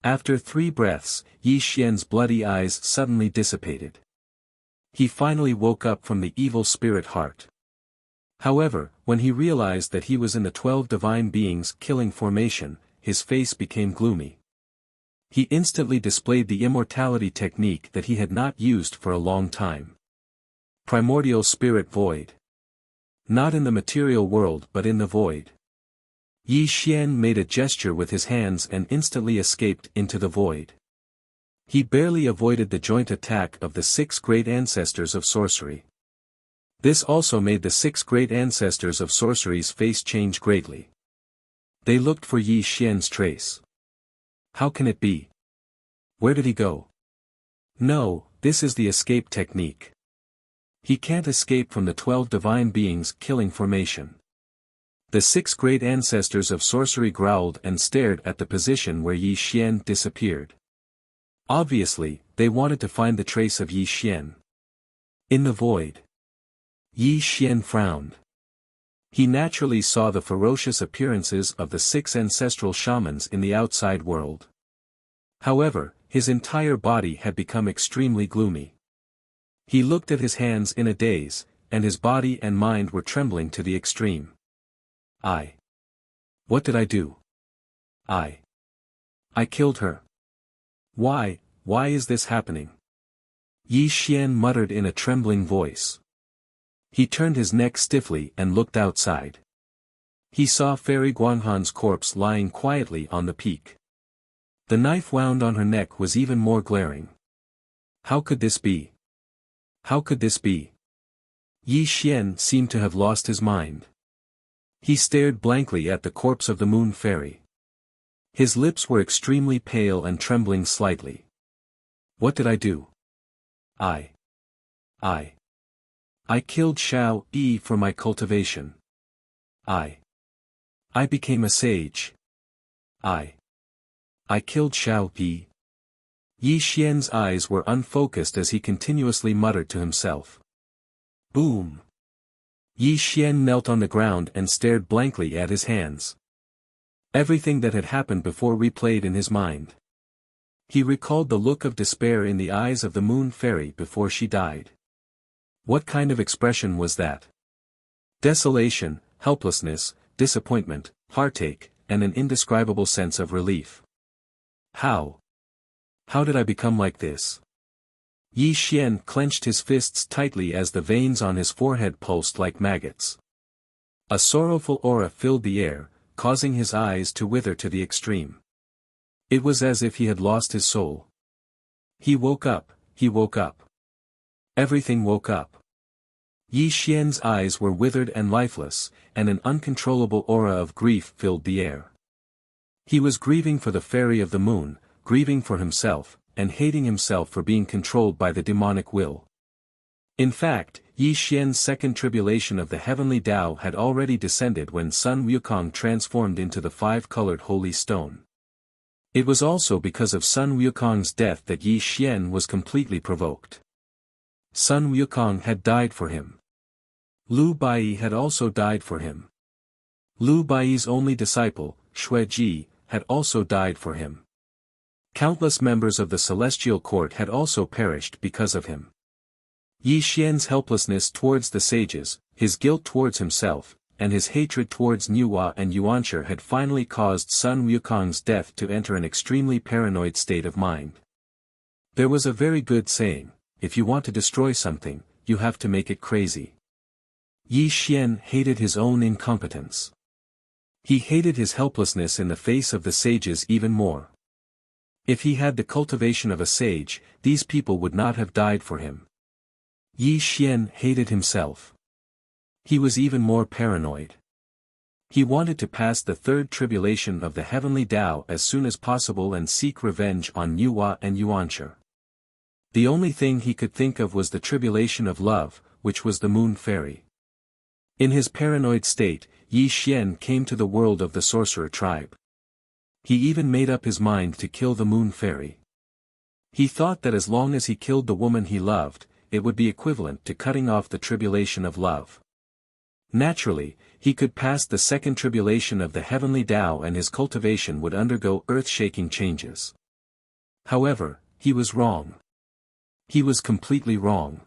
After 3 breaths, Yi Xian's bloody eyes suddenly dissipated. He finally woke up from the evil spirit heart. However, when he realized that he was in the 12 divine beings killing formation, his face became gloomy. He instantly displayed the immortality technique that he had not used for a long time. Primordial Spirit Void. Not in the material world but in the void. Yi Xian made a gesture with his hands and instantly escaped into the void. He barely avoided the joint attack of the 6 great ancestors of sorcery. This also made the 6 great ancestors of sorcery's face change greatly. They looked for Yi Xian's trace. How can it be? Where did he go? No, this is the escape technique. He can't escape from the 12 divine beings killing formation. The 6 great ancestors of sorcery growled and stared at the position where Yi Xian disappeared. Obviously, they wanted to find the trace of Yi Xian. In the void. Yi Xian frowned. He naturally saw the ferocious appearances of the 6 ancestral shamans in the outside world. However, his entire body had become extremely gloomy. He looked at his hands in a daze, and his body and mind were trembling to the extreme. What did I do? I killed her. Why is this happening? Yi Xian muttered in a trembling voice. He turned his neck stiffly and looked outside. He saw Fairy Guanghan's corpse lying quietly on the peak. The knife wound on her neck was even more glaring. How could this be? How could this be? Yi Xian seemed to have lost his mind. He stared blankly at the corpse of the Moon Fairy. His lips were extremely pale and trembling slightly. What did I do? I killed Xiao Yi for my cultivation. I became a sage. I killed Xiao Yi. Yi Xian's eyes were unfocused as he continuously muttered to himself. Boom! Yi Xian knelt on the ground and stared blankly at his hands. Everything that had happened before replayed in his mind. He recalled the look of despair in the eyes of the Moon Fairy before she died. What kind of expression was that? Desolation, helplessness, disappointment, heartache, and an indescribable sense of relief. How did I become like this? Yi Xian clenched his fists tightly as the veins on his forehead pulsed like maggots. A sorrowful aura filled the air, causing his eyes to wither to the extreme. It was as if he had lost his soul. He woke up. Everything woke up. Yi Xian's eyes were withered and lifeless, and an uncontrollable aura of grief filled the air. He was grieving for the Fairy of the Moon, grieving for himself, and hating himself for being controlled by the demonic will. In fact, Yi Xian's second tribulation of the heavenly Tao had already descended when Sun Wukong transformed into the 5-colored holy stone. It was also because of Sun Wukong's death that Yi Xian was completely provoked. Sun Wukong had died for him. Lu Bai had also died for him. Lu Bai's only disciple, Shui Ji, had also died for him. Countless members of the celestial court had also perished because of him. Yi Xian's helplessness towards the sages, his guilt towards himself, and his hatred towards Nuwa and Yuanshi had finally caused Sun Wukong's death to enter an extremely paranoid state of mind. There was a very good saying, if you want to destroy something, you have to make it crazy. Yi Xian hated his own incompetence. He hated his helplessness in the face of the sages even more. If he had the cultivation of a sage, these people would not have died for him. Yi Xian hated himself. He was even more paranoid. He wanted to pass the third tribulation of the heavenly Tao as soon as possible and seek revenge on Nuwa and Yuanshi. The only thing he could think of was the tribulation of love, which was the moon fairy. In his paranoid state, Yi Xian came to the world of the sorcerer tribe. He even made up his mind to kill the moon fairy. He thought that as long as he killed the woman he loved, it would be equivalent to cutting off the tribulation of love. Naturally, he could pass the second tribulation of the heavenly Tao and his cultivation would undergo earth-shaking changes. However, he was wrong. He was completely wrong.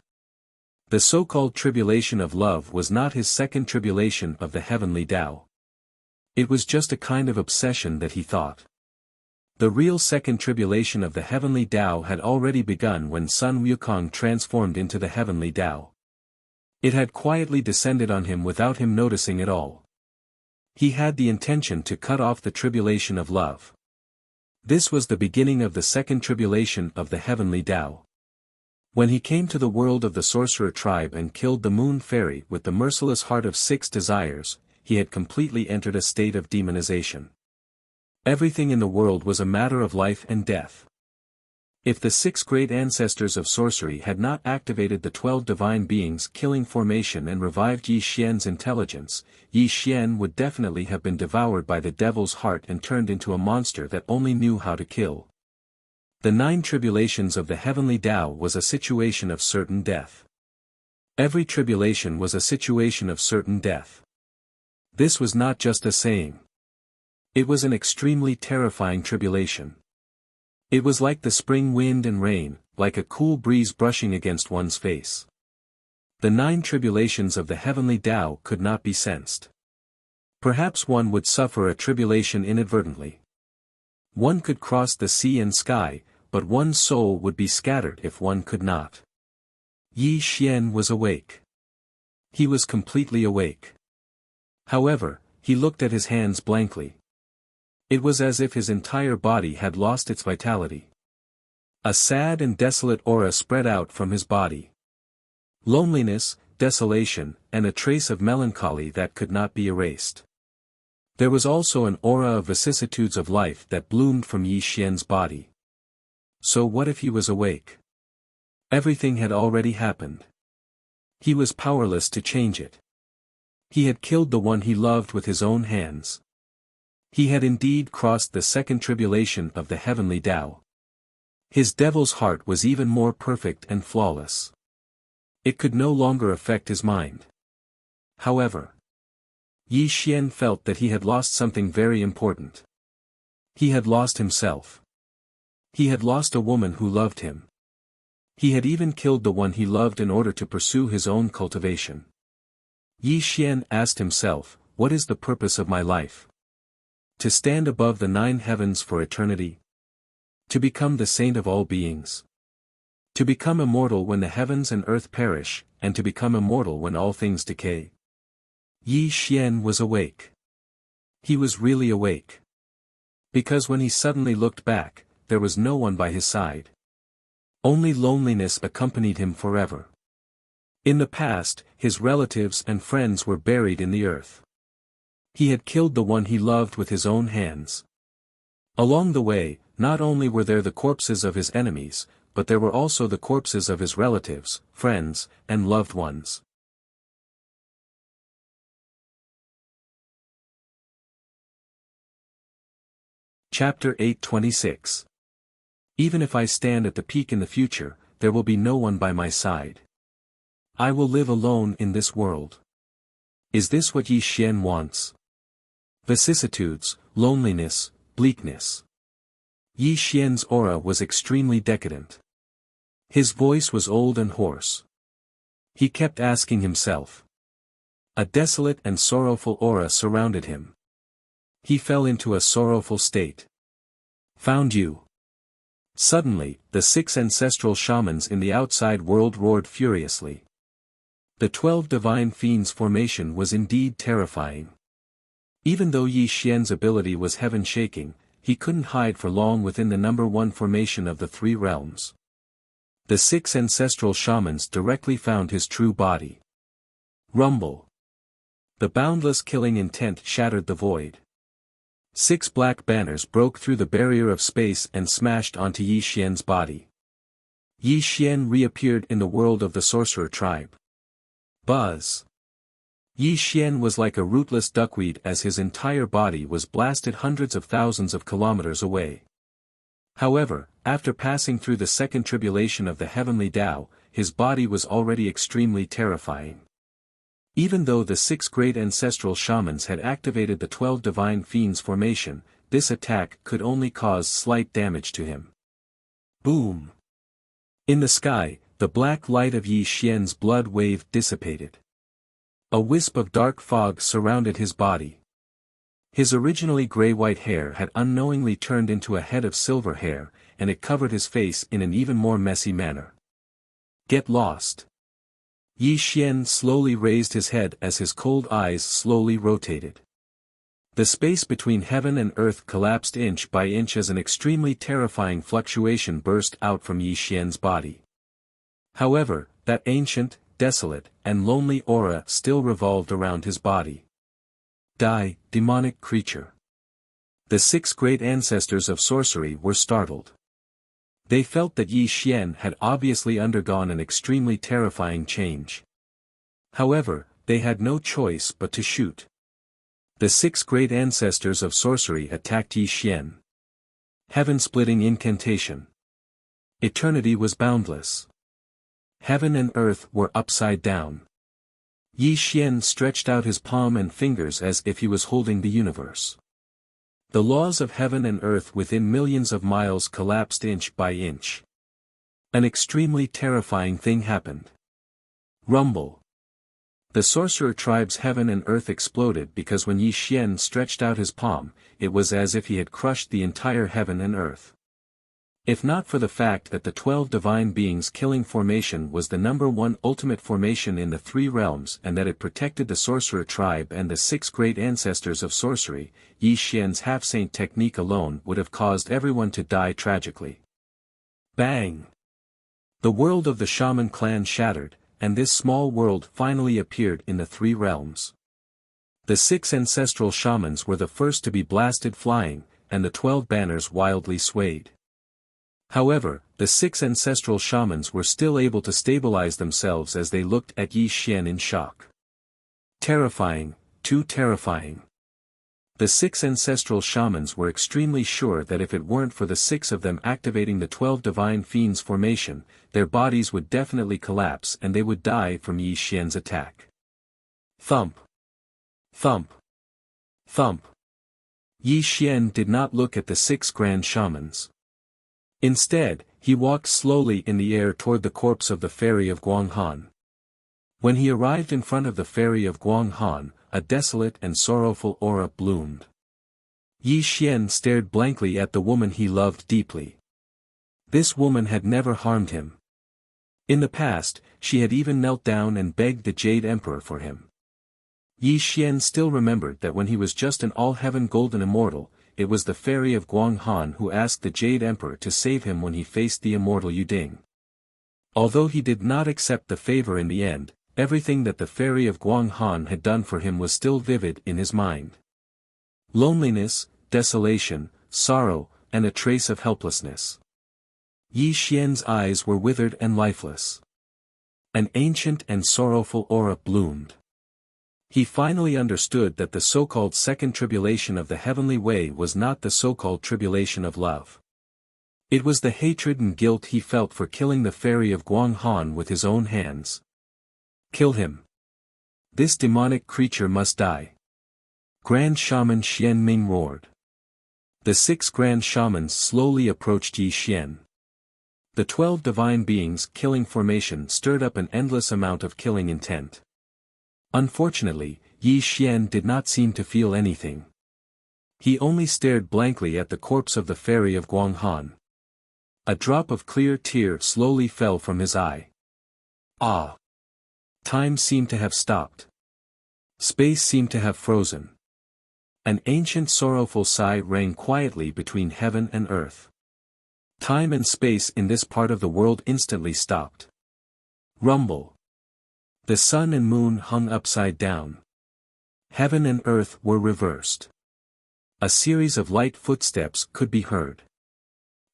The so-called tribulation of love was not his second tribulation of the heavenly Tao. It was just a kind of obsession that he thought. The real second tribulation of the heavenly Tao had already begun when Sun Wukong transformed into the heavenly Tao. It had quietly descended on him without him noticing at all. He had the intention to cut off the tribulation of love. This was the beginning of the second tribulation of the heavenly Tao. When he came to the world of the sorcerer tribe and killed the moon fairy with the merciless heart of 6 desires, he had completely entered a state of demonization. Everything in the world was a matter of life and death. If the 6 great ancestors of sorcery had not activated the 12 divine beings' killing formation and revived Yi Xian's intelligence, Yi Xian would definitely have been devoured by the devil's heart and turned into a monster that only knew how to kill. The 9 tribulations of the heavenly Tao was a situation of certain death. Every tribulation was a situation of certain death. This was not just a saying. It was an extremely terrifying tribulation. It was like the spring wind and rain, like a cool breeze brushing against one's face. The 9 tribulations of the heavenly Tao could not be sensed. Perhaps one would suffer a tribulation inadvertently. One could cross the sea and sky, but one's soul would be scattered if one could not. Yi Xian was awake. He was completely awake. However, he looked at his hands blankly. It was as if his entire body had lost its vitality. A sad and desolate aura spread out from his body. Loneliness, desolation, and a trace of melancholy that could not be erased. There was also an aura of vicissitudes of life that bloomed from Yi Xian's body. So what if he was awake? Everything had already happened. He was powerless to change it. He had killed the one he loved with his own hands. He had indeed crossed the second tribulation of the heavenly Tao. His devil's heart was even more perfect and flawless. It could no longer affect his mind. However, Yi Xian felt that he had lost something very important. He had lost himself. He had lost a woman who loved him. He had even killed the one he loved in order to pursue his own cultivation. Yi Xian asked himself, what is the purpose of my life? To stand above the 9 heavens for eternity? To become the saint of all beings? To become immortal when the heavens and earth perish, and to become immortal when all things decay? Yi Xian was awake. He was really awake. Because when he suddenly looked back, there was no one by his side. Only loneliness accompanied him forever. In the past, his relatives and friends were buried in the earth. He had killed the one he loved with his own hands. Along the way, not only were there the corpses of his enemies, but there were also the corpses of his relatives, friends, and loved ones. Chapter 8:26. Even if I stand at the peak in the future, there will be no one by my side. I will live alone in this world. Is this what Yi Xian wants? Vicissitudes, loneliness, bleakness. Yi Xian's aura was extremely decadent. His voice was old and hoarse. He kept asking himself. A desolate and sorrowful aura surrounded him. He fell into a sorrowful state. Found you. Suddenly, the 6 ancestral shamans in the outside world roared furiously. The 12 divine fiends formation was indeed terrifying. Even though Yi Xian's ability was heaven-shaking, he couldn't hide for long within the number 1 formation of the 3 realms. The 6 ancestral shamans directly found his true body. Rumble. The boundless killing intent shattered the void. 6 black banners broke through the barrier of space and smashed onto Yi Xian's body. Yi Xian reappeared in the world of the sorcerer tribe. Buzz. Yi Xian was like a rootless duckweed as his entire body was blasted hundreds of thousands of kilometers away. However, after passing through the second tribulation of the heavenly Tao, his body was already extremely terrifying. Even though the 6 great ancestral shamans had activated the 12 divine fiends formation, this attack could only cause slight damage to him. Boom! In the sky, the black light of Yi Xian's blood wave dissipated. A wisp of dark fog surrounded his body. His originally gray-white hair had unknowingly turned into a head of silver hair, and it covered his face in an even more messy manner. Get lost. Yi Xian slowly raised his head as his cold eyes slowly rotated. The space between heaven and earth collapsed inch by inch as an extremely terrifying fluctuation burst out from Yi Xian's body. However, that ancient, desolate, and lonely aura still revolved around his body. Die, demonic creature. The 6 great ancestors of sorcery were startled. They felt that Yi Xian had obviously undergone an extremely terrifying change. However, they had no choice but to shoot. The 6 great ancestors of sorcery attacked Yi Xian. Heaven-splitting incantation. Eternity was boundless. Heaven and earth were upside down. Yi Xian stretched out his palm and fingers as if he was holding the universe. The laws of heaven and earth within millions of miles collapsed inch by inch. An extremely terrifying thing happened. Rumble. The sorcerer tribe's heaven and earth exploded because when Yi Xian stretched out his palm, it was as if he had crushed the entire heaven and earth. If not for the fact that the 12 divine beings killing formation was the number 1 ultimate formation in the 3 realms and that it protected the sorcerer tribe and the 6 great ancestors of sorcery, Yi Xian's half-saint technique alone would have caused everyone to die tragically. Bang! The world of the shaman clan shattered, and this small world finally appeared in the 3 realms. The 6 ancestral shamans were the first to be blasted flying, and the 12 banners wildly swayed. However, the 6 ancestral shamans were still able to stabilize themselves as they looked at Yi Xian in shock. Terrifying, too terrifying. The 6 ancestral shamans were extremely sure that if it weren't for the 6 of them activating the 12 divine fiends formation, their bodies would definitely collapse and they would die from Yi Xian's attack. Thump. Thump. Thump. Yi Xian did not look at the 6 grand shamans. Instead, he walked slowly in the air toward the corpse of the fairy of Guanghan. When he arrived in front of the fairy of Guanghan, a desolate and sorrowful aura bloomed. Yi Xian stared blankly at the woman he loved deeply. This woman had never harmed him. In the past, she had even knelt down and begged the Jade Emperor for him. Yi Xian still remembered that when he was just an all-heaven golden immortal, it was the fairy of Guanghan who asked the Jade Emperor to save him when he faced the immortal Yuding. Although he did not accept the favor in the end, everything that the fairy of Guanghan had done for him was still vivid in his mind. Loneliness, desolation, sorrow, and a trace of helplessness. Yi Xian's eyes were withered and lifeless. An ancient and sorrowful aura bloomed. He finally understood that the so-called second tribulation of the heavenly way was not the so-called tribulation of love. It was the hatred and guilt he felt for killing the fairy of Guanghan with his own hands. Kill him. This demonic creature must die. Grand Shaman Xian Ming roared. The 6 grand shamans slowly approached Yi Xian. The 12 divine beings' killing formation stirred up an endless amount of killing intent. Unfortunately, Yi Xian did not seem to feel anything. He only stared blankly at the corpse of the fairy of Guanghan. A drop of clear tear slowly fell from his eye. Ah! Time seemed to have stopped. Space seemed to have frozen. An ancient sorrowful sigh rang quietly between heaven and earth. Time and space in this part of the world instantly stopped. Rumble. The sun and moon hung upside down. Heaven and earth were reversed. A series of light footsteps could be heard.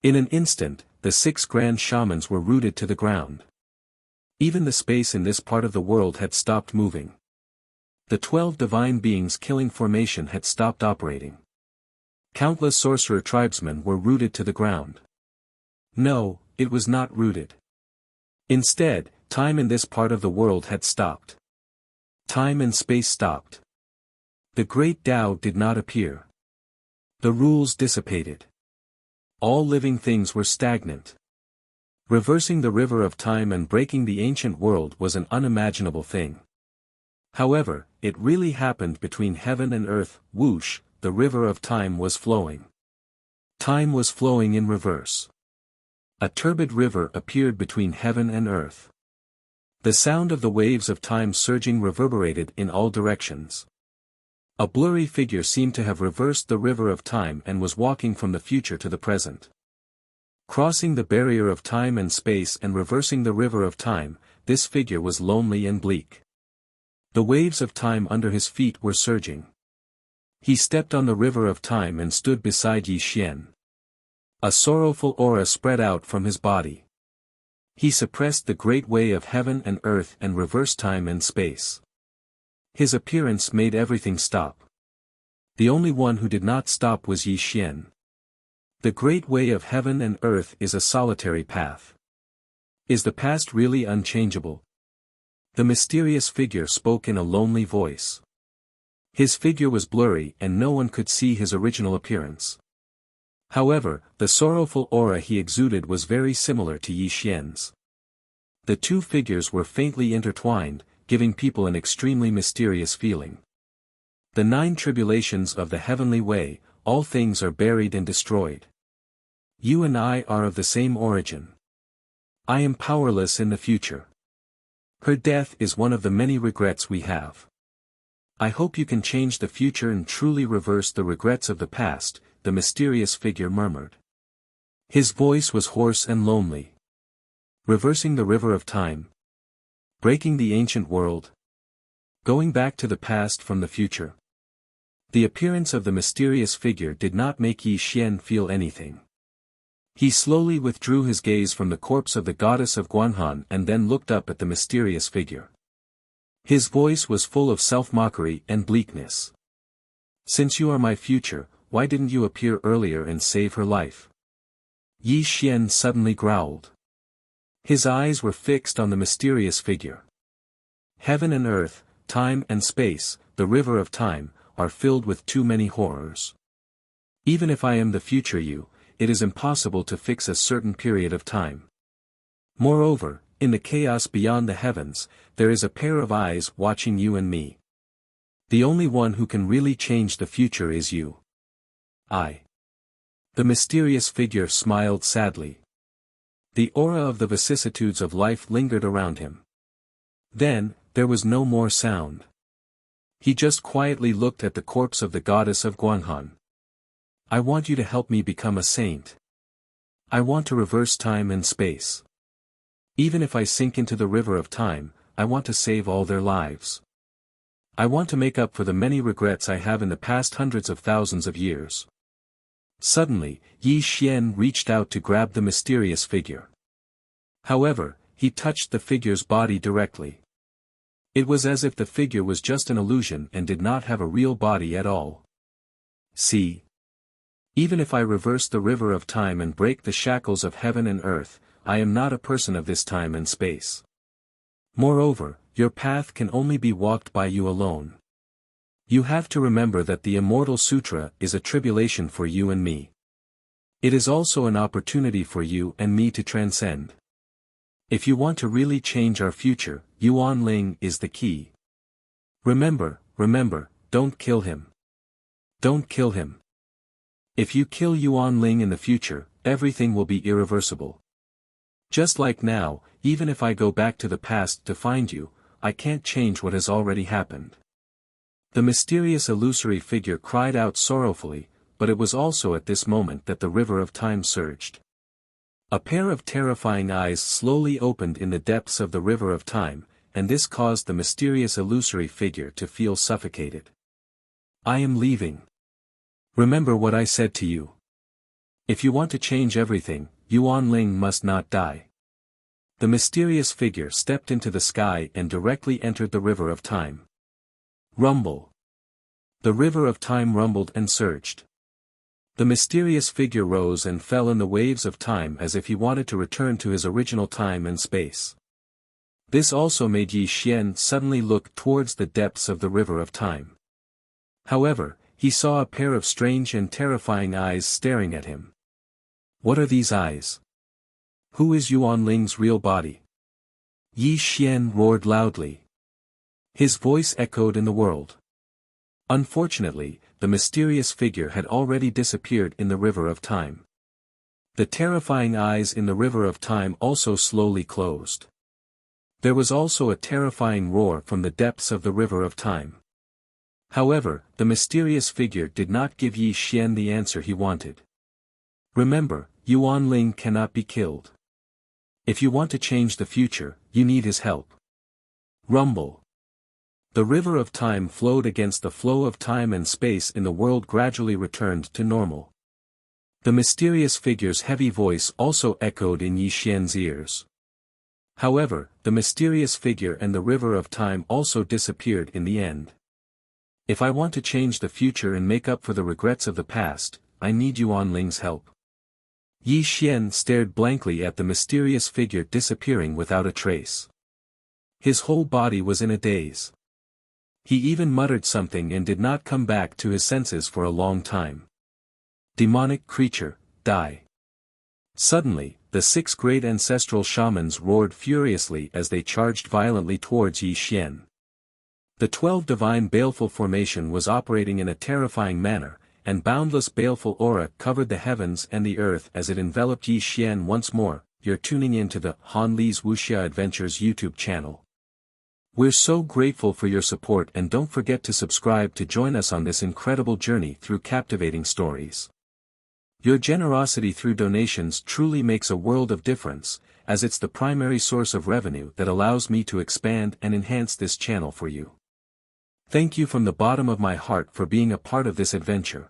In an instant, the 6 grand shamans were rooted to the ground. Even the space in this part of the world had stopped moving. The 12 divine beings' killing formation had stopped operating. Countless sorcerer tribesmen were rooted to the ground. No, it was not rooted. Instead, time in this part of the world had stopped. Time and space stopped. The great Tao did not appear. The rules dissipated. All living things were stagnant. Reversing the river of time and breaking the ancient world was an unimaginable thing. However, it really happened between heaven and earth. Whoosh, the river of time was flowing. Time was flowing in reverse. A turbid river appeared between heaven and earth. The sound of the waves of time surging reverberated in all directions. A blurry figure seemed to have reversed the river of time and was walking from the future to the present. Crossing the barrier of time and space and reversing the river of time, this figure was lonely and bleak. The waves of time under his feet were surging. He stepped on the river of time and stood beside Yi Xian. A sorrowful aura spread out from his body. He suppressed the great way of heaven and earth and reversed time and space. His appearance made everything stop. The only one who did not stop was Yi Xian. The great way of heaven and earth is a solitary path. Is the past really unchangeable? The mysterious figure spoke in a lonely voice. His figure was blurry and no one could see his original appearance. However, the sorrowful aura he exuded was very similar to Yi Xian's. The two figures were faintly intertwined, giving people an extremely mysterious feeling. The 9 tribulations of the heavenly way, all things are buried and destroyed. You and I are of the same origin. I am powerless in the future. Her death is one of the many regrets we have. I hope you can change the future and truly reverse the regrets of the past, the mysterious figure murmured. His voice was hoarse and lonely. Reversing the river of time. Breaking the ancient world. Going back to the past from the future. The appearance of the mysterious figure did not make Yi Xian feel anything. He slowly withdrew his gaze from the corpse of the goddess of Guanghan and then looked up at the mysterious figure. His voice was full of self-mockery and bleakness. Since you are my future, why didn't you appear earlier and save her life? Yi Xian suddenly growled. His eyes were fixed on the mysterious figure. Heaven and earth, time and space, the river of time, are filled with too many horrors. Even if I am the future you, it is impossible to fix a certain period of time. Moreover, in the chaos beyond the heavens, there is a pair of eyes watching you and me. The only one who can really change the future is you. I. The mysterious figure smiled sadly. The aura of the vicissitudes of life lingered around him. Then, there was no more sound. He just quietly looked at the corpse of the goddess of Guanghan. I want you to help me become a saint. I want to reverse time and space. Even if I sink into the river of time, I want to save all their lives. I want to make up for the many regrets I have in the past hundreds of thousands of years. Suddenly, Yi Xian reached out to grab the mysterious figure. However, he touched the figure's body directly. It was as if the figure was just an illusion and did not have a real body at all. See? Even if I reverse the river of time and break the shackles of heaven and earth, I am not a person of this time and space. Moreover, your path can only be walked by you alone. You have to remember that the Immortal Sutra is a tribulation for you and me. It is also an opportunity for you and me to transcend. If you want to really change our future, Yuan Ling is the key. Remember, don't kill him. Don't kill him. If you kill Yuan Ling in the future, everything will be irreversible. Just like now, even if I go back to the past to find you, I can't change what has already happened. The mysterious illusory figure cried out sorrowfully, but it was also at this moment that the river of time surged. A pair of terrifying eyes slowly opened in the depths of the river of time, and this caused the mysterious illusory figure to feel suffocated. I am leaving. Remember what I said to you. If you want to change everything, Yuan Ling must not die. The mysterious figure stepped into the sky and directly entered the river of time. Rumble. The river of time rumbled and surged. The mysterious figure rose and fell in the waves of time as if he wanted to return to his original time and space. This also made Yi Xian suddenly look towards the depths of the river of time. However, he saw a pair of strange and terrifying eyes staring at him. What are these eyes? Who is Yuan Ling's real body? Yi Xian roared loudly. His voice echoed in the world. Unfortunately, the mysterious figure had already disappeared in the river of time. The terrifying eyes in the river of time also slowly closed. There was also a terrifying roar from the depths of the river of time. However, the mysterious figure did not give Yi Xian the answer he wanted. Remember, Yuan Ling cannot be killed. If you want to change the future, you need his help. Rumble. The river of time flowed against the flow of time and space in the world gradually returned to normal. The mysterious figure's heavy voice also echoed in Yi Xian's ears. However, the mysterious figure and the river of time also disappeared in the end. If I want to change the future and make up for the regrets of the past, I need Yuan Ling's help. Yi Xian stared blankly at the mysterious figure disappearing without a trace. His whole body was in a daze. He even muttered something and did not come back to his senses for a long time. Demonic creature, die. Suddenly, the 6 great ancestral shamans roared furiously as they charged violently towards Yi Xian. The 12 divine baleful formation was operating in a terrifying manner, and boundless baleful aura covered the heavens and the earth as it enveloped Yi Xian once more. You're tuning in to the Han Li's Wuxia Adventures YouTube channel. We're so grateful for your support, and don't forget to subscribe to join us on this incredible journey through captivating stories. Your generosity through donations truly makes a world of difference, as it's the primary source of revenue that allows me to expand and enhance this channel for you. Thank you from the bottom of my heart for being a part of this adventure.